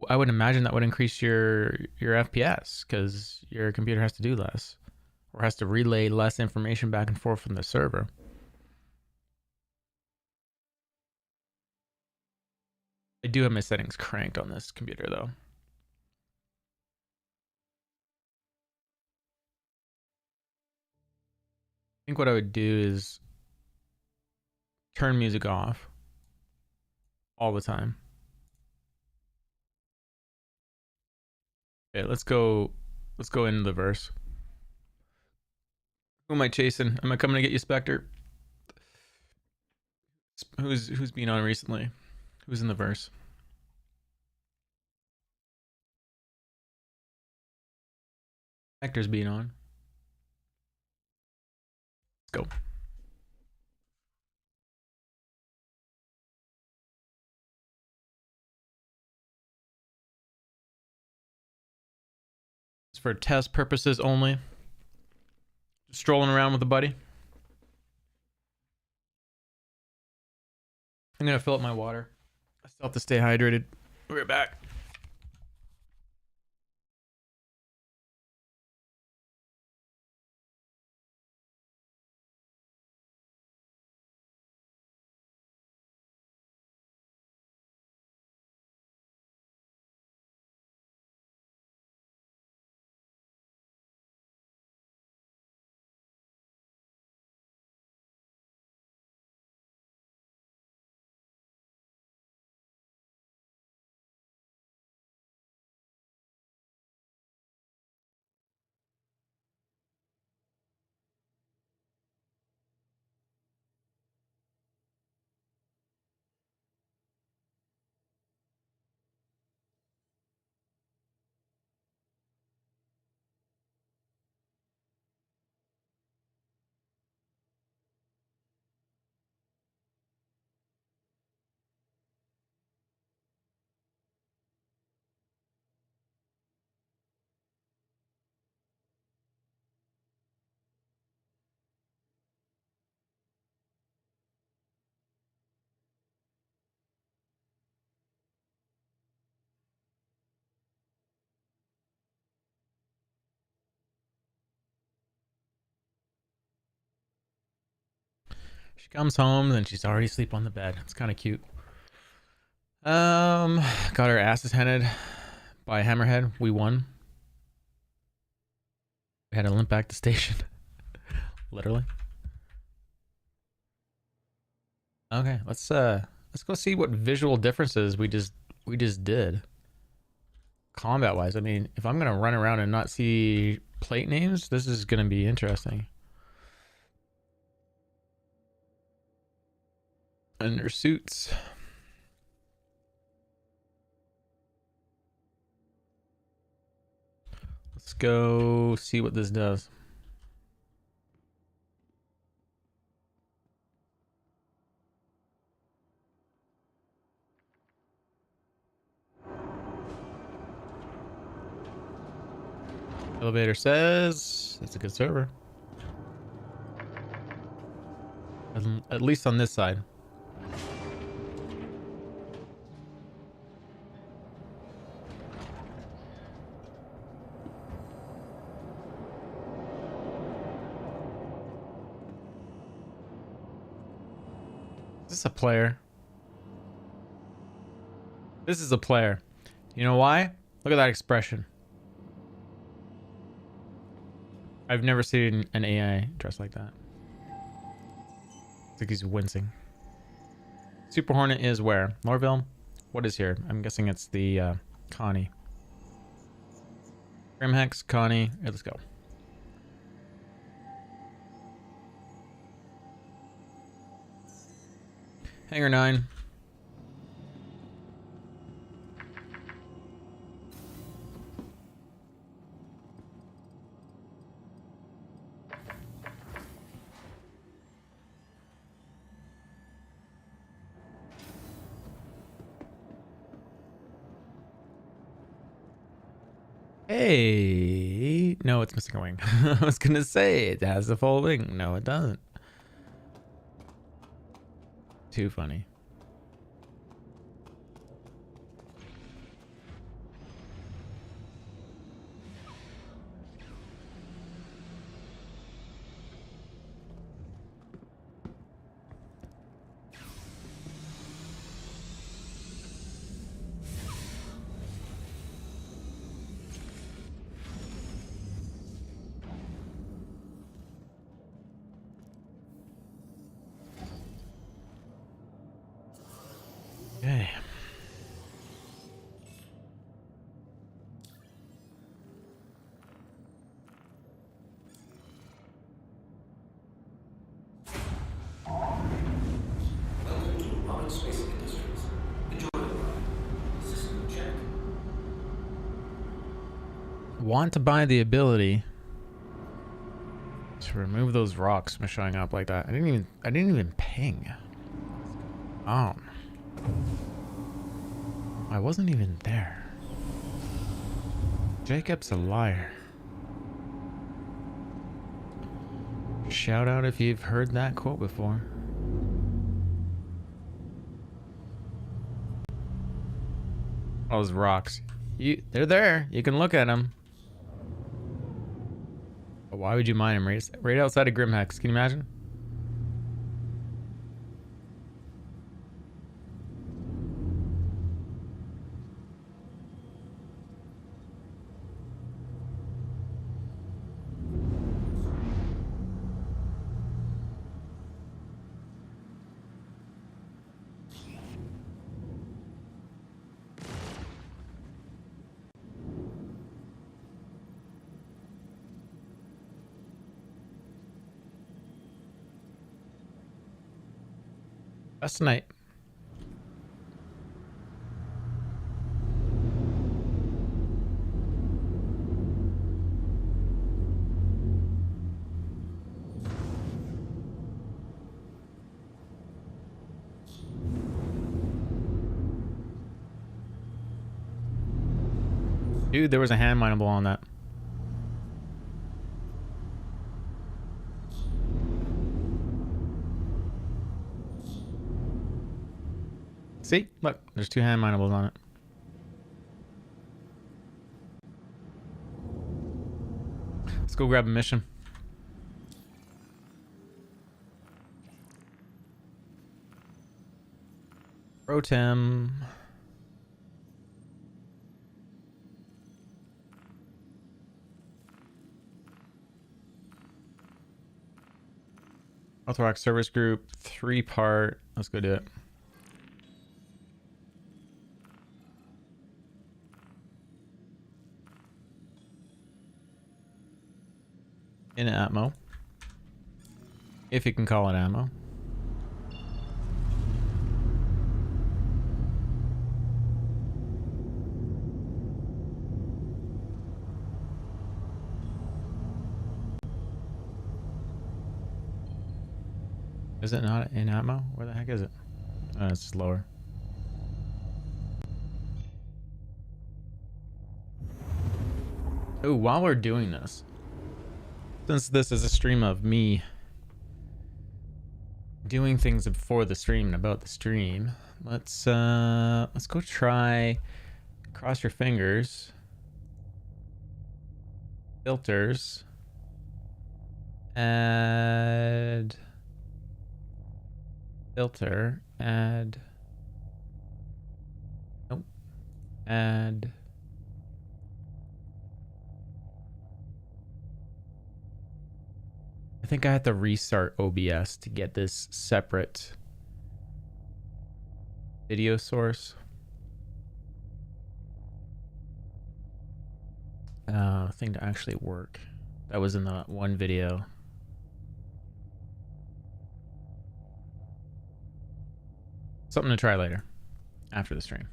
I would imagine that would increase your FPS because your computer has to do less or has to relay less information back and forth from the server. I do have my settings cranked on this computer though. I think what I would do is turn music off all the time. Okay, let's go into the verse. Who am I chasing? Am I coming to get you, Spectre? Who's been on recently? Who's in the verse? Spectre's been on. Let's go. It's for test purposes only. Just strolling around with a buddy. I'm gonna fill up my water. I still have to stay hydrated. We're back. She comes home and she's already asleep on the bed. It's kind of cute. Got her asses handed by Hammerhead. We won. We had to limp back to station. Literally. Okay, let's go see what visual differences we just did. Combat wise, I mean, if I'm gonna run around and not see plate names, this is gonna be interesting. Under suits. Let's go see what this does. Elevator says it's a good server. At least on this side. this a player? This is a player. You know why? Look at that expression. I've never seen an AI dressed like that. It's like he's wincing. Super Hornet is where? Lorville? What is here? I'm guessing it's the Connie. Grimhex, Connie. Here, let's go. Hangar 9. Hey, no, it's missing a wing. I was gonna say it has a full wing. No, it doesn't. Too funny. Okay. Want to buy the ability to remove those rocks from showing up like that. I didn't even ping. Oh. I wasn't even there. Jacob's a liar. Shout out if you've heard that quote before. Those rocks. They're there. You can look at them. But why would you mine them right outside of Grimhex? Can you imagine? Best night. Dude, there was a hand mineable on that. See? Look, there's 2 hand minables on it. Let's go grab a mission. Rotem. Orthodox service group, 3-part. Let's go do it. In ammo. If you can call it ammo. Is it not in ammo? Where the heck is it? Oh, it's just lower. Oh, while we're doing this, since this is a stream of me doing things before the stream and about the stream, let's go try cross your fingers. Filters. Add Filter, add. Nope. Add. I think I have to restart OBS to get this separate video source. Thing to actually work. That was in the one video. Something to try later after the stream.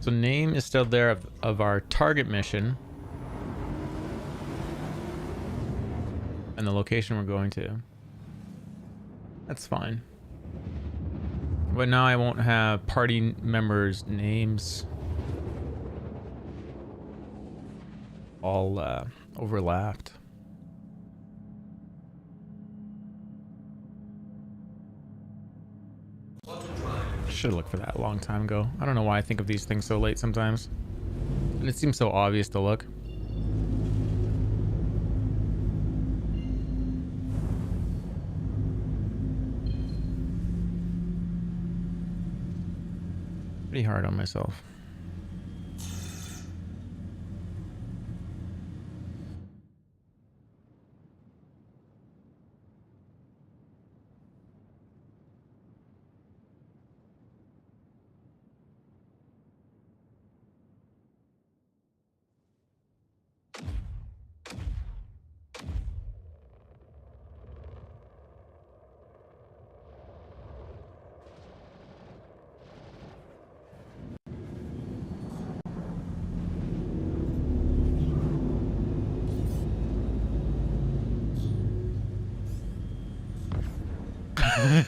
So name is still there of our target mission and the location we're going to. That's fine. But now I won't have party members' names all overlapped. Should have looked for that a long time ago. I don't know why I think of these things so late sometimes. And it seems so obvious to look. Pretty hard on myself.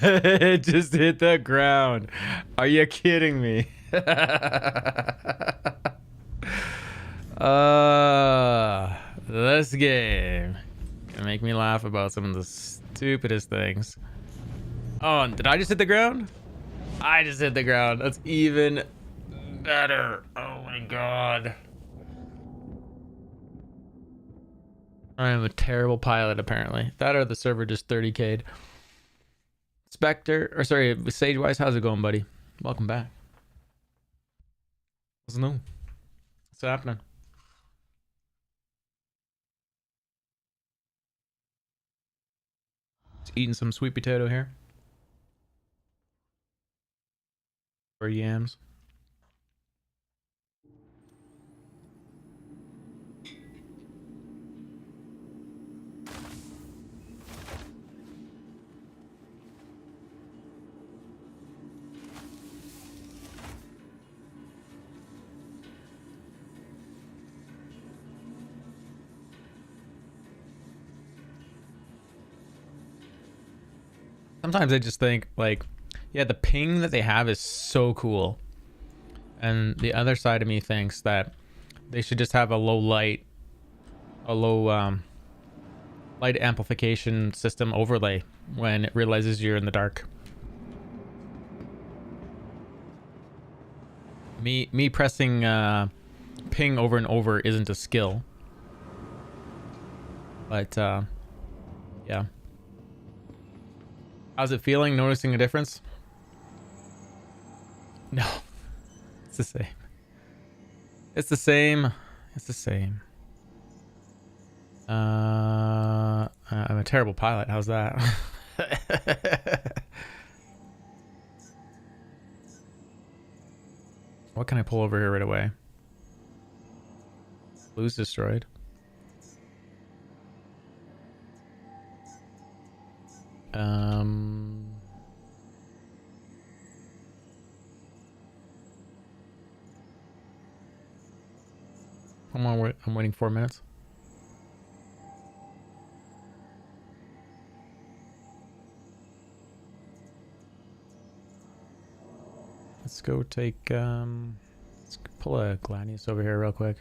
It just hit the ground. Are you kidding me? This game can make me laugh about some of the stupidest things. Oh, and did I just hit the ground? I just hit the ground. That's even better. Oh my god. I am a terrible pilot, apparently. That or the server just 30k'd. Spectre, or sorry, Sagewise, how's it going, buddy? Welcome back. What's new? What's happening? Just eating some sweet potato here. Or yams. Sometimes I just think, like, yeah, the ping that they have is so cool. And the other side of me thinks that they should just have a low light amplification system overlay when it realizes you're in the dark. Me pressing ping over and over isn't a skill. But yeah. How's it feeling? Noticing a difference? No. It's the same. It's the same. It's the same. I'm a terrible pilot. How's that? What can I pull over here right away? Blue's destroyed. I'm waiting 4 minutes. Let's go take let's pull a Gladius over here real quick.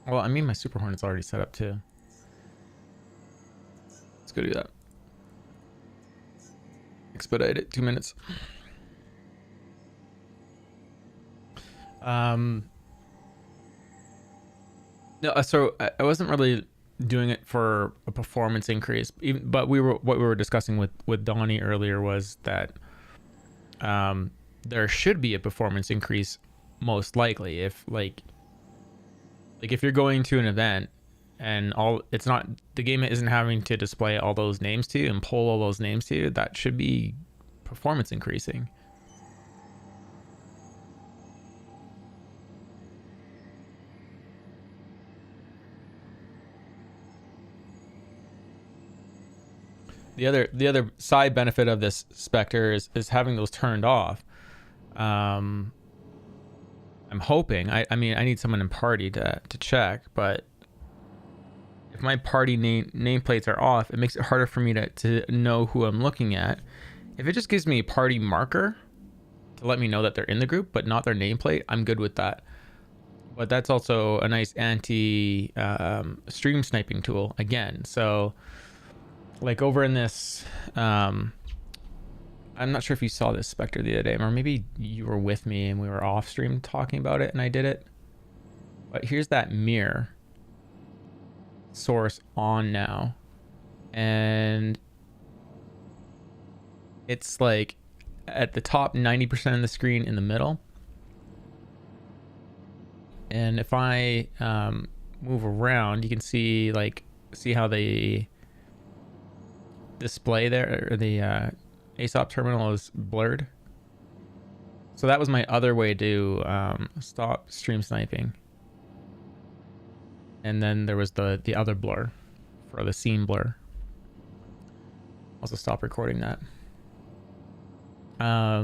Well, I mean my Super Hornet's already set up too. Let's go do that. Expedite it, 2 minutes. No, so I wasn't really doing it for a performance increase, but what we were discussing with Donnie earlier was that there should be a performance increase most likely if like if you're going to an event and it's not, the game isn't having to display all those names to you and pull all those names to you, that should be performance increasing. The other side benefit of this Spectre is having those turned off. I'm hoping, I mean, I need someone in party to check, but if my party nameplates are off, it makes it harder for me to know who I'm looking at. If it just gives me a party marker to let me know that they're in the group, but not their nameplate, I'm good with that. But that's also a nice anti stream sniping tool again. So like over in this, I'm not sure if you saw this Spectre the other day, or maybe you were with me and we were off stream talking about it and I did it. But here's that mirror source on now. And it's like at the top 90% of the screen in the middle. And if I move around, you can see how the display there, or the ASOP terminal is blurred. So that was my other way to stop stream sniping. And then there was the other blur for the scene blur. Also stop recording that. I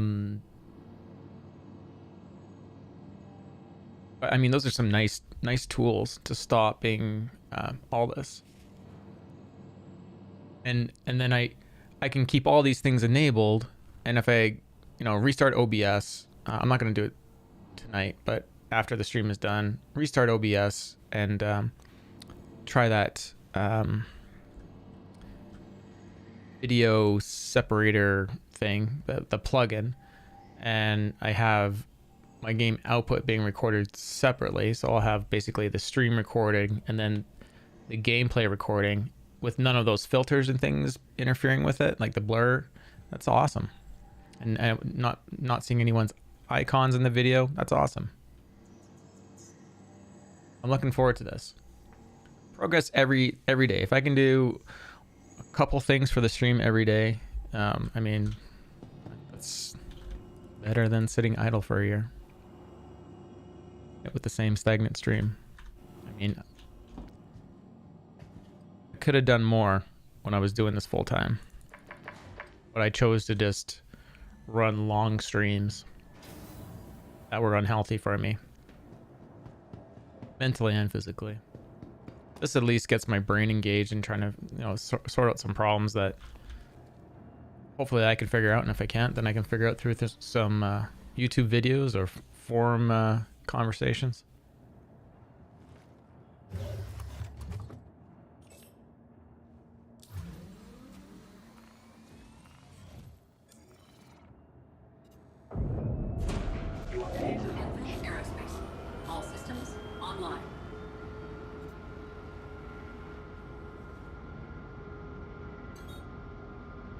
mean, those are some nice tools to stopping all this. And then I can keep all these things enabled, and if I restart OBS, I'm not going to do it tonight, but after the stream is done, restart OBS and try that video separator thing, the plugin, and I have my game output being recorded separately. So I'll have basically the stream recording and then the gameplay recording with none of those filters and things interfering with it, like the blur. That's awesome. And not seeing anyone's icons in the video. That's awesome. I'm looking forward to this. Progress every day. If I can do a couple things for the stream every day, I mean, that's better than sitting idle for a year with the same stagnant stream. I mean, I could have done more when I was doing this full time, but I chose to just run long streams that were unhealthy for me, mentally and physically. This at least gets my brain engaged in trying to, sort out some problems that hopefully I can figure out. And if I can't, then I can figure out through some YouTube videos or forum conversations. Aerospace. All systems online.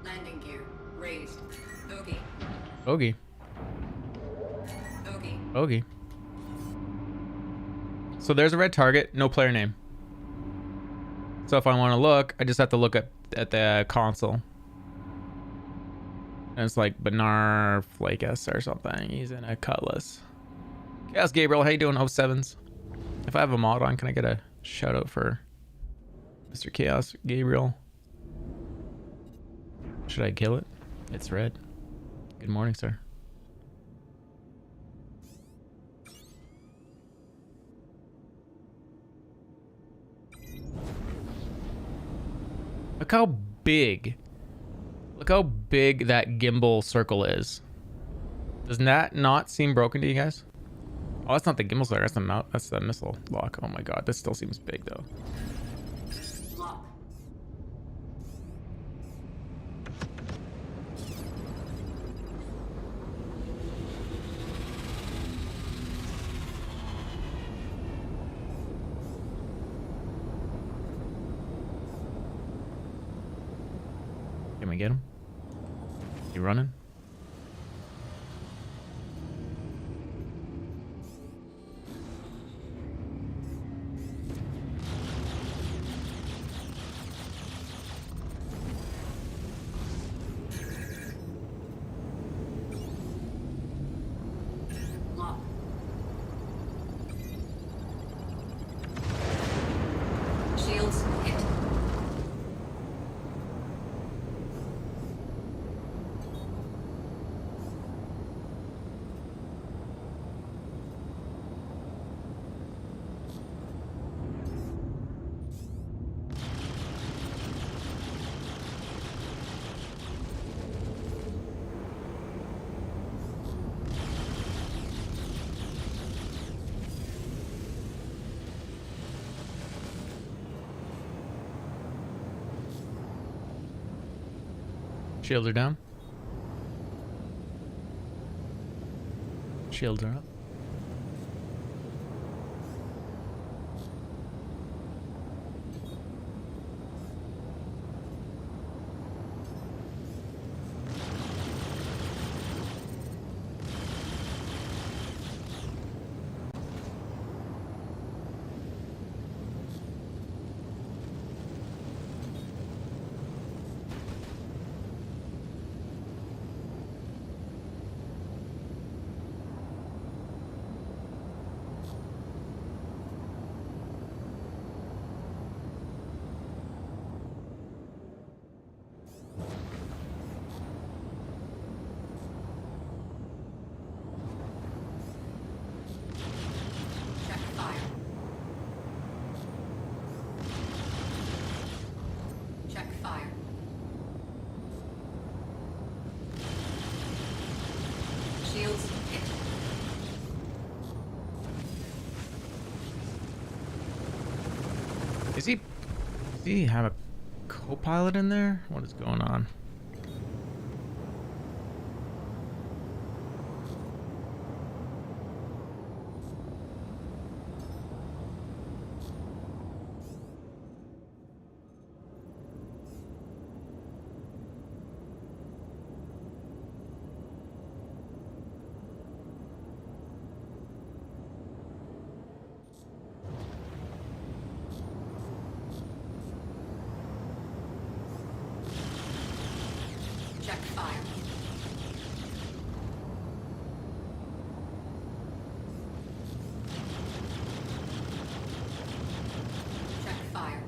Landing gear raised. Bogey. Bogey. Bogey. Bogey. So there's a red target, no player name. So if I want to look, I just have to look at the console. And it's like Benar Flakus or something. He's in a Cutlass. Chaos Gabriel, how you doing? 07s. If I have a mod on, can I get a shout out for Mr. Chaos Gabriel? Should I kill it? It's red. Good morning, sir. Look how big. Look how big that gimbal circle is. Does that not seem broken to you guys? Oh, that's not the gimbal circle. That's the mount. That's the missile lock. Oh my god, this still seems big though. Lock. Can we get him? You running? Lock. Shields hit. Shields are down. Shields are up. Check fire. Check fire. Shields hit. Does he have a co-pilot in there? What is going on? Check fire. Check fire.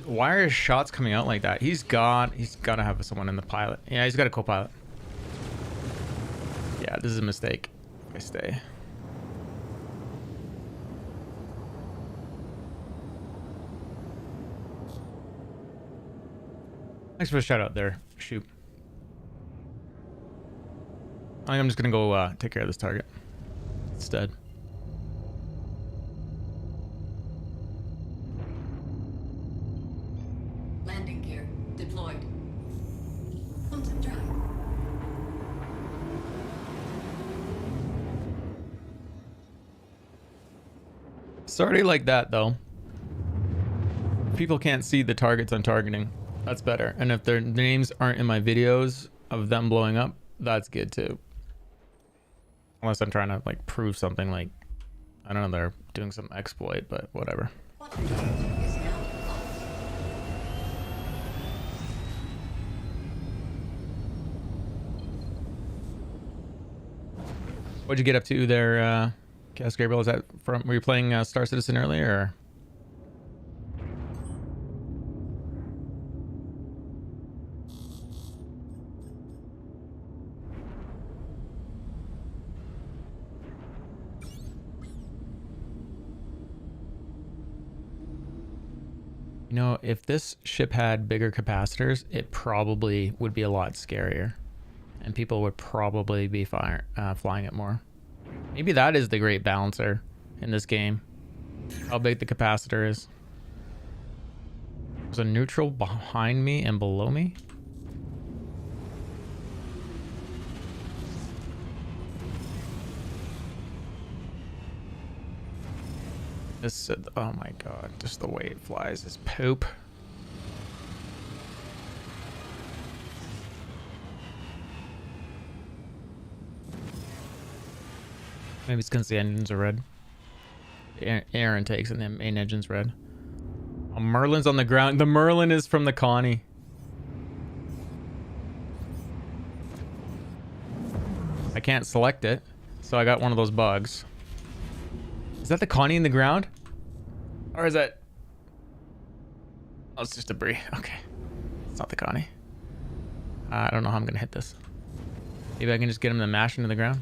Why are his shots coming out like that? He's got to have someone in the pilot. Yeah, he's got a co-pilot. Yeah, this is a mistake. I stay. Thanks for the shout out there. Shoot. I think I'm just gonna go take care of this target instead. Landing gear deployed. Quantum drive. Sorry like that though. People can't see the targets I'm targeting. That's better. And if their names aren't in my videos of them blowing up, that's good too. Unless I'm trying to like prove something like, I don't know, they're doing some exploit, but whatever. What'd you get up to there, Cass Gabriel? Is that from, were you playing Star Citizen earlier? Or? You know, if this ship had bigger capacitors, it probably would be a lot scarier. And people would probably be flying it more. Maybe that is the great balancer in this game. How big the capacitor is. There's a neutral behind me and below me. This, oh my god, just the way it flies is poop. Maybe it's because the engines are red. Air intakes and the main engine's red. Oh, Merlin's on the ground. The Merlin is from the Connie. I can't select it, so I got one of those bugs. Is that the Connie in the ground? Or is that... Oh, it's just debris. Okay. It's not the Connie. I don't know how I'm going to hit this. Maybe I can just get him to mash into the ground.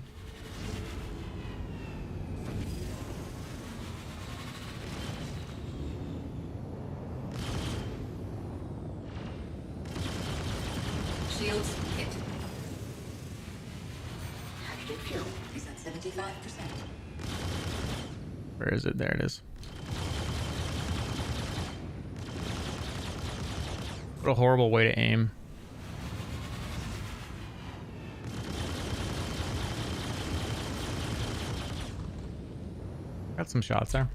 Shields hit. Hydrogen fuel is at 75%. Where is it? There it is. What a horrible way to aim. Got some shots there.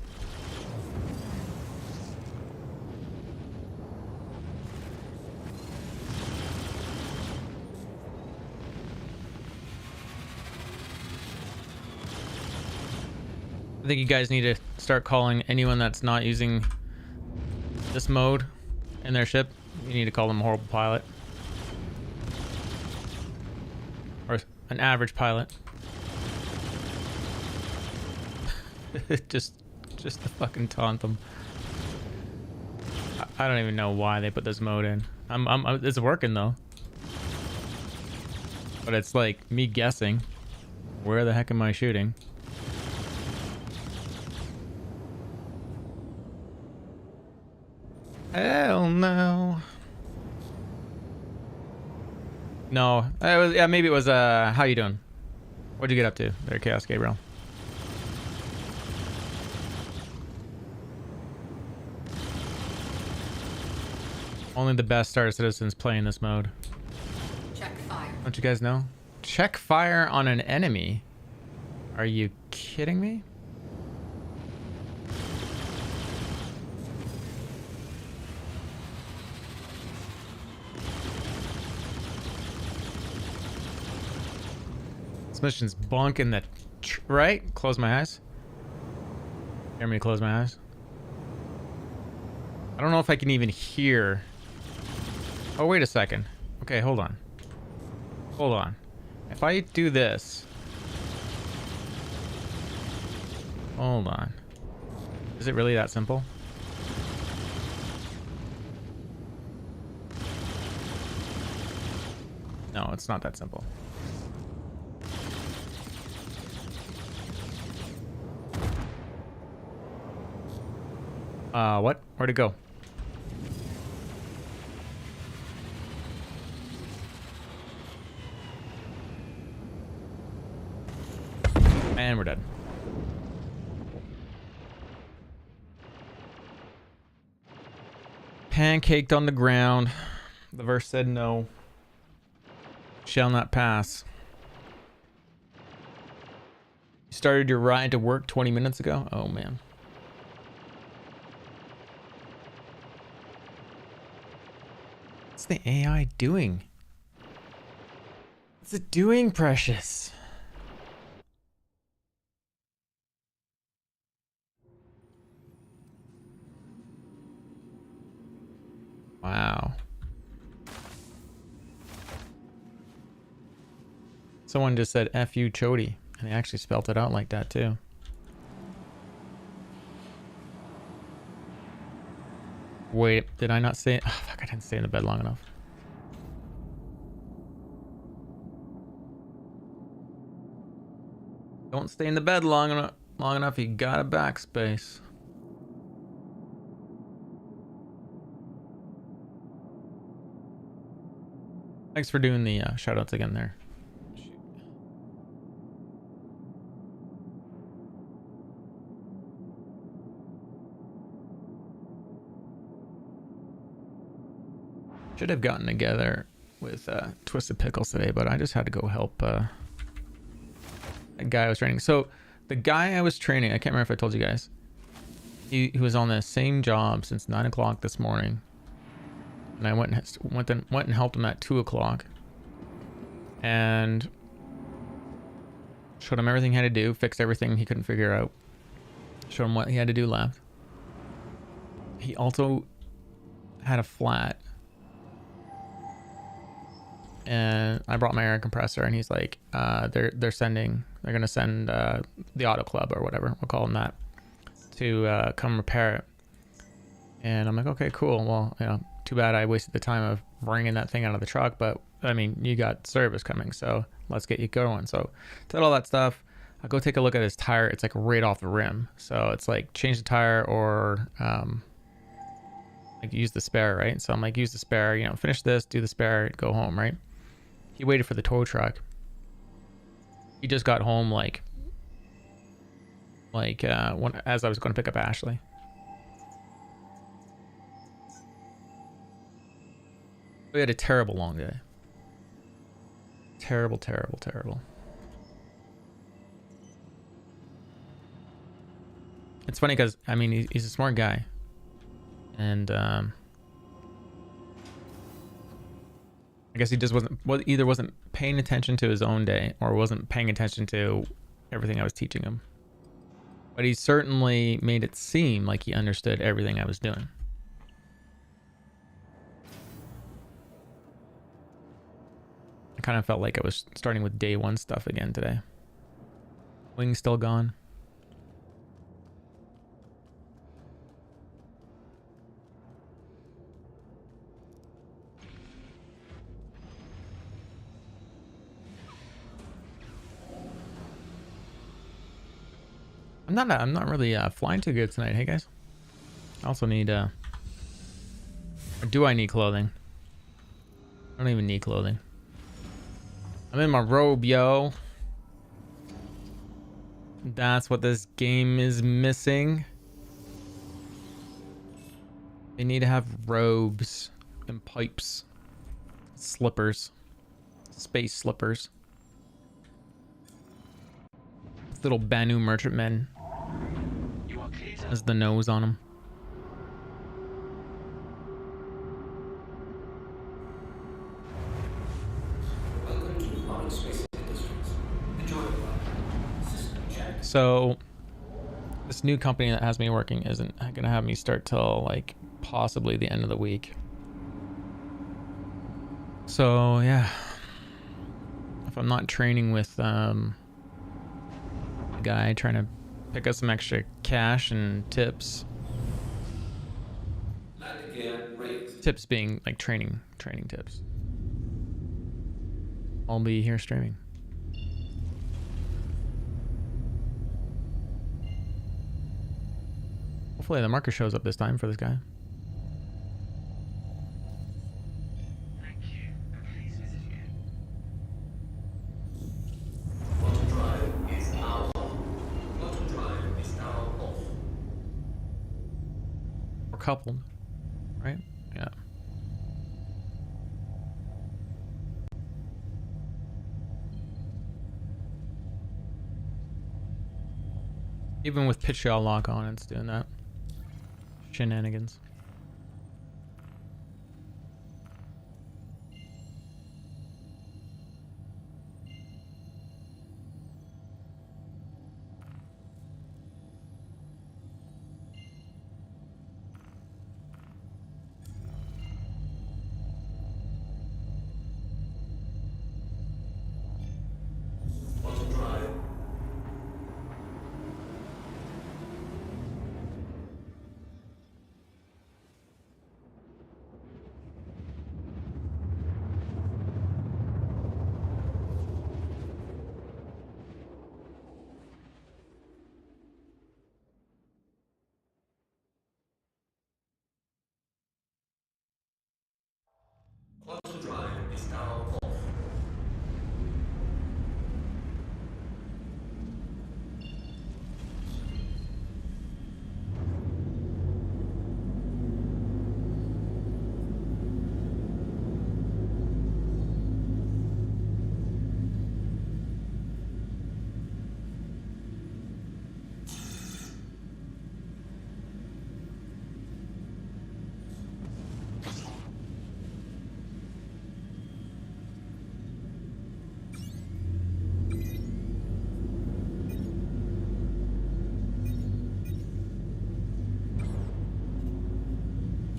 I think you guys need to start calling anyone that's not using this mode in their ship. You need to call them a horrible pilot. Or an average pilot. just to fucking taunt them. I don't even know why they put this mode in. It's working though. But it's like me guessing. Where the heck am I shooting? Hell no. No, it was, yeah, maybe it was how you doing? What'd you get up to there, Chaos Gabriel? Only the best Star Citizens play in this mode. Check fire. Don't you guys know? Check fire on an enemy? Are you kidding me? Mission's bunk in the right. Close my eyes. Hear me close my eyes. I don't know if I can even hear. Oh, wait a second. Okay, hold on. Hold on. If I do this. Hold on. Is it really that simple? No, it's not that simple. What? Where'd it go? And we're dead. Pancaked on the ground. The verse said no. Shall not pass. You started your ride to work 20 minutes ago? Oh, man. What's the AI doing? What's it doing, Precious? Wow. Someone just said F you Chody, and they actually spelt it out like that too. Wait, did I not say? Oh, fuck, I didn't stay in the bed long enough. Don't stay in the bed long enough, you got a backspace. Thanks for doing the shoutouts again there. Should have gotten together with Twisted Pickles today, but I just had to go help a guy I was training. So the guy I was training, I can't remember if I told you guys, he was on the same job since 9 o'clock this morning, and I went and helped him at 2 o'clock, and showed him everything he had to do, fixed everything he couldn't figure out, showed him what he had to do left. He also had a flat, and I brought my air compressor, and he's like, they're gonna send the auto club or whatever, we'll call them that, to come repair it. And I'm like, okay, cool. Well, you know, too bad I wasted the time of bringing that thing out of the truck, but I mean, you got service coming, so let's get you going. So did all that stuff. I go take a look at his tire. It's like right off the rim, so it's like change the tire or like use the spare, right? So I'm like, use the spare, you know, finish this, do the spare, go home, right? He waited for the tow truck. He just got home like as I was going to pick up Ashley. We had a terrible long day. Terrible, terrible, terrible. It's funny because, I mean, he's a smart guy. And I guess he just either wasn't paying attention to his own day or wasn't paying attention to everything I was teaching him. But he certainly made it seem like he understood everything I was doing. I kind of felt like I was starting with day one stuff again today. Wing's still gone. I'm not really flying too good tonight. Hey guys. I also need or do I need clothing? I don't even need clothing. I'm in my robe, yo. That's what this game is missing. They need to have robes and pipes, slippers, space slippers. Little Banu merchantmen. Has the nose on them. So this new company that has me working isn't gonna have me start till like possibly the end of the week. So yeah, if I'm not training with a guy trying to pick up some extra cash and tips, tips being like training tips, I'll be here streaming. Hopefully the marker shows up this time for this guy. We're coupled, right? Yeah. Even with pitch yaw lock on, it's doing that. Shenanigans.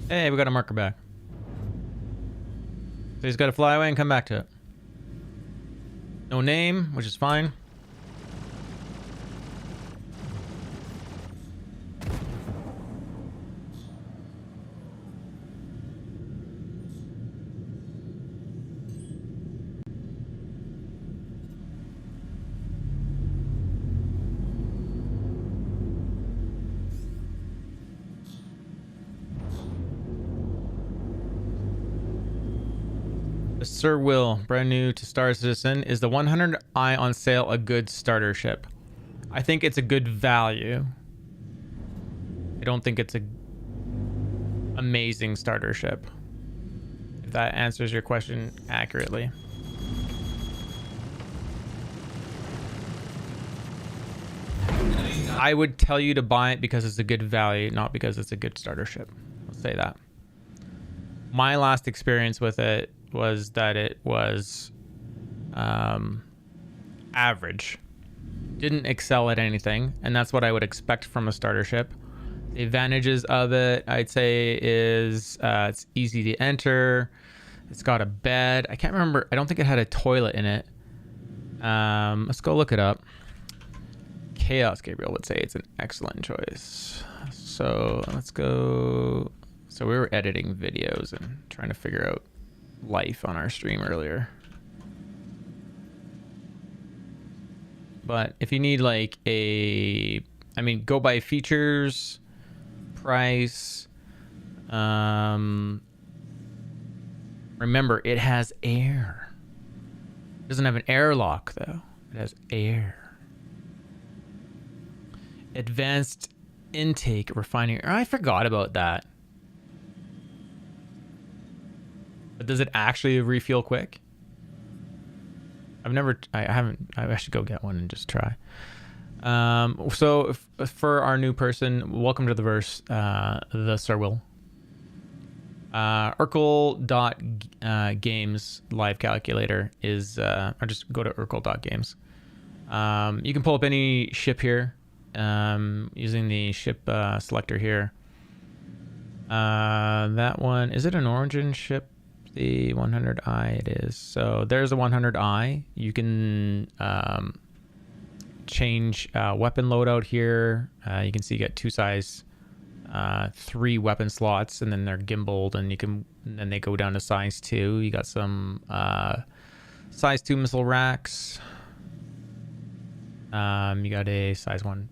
Hey, we got a marker back. So he's got to fly away and come back to it. No name, which is fine. Sir Will, brand new to Star Citizen. Is the 100i on sale a good starter ship? I think it's a good value. I don't think it's a amazing starter ship. If that answers your question accurately. I would tell you to buy it because it's a good value, not because it's a good starter ship. I'll say that. My last experience with it was that it was average. Didn't excel at anything, and that's what I would expect from a starter ship. The advantages of it, I'd say, is it's easy to enter. It's got a bed. I can't remember. I don't think it had a toilet in it. Let's go look it up. Chaos Gabriel would say it's an excellent choice. So let's go. So we were editing videos and trying to figure out life on our stream earlier. But if you need like a, I mean, go by features, price. Remember, it has air. It doesn't have an airlock though. It has air. Advanced intake refining. I forgot about that. But does it actually refuel quick? I should go get one and just try. So for our new person, welcome to the verse, the Sir Will. Urkel.games live calculator is, or just go to urkel.games. You can pull up any ship here, using the ship selector here. That one, is it an Origin ship? The 100i it is. So there's a 100i. You can change weapon loadout here. You can see you get 2 size 3 weapon slots, and then they're gimbaled, and then they go down to size 2. You got some size 2 missile racks. You got a size 1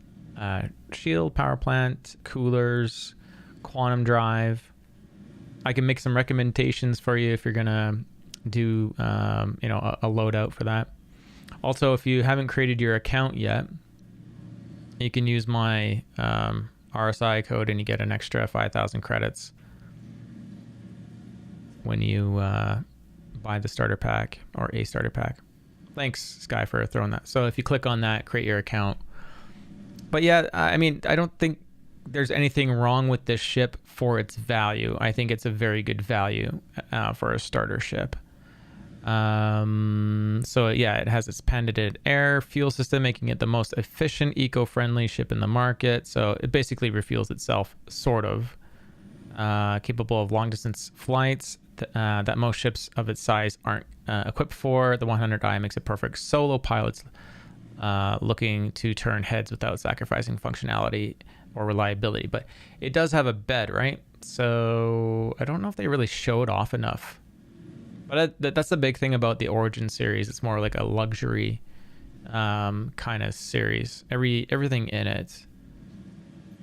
shield, power plant, coolers, quantum drive. I can make some recommendations for you if you're gonna do a loadout for that. Also, if you haven't created your account yet, you can use my RSI code and you get an extra 5,000 credits when you buy the starter pack or a starter pack. Thanks, Sky, for throwing that. So if you click on that, create your account. But yeah, I mean, I don't think there's anything wrong with this ship for its value. I think it's a very good value for a starter ship. So yeah, it has its patented air fuel system, making it the most efficient, eco-friendly ship in the market. So it basically refuels itself, sort of. Capable of long-distance flights that most ships of its size aren't equipped for. The 100i makes it perfect solo pilots looking to turn heads without sacrificing functionality or reliability. But it does have a bed, right? So I don't know if they really show it off enough. But that's the big thing about the Origin series. It's more like a luxury kind of series. Everything in it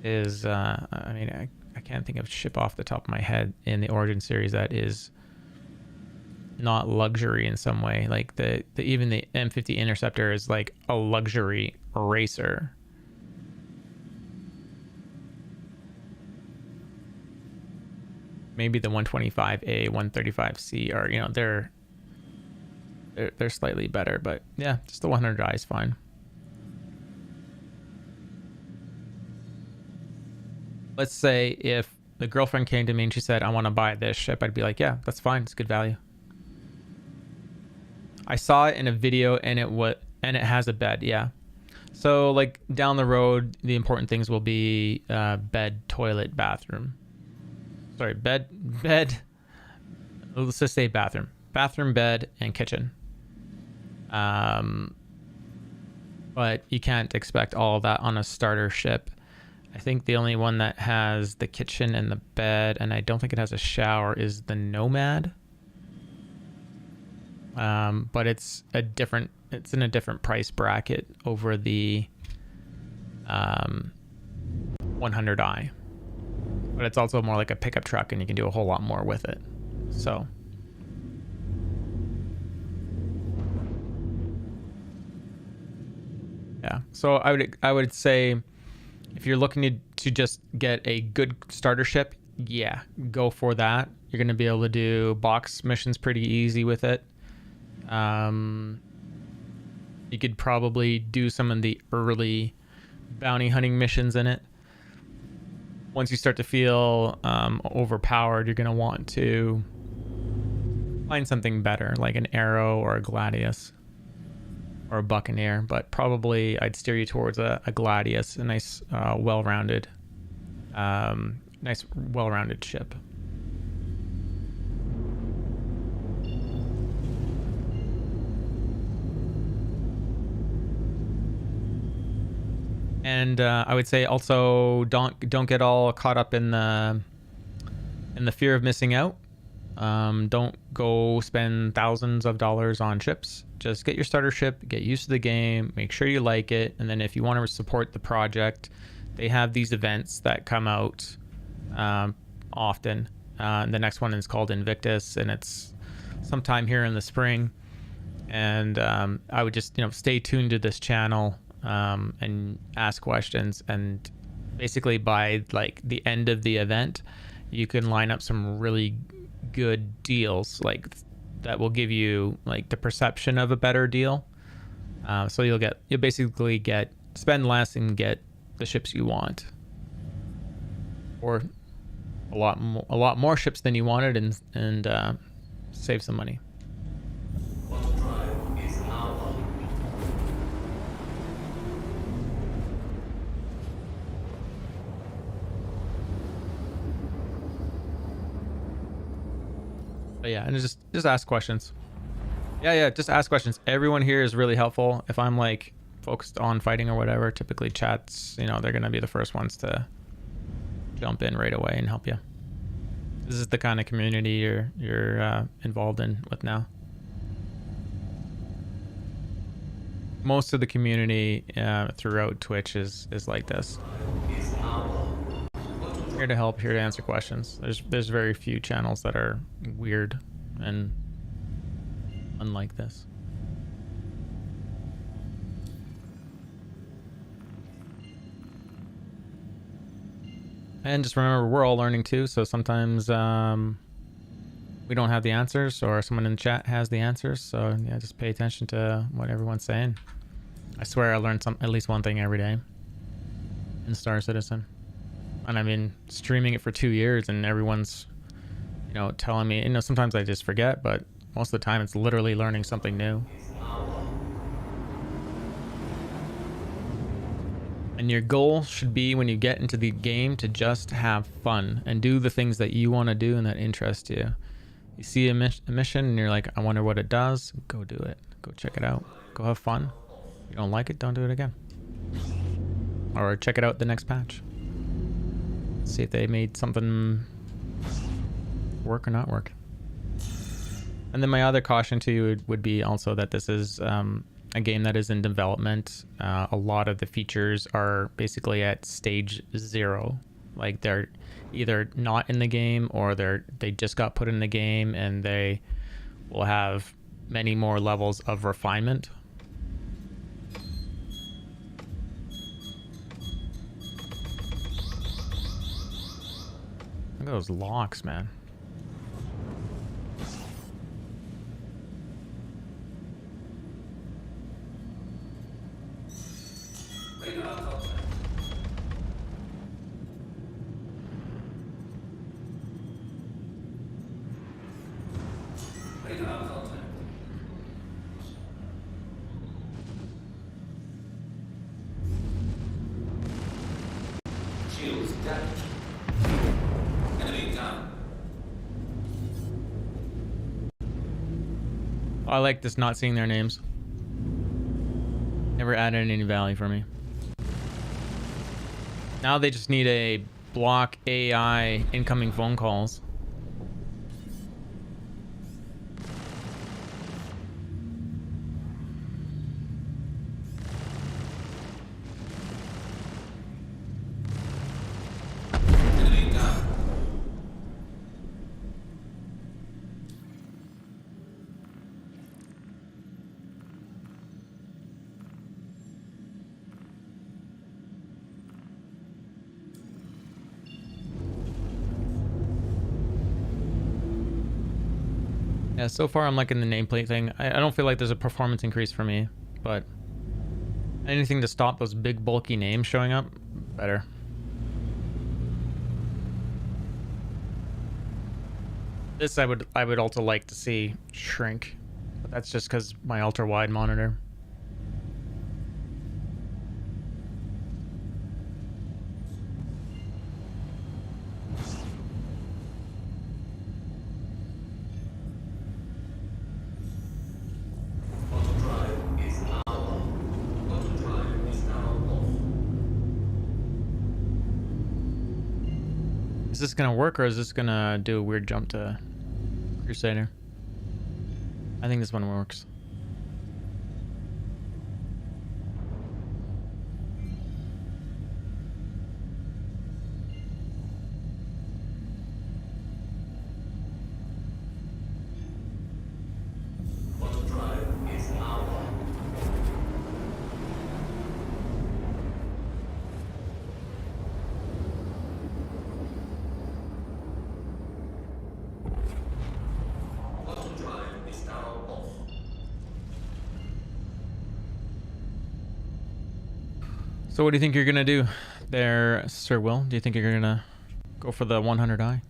is, I mean, I can't think of ship off the top of my head in the Origin series that is not luxury in some way. Like the even the M50 Interceptor is like a luxury racer. Maybe the 125A, 135C are, you know, they're slightly better, but yeah, just the 100i is fine. Let's say if the girlfriend came to me and she said, I want to buy this ship, I'd be like, yeah, that's fine. It's good value. I saw it in a video and it has a bed. Yeah. So like down the road, the important things will be bed, toilet, bathroom. Sorry, bed. Let's just say bathroom, bed, and kitchen. But you can't expect all of that on a starter ship. I think the only one that has the kitchen and the bed, and I don't think it has a shower, is the Nomad. But it's in a different price bracket over the 100i. But it's also more like a pickup truck, and you can do a whole lot more with it. So yeah. So I would say if you're looking to just get a good starter ship, yeah, go for that. You're going to be able to do box missions pretty easy with it. You could probably do some of the early bounty hunting missions in it. Once you start to feel overpowered, you're going to want to find something better, like an Arrow or a Gladius or a Buccaneer. But probably I'd steer you towards a Gladius, a nice, well-rounded ship. And I would say also don't get all caught up in the fear of missing out. Don't go spend thousands of dollars on ships. Just get your starter ship, get used to the game, make sure you like it, and then if you want to support the project, they have these events that come out often. The next one is called Invictus, and it's sometime here in the spring. And I would just stay tuned to this channel. And ask questions, and basically by like the end of the event you can line up some really good deals like that will give you like the perception of a better deal. So you'll basically spend less and get the ships you want, or a lot more ships than you wanted, and save some money. But yeah, and just ask questions. Yeah, just ask questions. Everyone here is really helpful. If I'm like focused on fighting or whatever, typically chats, they're gonna be the first ones to jump in right away and help you. This is the kind of community you're involved in with now. Most of the community throughout Twitch is like this. Here to help, here to answer questions. There's very few channels that are weird and unlike this. And just remember, we're all learning too, so sometimes we don't have the answers, or someone in the chat has the answers, so yeah, just pay attention to what everyone's saying. I swear I learned at least one thing every day in Star Citizen. And I've been streaming it for 2 years, and everyone's, telling me, sometimes I just forget, but most of the time it's literally learning something new. And your goal should be, when you get into the game, to just have fun and do the things that you want to do and that interest you. You see a mission and you're like, I wonder what it does. Go do it. Go check it out. Go have fun. If you don't like it, don't do it again. Or check it out the next patch. See if they made something work or not work. And then my other caution to you would be also that this is a game that is in development. A lot of the features are basically at stage 0. Like they're either not in the game, or they just got put in the game and they will have many more levels of refinement. Look at those locks, man. Shields damaged. Enemy down. I like this not seeing their names. Never added any value for me. Now they just need a block AI incoming phone calls. Enemy down. Yeah, so far I'm liking the nameplate thing. I don't feel like there's a performance increase for me, but anything to stop those big bulky names showing up, better. This I would also like to see shrink, but that's just because my ultra wide monitor. Is this gonna work, or is this gonna do a weird jump to Crusader? I think this one works. So what do you think you're gonna do there, Sir Will? Do you think you're gonna go for the 100i?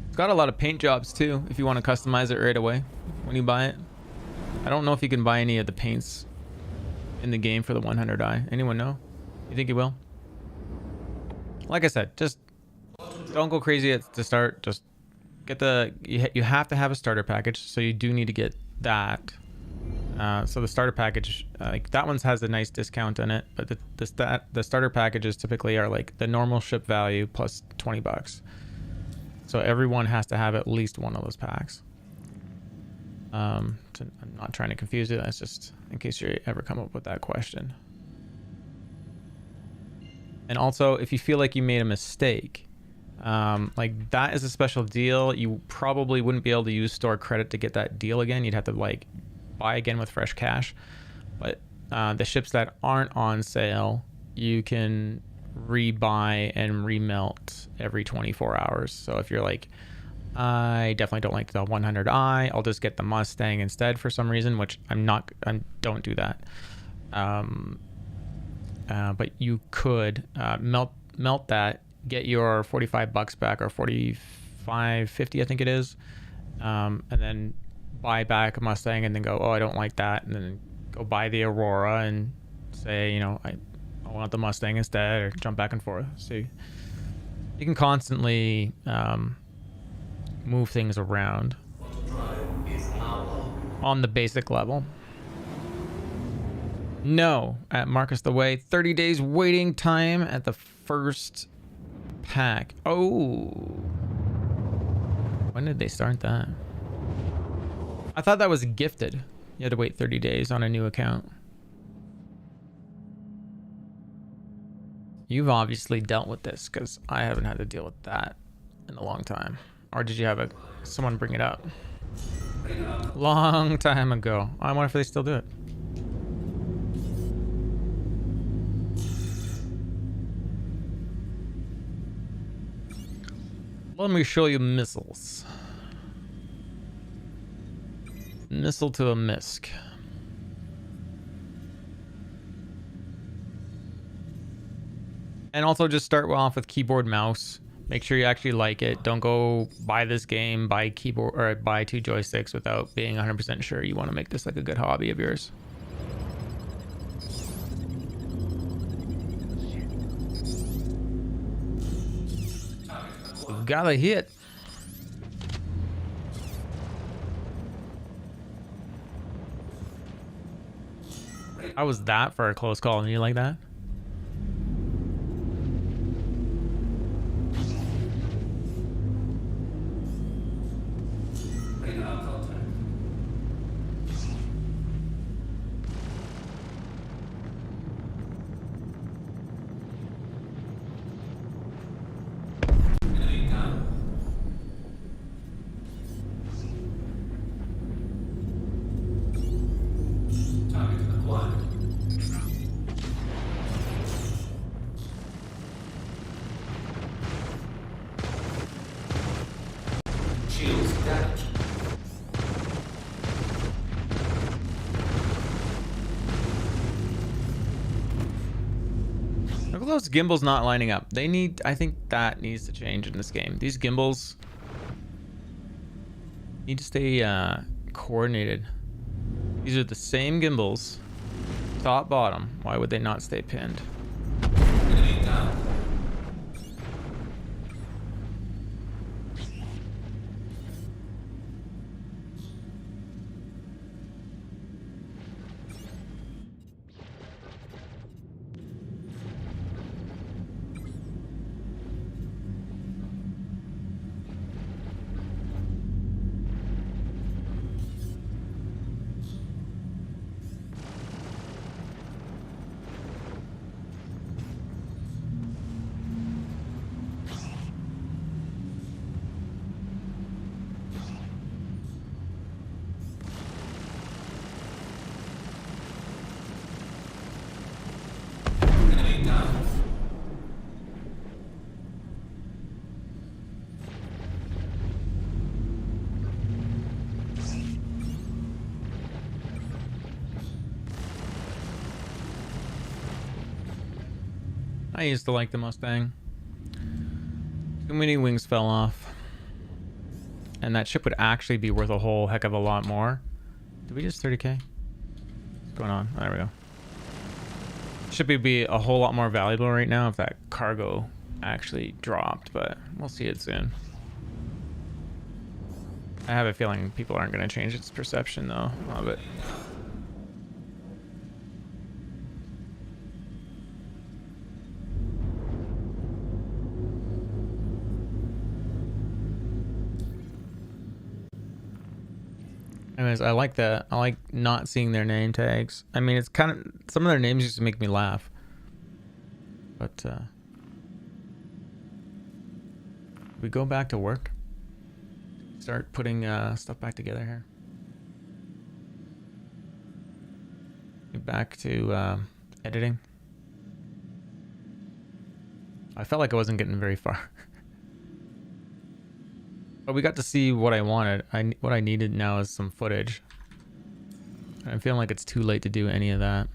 It's got a lot of paint jobs too, if you want to customize it right away when you buy it. I don't know if you can buy any of the paints in the game for the 100i. Anyone know? You think you will? Like I said, just don't go crazy at the start. Just get the... You have to have a starter package, so you do need to get that. So the starter package, like that one has a nice discount in it, but the starter packages typically are like the normal ship value plus $20. So everyone has to have at least one of those packs. I'm not trying to confuse you. That's just in case you ever come up with that question. And also, if you feel like you made a mistake, like that is a special deal. You probably wouldn't be able to use store credit to get that deal again. You'd have to like buy again with fresh cash. But the ships that aren't on sale, you can rebuy and remelt every 24 hours. So if you're like, I definitely don't like the 100i, I'll just get the Mustang instead for some reason, which I don't do that. But you could melt that, get your $45 back, or $45.50 I think it is, and then buy back a Mustang and then go, oh, I don't like that, and then go buy the Aurora and say, you know, I want the Mustang instead, or jump back and forth. So you can constantly move things around on the basic level. No, at Marcus the Way, 30 days waiting time at the first pack. Oh, when did they start that? I thought that was gifted. You had to wait 30 days on a new account. You've obviously dealt with this, because I haven't had to deal with that in a long time. Or did you have someone bring it up? Long time ago. I wonder if they still do it. Let me show you missiles. Missile to a misc. And also just start off with keyboard mouse. Make sure you actually like it. Don't go buy this game, buy keyboard or buy 2 joysticks without being 100% sure you want to make this like a good hobby of yours. We've got a hit. How was that for a close call? And you like that? Look at those gimbals not lining up. They need, I think that needs to change in this game. These gimbals need to stay coordinated. These are the same gimbals, top, bottom. Why would they not stay pinned? I used to like the Mustang. Too many wings fell off. And that ship would actually be worth a whole heck of a lot more. Did we just 30k? What's going on? There we go. Should be a whole lot more valuable right now if that cargo actually dropped, but we'll see it soon. I have a feeling people aren't going to change its perception though of it. Anyways, I like that. I like not seeing their name tags. I mean, it's kind of, some of their names used to make me laugh. But, we go back to work. Start putting stuff back together here. Get back to editing. I felt like I wasn't getting very far. But we got to see what I wanted. What I needed now is some footage. And I'm feeling like it's too late to do any of that.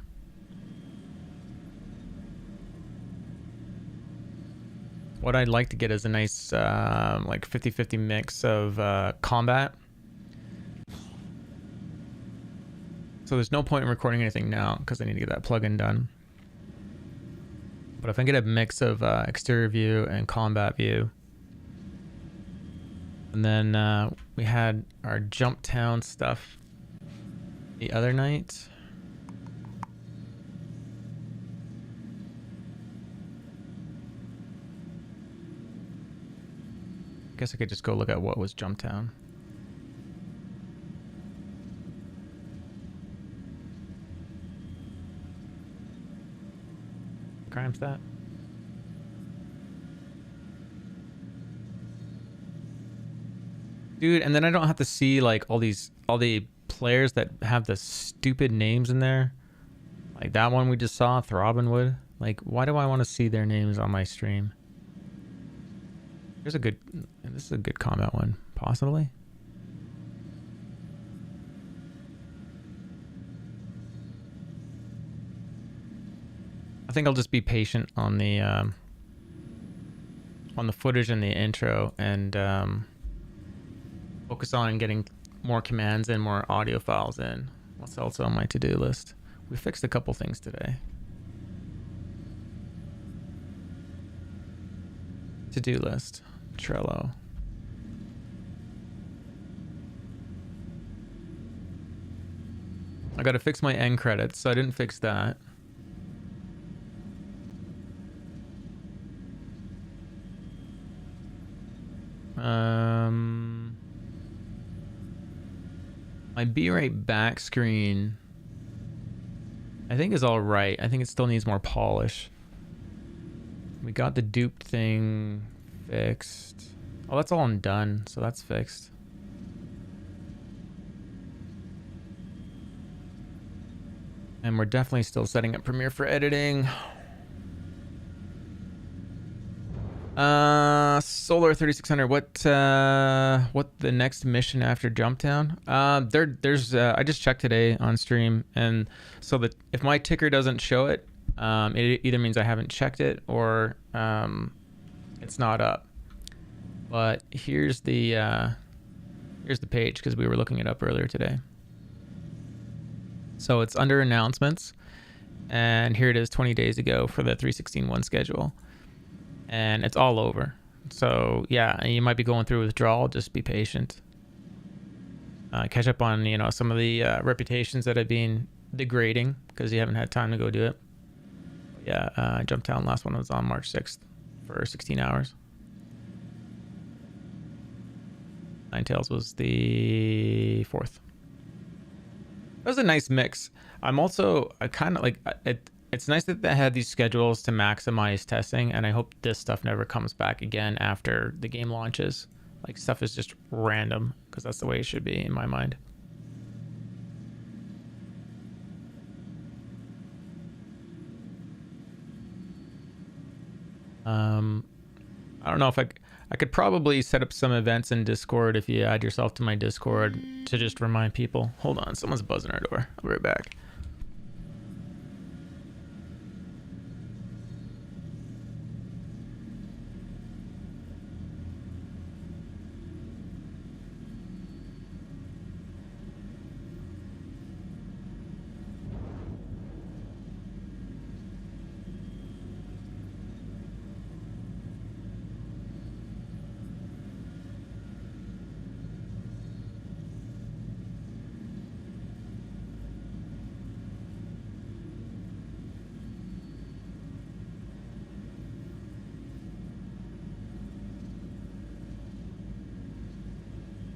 What I'd like to get is a nice like 50-50 mix of combat. So there's no point in recording anything now because I need to get that plugin done. But if I get a mix of exterior view and combat view, and then we had our Jump Town stuff the other night. I guess I could just go look at what was Jump Town. Crime stat. Dude, and then I don't have to see like all the players that have the stupid names in there. Like that one we just saw, Throbinwood. Like, why do I want to see their names on my stream? This is a good combat one, possibly. I think I'll just be patient on the footage and the intro, and focus on getting more commands and more audio files in. What's also on my to-do list? We fixed a couple things today. To-do list, Trello. I gotta fix my end credits, so I didn't fix that. My B-rate back screen, I think is all right. I think it still needs more polish. We got the duped thing fixed. Oh, that's all done, so that's fixed. And we're definitely still setting up Premiere for editing. Solar 3600. What the next mission after Jumptown? There's I just checked today on stream, and so that if my ticker doesn't show it, it either means I haven't checked it or it's not up. But here's the page because we were looking it up earlier today. So it's under announcements, and here it is 20 days ago for the 316.1 schedule. And it's all over. So yeah, you might be going through withdrawal. Just be patient. Catch up on some of the reputations that have been degrading because you haven't had time to go do it. Yeah, Jumptown last one was on March 6th for 16 hours. Ninetales was the 4th. That was a nice mix. I'm also kind of like it. It's nice that they had these schedules to maximize testing, and I hope this stuff never comes back again after the game launches. Like, stuff is just random, because that's the way it should be in my mind. I don't know if I could probably set up some events in Discord if you add yourself to my Discord to just remind people. Hold on, someone's buzzing our door. I'll be right back.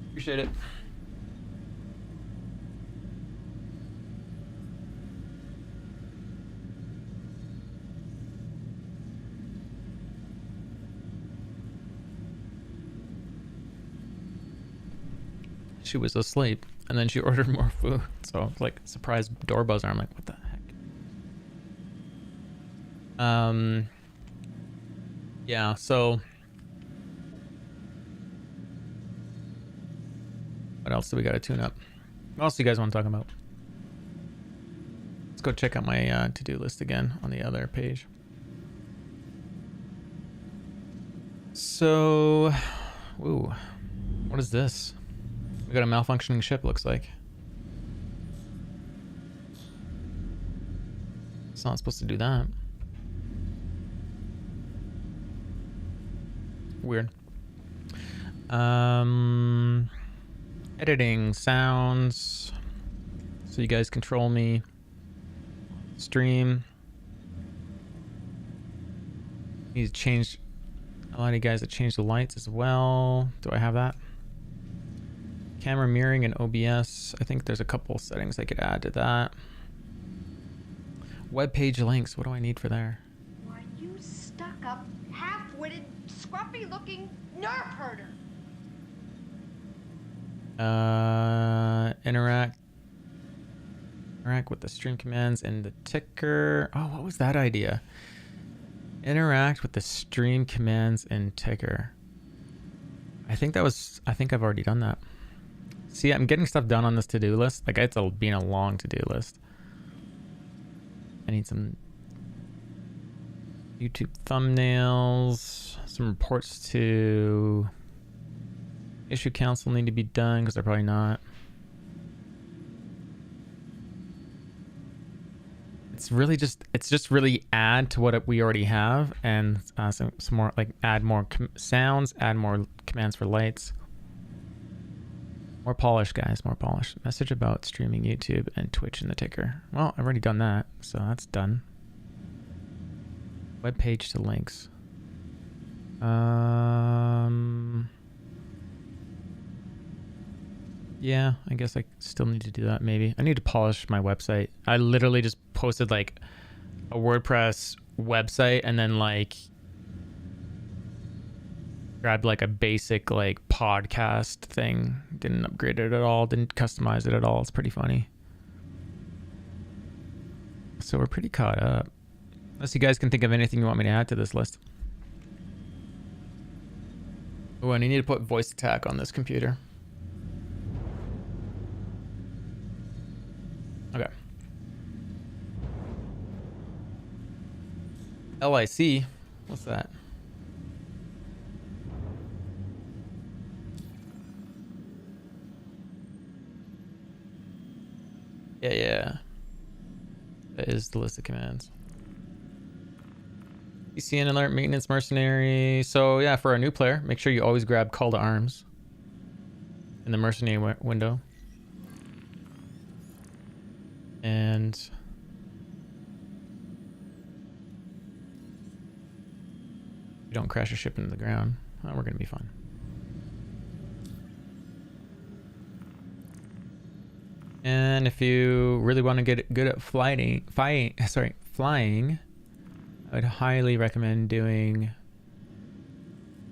Appreciate it. She was asleep, and then she ordered more food. So, like, surprise door buzzer. I'm like, what the heck? Yeah, so what else do we got to tune up? What else do you guys want to talk about? Let's go check out my to-do list again on the other page. So, ooh, what is this? We got a malfunctioning ship, looks like. It's not supposed to do that. Weird. Editing sounds so you guys control me. Stream. Need to change a lot of you guys that change the lights as well. Do I have that? Camera mirroring and OBS. I think there's a couple settings I could add to that. Web page links. What do I need for there? Why, you stuck-up, half-witted, scruffy-looking nerf herder. Interact with the stream commands and the ticker. Oh, what was that idea? Interact with the stream commands and ticker. I think I've already done that. See, I'm getting stuff done on this to-do list. Like, it's been a long to-do list. I need some YouTube thumbnails, some reports to issue council need to be done because they're probably not. It's just really add to what we already have, and some more, like add more sounds, add more commands for lights. More polish, guys, more polish. Message about streaming YouTube and Twitch in the ticker. Well, I've already done that, so that's done. Web page to links. Yeah, I guess I still need to do that maybe. I need to polish my website. I literally just posted like a WordPress website and then like grabbed like a basic like podcast thing. Didn't upgrade it at all. Didn't customize it at all. It's pretty funny. So we're pretty caught up. Unless you guys can think of anything you want me to add to this list. Oh, and I need to put voice attack on this computer. Okay. LIC. What's that? Yeah. That is the list of commands. ECN alert, maintenance, mercenary. So yeah, for a new player, make sure you always grab call to arms in the mercenary window. And you don't crash a ship into the ground. Oh, we're gonna be fine. And if you really want to get good at flying, I would highly recommend doing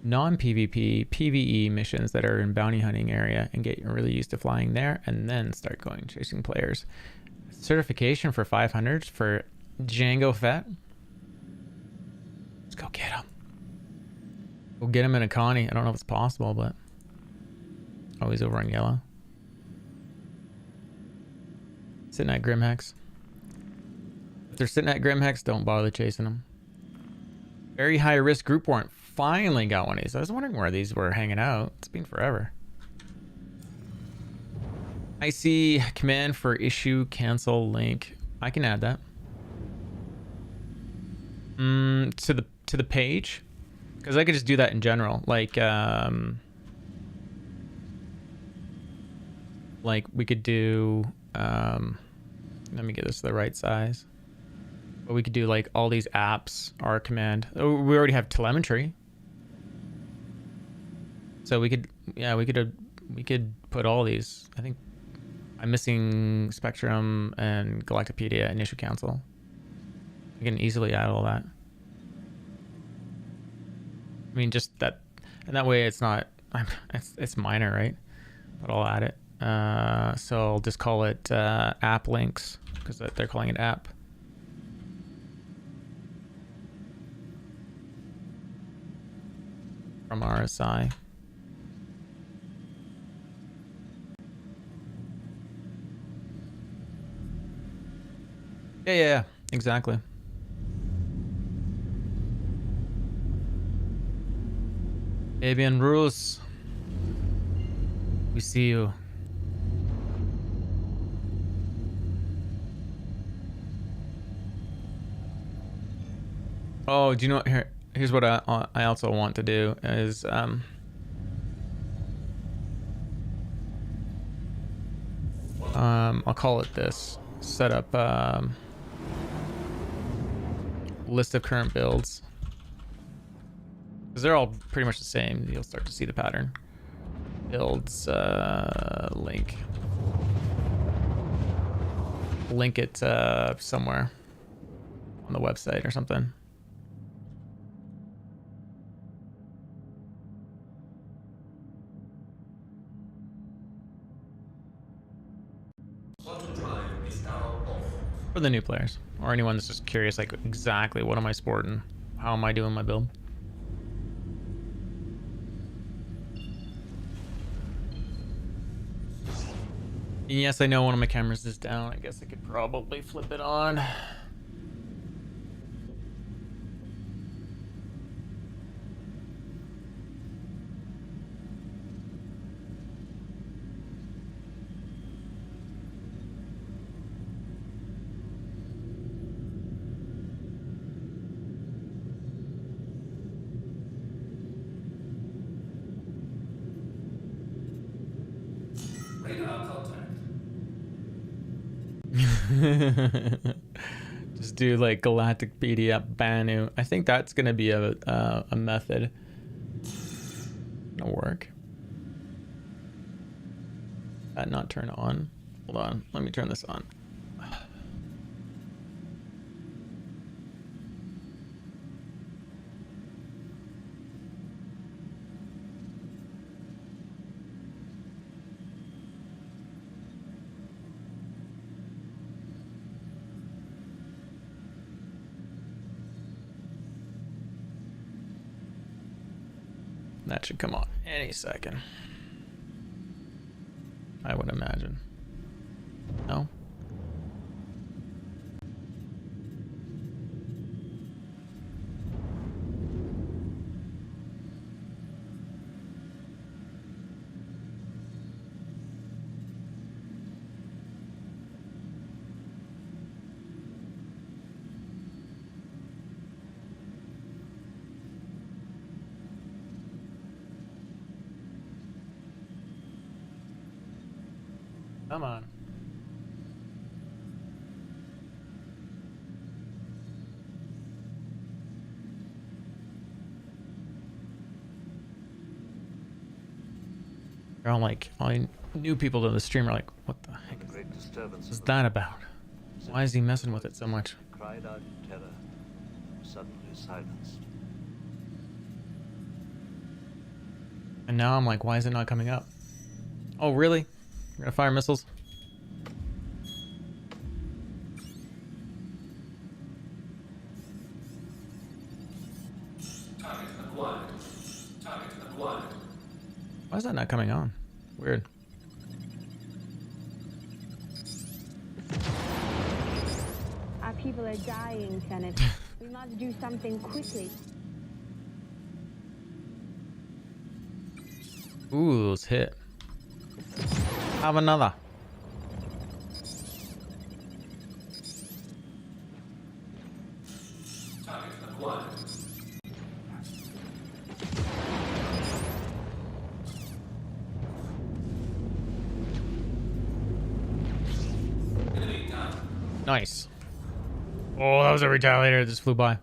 non-PvP, PvE missions that are in bounty hunting area and get really used to flying there, and then start going chasing players. Certification for 500 for Django Fett. Let's go get him. We'll get him in a Connie. I don't know if it's possible, but oh, he's over on yellow. Sitting at Grimhex. If they're sitting at Grimhex, don't bother chasing them. Very high risk group warrant. Finally got one of these. I was wondering where these were hanging out. It's been forever. I see command for issue cancel link. I can add that. To the page, because I could just do that in general. Like we could do. Let me get this the right size. But we could do like all these apps are command. Oh, we already have telemetry. So we could put all these. I think I'm missing Spectrum and Galactopedia and Issue Council. We can easily add all that. I mean, just that, and that way it's not. It's minor, right? But I'll add it. So I'll just call it app links because they're calling it app. From RSI. Yeah, exactly. Fabian Bruce, we see you. Oh, do you know what? Here's what I also want to do is I'll call it this. Set up list of current builds. Because they're all pretty much the same. You'll start to see the pattern. Builds link. Link it somewhere on the website or something. For the new players, or anyone that's just curious, like exactly what am I sporting? How am I doing my build? And yes, I know one of my cameras is down. I guess I could probably flip it on. Just do like galactic PDF Banu. I think that's gonna be a method. Gonna work. That not turn on. Hold on, let me turn this on. That should come on any second, I would imagine. No? Come on. They're all like, all new people to the stream are like, what the heck is that about? Why is he messing with it so much? Cried out in terror, suddenly silenced. And now I'm like, why is it not coming up? Oh, really? You're gonna fire missiles? Target acquired. Target acquired. Why is that not coming on? Weird. Our people are dying, Senate. We must do something quickly. Ooh, it's hit. Have another. Target acquired. Enemy down. Nice. Oh, that was a retaliator that just flew by.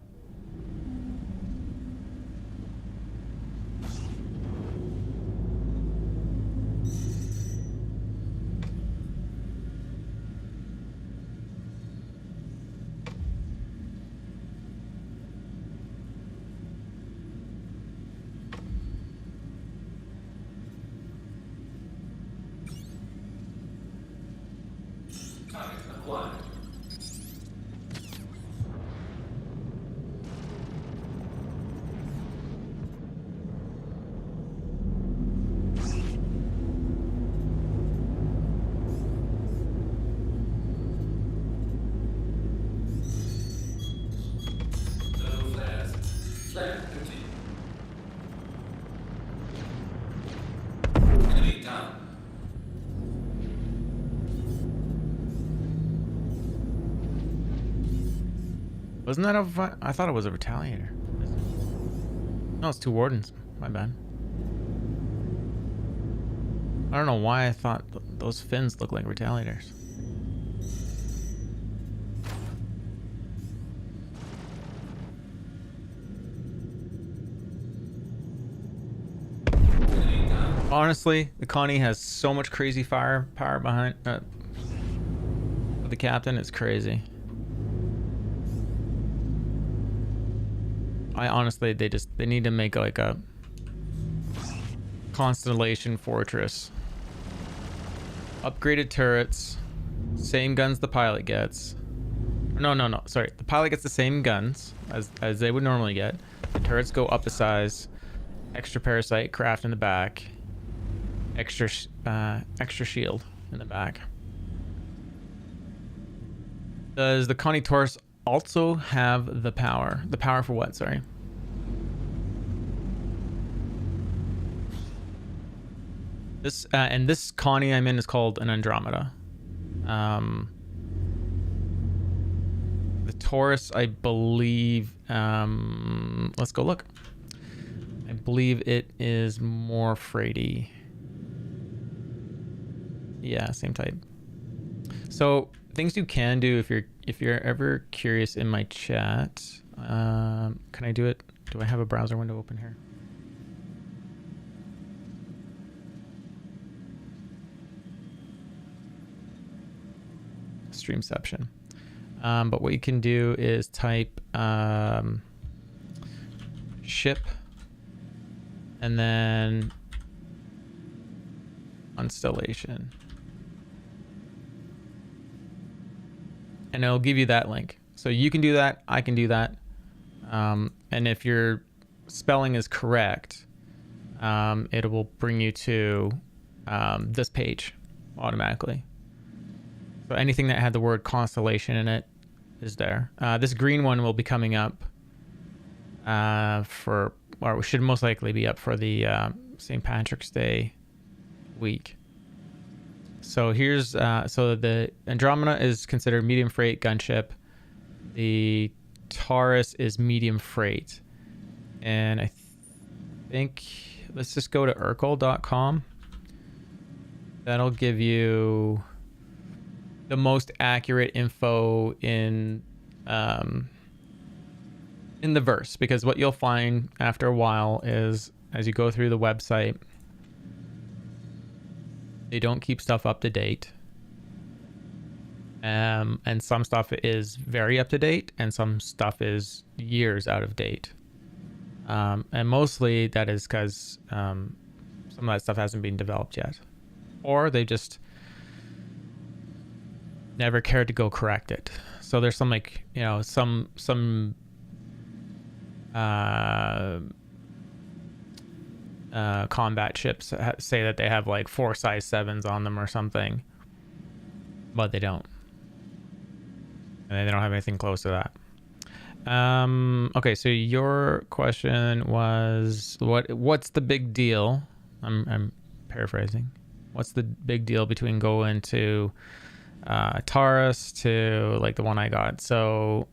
Target acquired. No flares. Flare empty. Enemy down. Wasn't that a... I thought it was a retaliator. No, it's two wardens. My bad. I don't know why I thought those fins look like retaliators. Honestly, the Connie has so much crazy firepower behind the captain. It's crazy. I honestly, they need to make like a Constellation Fortress. Upgraded turrets, same guns the pilot gets. No. Sorry, the pilot gets the same guns as they would normally get. The turrets go up a size. Extra parasite craft in the back. Extra shield in the back. Does the Connie Taurus also have the power? The power for what? Sorry. This and this Connie I'm in is called an Andromeda. The Taurus, I believe. Let's go look. I believe it is more freighty. Yeah, same type. So things you can do if you're ever curious in my chat. Can I do it? Do I have a browser window open here? Streamception. But what you can do is type ship and then Constellation. And it'll give you that link. So you can do that. I can do that. And if your spelling is correct, it will bring you to this page automatically. So anything that had the word Constellation in it is there. This green one will be coming up or we should most likely be up for the St. Patrick's Day week. So here's so the Andromeda is considered medium freight gunship. The Taurus is medium freight, and I think let's just go to urkel.com. That'll give you the most accurate info in the verse, because what you'll find after a while is as you go through the website, they don't keep stuff up to date. And some stuff is very up to date and some stuff is years out of date. And mostly that is because some of that stuff hasn't been developed yet. Or they just never cared to go correct it. So there's some like, you know, some combat ships say that they have like 4 size 7s on them or something, but they don't, and they don't have anything close to that. Okay, so your question was what's the big deal? I'm paraphrasing. What's the big deal between going to Taurus to like the one I got? So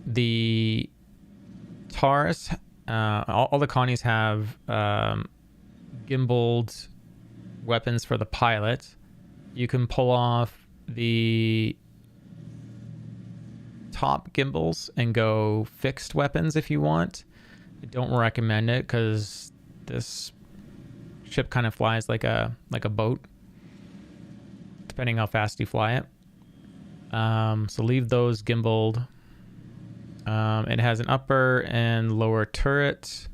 the Taurus, all the Connies have gimbaled weapons for the pilot. You can pull off the top gimbals and go fixed weapons if you want. I don't recommend it because this ship kind of flies like a boat, depending how fast you fly it. So leave those gimbaled. It has an upper and lower turret.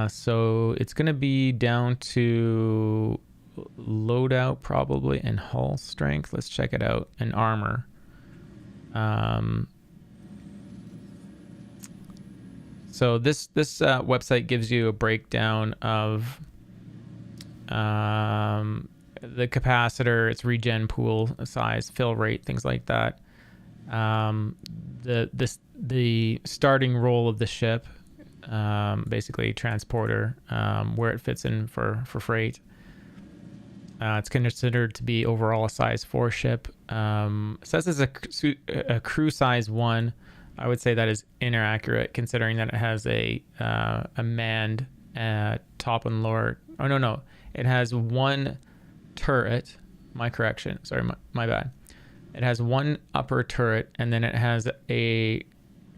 So it's going to be down to loadout probably and hull strength. Let's check it out. And armor. So this website gives you a breakdown of the capacitor, its regen pool size, fill rate, things like that. The starting role of the ship, basically transporter, where it fits in for freight. It's considered to be overall a size 4 ship. It says it's a crew size 1. I would say that is inaccurate, considering that it has a manned top and lower. Oh no, it has one turret. My correction. Sorry, my bad. It has one upper turret, and then it has a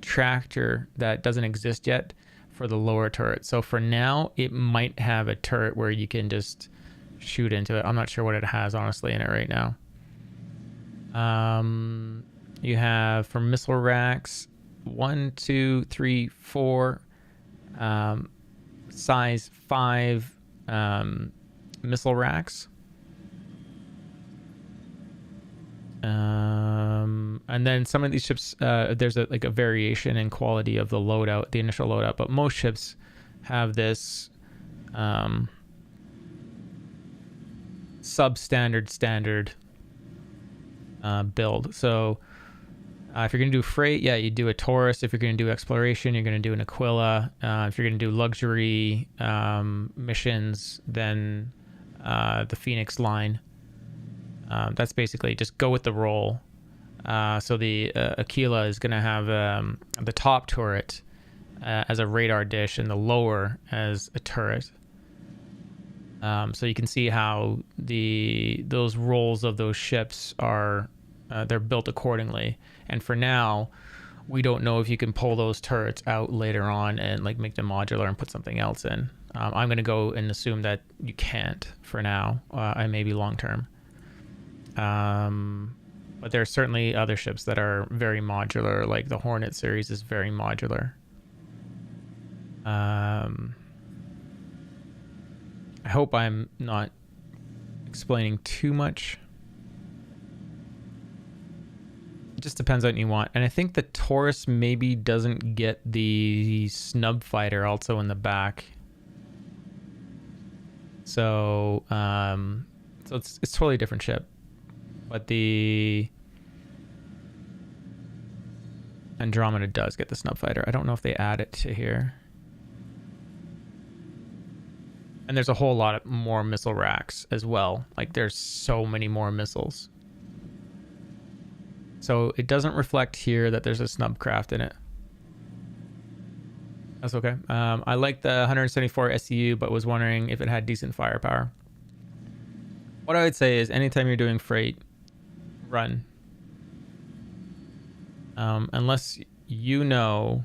tractor that doesn't exist yet for the lower turret. So for now, it might have a turret where you can just shoot into it. I'm not sure what it has, honestly, in it right now. You have, for missile racks, 1, 2, 3, 4, size 5 missile racks. And then some of these ships, there's a variation in quality of the loadout, the initial loadout, but most ships have this substandard standard build. So if you're going to do freight, yeah, you do a Taurus. If you're going to do exploration, you're going to do an Aquila. If you're going to do luxury missions, then the Phoenix line. That's basically just go with the roll. So the Aquila is going to have the top turret as a radar dish and the lower as a turret. So you can see how those rolls of those ships are they're built accordingly. And for now, we don't know if you can pull those turrets out later on and like make them modular and put something else in. I'm going to go and assume that you can't for now, and maybe long term. But there are certainly other ships that are very modular, like the Hornet series is very modular. I hope I'm not explaining too much. It just depends on what you want. And I think the Taurus maybe doesn't get the snub fighter also in the back. So, so it's totally a different ship. But the Andromeda does get the snub fighter. I don't know if they add it to here. And there's a whole lot of more missile racks as well. Like there's so many more missiles. So it doesn't reflect here that there's a snub craft in it. That's okay. I like the 174 SEU, but was wondering if it had decent firepower. What I would say is anytime you're doing freight, run. Unless you know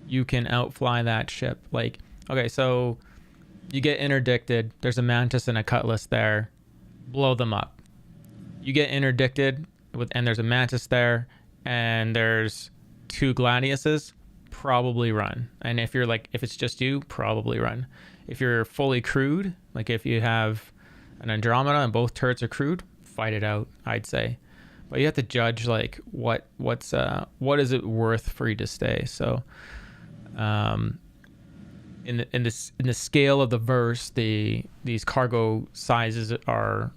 you can outfly that ship. Like, okay, so you get interdicted. There's a Mantis and a Cutlass there. Blow them up. You get interdicted and there's a Mantis there and there's 2 Gladiuses. Probably run. And if it's just you, probably run. If you're fully crewed, like if you have an Andromeda and both turrets are crewed, fight it out, I'd say. But you have to judge like what is it worth for you to stay. So in the scale of the verse, these cargo sizes are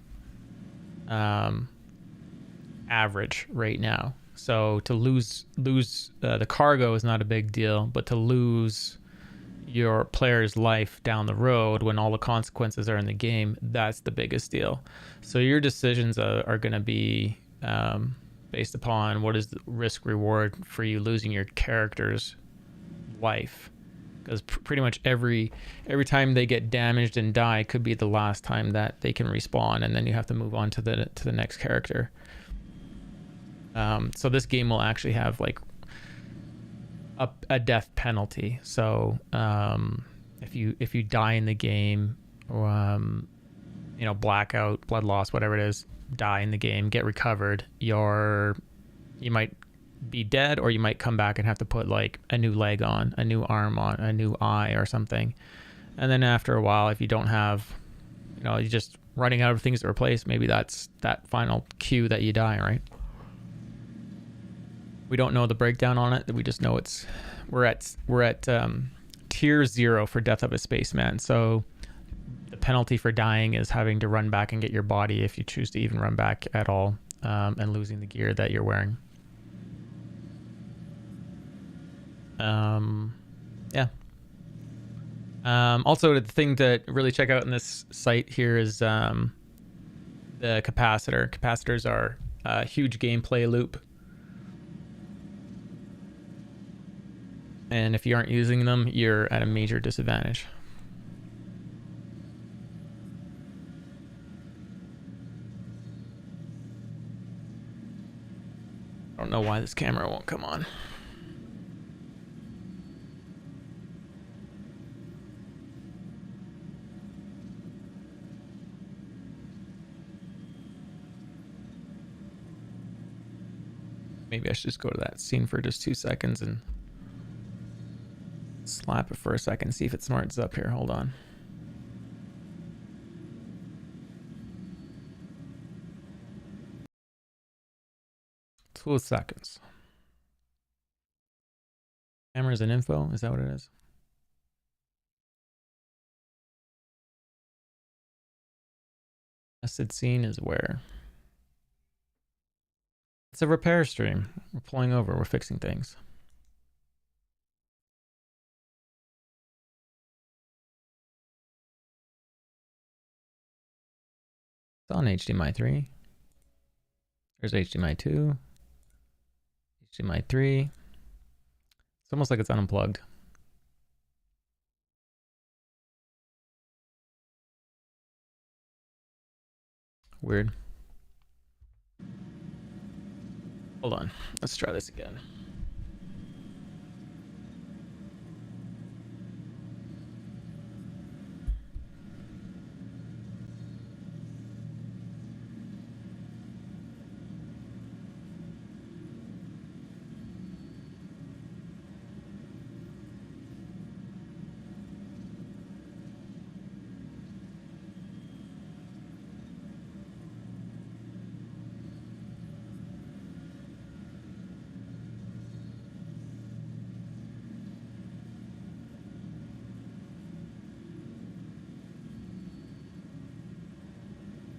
average right now. So to lose the cargo is not a big deal, but to lose your player's life down the road when all the consequences are in the game, that's the biggest deal. So your decisions are going to be based upon what is the risk reward for you losing your character's life, because pretty much every time they get damaged and die could be the last time that they can respawn, and then you have to move on to the next character. So this game will actually have like a death penalty. So if you die in the game, or blackout, blood loss, whatever it is, die in the game, get recovered, you might be dead, or you might come back and have to put like a new leg on, a new arm on, a new eye or something. And then after a while, if you don't have, you're just running out of things to replace, maybe that's that final cue that you die, right? We don't know the breakdown on it. We just know we're at tier 0 for death of a spaceman. So the penalty for dying is having to run back and get your body, if you choose to even run back at all, and losing the gear that you're wearing. Yeah. Also, the thing to really check out in this site here is the capacitor. Capacitors are a huge gameplay loop. And if you aren't using them, you're at a major disadvantage. I don't know why this camera won't come on. Maybe I should just go to that scene for just 2 seconds and slap it for a second, see if it smarts up here. Hold on. 2 seconds. Cameras and info, is that what it is? Nested scene is where? It's a repair stream. We're pulling over, we're fixing things. It's on HDMI 3. There's HDMI 2. HDMI 3. It's almost like it's unplugged. Weird. Hold on. Let's try this again.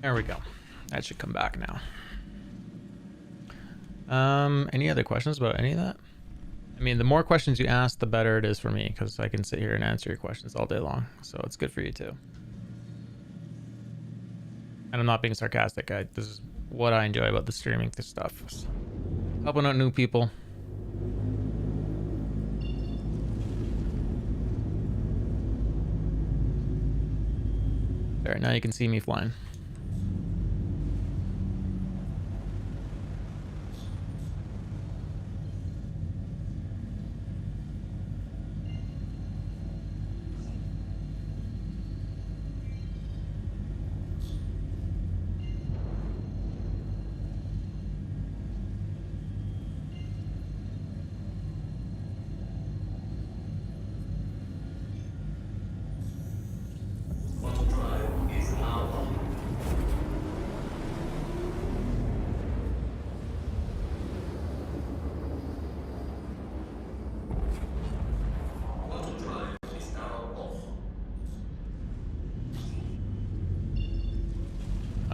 There we go. That should come back now. Any other questions about any of that? I mean, the more questions you ask, the better it is for me, because I can sit here and answer your questions all day long. So it's good for you too. And I'm not being sarcastic. This is what I enjoy about the streaming stuff. Helping out new people. There, now you can see me flying.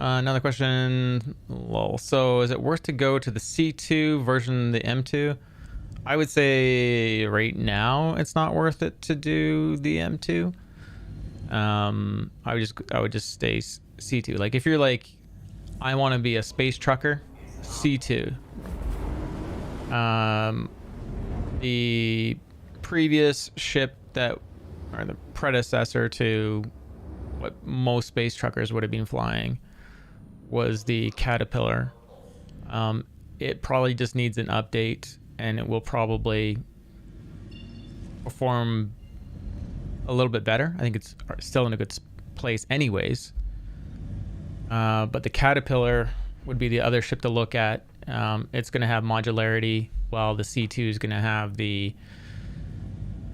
Another question. Lol. So is it worth to go to the C2 version, the M2? I would say right now it's not worth it to do the M2. I would just stay C2. Like if you're like, I want to be a space trucker, C2. The previous ship or the predecessor to what most space truckers would have been flying was the Caterpillar. It probably just needs an update, and it will probably perform a little bit better. I think it's still in a good place anyways. But the Caterpillar would be the other ship to look at. It's going to have modularity, while the C2 is going to have the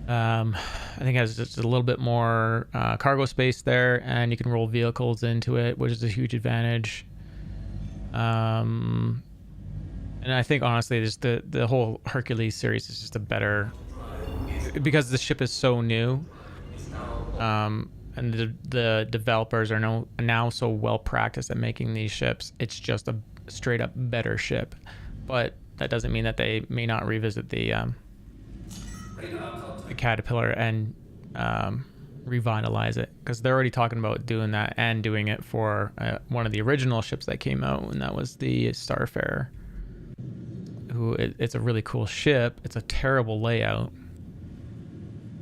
I think it has just a little bit more cargo space there, and you can roll vehicles into it, which is a huge advantage. And I think honestly, just the whole Hercules series is just a better, because the ship is so new, and the developers are now so well practiced at making these ships. It's just a straight up better ship, but that doesn't mean that they may not revisit the Caterpillar and revitalize it, because they're already talking about doing that and doing it for one of the original ships that came out, and that was the Starfarer. It's a really cool ship. It's a terrible layout,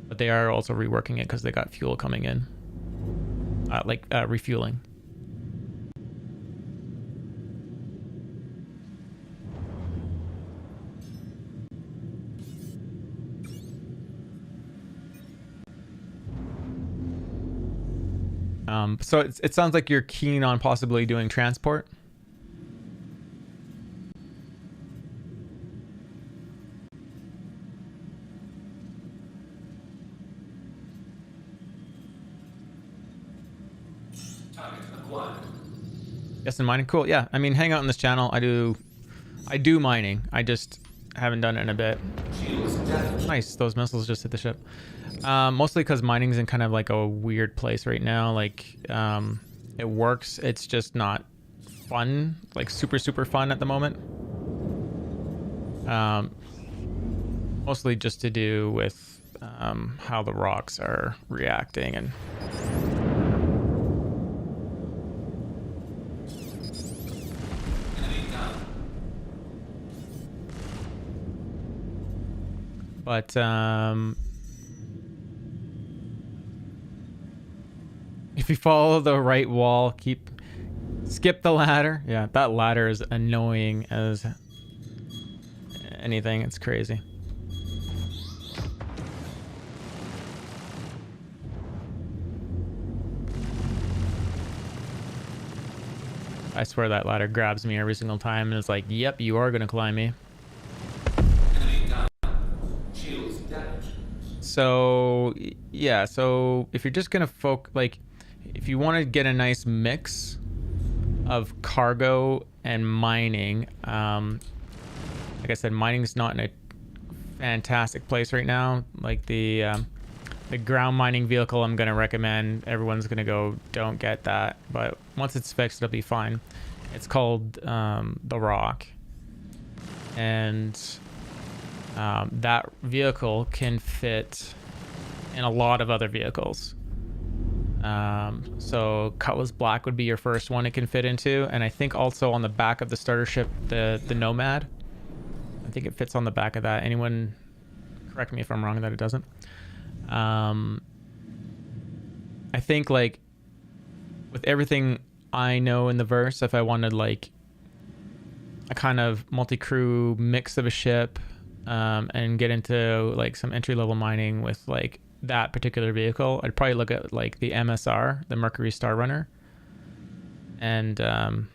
but they are also reworking it because they got fuel coming in, refueling. So it sounds like you're keen on possibly doing transport. Yes, in mining. Cool. Yeah, I mean, hang out on this channel. I do I do mining. I just haven't done it in a bit. Nice. Those missiles just hit the ship. Mostly because mining's in kind of like a weird place right now. Like, it works. It's just not fun. Like super fun at the moment. Mostly just to do with how the rocks are reacting and. But if you follow the right wall, skip the ladder. Yeah, that ladder is annoying as anything. It's crazy. I swear that ladder grabs me every single time and is like, yep, you are gonna climb me. So yeah, so if you're just gonna if you want to get a nice mix of cargo and mining, like I said, mining's not in a fantastic place right now. Like the ground mining vehicle, I'm gonna recommend. Everyone's gonna go, don't get that, but once it's fixed, it'll be fine. It's called the Rock, and that vehicle can fit in a lot of other vehicles. So Cutlass Black would be your first one it can fit into, and I think also on the back of the starter ship, the Nomad, I think it fits on the back of that. Anyone correct me if I'm wrong that it doesn't. I think like with everything I know in the verse, if I wanted like a kind of multi-crew mix of a ship, and get into like some entry-level mining with like that particular vehicle, I'd probably look at like the MSR, the Mercury Star Runner, and the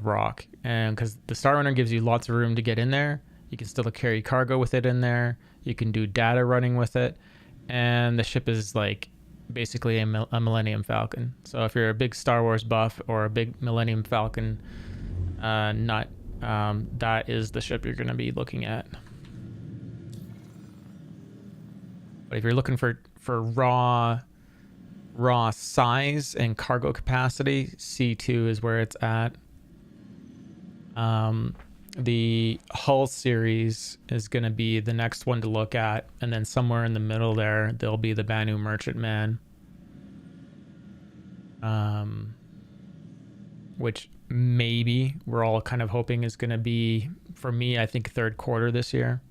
Rock, and because the Star Runner gives you lots of room to get in there, you can still carry cargo with it in there, you can do data running with it, and the ship is like basically a Millennium Falcon. So if you're a big Star Wars buff or a big Millennium Falcon nut, that is the ship you're going to be looking at. But if you're looking for raw size and cargo capacity, C2 is where it's at. The Hull series is going to be the next one to look at, and then somewhere in the middle there'll be the Banu Merchantman, which maybe we're all kind of hoping is going to be, for me, I think third quarter this year,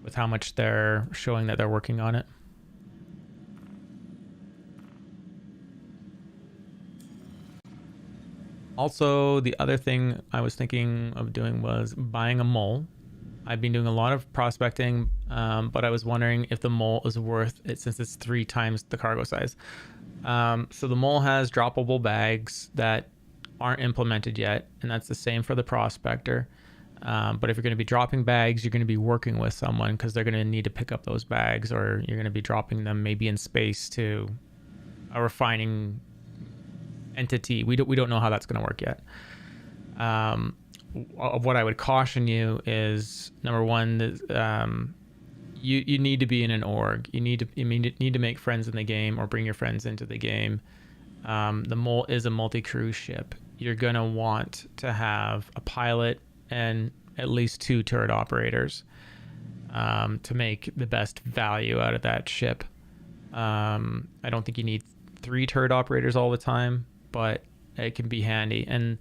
with how much they're showing that they're working on it. Also, the other thing I was thinking of doing was buying a mole. I've been doing a lot of prospecting, but I was wondering if the mole is worth it since it's 3 times the cargo size. So the mole has droppable bags that aren't implemented yet, and that's the same for the prospector. But if you're going to be dropping bags, you're going to be working with someone because they're going to need to pick up those bags, or you're going to be dropping them maybe in space to a refining entity. We don't know how that's going to work yet. What I would caution you is, number one, you need to be in an org. You need to make friends in the game or bring your friends into the game. The mole is a multi-crew ship. You're going to want to have a pilot and at least 2 turret operators to make the best value out of that ship. I don't think you need 3 turret operators all the time, but it can be handy. And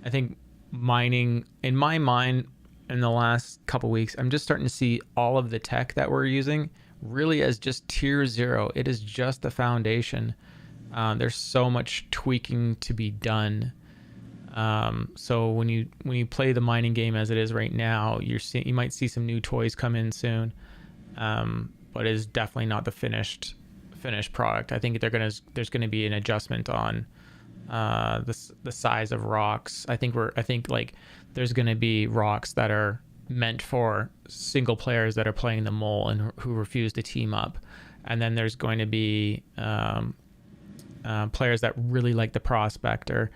I think mining, in my mind, in the last couple weeks, I'm just starting to see all of the tech that we're using really as just tier 0. It is just the foundation. There's so much tweaking to be done. So when you play the mining game as it is right now, you might see some new toys come in soon, but it is definitely not the finished product. I think there's gonna be an adjustment on the size of rocks. I think like there's gonna be rocks that are meant for single players that are playing the mole and who refuse to team up, and then there's going to be players that really like the prospector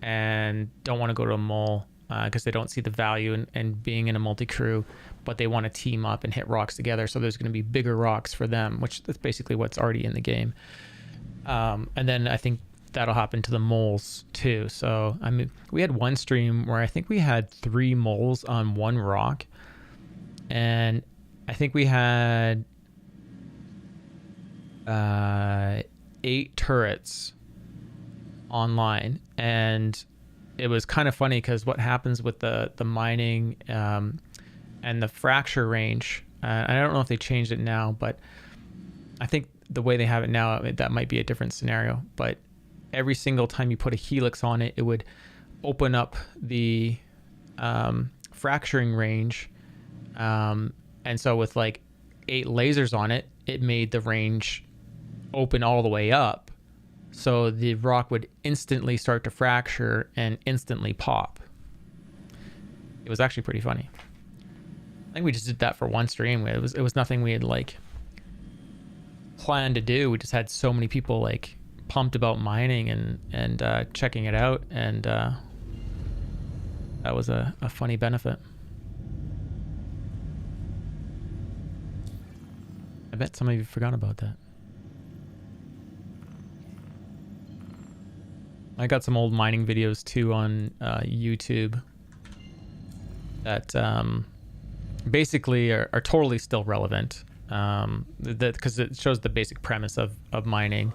and don't want to go to a mole, because they don't see the value in being in a multi-crew, but they want to team up and hit rocks together. So there's going to be bigger rocks for them, which that's basically what's already in the game. And then I think that'll happen to the moles too. So I mean, we had one stream where I think we had 3 moles on one rock, and I think we had 8 turrets online. And it was kind of funny because what happens with the mining and the fracture range, I don't know if they changed it now, but I think the way they have it now, that might be a different scenario. But every single time you put a helix on it, it would open up the fracturing range. And so with like 8 lasers on it, it made the range open all the way up. So the rock would instantly start to fracture and instantly pop. It was actually pretty funny. I think we just did that for one stream. It was nothing we had like planned to do. We just had so many people like pumped about mining and checking it out, and that was a funny benefit. I bet some of you forgot about that. I got some old mining videos too on YouTube that basically are totally still relevant, because it shows the basic premise of mining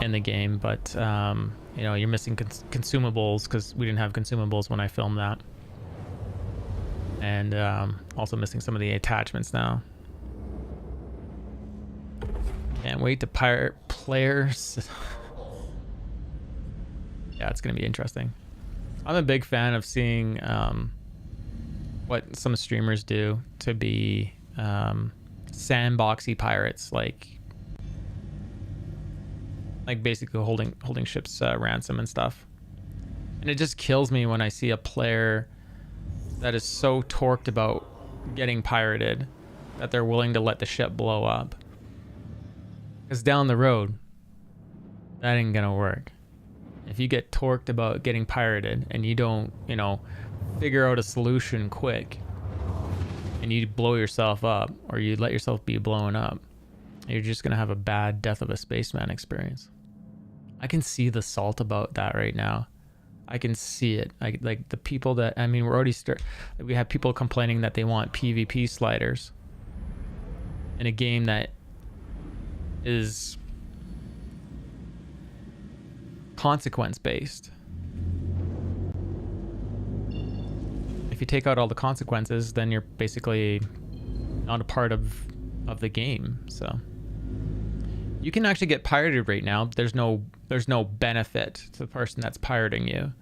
in the game. But you know, you're missing consumables because we didn't have consumables when I filmed that, and also missing some of the attachments now. Can't wait to pirate players. Yeah, it's going to be interesting. I'm a big fan of seeing what some streamers do to be sandboxy pirates, like basically holding ships ransom and stuff. And it just kills me when I see a player that is so torqued about getting pirated that they're willing to let the ship blow up. Because down the road, that ain't gonna work. If you get torqued about getting pirated and you don't, you know, figure out a solution quick, and you blow yourself up, or you let yourself be blown up, you're just gonna have a bad death of a spaceman experience. I can see the salt about that right now. I can see it. Like the people that, I mean, we're already we have people complaining that they want PvP sliders in a game that is consequence based. If you take out all the consequences, then you're basically not a part of the game. So you can actually get pirated right now. There's no benefit to the person that's pirating you.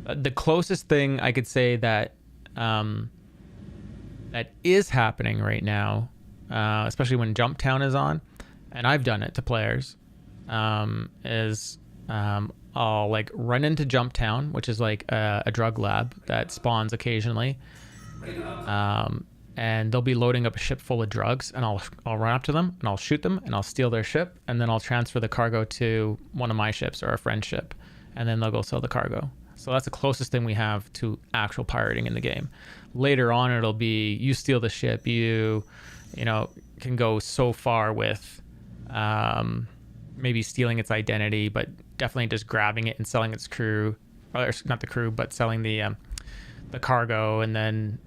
The closest thing I could say that that is happening right now, especially when Jump Town is on, and I've done it to players, is I'll like run into Jump Town, which is like a drug lab that spawns occasionally, and they'll be loading up a ship full of drugs, and I'll run up to them and I'll shoot them and I'll steal their ship, and then I'll transfer the cargo to one of my ships or a friend's ship, and then they'll go sell the cargo. So that's the closest thing we have to actual pirating in the game. Later on, it'll be you steal the ship, you know, can go so far with maybe stealing its identity, but definitely just grabbing it and selling its crew, or not the crew, but selling the cargo, and then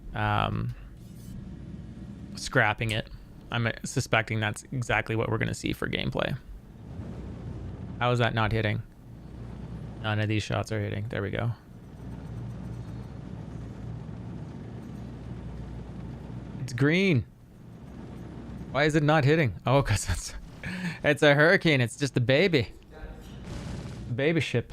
scrapping it. I'm suspecting that's exactly what we're going to see for gameplay. How is that not hitting? None of these shots are hitting. There we go. It's green. Why is it not hitting? Oh, because it's a hurricane. It's just a baby. Baby ship.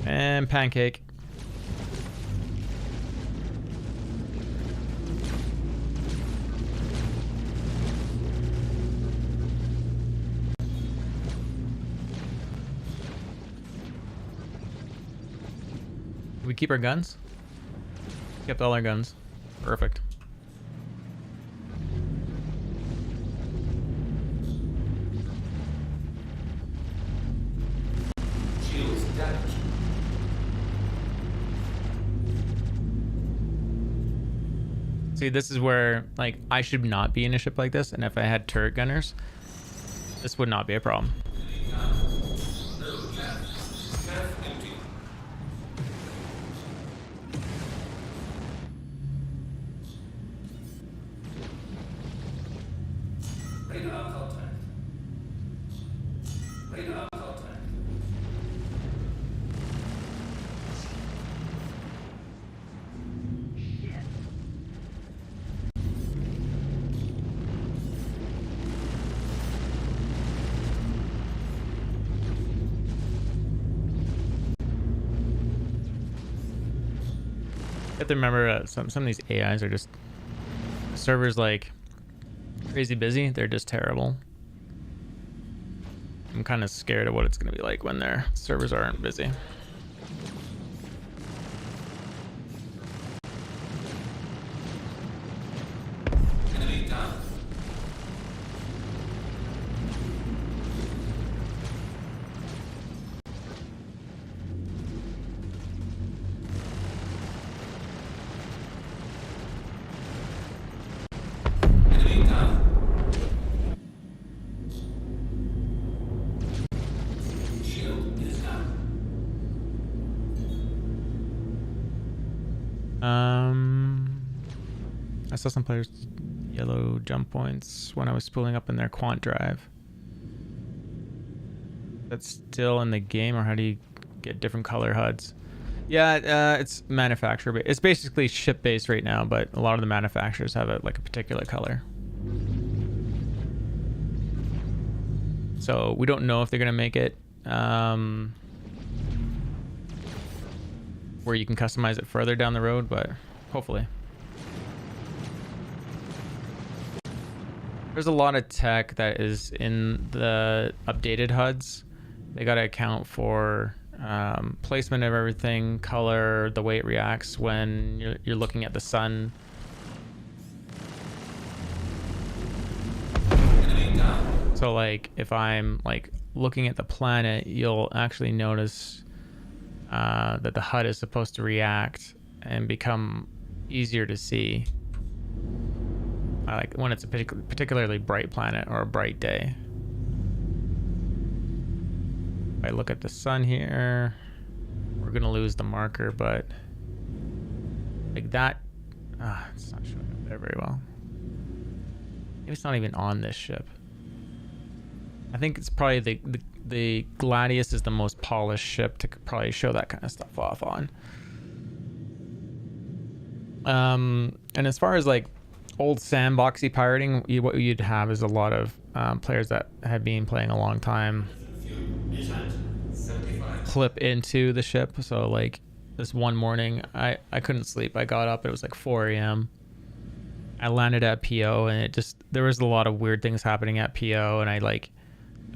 And pancake. Did we keep our guns? Kept all our guns. Perfect. Shields damaged. See, this is where, like, I should not be in a ship like this, and if I had turret gunners, this would not be a problem. Radar contact. Radar contact. You have to remember some of these AIs are just servers like crazy busy. They're just terrible. I'm kind of scared of what it's going to be like when their servers aren't busy. Enemy down. Enemy down. Shield is down. I saw some players yellow jump points when I was spooling up in their quant drive. That's still in the game, or how do you get different color HUDs? Yeah, it's manufacturer. It's basically ship based right now, but a lot of the manufacturers have it like a particular color. So we don't know if they're gonna make it where you can customize it further down the road, but hopefully. There's a lot of tech that is in the updated HUDs. They got to account for placement of everything, color, the way it reacts when you're looking at the sun. So like if I'm like looking at the planet, you'll actually notice that the HUD is supposed to react and become easier to see. I like when it's a particularly bright planet or a bright day. If I look at the sun here, we're gonna lose the marker, but like that, it's not showing up there very well. Maybe it's not even on this ship. I think it's probably the Gladius is the most polished ship to probably show that kind of stuff off on. And as far as like old sandboxy pirating, what you'd have is a lot of players that have been playing a long time clip into the ship. So like this one morning, I couldn't sleep. I got up, it was like 4 a.m. I landed at PO, and there was a lot of weird things happening at PO, and I like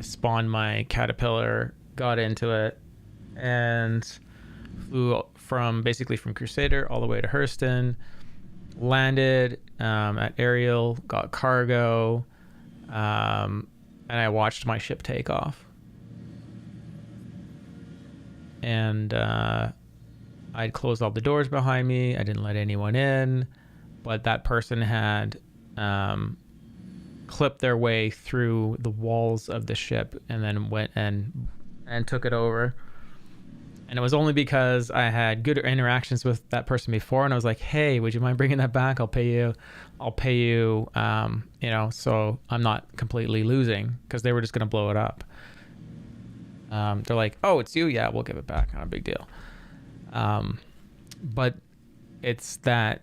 spawned my caterpillar, got into it, and flew basically from Crusader all the way to Hurston, landed at Ariel, got cargo, and I watched my ship take off. And I'd closed all the doors behind me. I didn't let anyone in, but that person had clipped their way through the walls of the ship and then went and took it over. And it was only because I had good interactions with that person before, and I was like, hey, would you mind bringing that back? I'll pay you, so I'm not completely losing, because they were just going to blow it up. They're like, oh, it's you? Yeah, we'll give it back. Not a big deal. But I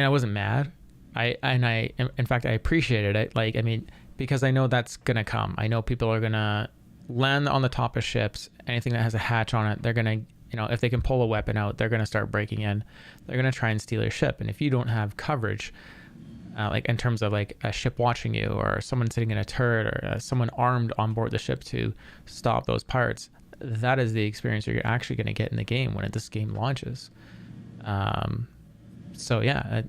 wasn't mad. In fact, I appreciated it. Like, I mean, because I know that's going to come. I know people are going to land on the top of ships. Anything that has a hatch on it, they're gonna, if they can pull a weapon out, they're gonna start breaking in. They're gonna try and steal your ship. And if you don't have coverage, like in terms of like a ship watching you, or someone sitting in a turret, or someone armed on board the ship to stop those pirates, that is the experience you're actually going to get in the game when this game launches. So yeah,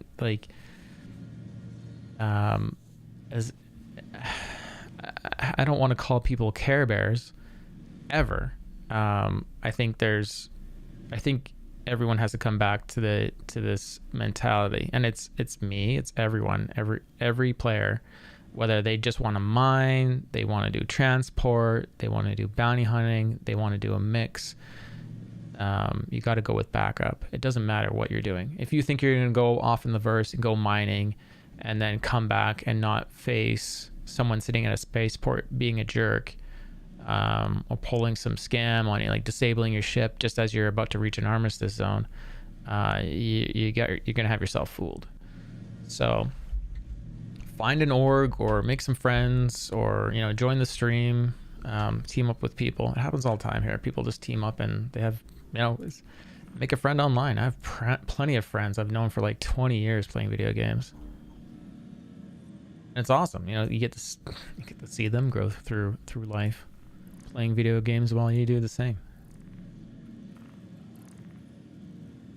as I don't want to call people Care Bears ever. I think everyone has to come back to this mentality, and it's me, it's everyone, every player, whether they just want to mine, they want to do transport, they want to do bounty hunting, they want to do a mix. You got to go with backup. It doesn't matter what you're doing. If you think you're going to go off in the verse and go mining and then come back and not face someone sitting at a spaceport being a jerk, or pulling some scam on you, like disabling your ship just as you're about to reach an armistice zone, you're gonna have yourself fooled. So find an org, or make some friends, or join the stream, team up with people. It happens all the time here. People just team up and they have make a friend online. I have plenty of friends I've known for like 20 years playing video games. And it's awesome. You get to see them grow through life, playing video games while you do the same.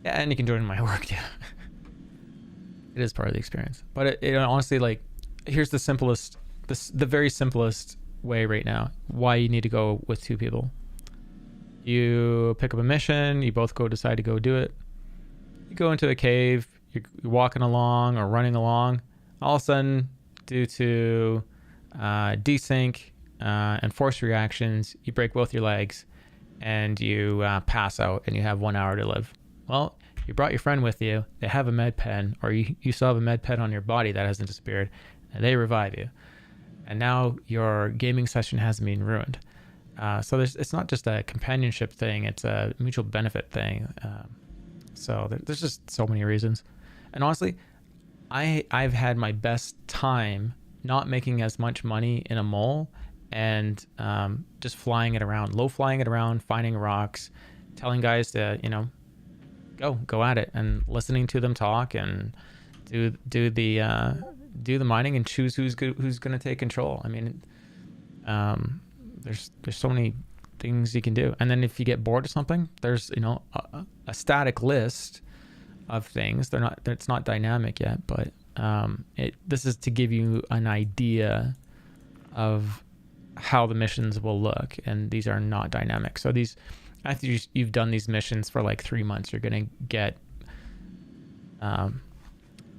Yeah, and you can join my work too. It is part of the experience. But it honestly, like, here's the very simplest way right now why you need to go with two people. You pick up a mission, you both decide to go do it. You go into the cave, you're walking along or running along. All of a sudden, due to desync and force reactions, you break both your legs and you pass out, and you have 1 hour to live. Well, you brought your friend with you, they have a med pen, or you still have a med pen on your body that hasn't disappeared, and they revive you. And now your gaming session hasn't been ruined. So it's not just a companionship thing, it's a mutual benefit thing. So there's just so many reasons. And honestly, I've had my best time not making as much money in a mole, and just flying it around, finding rocks, telling guys to go at it, and listening to them talk, and do the mining, and choose who's going to take control. I mean, there's so many things you can do. And then if you get bored of something, there's a static list of things. It's not dynamic yet, but this is to give you an idea of how the missions will look, and these are not dynamic. So these, after you've done these missions for like 3 months, you're gonna get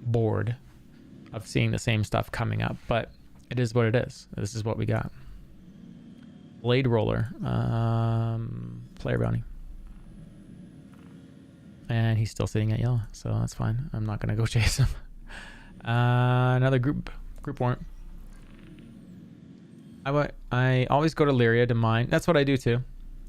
bored of seeing the same stuff coming up, but it is what it is. This is what we got. Blade Roller, player bounty. And he's still sitting at yellow, so that's fine. I'm not gonna go chase him. Another group warrant. I always go to Lyria to mine. That's what I do too.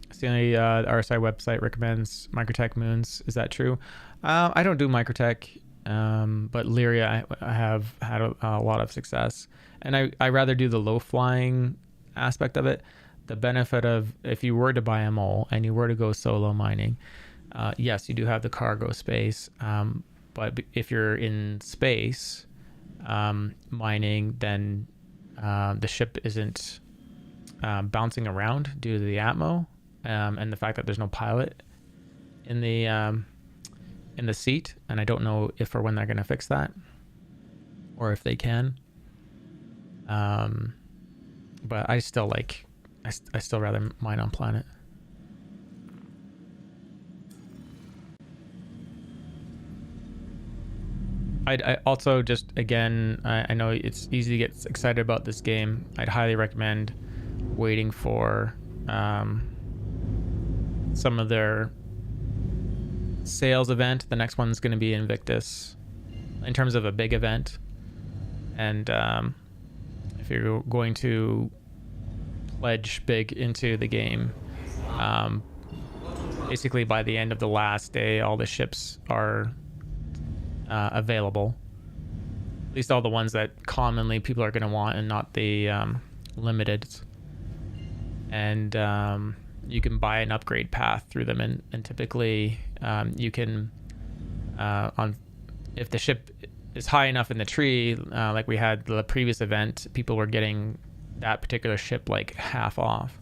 It's the only RSI website recommends Microtech moons. Is that true? I don't do Microtech, but Lyria I have had a lot of success, and I rather do the low flying aspect of it. The benefit of, if you were to buy a mole and you were to go solo mining, yes, you do have the cargo space, but if you're in space mining, then the ship isn't bouncing around due to the atmo, and the fact that there's no pilot in the seat. And I don't know if or when they're going to fix that, or if they can. But I still rather mine on planet. I also just, again, I know it's easy to get excited about this game. I'd highly recommend waiting for some of their sales event. The next one's going to be Invictus in terms of a big event. And if you're going to pledge big into the game, basically by the end of the last day, all the ships are available, at least all the ones that commonly people are going to want, and not the limited. and you can buy an upgrade path through them, and typically you can if the ship is high enough in the tree, like we had the previous event, people were getting that particular ship like half off.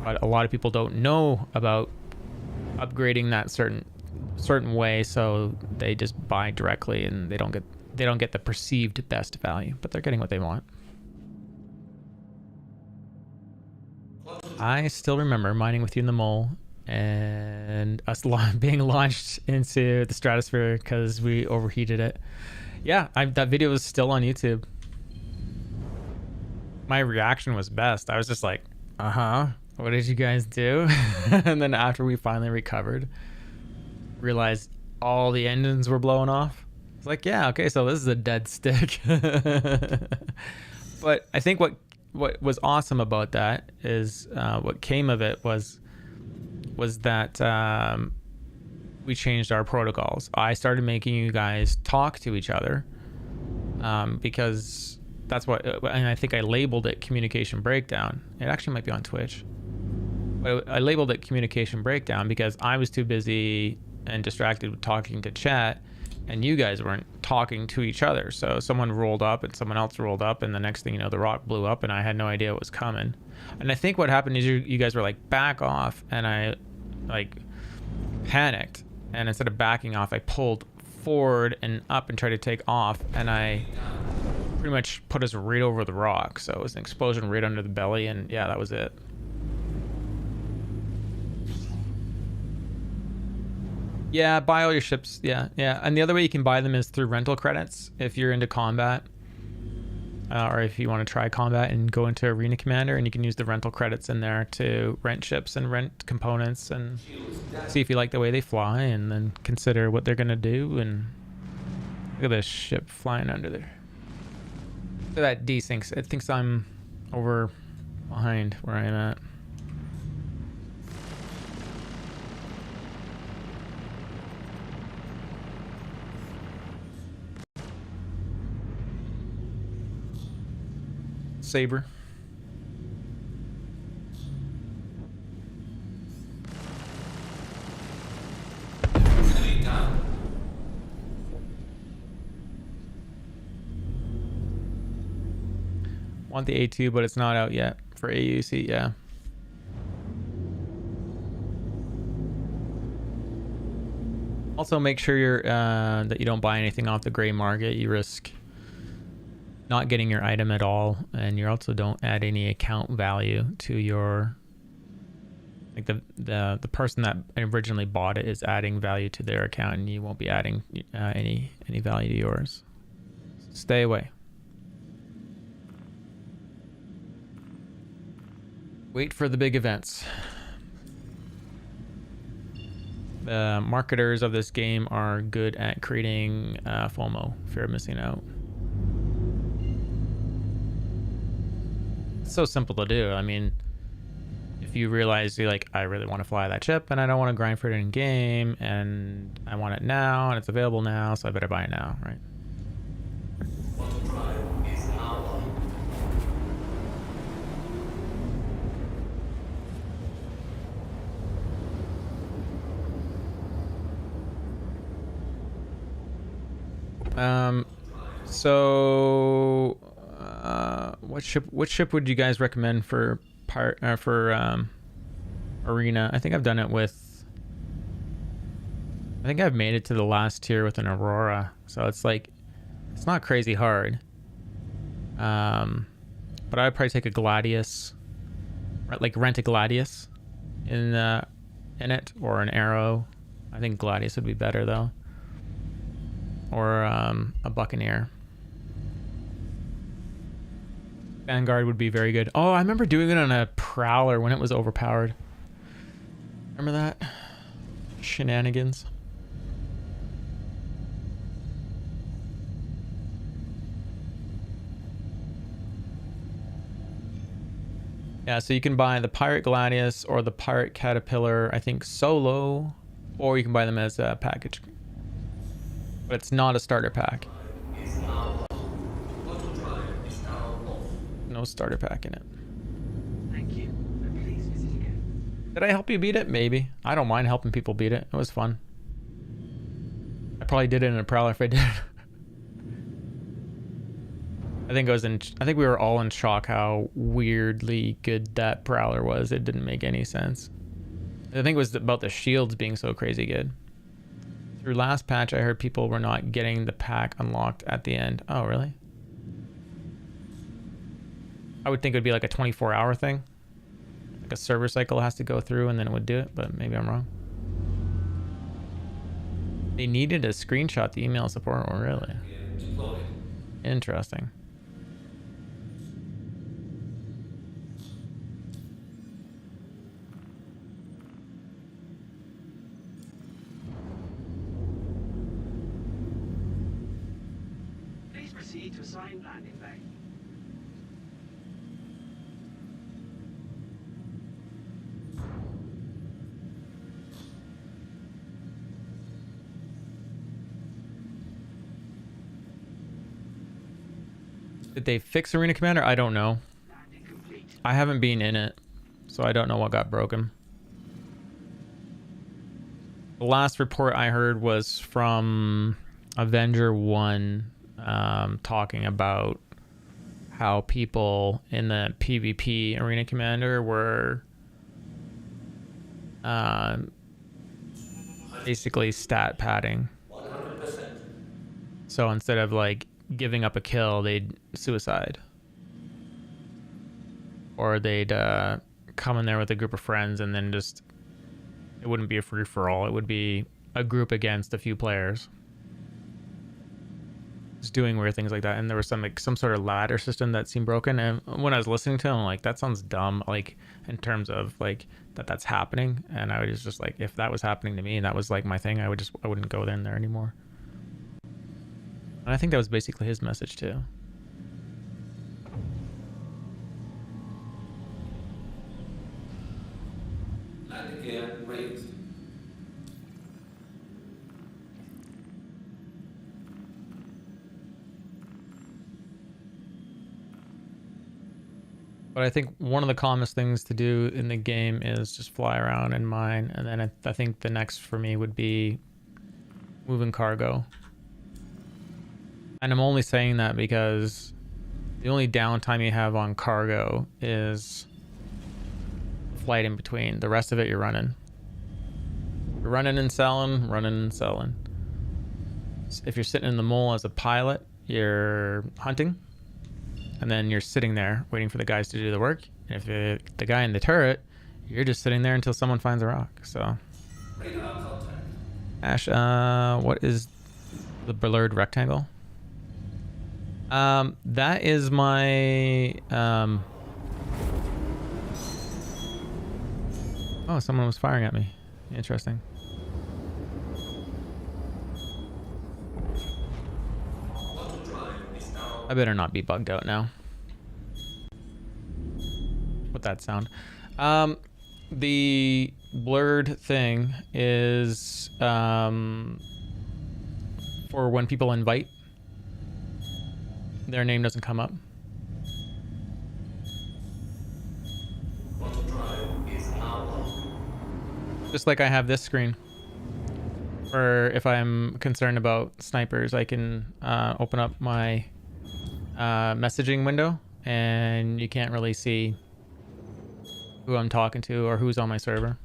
But a lot of people don't know about upgrading that certain way, so they just buy directly, and they don't get the perceived best value, but they're getting what they want. I still remember mining with you in the mole and us being launched into the stratosphere because we overheated it. Yeah, that video is still on YouTube. My reaction was best. I was just like, what did you guys do? And then after we finally recovered, realized all the engines were blowing off. It's like, yeah, okay, so this is a dead stick. But I think what was awesome about that is what came of it was that we changed our protocols. I started making you guys talk to each other because that's what, and I think I labeled it communication breakdown. It actually might be on Twitch. But I labeled it communication breakdown because I was too busy and distracted with talking to chat, and you guys weren't talking to each other. So someone rolled up and someone else rolled up, and the next thing you know, the rock blew up and I had no idea what was coming. And I think what happened is you guys were like, back off, and I like panicked, and instead of backing off, I pulled forward and up and tried to take off, and I pretty much put us right over the rock. So it was an explosion right under the belly, and yeah, that was it. Yeah, buy all your ships. Yeah. And the other way you can buy them is through rental credits if you're into combat. Or if you want to try combat and go into Arena Commander, and you can use the rental credits in there to rent ships and rent components and see if you like the way they fly, and then consider what they're going to do. And look at this ship flying under there. Look at that D-Sync. It thinks I'm over behind where I'm at. Saber. Want the A2, but it's not out yet for AUC, yeah. Also make sure you're that you don't buy anything off the gray market. You risk not getting your item at all, and you also don't add any account value to your, like the person that originally bought it is adding value to their account, and you won't be adding any value to yours. Stay away. Wait for the big events. The marketers of this game are good at creating FOMO, fear of missing out. So simple to do. I mean, if you realize you're like, I really want to fly that ship and I don't want to grind for it in game, and I want it now and it's available now, so I better buy it now, right? So what ship would you guys recommend for arena? I think I've done it with, I think I've made it to the last tier with an Aurora, so it's like, it's not crazy hard. But I'd probably take a Gladius, like rent a Gladius in it, or an Arrow. I think Gladius would be better though, or a Buccaneer. Vanguard would be very good. Oh, I remember doing it on a Prowler when it was overpowered. Remember that? Shenanigans. Yeah, so you can buy the Pirate Gladius or the Pirate Caterpillar, I think solo, or you can buy them as a package. But it's not a starter pack. No starter pack in it. Did I help you beat it? Maybe. I don't mind helping people beat it. It was fun. I probably did it in a Prowler if I did. I think we were all in shock how weirdly good that Prowler was. It didn't make any sense. I think it was about the shields being so crazy good. Through last patch, I heard people were not getting the pack unlocked at the end. Oh, really? I would think it would be like a 24-hour thing. Like a server cycle has to go through and then it would do it, but maybe I'm wrong. They needed a screenshot to email support. Oh, really? Interesting. Please proceed to assigned landing bay. Did they fix Arena Commander? I don't know. I haven't been in it, so I don't know what got broken. The last report I heard was from Avenger 1 talking about how people in the PvP Arena Commander were basically stat padding. 100%. So instead of like giving up a kill, they'd suicide. Or they'd come in there with a group of friends and then just... It wouldn't be a free-for-all. It would be a group against a few players. Just doing weird things like that. And there was some sort of ladder system that seemed broken. And when I was listening to him, I'm like, that sounds dumb. Like, in terms of, like, that's happening. And I was just like, if that was happening to me and that was, like, my thing, I wouldn't go in there anymore. And I think that was basically his message too. Landing gear raised. But I think one of the calmest things to do in the game is just fly around and mine. And then I think the next for me would be moving cargo. And I'm only saying that because the only downtime you have on cargo is flight in between. The rest of it, you're running. You're running and selling, running and selling. If you're sitting in the mole as a pilot, you're hunting. And then you're sitting there waiting for the guys to do the work. And if you're the guy in the turret, you're just sitting there until someone finds a rock. So, Ash, what is the blurred rectangle? That is my, oh, someone was firing at me. Interesting. I better not be bugged out now. With that sound. The blurred thing is, for when people invite. Their name doesn't come up. Just like I have this screen. Or if I'm concerned about snipers, I can open up my messaging window and you can't really see who I'm talking to or who's on my server.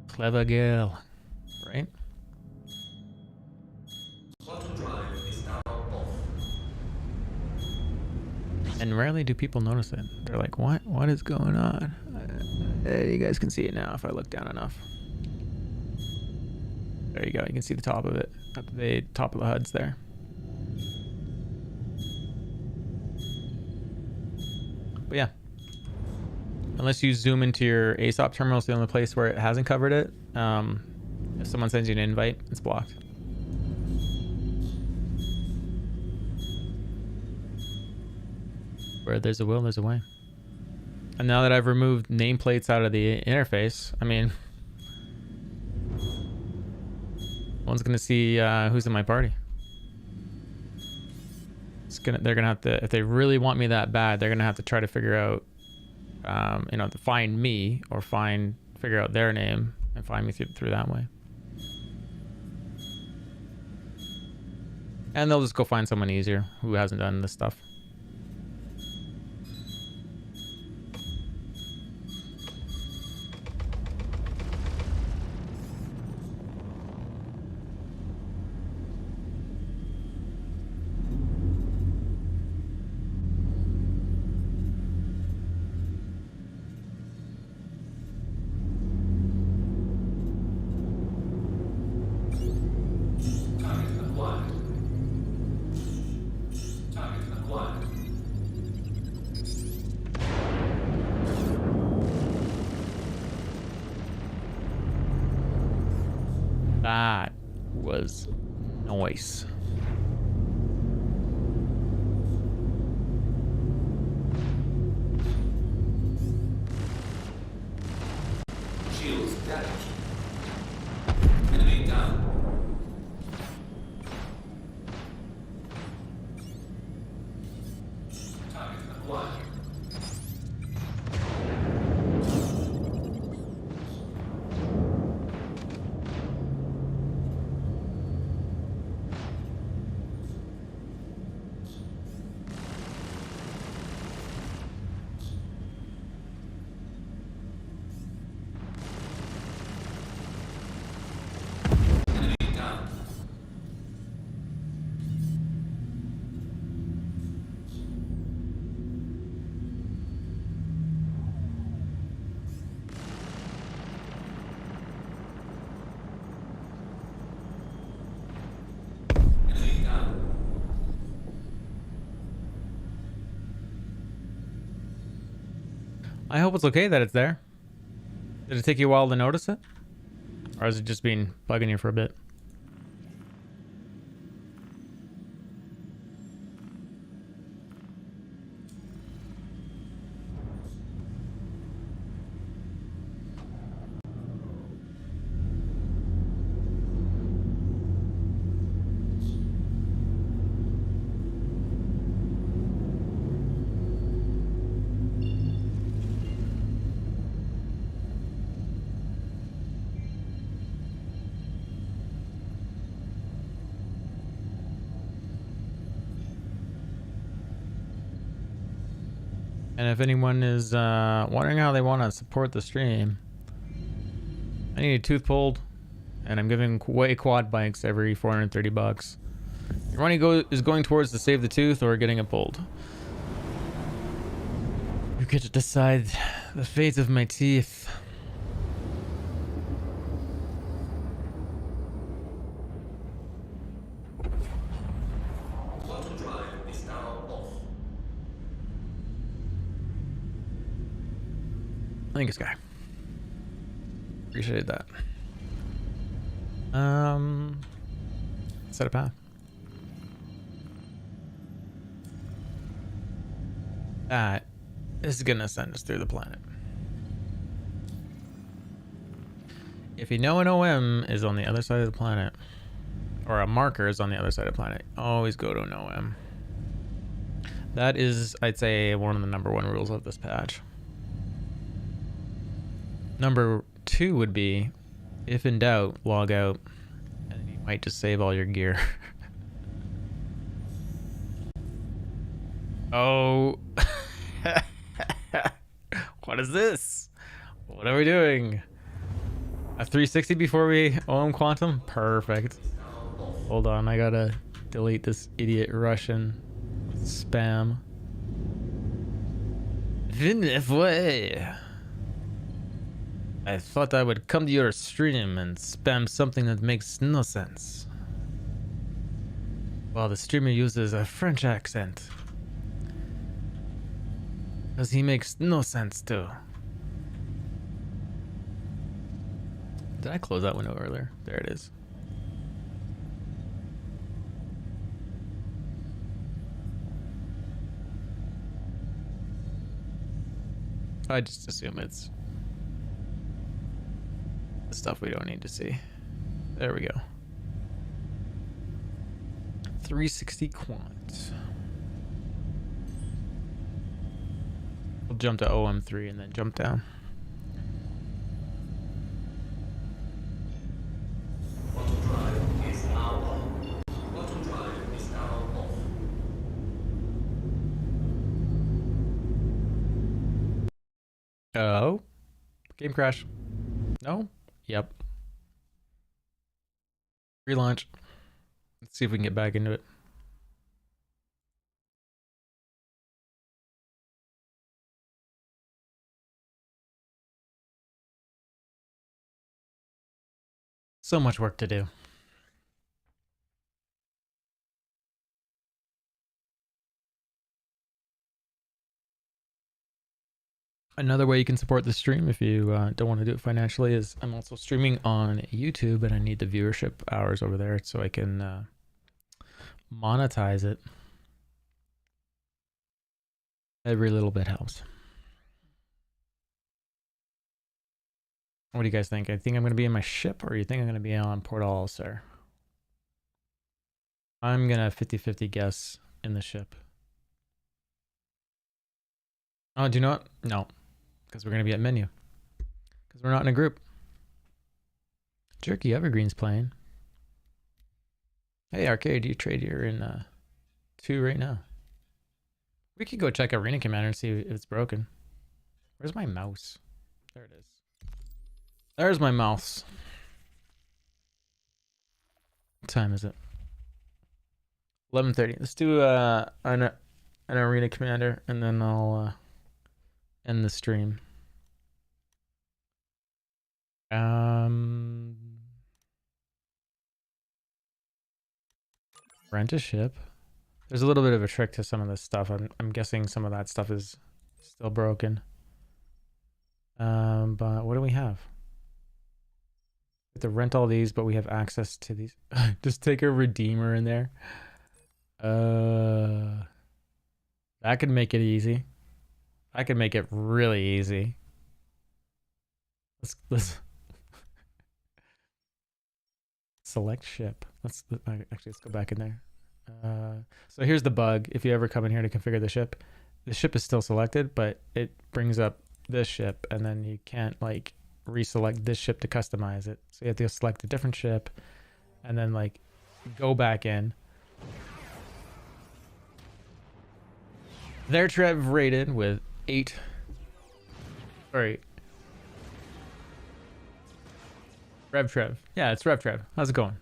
Clever girl, right? And rarely do people notice it. They're like, what? What is going on? You guys can see it now if I look down enough. There you go. You can see the top of it. The top of the HUD's there. But yeah. Unless you zoom into your ASOP terminal, it's the only place where it hasn't covered it. If someone sends you an invite, it's blocked. Where there's a will, there's a way. And now that I've removed nameplates out of the interface, I mean, one's gonna see who's in my party. They're gonna have to, if they really want me that bad, they're gonna have to try to figure out you know, find me or figure out their name and find me through that way. And they'll just go find someone easier who hasn't done this stuff. That was nice. Shields damaged. Enemy down. Target acquired. I hope it's okay that it's there. Did it take you a while to notice it? Or has it just been bugging you for a bit? And if anyone is wondering how they want to support the stream, I need a tooth pulled, and I'm giving away quad bikes every 430 bucks. Your money is going towards to save the tooth or getting it pulled. You get to decide the fate of my teeth. Quantum drive is now off. Thanks, guy. Appreciate that. Set a path. That is gonna send us through the planet. If you know an OM is on the other side of the planet, or a marker is on the other side of the planet, always go to an OM. That is, I'd say, one of the number one rules of this patch. Number two would be, if in doubt, log out, and you might just save all your gear. Oh. What is this? What are we doing? A 360 before we OM Quantum? Perfect. Hold on, I gotta delete this idiot Russian spam. Vinefway. I thought I would come to your stream and spam something that makes no sense, while the streamer uses a French accent, because he makes no sense too. Did I close that window earlier? There it is. I just assume it's the stuff we don't need to see. There we go. 360 quant. We'll jump to OM3 and then jump down. Auto drive is now on. Auto drive is now off. Oh, game crash. No? Yep. Relaunch. Let's see if we can get back into it. So much work to do. Another way you can support the stream if you don't want to do it financially is I'm also streaming on YouTube, and I need the viewership hours over there so I can monetize it. Every little bit helps. What do you guys think? I think I'm going to be in my ship, or you think I'm going to be on Port All, sir? I'm going to 50-50 guess in the ship. Oh, do you know what? No. Because we're going to be at menu. Because we're not in a group. Jerky Evergreen's playing. Hey, Arcade, you trade you're in 2 right now. We could go check Arena Commander and see if it's broken. Where's my mouse? There it is. There's my mouse. What time is it? 11:30. Let's do an Arena Commander, and then I'll end the stream. Rent a ship. There's a little bit of a trick to some of this stuff. I'm guessing some of that stuff is still broken. But what do we have? We have to rent all these, but we have access to these. Just take a redeemer in there. That could make it easy. I could make it really easy. Let's select ship. Actually, let's go back in there. So here's the bug. If you ever come in here to configure the ship is still selected, but it brings up this ship, and then you can't like reselect this ship to customize it. So you have to select a different ship and then like go back in. Their Trev rated with 8. Sorry. Rev Trev. Yeah, it's Rev Trev. How's it going?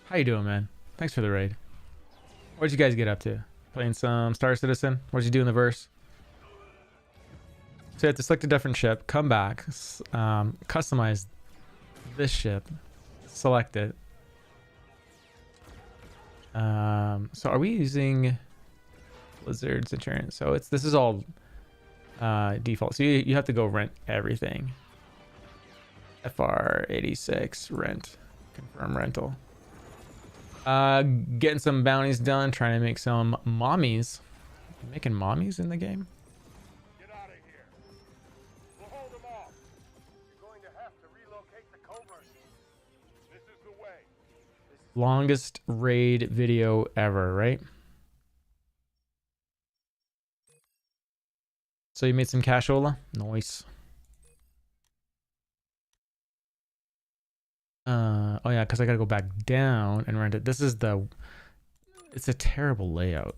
How you doing, man? Thanks for the raid. What'd you guys get up to? Playing some Star Citizen? What'd you do in the verse? So you have to select a different ship, come back, customize this ship, select it. So are we using Blizzard Centurion? So this is all default. So you have to go rent everything. FR86 rent, confirm rental. Getting some bounties done, trying to make some mommies. Making mommies in the game? Get out of here. We'll hold them off. You're going to have to relocate the covert. This is the way. Longest raid video ever, right? So you made some cashola? Nice. Oh yeah, because I gotta go back down and rent it. It's a terrible layout.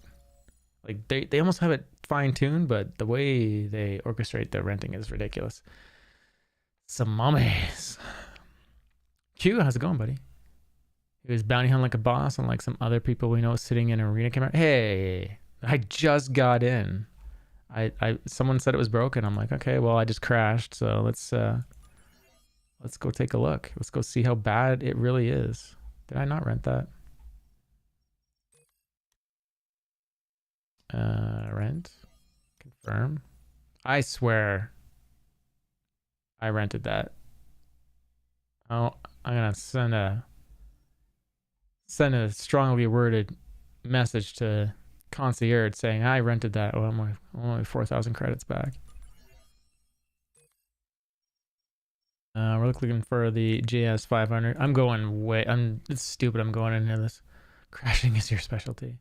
Like they almost have it fine-tuned, but the way they orchestrate the renting is ridiculous. Some mummies. Q, how's it going, buddy? He was bounty hunting like a boss, and like some other people we know sitting in Arena Commander. Hey, I just got in. Someone said it was broken. I'm like, okay, well I just crashed, so let's go take a look. Let's go see how bad it really is. Did I not rent that? Rent. Confirm. I swear I rented that. Oh, I'm gonna send a strongly worded message to concierge saying I rented that. Oh, I'm only 4,000 credits back. We're looking for the JS 500. It's stupid. I'm going into this. Crashing is your specialty.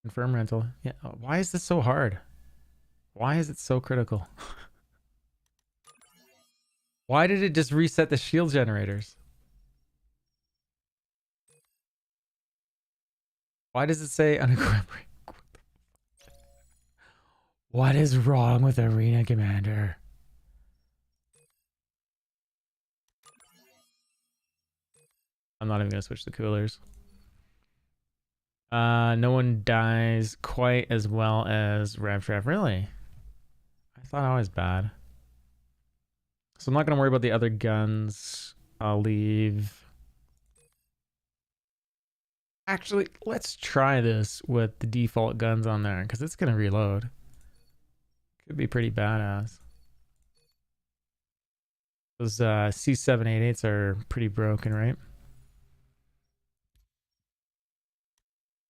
Confirm rental. Yeah. Why is this so hard? Why is it so critical? Why did it just reset the shield generators? Why does it say unequipped? What is wrong with Arena Commander? I'm not even gonna switch the coolers. No one dies quite as well as Rev Trev. Really? I thought I was bad. So I'm not gonna worry about the other guns. I'll leave. Actually, let's try this with the default guns on there because it's gonna reload. Could be pretty badass. Those C788s are pretty broken, right?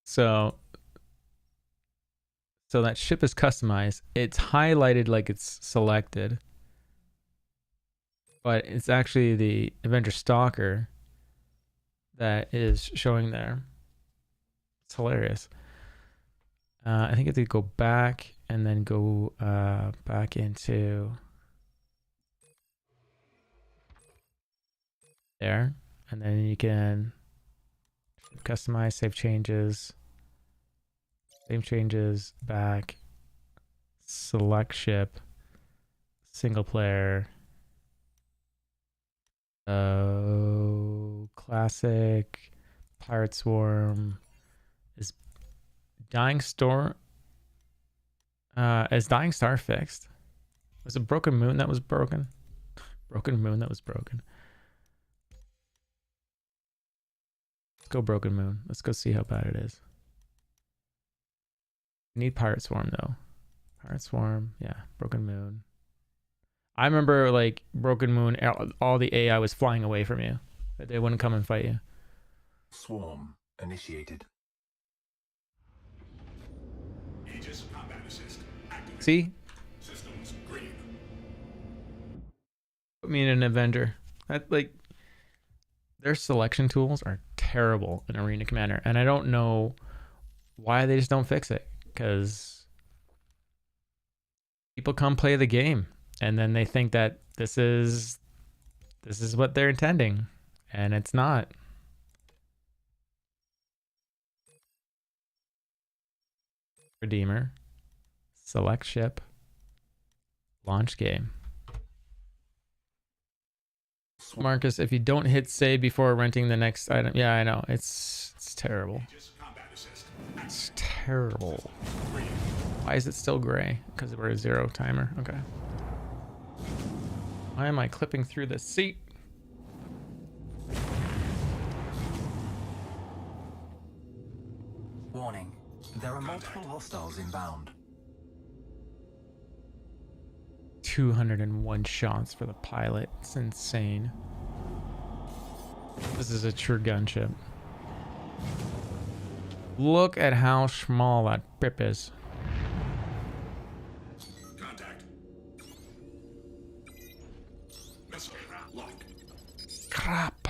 So that ship is customized. It's highlighted like it's selected, but it's actually the Avenger Stalker that is showing there. It's hilarious. I think I have to go back and then go back into there, and then you can customize, save changes, back, select ship, single player, classic, Pirate Swarm. Is Dying Star fixed? Was it Broken Moon that was broken? Broken Moon that was broken. Let's go Broken Moon. Let's go see how bad it is. Need Pirate Swarm though. Pirate Swarm, yeah. Broken Moon. I remember like Broken Moon, all the AI was flying away from you. They wouldn't come and fight you. Swarm initiated. Aegis combat assist activated. See? Systems green. Put me in an Avenger. That like their selection tools are terrible in Arena Commander, and I don't know why they just don't fix it. Because people come play the game, and then they think that this is what they're intending, and it's not. Redeemer, select ship, launch game. Marcus, if you don't hit save before renting the next item, yeah, I know it's terrible. It's terrible. Why is it still gray? Because we're a 0 timer. Okay. Why am I clipping through the seat? Warning. There are multiple hostiles inbound. 201 shots for the pilot. It's insane. This is a true gunship. Look at how small that pip is. Contact. Missile lock. Crap.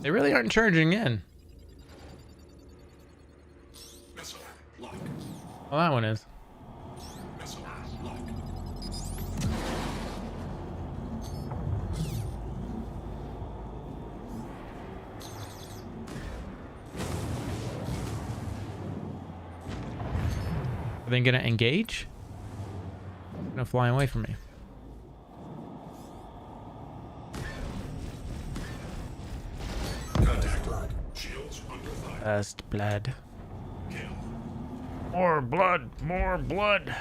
They really aren't charging in. Missile lock. Well, that one is. Missile lock. Are they gonna engage? They're gonna fly away from me. Contact blood. Shields under fire. Best blood. Kill. More blood. More blood.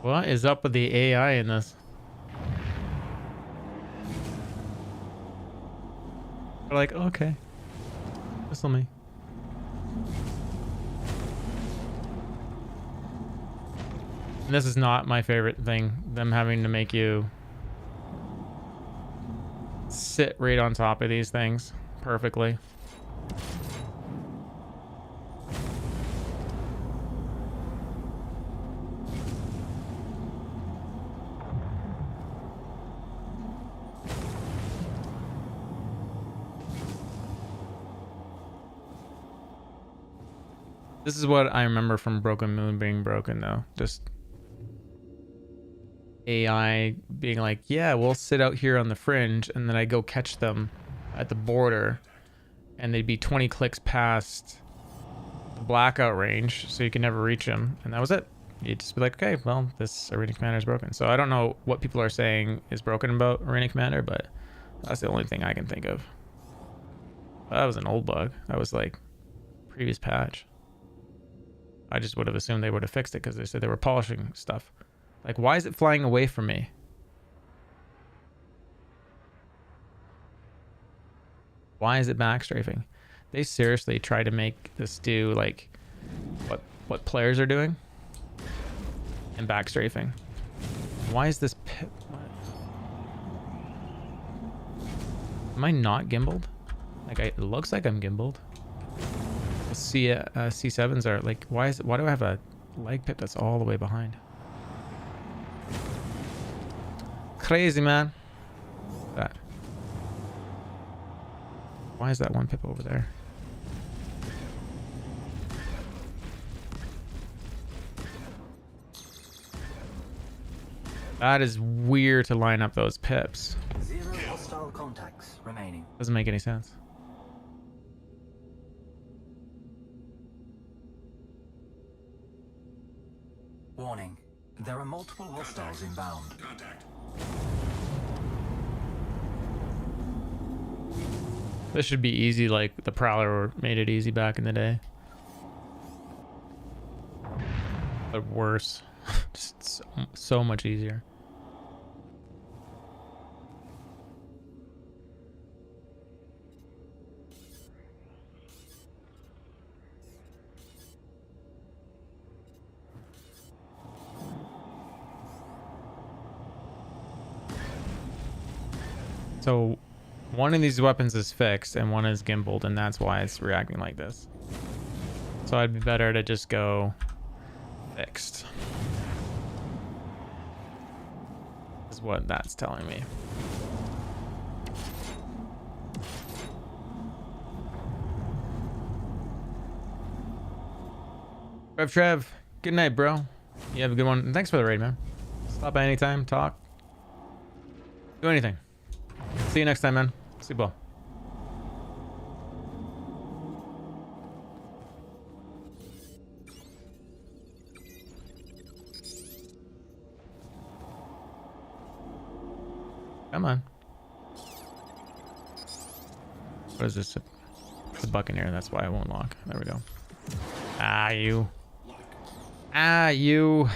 What is up with the AI in this? We're like, okay, whistle me. And this is not my favorite thing, them having to make you sit right on top of these things perfectly. This is what I remember from Broken Moon being broken, though. Just AI being like, yeah, we'll sit out here on the fringe, and then I go catch them at the border, and they'd be 20 clicks past the blackout range, so you can never reach them, and that was it. You'd just be like, okay, well, this Arena Commander is broken. So I don't know what people are saying is broken about Arena Commander, but that's the only thing I can think of. That was an old bug. That was like previous patch. I just would have assumed they would have fixed it because they said they were polishing stuff. Like, why is it flying away from me? Why is it backstrafing? They seriously try to make this do like what players are doing and backstrafing. Why is this am I not gimbaled? Like, it looks like I'm gimbaled. C7s are like, why do I have a leg pip that's all the way behind? Crazy, man. That. Why is that one pip over there? That is weird to line up those pips. 0 hostile contacts remaining. Doesn't make any sense. Warning. There are multiple hostiles inbound. Contact. This should be easy, like the Prowler made it easy back in the day. But worse. Just so much easier. So one of these weapons is fixed and one is gimbaled, and that's why it's reacting like this. So it'd be better to just go fixed. Is what that's telling me. Trev, good night, bro. You have a good one. And thanks for the raid, man. Stop by anytime, talk. Do anything. See you next time, man. Sleep well. Come on. What is this? It's a Buccaneer. That's why I won't lock. There we go. Ah, you. Ah, you.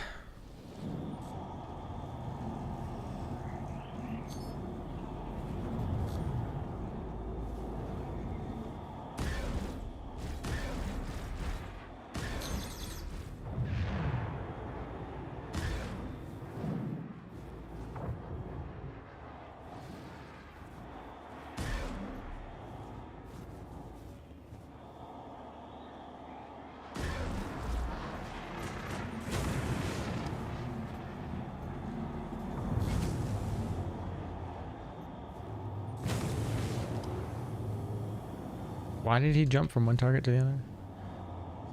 Why did he jump from one target to the other?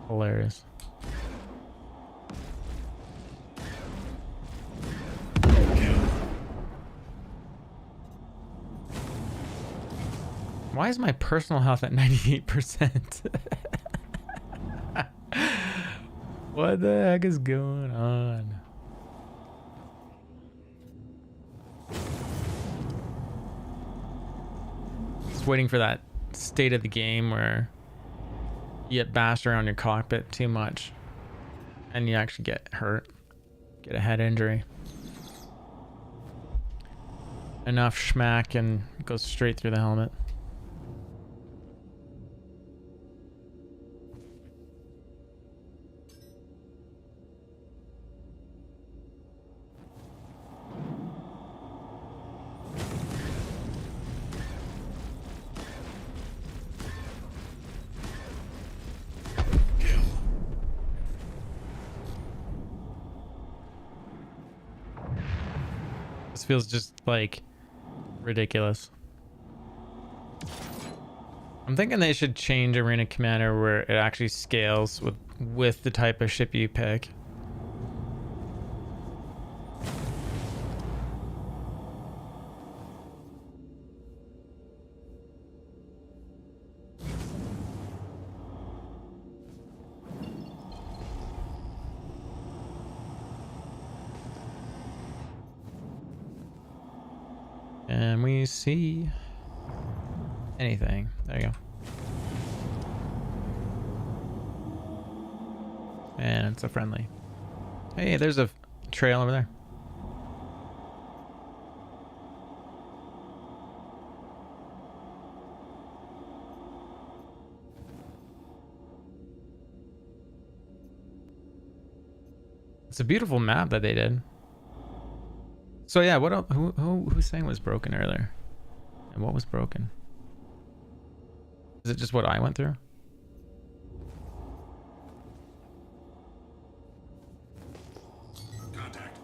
Hilarious. Why is my personal health at 98%? What the heck is going on? Just waiting for that state of the game where you get bashed around your cockpit too much and you actually get hurt. get a head injury. Enough schmack and goes straight through the helmet. This feels just like ridiculous. I'm thinking they should change Arena Commander where it actually scales with the type of ship you pick. And we see anything. There you go. And it's a friendly. Hey, there's a trail over there. It's a beautiful map that they did. So yeah, what else, who's saying was broken earlier? And what was broken? Is it just what I went through? Contact.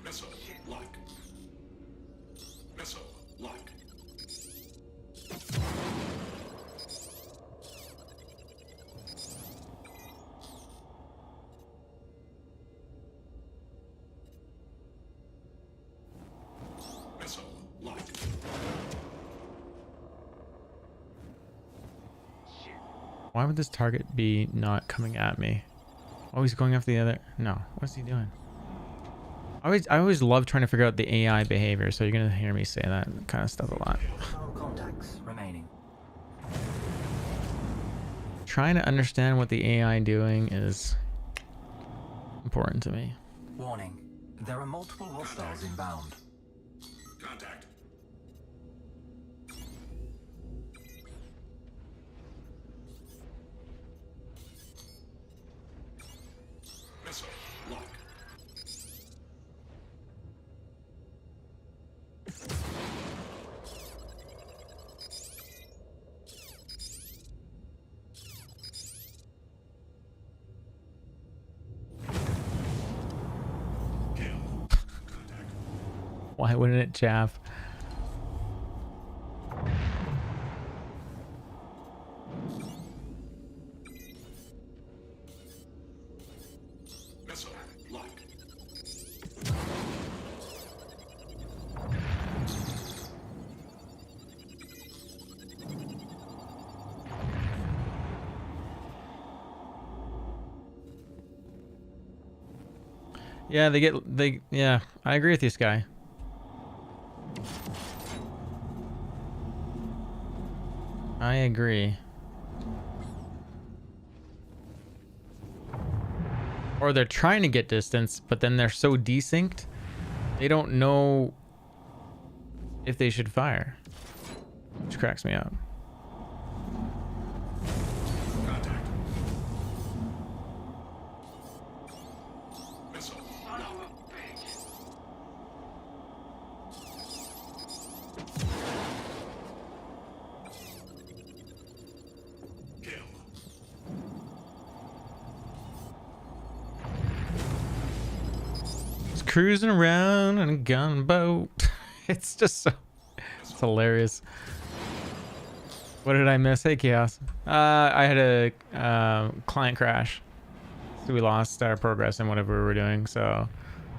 Missile lock. Missile lock. Missile lock. Why would this target be not coming at me? Oh, he's going after the other. No, what's he doing? I always love trying to figure out the AI behavior, so you're gonna hear me say that kind of stuff a lot. Contacts remaining. Trying to understand what the AI doing is important to me. Warning. There are multiple hostiles inbound. Contact. Missile lock. Why wouldn't it chaff? Missile lock. Yeah, yeah, I agree with this guy. I agree. Or they're trying to get distance, but then they're so desynced, they don't know if they should fire, which cracks me up. Contact. Missile lock. Kill. Just cruising around in a gunboat. It's just so, it's hilarious. What did I miss? Hey, Chaos. I had a client crash. So we lost our progress in whatever we were doing. So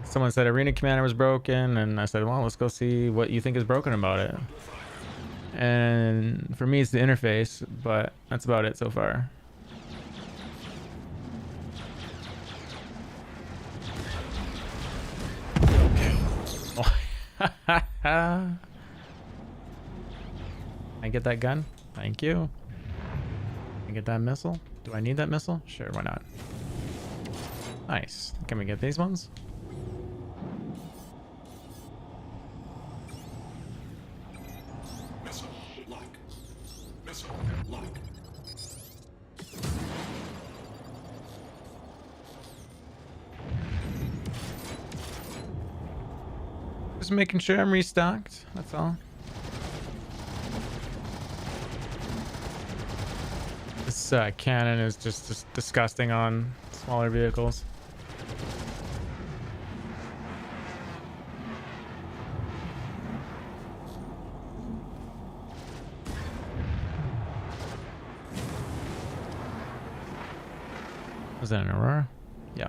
someone said Arena Commander was broken, and I said, well, let's go see what you think is broken about it. And for me, it's the interface, but that's about it so far. I get that gun? Thank you. I get that missile? Do I need that missile? Sure, why not? Nice. Can we get these ones? Missile lock. Missile lock. Just making sure I'm restocked. That's all. This cannon is just disgusting on smaller vehicles. Was that an Aurora? Yeah.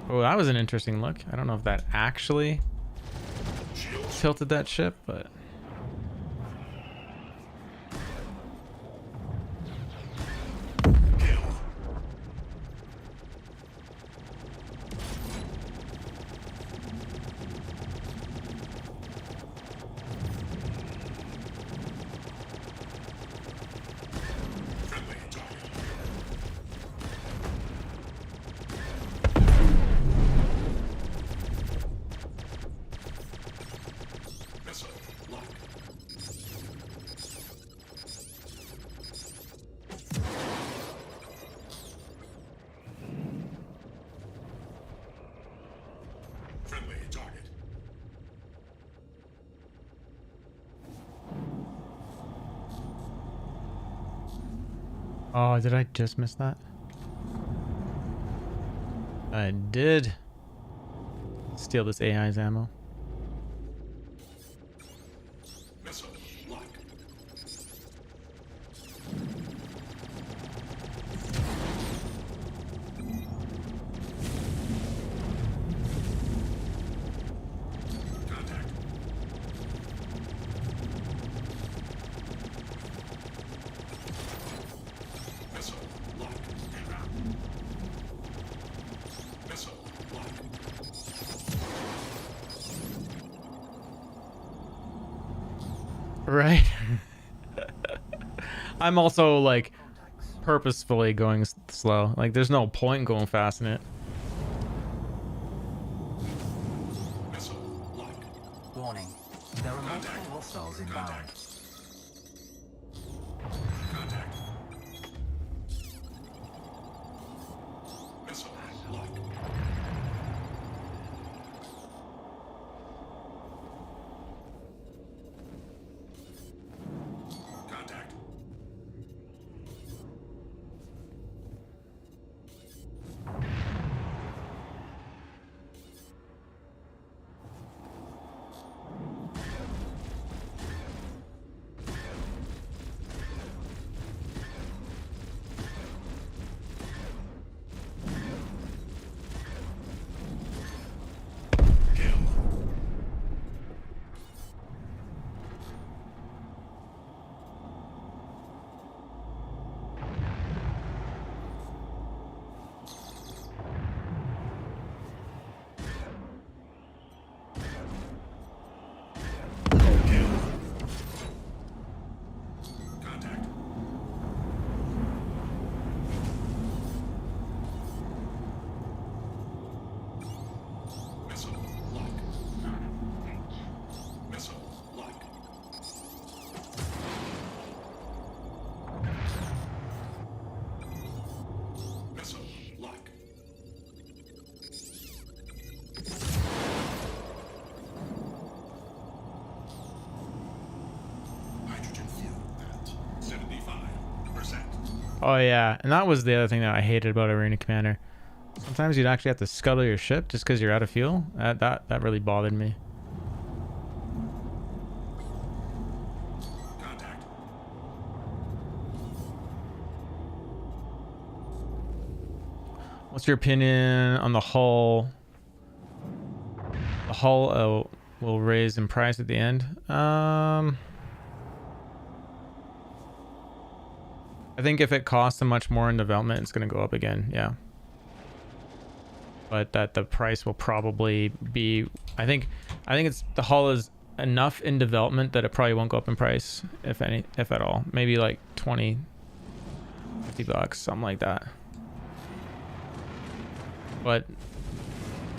Oh, that was an interesting look. I don't know if that actually tilted that ship, but... Oh, did I just miss that? I did. Steal this AI's ammo. Missile lock. Contact. Missile lock. Missile lock. Right. I'm also like purposefully going slow. Like there's no point going fast in it. Warning. There are multiple hostiles inbound. Contact. Missile lock. Contact. Contact. Missile lock. Missile lock. Missile lock. Hydrogen fuel at 75%. Oh yeah, and that was the other thing that I hated about Arena Commander. Sometimes you'd actually have to scuttle your ship just because you're out of fuel. That really bothered me. Contact. What's your opinion on the hull? The hull will raise in price at the end. I think if it costs them much more in development, it's going to go up again. Yeah. But that the price will probably be, I think it's the hull is enough in development that it probably won't go up in price, if at all. Maybe like 20 $50, something like that. But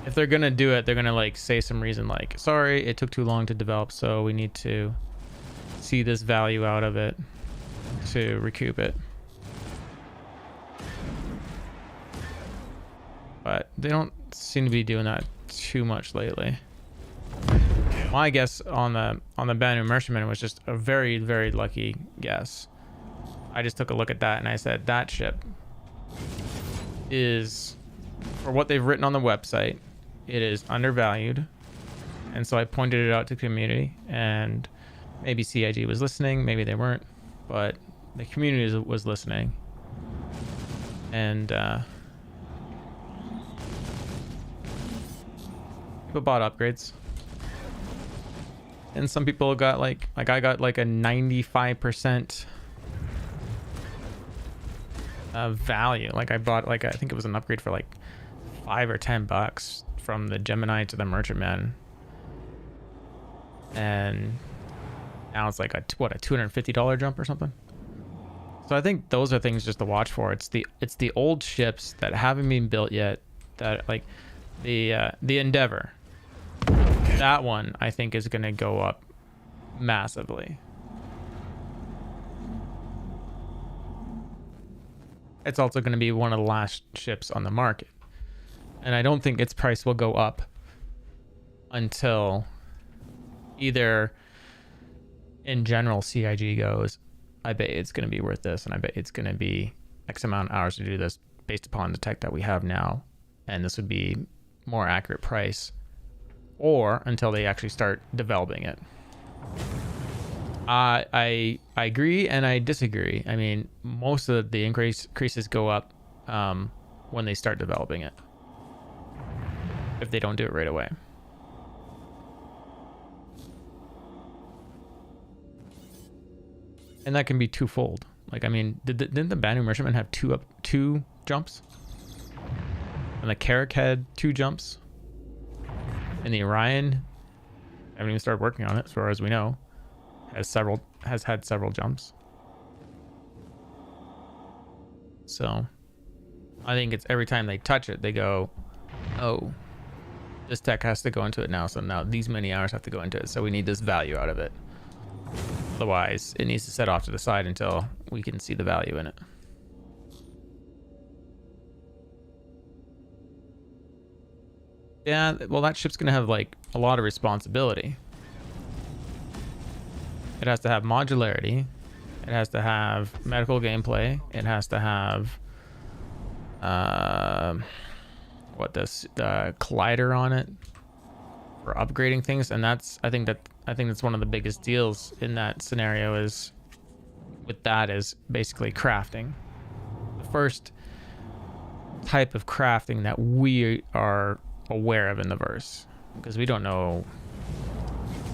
if they're gonna do it, they're gonna like say some reason like, sorry, it took too long to develop, so we need to see this value out of it to recoup it. But they don't seem to be doing that too much lately. My guess on the Banu Merchantman was just a very, very lucky guess. I just took a look at that and I said that ship is, for what they've written on the website, it is undervalued. And so I pointed it out to the community, and maybe CIG was listening, maybe they weren't, but the community was listening. And people bought upgrades. And some people got like I got like a 95% value. Like I bought like, I think it was an upgrade for like $5 or $10 from the Gemini to the Merchantman. And now it's like a $250 jump or something. So I think those are things just to watch for. It's the old ships that haven't been built yet, that like the Endeavor. That one I think is going to go up massively. It's also going to be one of the last ships on the market. And I don't think its price will go up until either in general CIG goes, I bet it's going to be worth this, and I bet it's going to be X amount of hours to do this based upon the tech that we have now, and this would be more accurate price, or until they actually start developing it. I agree and I disagree. I mean, most of the increases go up when they start developing it, if they don't do it right away. And that can be twofold. Like, I mean, didn't the Banu Merchantman have two jumps? And the Carrack had 2 jumps? And the Orion, I haven't even started working on it as far as we know, has had several jumps. So I think it's every time they touch it, they go, oh, this tech has to go into it now, so now these many hours have to go into it, so we need this value out of it. Otherwise, it needs to set off to the side until we can see the value in it. Yeah, well, that ship's gonna have like a lot of responsibility. It has to have modularity. It has to have medical gameplay. It has to have the collider on it for upgrading things, and I think that's one of the biggest deals in that scenario is with that is basically crafting. The first type of crafting that we are aware of in the verse, because we don't know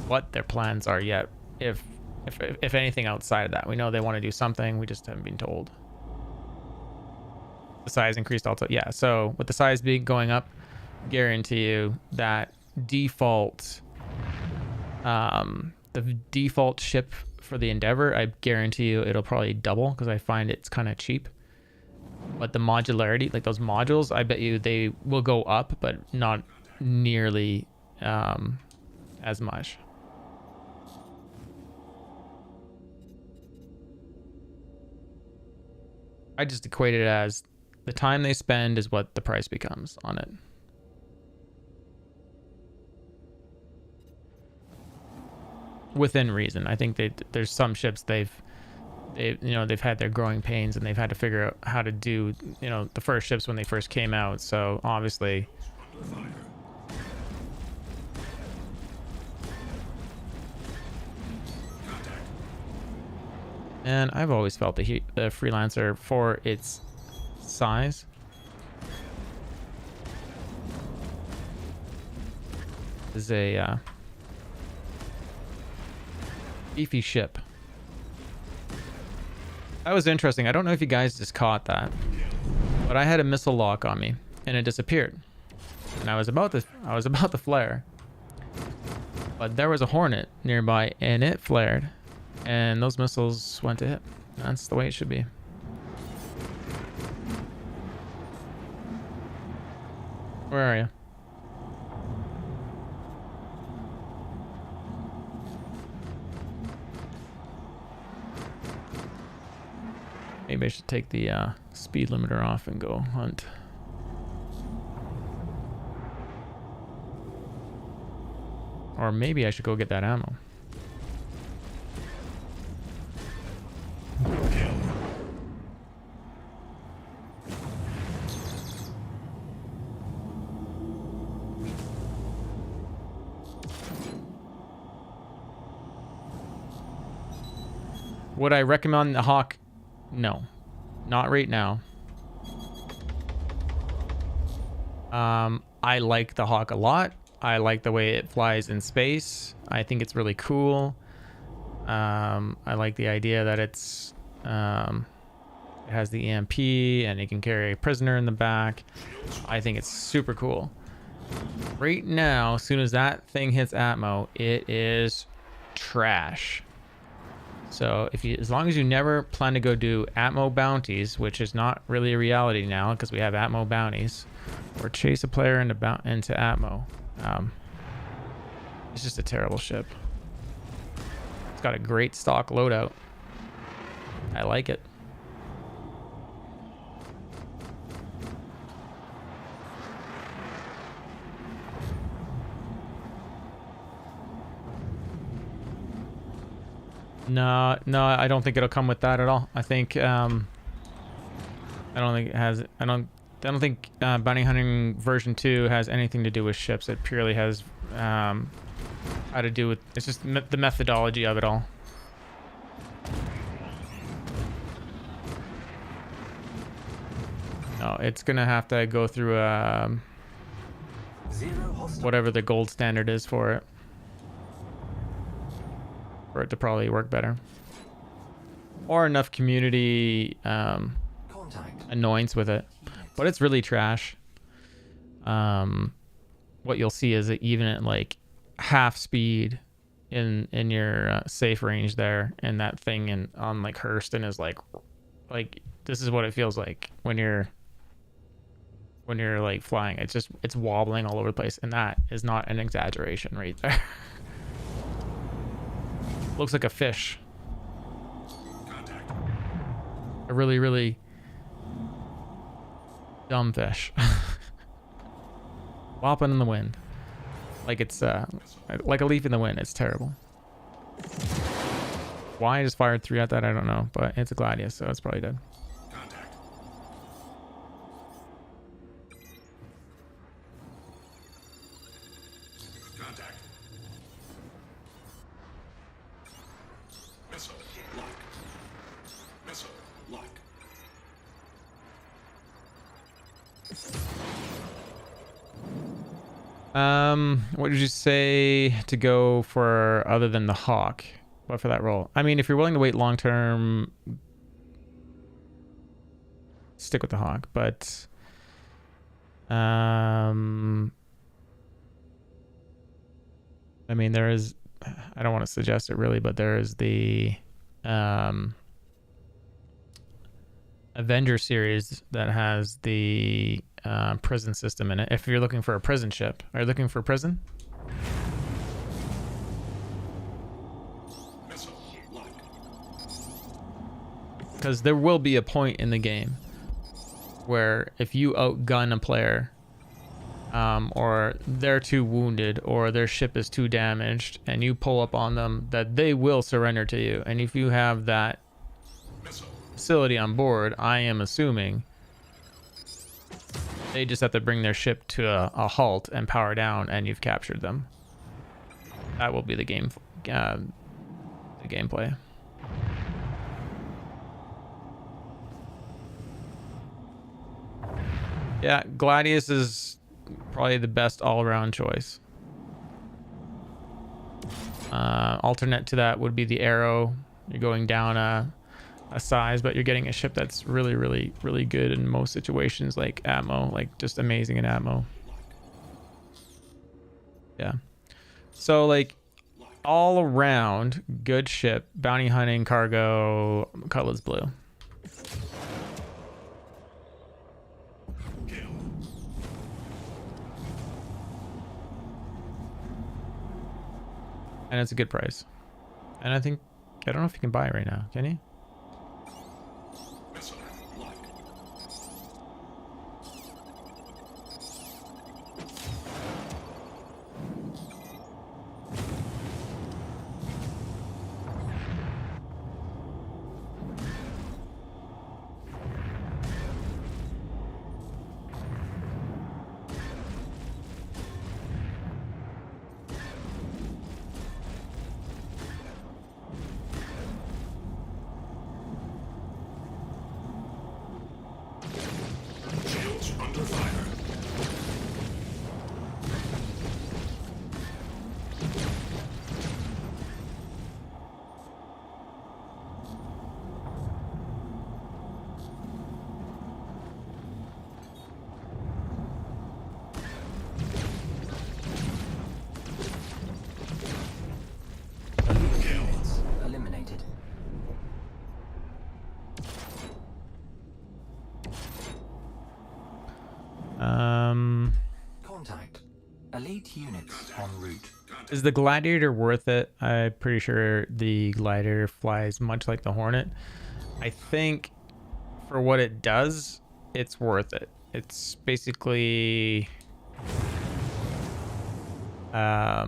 what their plans are yet, if anything outside of that. We know they want to do something, we just haven't been told. The size increased also, yeah, so with the size going up, guarantee you that default the default ship for the Endeavor, I guarantee you it'll probably double, because I find it's kind of cheap. But the modularity, like those modules, I bet you they will go up, but not nearly as much. I just equate it as the time they spend is what the price becomes on it. Within reason. I think there's some ships they've had their growing pains, and they've had to figure out how to do, the first ships when they first came out. So obviously and I've always felt the Freelancer, for its size, is a beefy ship. That was interesting. I don't know if you guys just caught that, but I had a missile lock on me and it disappeared, and I was about to flare, but there was a Hornet nearby and it flared, and those missiles went to hit. That's the way it should be. Where are you? Maybe I should take the speed limiter off and go hunt. Or maybe I should go get that ammo. Would I recommend the Hawk? No, not right now. I like the Hawk a lot. I like the way it flies in space. I think it's really cool. I like the idea that it has the EMP and it can carry a prisoner in the back. I think it's super cool. Right now, as soon as that thing hits Atmo, it is trash. So as long as you never plan to go do Atmo bounties, which is not really a reality now because we have Atmo bounties, or chase a player into Atmo, it's just a terrible ship. It's got a great stock loadout. I like it. No, I don't think it'll come with that at all. I think I don't think it has. I don't think Bounty Hunting version 2 has anything to do with ships. It purely has how to do with. It's just the methodology of it all. No, it's gonna have to go through whatever the gold standard is for it. For it to probably work better, or enough community annoyance with it, but it's really trash. What you'll see is that even at like half speed in your safe range there, and that thing on like Hurston is like this is what it feels like when you're like flying. It's wobbling all over the place, and that is not an exaggeration right there. Looks like a fish. A really, really dumb fish. Whopping in the wind. Like it's like a leaf in the wind. It's terrible. Why I just fired 3 at that, I don't know. But it's a Gladius, so it's probably dead. What did you say to go for other than the Hawk? What for that role? I mean, if you're willing to wait long term, stick with the Hawk. But I mean, there is. I don't want to suggest it really, but there is the Avenger series that has the prison system in it. If you're looking for a prison ship, are you looking for prison? Because there will be a point in the game where if you outgun a player, or they're too wounded, or their ship is too damaged, and you pull up on them, that they will surrender to you. And if you have that facility on board, I am assuming they just have to bring their ship to a halt and power down, and you've captured them. That will be the game, the gameplay. Yeah, Gladius is probably the best all-around choice. Alternate to that would be the Arrow. You're going down a size, but you're getting a ship that's really, really, really good in most situations, like Atmo, like just amazing in Atmo. Yeah. So like all around good ship, bounty hunting, cargo, Cutlass Blue. And it's a good price. And I think, I don't know if you can buy it right now. Can you? Shields under fire. Units eliminated. Contact. Elite units en route. Is the Gladiator worth it? I'm pretty sure the Gladiator flies much like the Hornet. I think for what it does, it's worth it. It's basically I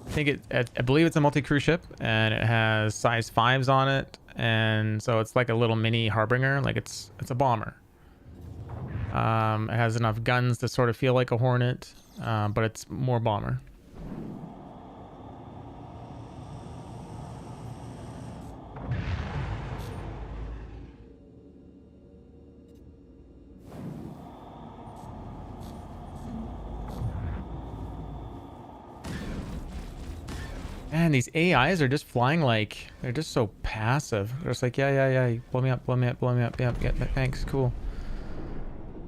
think I believe it's a multi-crew ship, and it has size 5s on it, and so it's like a little mini Harbinger. Like it's a bomber. It has enough guns to sort of feel like a Hornet, but it's more bomber. Man, these AIs are just flying like, they're just so passive. They're just like, yeah, blow me up, yeah, thanks, cool.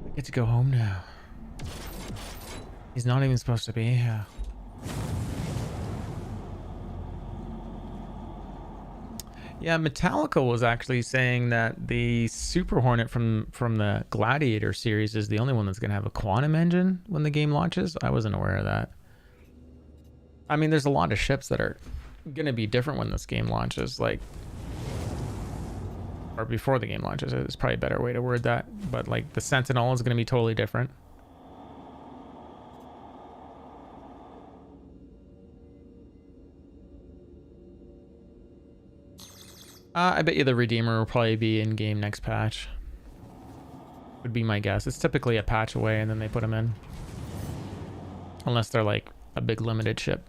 I get to go home now. He's not even supposed to be here. Yeah, Metallica was actually saying that the Super Hornet from the Gladiator series is the only one that's going to have a quantum engine when the game launches. I wasn't aware of that. I mean, there's a lot of ships that are going to be different when this game launches, like, or before the game launches. It's probably a better way to word that. But like the Sentinel is going to be totally different. I bet you the Redeemer will probably be in game next patch. Would be my guess. It's typically a patch away and then they put them in. Unless they're like a big limited ship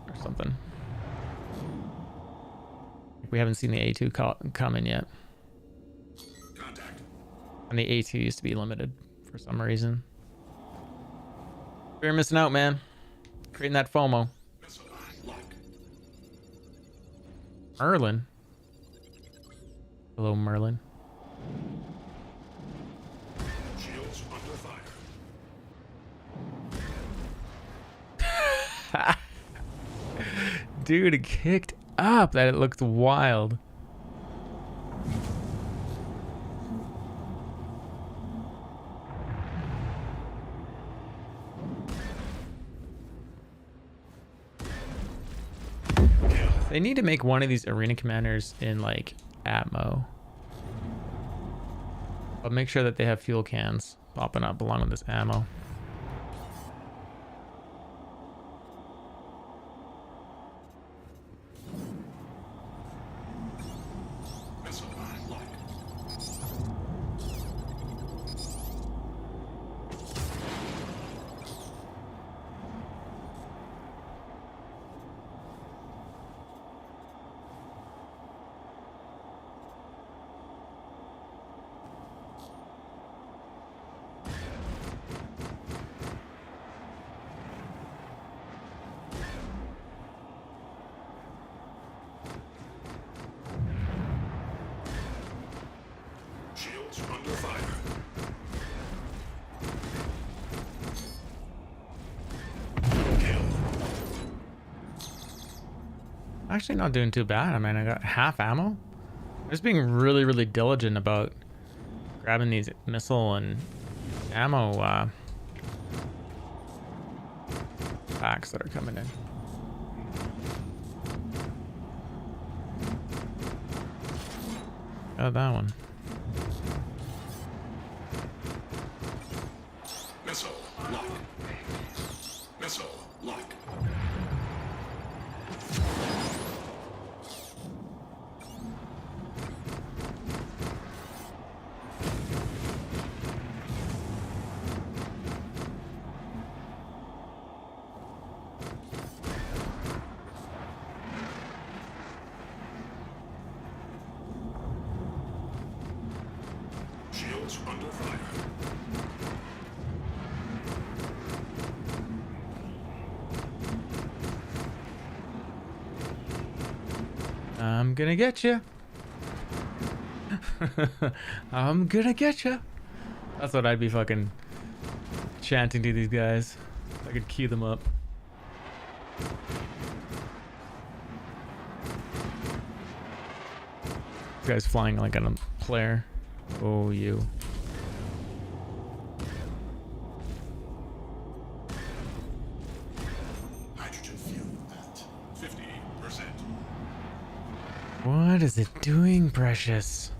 or something. We haven't seen the A2 come in yet. Contact. And the A2 used to be limited for some reason. You're missing out, man. Creating that FOMO. Merlin. Hello, Merlin. Shields under fire. Dude, it kicked up. That it looked wild. They need to make one of these arena commanders in like Atmo. But make sure that they have fuel cans popping up along with this ammo. Shields under fire. Actually not doing too bad. I mean, I got half ammo. I'm just being really, really diligent about grabbing these missile and ammo packs that are coming in. Got that one. Missile lock. Missile lock. Shields under fire. I'm gonna get you. I'm gonna get you. That's what I'd be fucking chanting to these guys. I could key them up. This guy's flying like on a player. Oh, you. Hydrogen fuel at 50%. What is it doing, precious?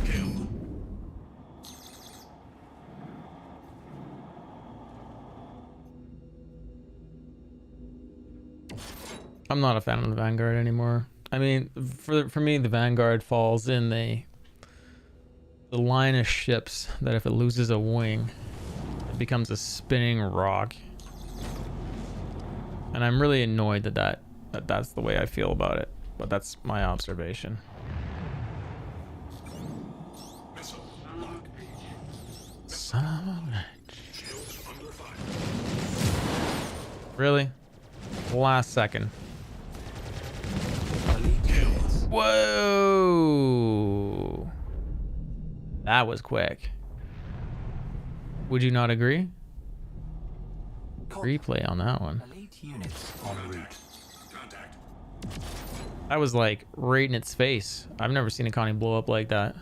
Kill. I'm not a fan of the Vanguard anymore. I mean, for me, the Vanguard falls in the line of ships that if it loses a wing, it becomes a spinning rock. And I'm really annoyed that's the way I feel about it. But that's my observation. Missile lock. Son of a bitch. Shields under fire. Really? Last second. Whoa! That was quick. Would you not agree? Replay on that one. That was like right in its face. I've never seen a Connie blow up like that.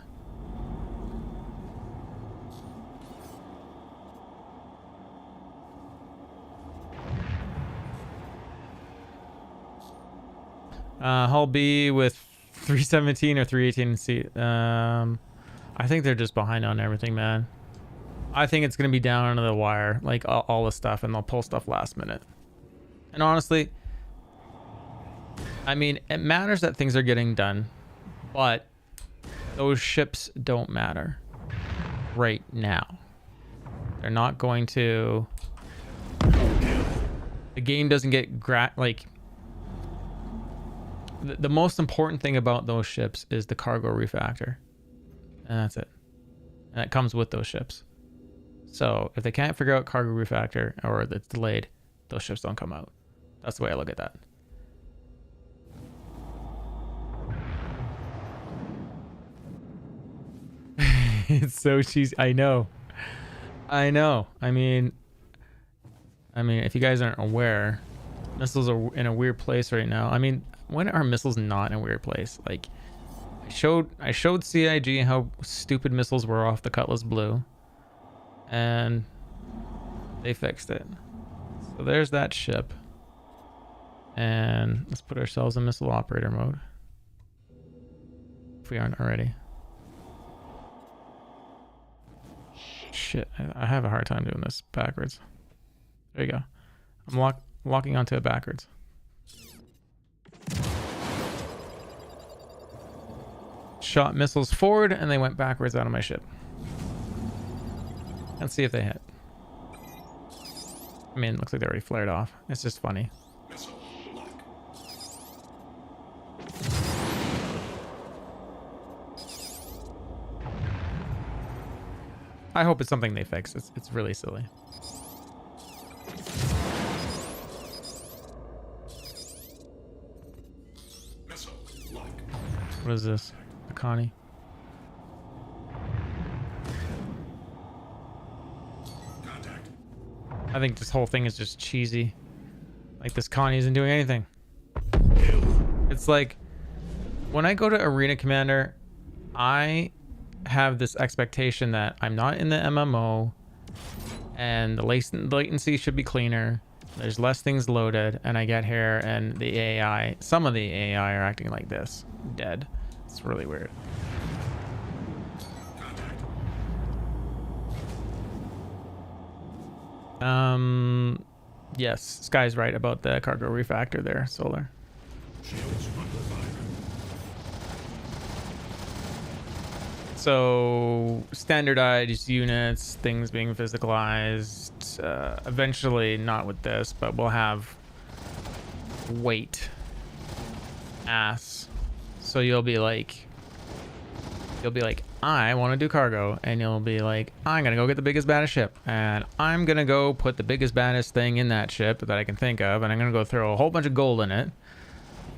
Hull B with 317 or 318 C. I think they're just behind on everything, man. I think it's gonna be down under the wire, like all the stuff, and they'll pull stuff last minute. And honestly, I mean, it matters that things are getting done, but those ships don't matter right now. They're not going to. The game doesn't get like. The most important thing about those ships is the cargo refactor. And that's it. And it comes with those ships. So if they can't figure out cargo refactor or it's delayed, those ships don't come out. That's the way I look at that. It's so cheesy. I know. I mean, if you guys aren't aware, missiles are in a weird place right now. I mean, when are missiles not in a weird place? Like, I showed CIG how stupid missiles were off the Cutlass Blue, and they fixed it. So there's that ship, and let's put ourselves in missile operator mode if we aren't already. Shit, I have a hard time doing this backwards. There you go. I'm locking onto it backwards. Shot missiles forward and they went backwards out of my ship. Let's see if they hit. I mean, it looks like they already flared off. It's just funny. I hope it's something they fix. It's really silly. What is this? A Connie? I think this whole thing is just cheesy. Like, this Connie isn't doing anything. It's like, when I go to Arena Commander, I have this expectation that I'm not in the MMO and the latency should be cleaner. There's less things loaded, and I get here and the AI, some of the AI are acting like this, dead. It's really weird. Yes, Sky's right about the cargo refactor there, Solar. So standardized units, things being physicalized, eventually not with this, but we'll have weight ass. So you'll be like, I want to do cargo, and you'll be like, I'm gonna go get the biggest baddest ship, and I'm gonna go put the biggest baddest thing in that ship that I can think of, and I'm gonna go throw a whole bunch of gold in it,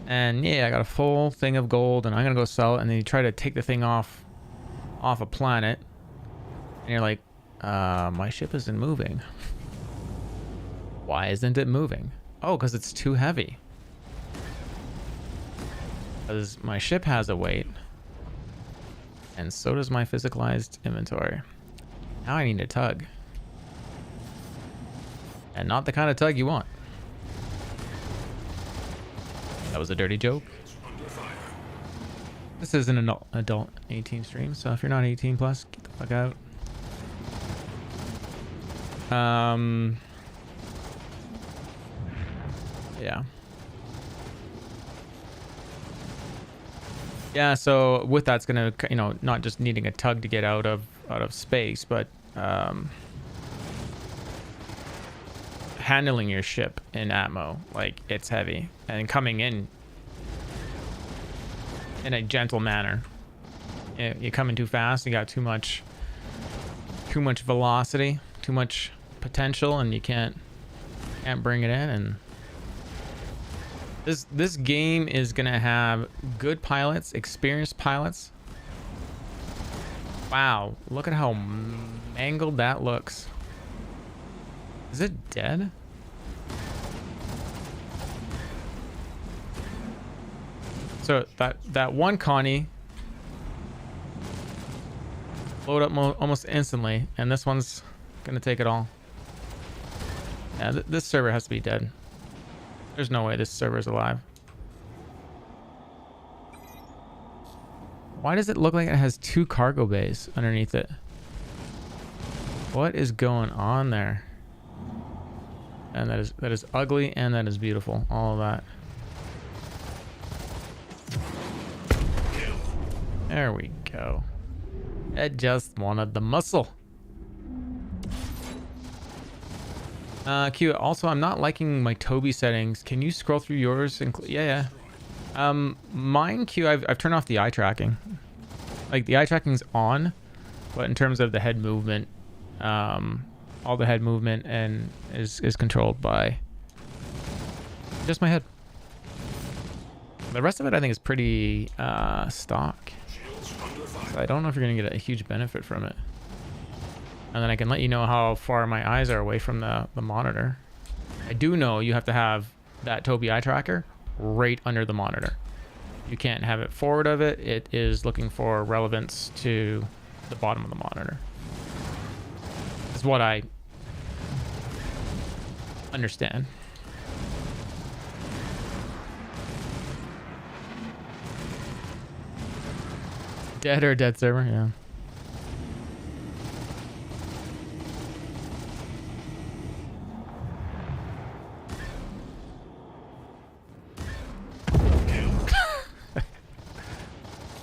and yeah, I got a full thing of gold, and I'm gonna go sell it. And then you try to take the thing off a planet, and you're like, my ship isn't moving. Why isn't it moving? Oh, because it's too heavy. Because my ship has a weight, and so does my physicalized inventory. Now I need a tug, and not the kind of tug you want. That was a dirty joke. This is an adult 18 stream, so if you're not 18 plus, get the fuck out. Yeah. Yeah, so with that's gonna, you know, not just needing a tug to get out of space, but handling your ship in Atmo, like it's heavy, and coming in a gentle manner. You're coming too fast, you got too much velocity, too much potential, and you can't bring it in. And this game is gonna have good pilots, experienced pilots. Wow, look at how mangled that looks. Is it dead? So that one Connie load up almost instantly, and this one's gonna take it all. Yeah, this server has to be dead. There's no way this server is alive. Why does it look like it has 2 cargo bays underneath it? What is going on there? And that is ugly, and that is beautiful. All of that. There we go. It just wanted the muscle. Q, also, I'm not liking my Toby settings. Can you scroll through yours? Yeah. Mine, Q, I've turned off the eye tracking. Like, the eye tracking's on, but in terms of the head movement, all the head movement and is controlled by just my head. The rest of it, I think, is pretty stock. So I don't know if you're gonna get a huge benefit from it. And then I can let you know how far my eyes are away from the monitor. I do know you have to have that Toby eye tracker right under the monitor. You can't have it forward of it. It is looking for relevance to the bottom of the monitor. Is what I understand. Dead or dead server, yeah.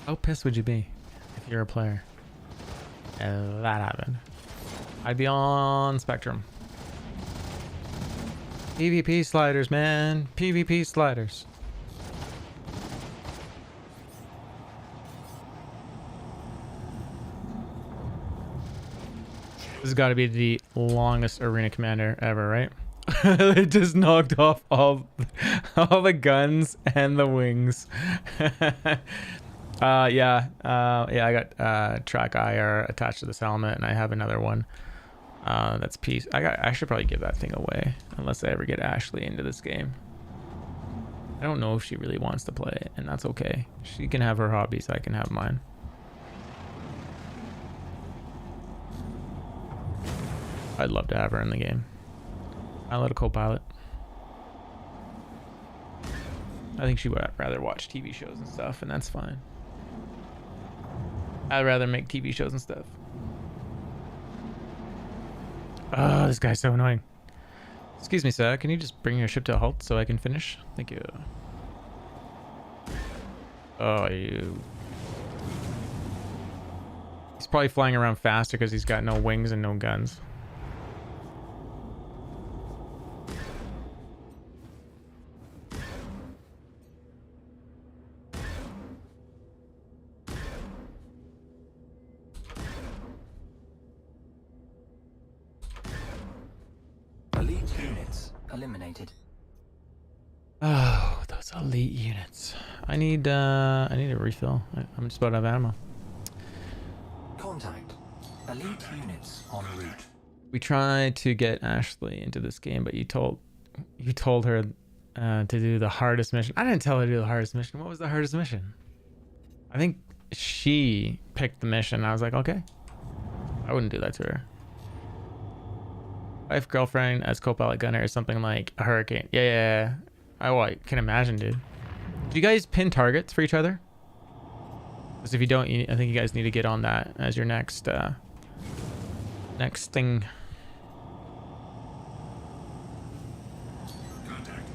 How pissed would you be if you're a player and that happened? I'd be on Spectrum. PvP sliders, man. PvP sliders. This has got to be the longest arena commander ever, right? It just knocked off all the guns and the wings. Yeah, I got track IR attached to this helmet, and I have another one. That's peace. I should probably give that thing away unless I ever get Ashley into this game. I don't know if she really wants to play it, and that's okay. She can have her hobbies, I can have mine. I'd love to have her in the game. I let a co-pilot. I think she would rather watch TV shows and stuff, and that's fine. I'd rather make TV shows and stuff. Oh, this guy's so annoying. Excuse me, sir. Can you just bring your ship to a halt so I can finish? Thank you. Oh, you. He's probably flying around faster because he's got no wings and no guns. Elite units eliminated. Oh, those elite units. I need a refill. I'm just about out of ammo. Contact. Elite units en route. We tried to get Ashley into this game, but you told her to do the hardest mission. I didn't tell her to do the hardest mission. What was the hardest mission? I think she picked the mission. I was like, okay. I wouldn't do that to her. Wife, girlfriend as co-pilot gunner is something like a hurricane. Yeah. I can imagine, dude. Do you guys pin targets for each other? Because if you don't, I think you guys need to get on that as your next thing. Contact.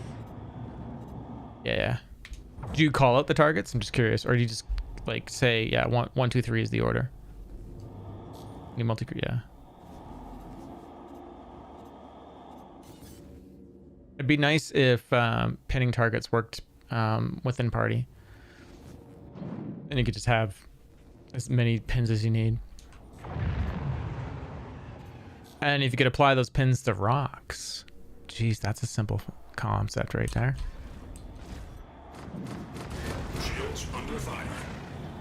Yeah. Do you call out the targets? I'm just curious, or do you just like say, yeah, 1, 2, 3 is the order? You yeah. It'd be nice if pinning targets worked within party. And you could just have as many pins as you need. And if you could apply those pins to rocks. Jeez, that's a simple concept right there. Shields under fire.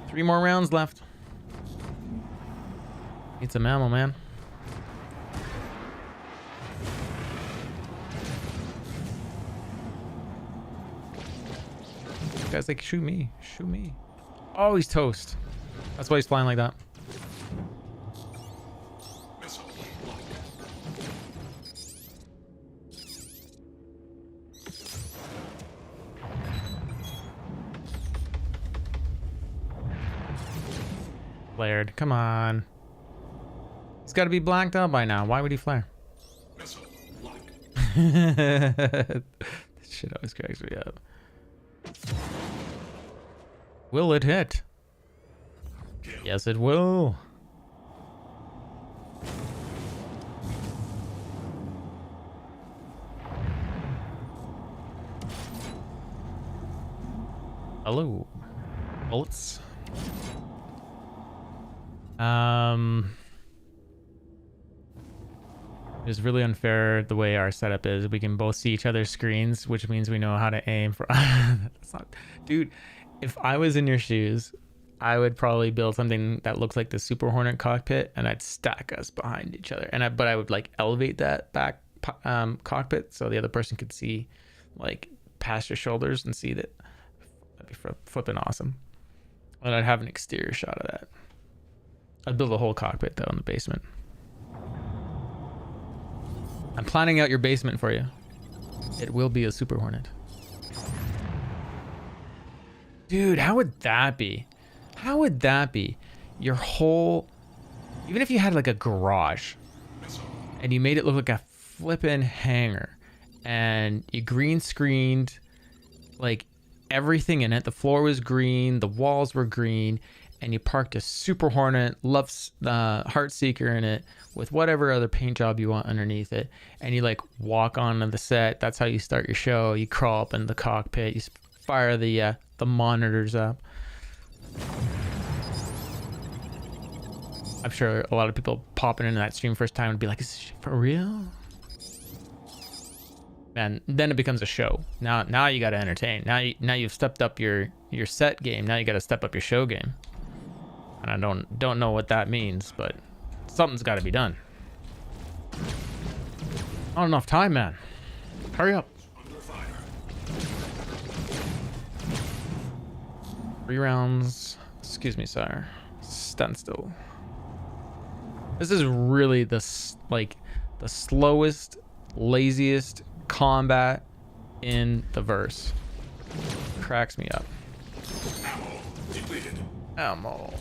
3 more rounds left. Need some ammo, man. Guy's like, shoot me. Oh, he's toast. That's why he's flying like that. Flared. Come on. He's got to be blacked out by now. Why would he flare? This shit always cracks me up. Will it hit? Yes, it will. Hello. Bullets. It's really unfair the way our setup is. We can both see each other's screens, which means we know how to aim for. That's not, dude. If I was in your shoes, I would probably build something that looks like the Super Hornet cockpit, and I'd stack us behind each other. But I would like elevate that back cockpit so the other person could see, like, past your shoulders and see that. That'd be flipping awesome. And I'd have an exterior shot of that. I'd build a whole cockpit though in the basement. I'm planning out your basement for you. It will be a Super Hornet. Dude, how would that be? How would that be? Your whole... Even if you had like a garage and you made it look like a flippin' hangar and you green screened like everything in it. The floor was green, the walls were green, and you parked a Super Hornet Heartseeker in it with whatever other paint job you want underneath it, and you like walk onto the set. That's how you start your show. You crawl up in the cockpit, you fire the monitors up. I'm sure a lot of people popping into that stream first time would be like, is this shit for real? And then it becomes a show. Now you got to entertain. Now you've stepped up your set game. Now you got to step up your show game. And I don't know what that means, but something's got to be done. Not enough time, man. Hurry up. 3 rounds. Excuse me, sir. Stand still. This is really the the slowest, laziest combat in the verse. Cracks me up. Ammo depleted. Ammo.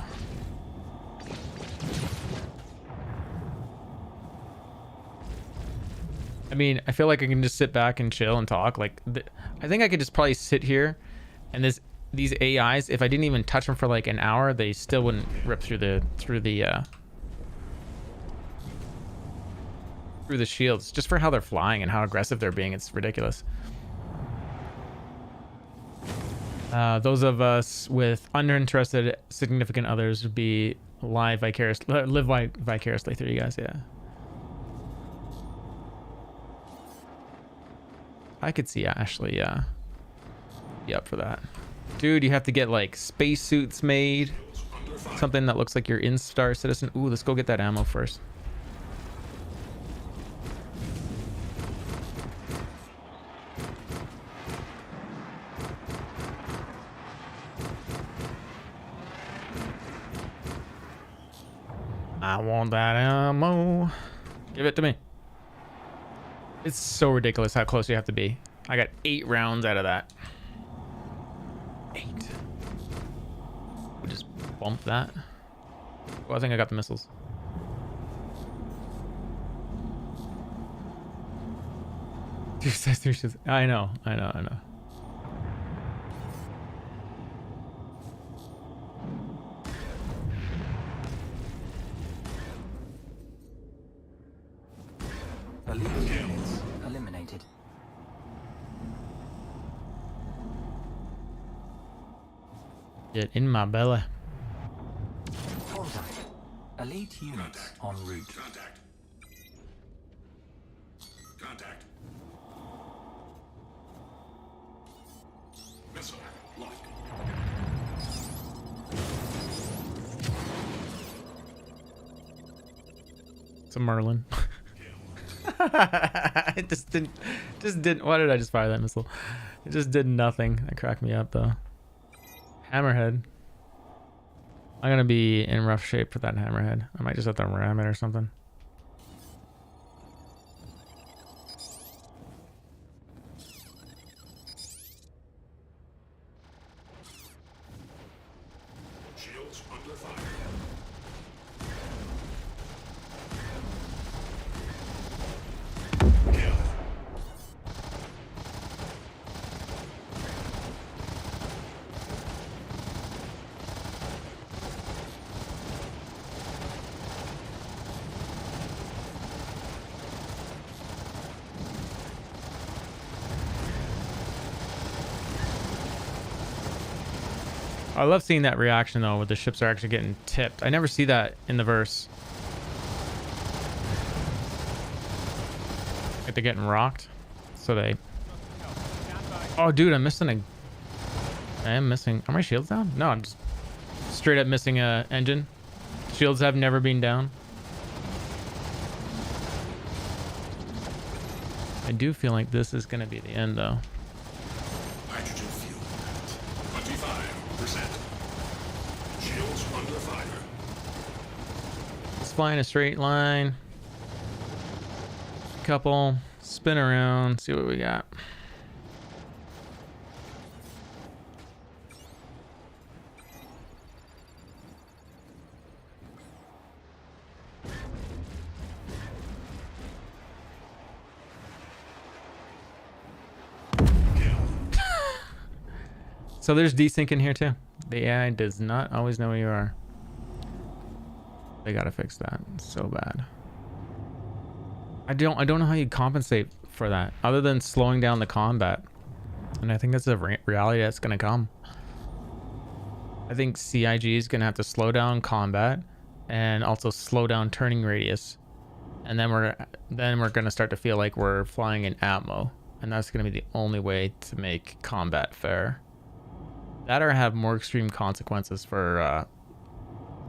I mean, I feel like I can just sit back and chill and talk. Like, I think I could just probably sit here, and these AIs, if I didn't even touch them for like an hour, they still wouldn't rip through the shields. Just for how they're flying and how aggressive they're being, it's ridiculous. Those of us with uninterested significant others would be live vicariously through you guys. Yeah. I could see Ashley, be up for that. Dude, you have to get like spacesuits made. Something that looks like you're in Star Citizen. Ooh, let's go get that ammo first. I want that ammo. Give it to me. It's so ridiculous how close you have to be. I got 8 rounds out of that. 8. We'll just bump that. Oh, I think I got the missiles. I know. Elite units eliminated. Get in my belly. Contact. Elite units en route. Contact. Missile locked. It's a Merlin. It just didn't. Why did I just fire that missile? It just did nothing. That cracked me up though. Hammerhead. I'm gonna be in rough shape for that hammerhead. I might just have to ram it or something. Shields under fire. I love seeing that reaction though, where the ships are actually getting tipped. I never see that in the verse. Like they're getting rocked. So they... Oh dude, I'm missing a... I am missing... Are my shields down? No, I'm just straight up missing a engine. Shields have never been down. I do feel like this is gonna be the end though. Hydrogen fuel. 25%. Shields under fire. Let's fly in a straight line. Couple. Spin around. See what we got. So there's desync in here too. The AI does not always know where you are. They gotta fix that. It's so bad. I don't know how you compensate for that other than slowing down the combat. And I think that's a reality that's gonna come. I think CIG is gonna have to slow down combat and also slow down turning radius. And then we're gonna start to feel like we're flying in atmo. And that's gonna be the only way to make combat fair. That or have more extreme consequences for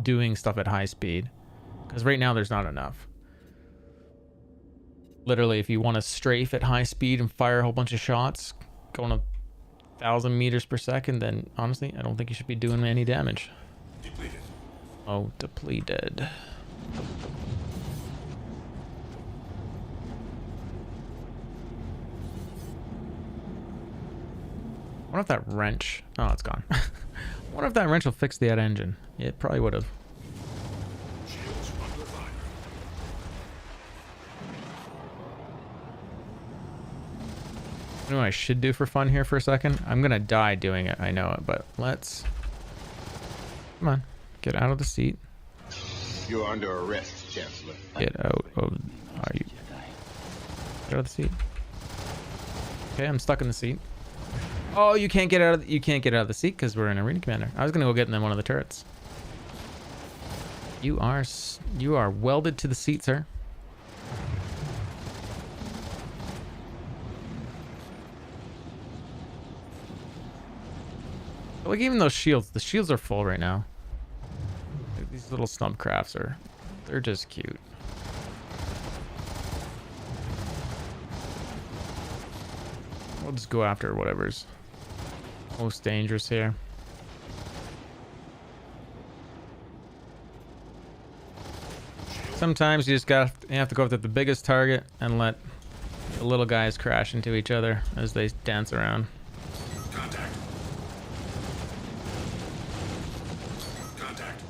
doing stuff at high speed. Because right now there's not enough. Literally, if you want to strafe at high speed and fire a whole bunch of shots going 1,000 meters per second, then honestly, I don't think you should be doing any damage. Depleted. Oh, depleted. wonder if that wrench... Oh, it's gone. I wonder if that wrench will fix that engine. It probably would have. You know what I should do for fun here for a second? I'm gonna die doing it, I know it, but let's... Come on, get out of the seat. You're under arrest, Chancellor. Get out of... Are you... Get out of the seat. Okay, I'm stuck in the seat. Oh, you can't get out of the seat because we're in Arena Commander. I was gonna go get in one of the turrets. You are welded to the seat, sir. Like even those shields, the shields are full right now. Like, these little snub crafts they're just cute. We'll just go after whatever's most dangerous here. Sometimes you have to go after the biggest target and let the little guys crash into each other as they dance around. Contact. Contact.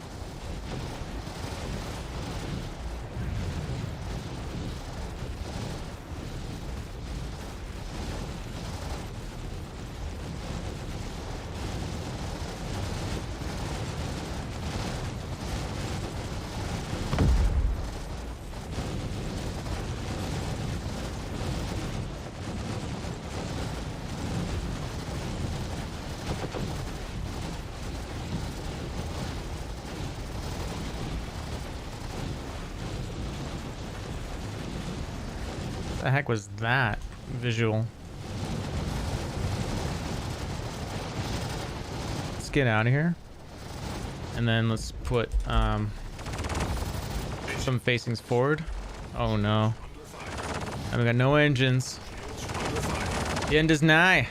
The heck was that visual? Let's get out of here, and then let's put some facings forward. Oh no, and we got no engines. The end is nigh.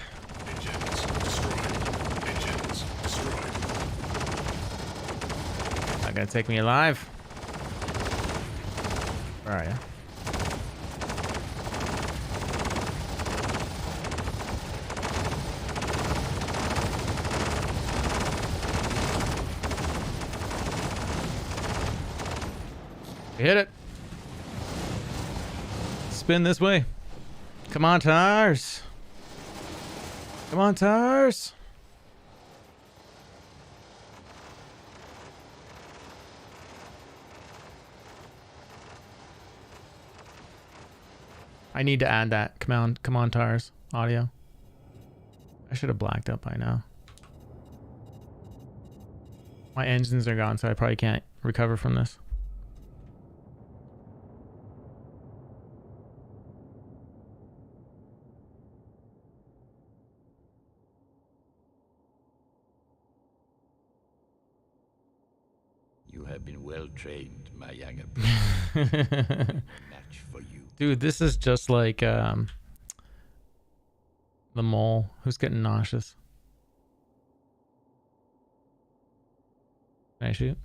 Not gonna take me alive. Where are you? Hit it. Spin this way. Come on, tires. Come on, tires. I need to add that. Come on, tires audio. I should have blacked up by now. My engines are gone, so I probably can't recover from this. You have been well trained, my young apprentice. Match for you. Dude, this is just like the mole who's getting nauseous. Can I shoot?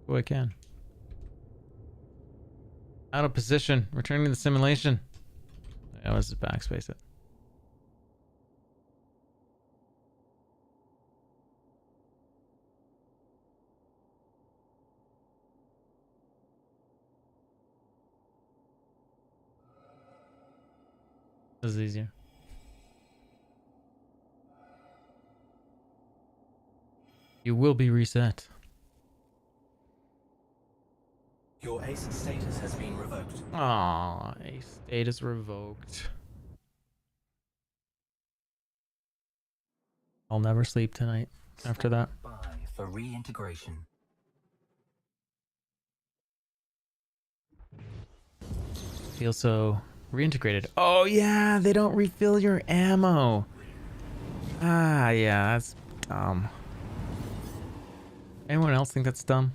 Oh, I can. Out of position. Returning to the simulation. Yeah, let's just backspace it. This is easier. You will be reset. Your ace status has been revoked. Aw, ace status revoked. I'll never sleep tonight after that. Bye for reintegration. Feel so reintegrated. Oh yeah, they don't refill your ammo. Ah yeah, that's dumb. Anyone else think that's dumb?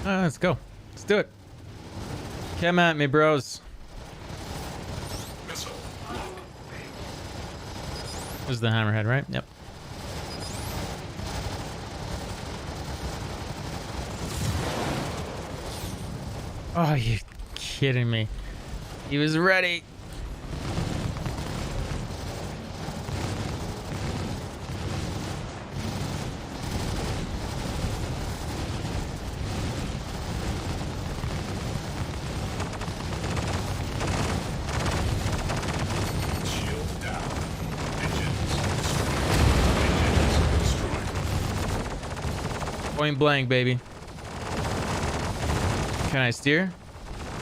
Let's go. Let's do it. Come at me, bros. Missile. This is the hammerhead, right? Yep. Oh, you kidding me? He was ready. Shield down. Engines destroyed. Point blank, baby. Can I steer?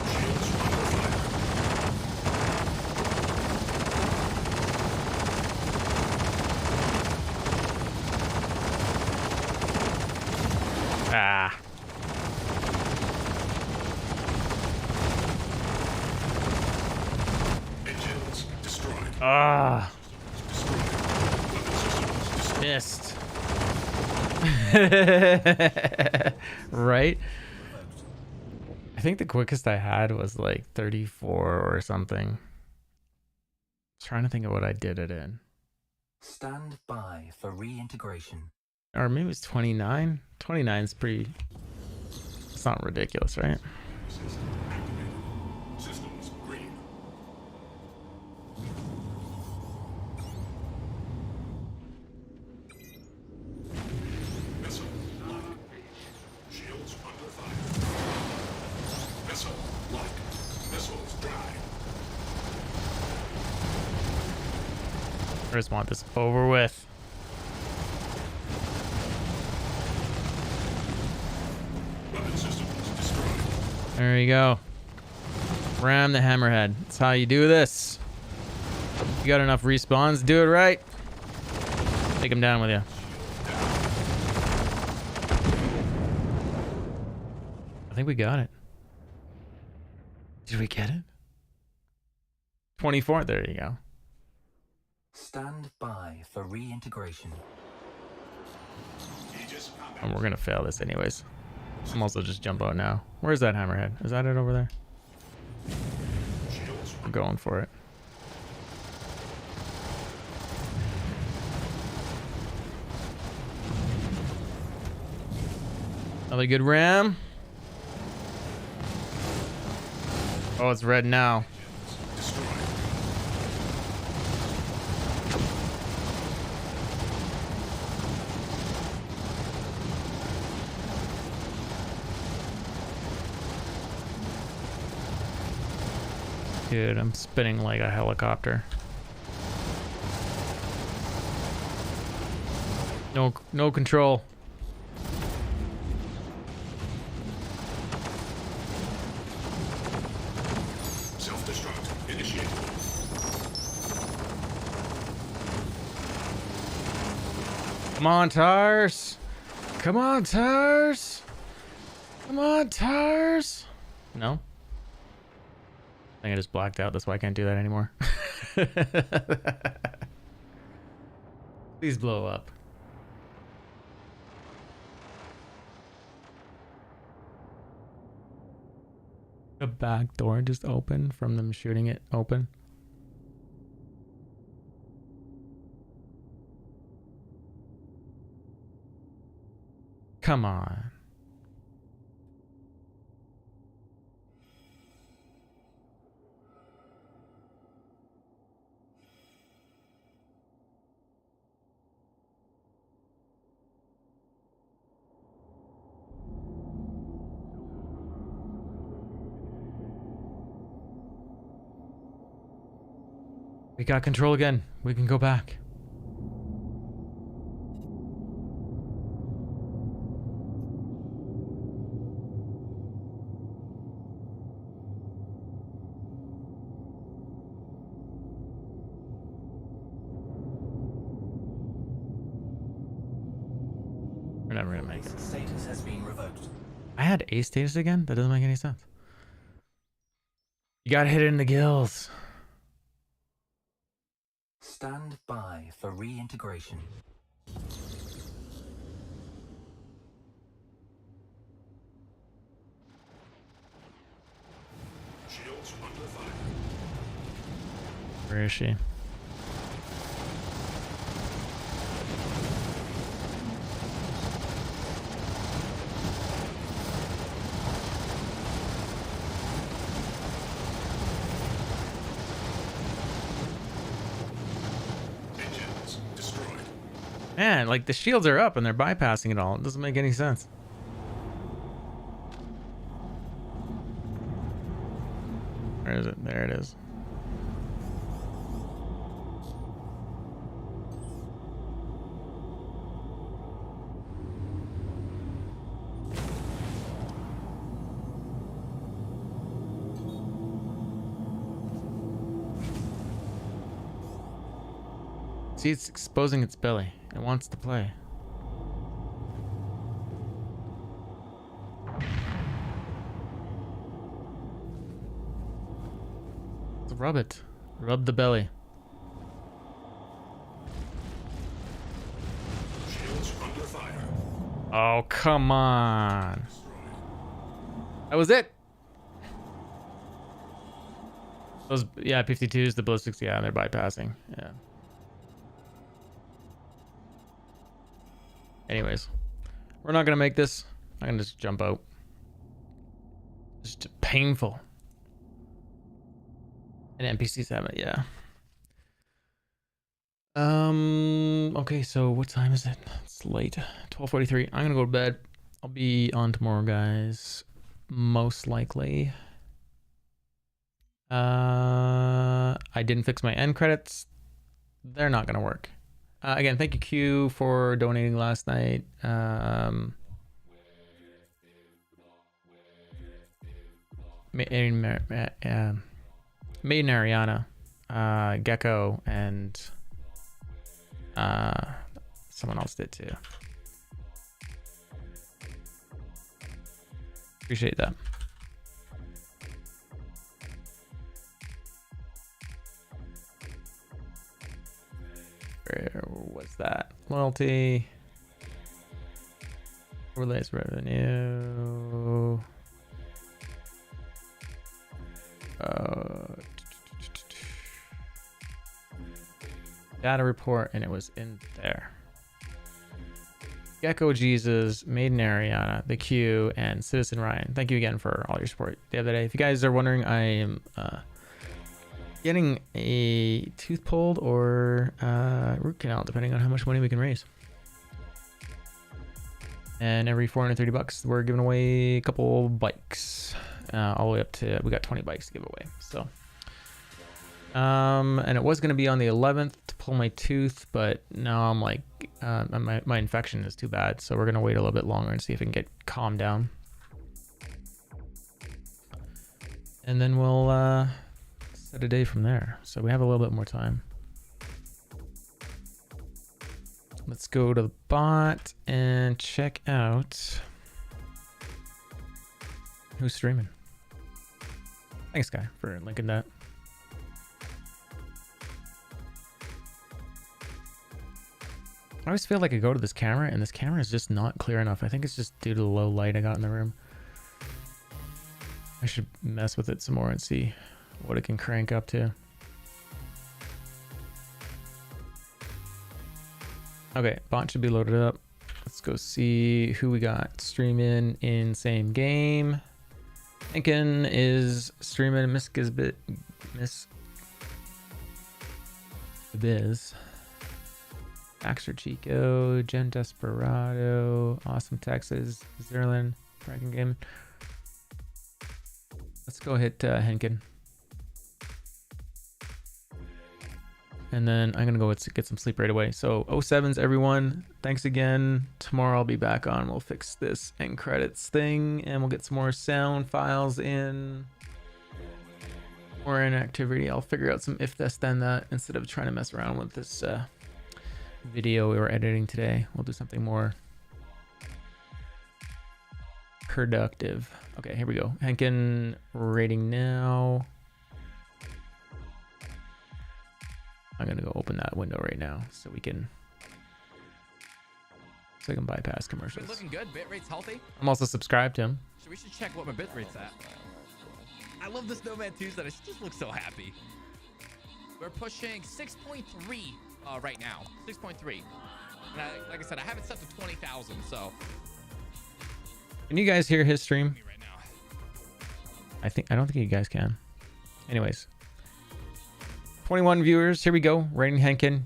Shields under fire. Ah. Engines destroyed. Ah. Missed. Right? I think the quickest I had was like 34 or something. Trying to think of what I did it in. Stand by for reintegration. Or maybe it's 29. 29 is pretty... It's not ridiculous, right? System activated. Systems green. Missile lock. Shields under fire. Missile lock. Missiles dry. I just want this over with. Weapon systems destroyed. There you go. Ram the hammerhead. That's how you do this. You got enough respawns, do it right. Take him down with you. I think we got it. Did we get it? 24. There you go. Stand by for reintegration. And we're gonna fail this anyways. I'm also just jump out now. Where's that hammerhead? Is that it over there? I'm going for it. Another good ram. Oh, it's red now. Dude, I'm spinning like a helicopter. No control. Self-destruct initiated. Come on, tires. Come on, tires. Come on, tires. No? I think I just blacked out. That's why I can't do that anymore. Please blow up. The back door just opened from them shooting it open. Come on. We got control again. We can go back. We're never gonna make it. Status has been revoked. I had A status again? That doesn't make any sense. You got hit in the gills. Stand by for reintegration. Where is she? Engines destroyed. Man, like the shields are up and they're bypassing it all. It doesn't make any sense. Where is it? There it is. See, it's exposing its belly. It wants to play. Let's rub it. Rub the belly. Shields under fire. Oh, come on. That was it. Those, yeah, 52s, the ballistics, yeah, they're bypassing. Yeah. Anyways, we're not gonna make this. I'm gonna just jump out. It's just painful. And NPCs have it, yeah. Okay, so what time is it? It's late. 12:43. I'm gonna go to bed. I'll be on tomorrow, guys. Most likely. I didn't fix my end credits. They're not gonna work. Again, thank you, Q, for donating last night. Maiden Ariana, Gecko, and someone else did too. Appreciate that. Where was that? Loyalty. Overlays revenue. Data report, and it was in there. Gecko Jesus, Maiden Ariana, The Q, and Citizen Ryan. Thank you again for all your support the other day. If you guys are wondering, I am getting a tooth pulled or root canal, depending on how much money we can raise. And every 430 bucks, we're giving away a couple bikes, all the way up to, we got 20 bikes to give away. So, and it was going to be on the 11th to pull my tooth, but now I'm like, my infection is too bad. So we're going to wait a little bit longer and see if it can get calmed down. And then we'll, set a day from there. So we have a little bit more time. Let's go to the bot and check out who's streaming. Thanks, Guy, for linking that. I always feel like I go to this camera and this camera is just not clear enough. I think it's just due to the low light I got in the room. I should mess with it some more and see what it can crank up to. Okay, bot should be loaded up. Let's go see who we got streaming in same game. Lincoln is streaming. Miss Gizbit, Miss Biz, Baxter Chico, Jen Desperado, Awesome Texas, Zerlin, Franken Game. Let's go hit Henkin. And then I'm going to go get some sleep right away. So 07s, everyone. Thanks again. Tomorrow I'll be back on. We'll fix this end credits thing and we'll get some more sound files in. Or in activity. I'll figure out some if this then that instead of trying to mess around with this video we were editing today. We'll do something more productive. Okay, here we go. Henkin rating now. I'm gonna go open that window right now so we can bypass commercials. Looking good. Bitrate's healthy. I'm also subscribed to him. So we should check what my bitrate's at. I love the Snowman 2s that I just look so happy. We're pushing 6.3 right now. 6.3. And like I said, I have it set to 20,000. So. Can you guys hear his stream? I don't think you guys can. Anyways, 21 viewers. Here we go. Rain Henkin.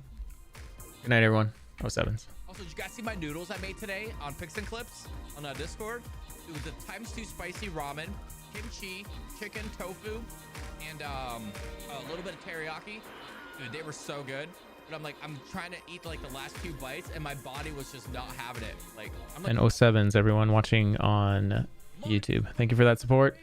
Good night, everyone. 07s. Also, did you guys see my noodles I made today on Pix and Clips on Discord? It was a ×2 spicy ramen, kimchi, chicken, tofu, and a little bit of teriyaki. Dude, they were so good. But I'm trying to eat like the last few bites, and my body was just not having it. Like, I'm like, And 07s, everyone watching on YouTube. Thank you for that support.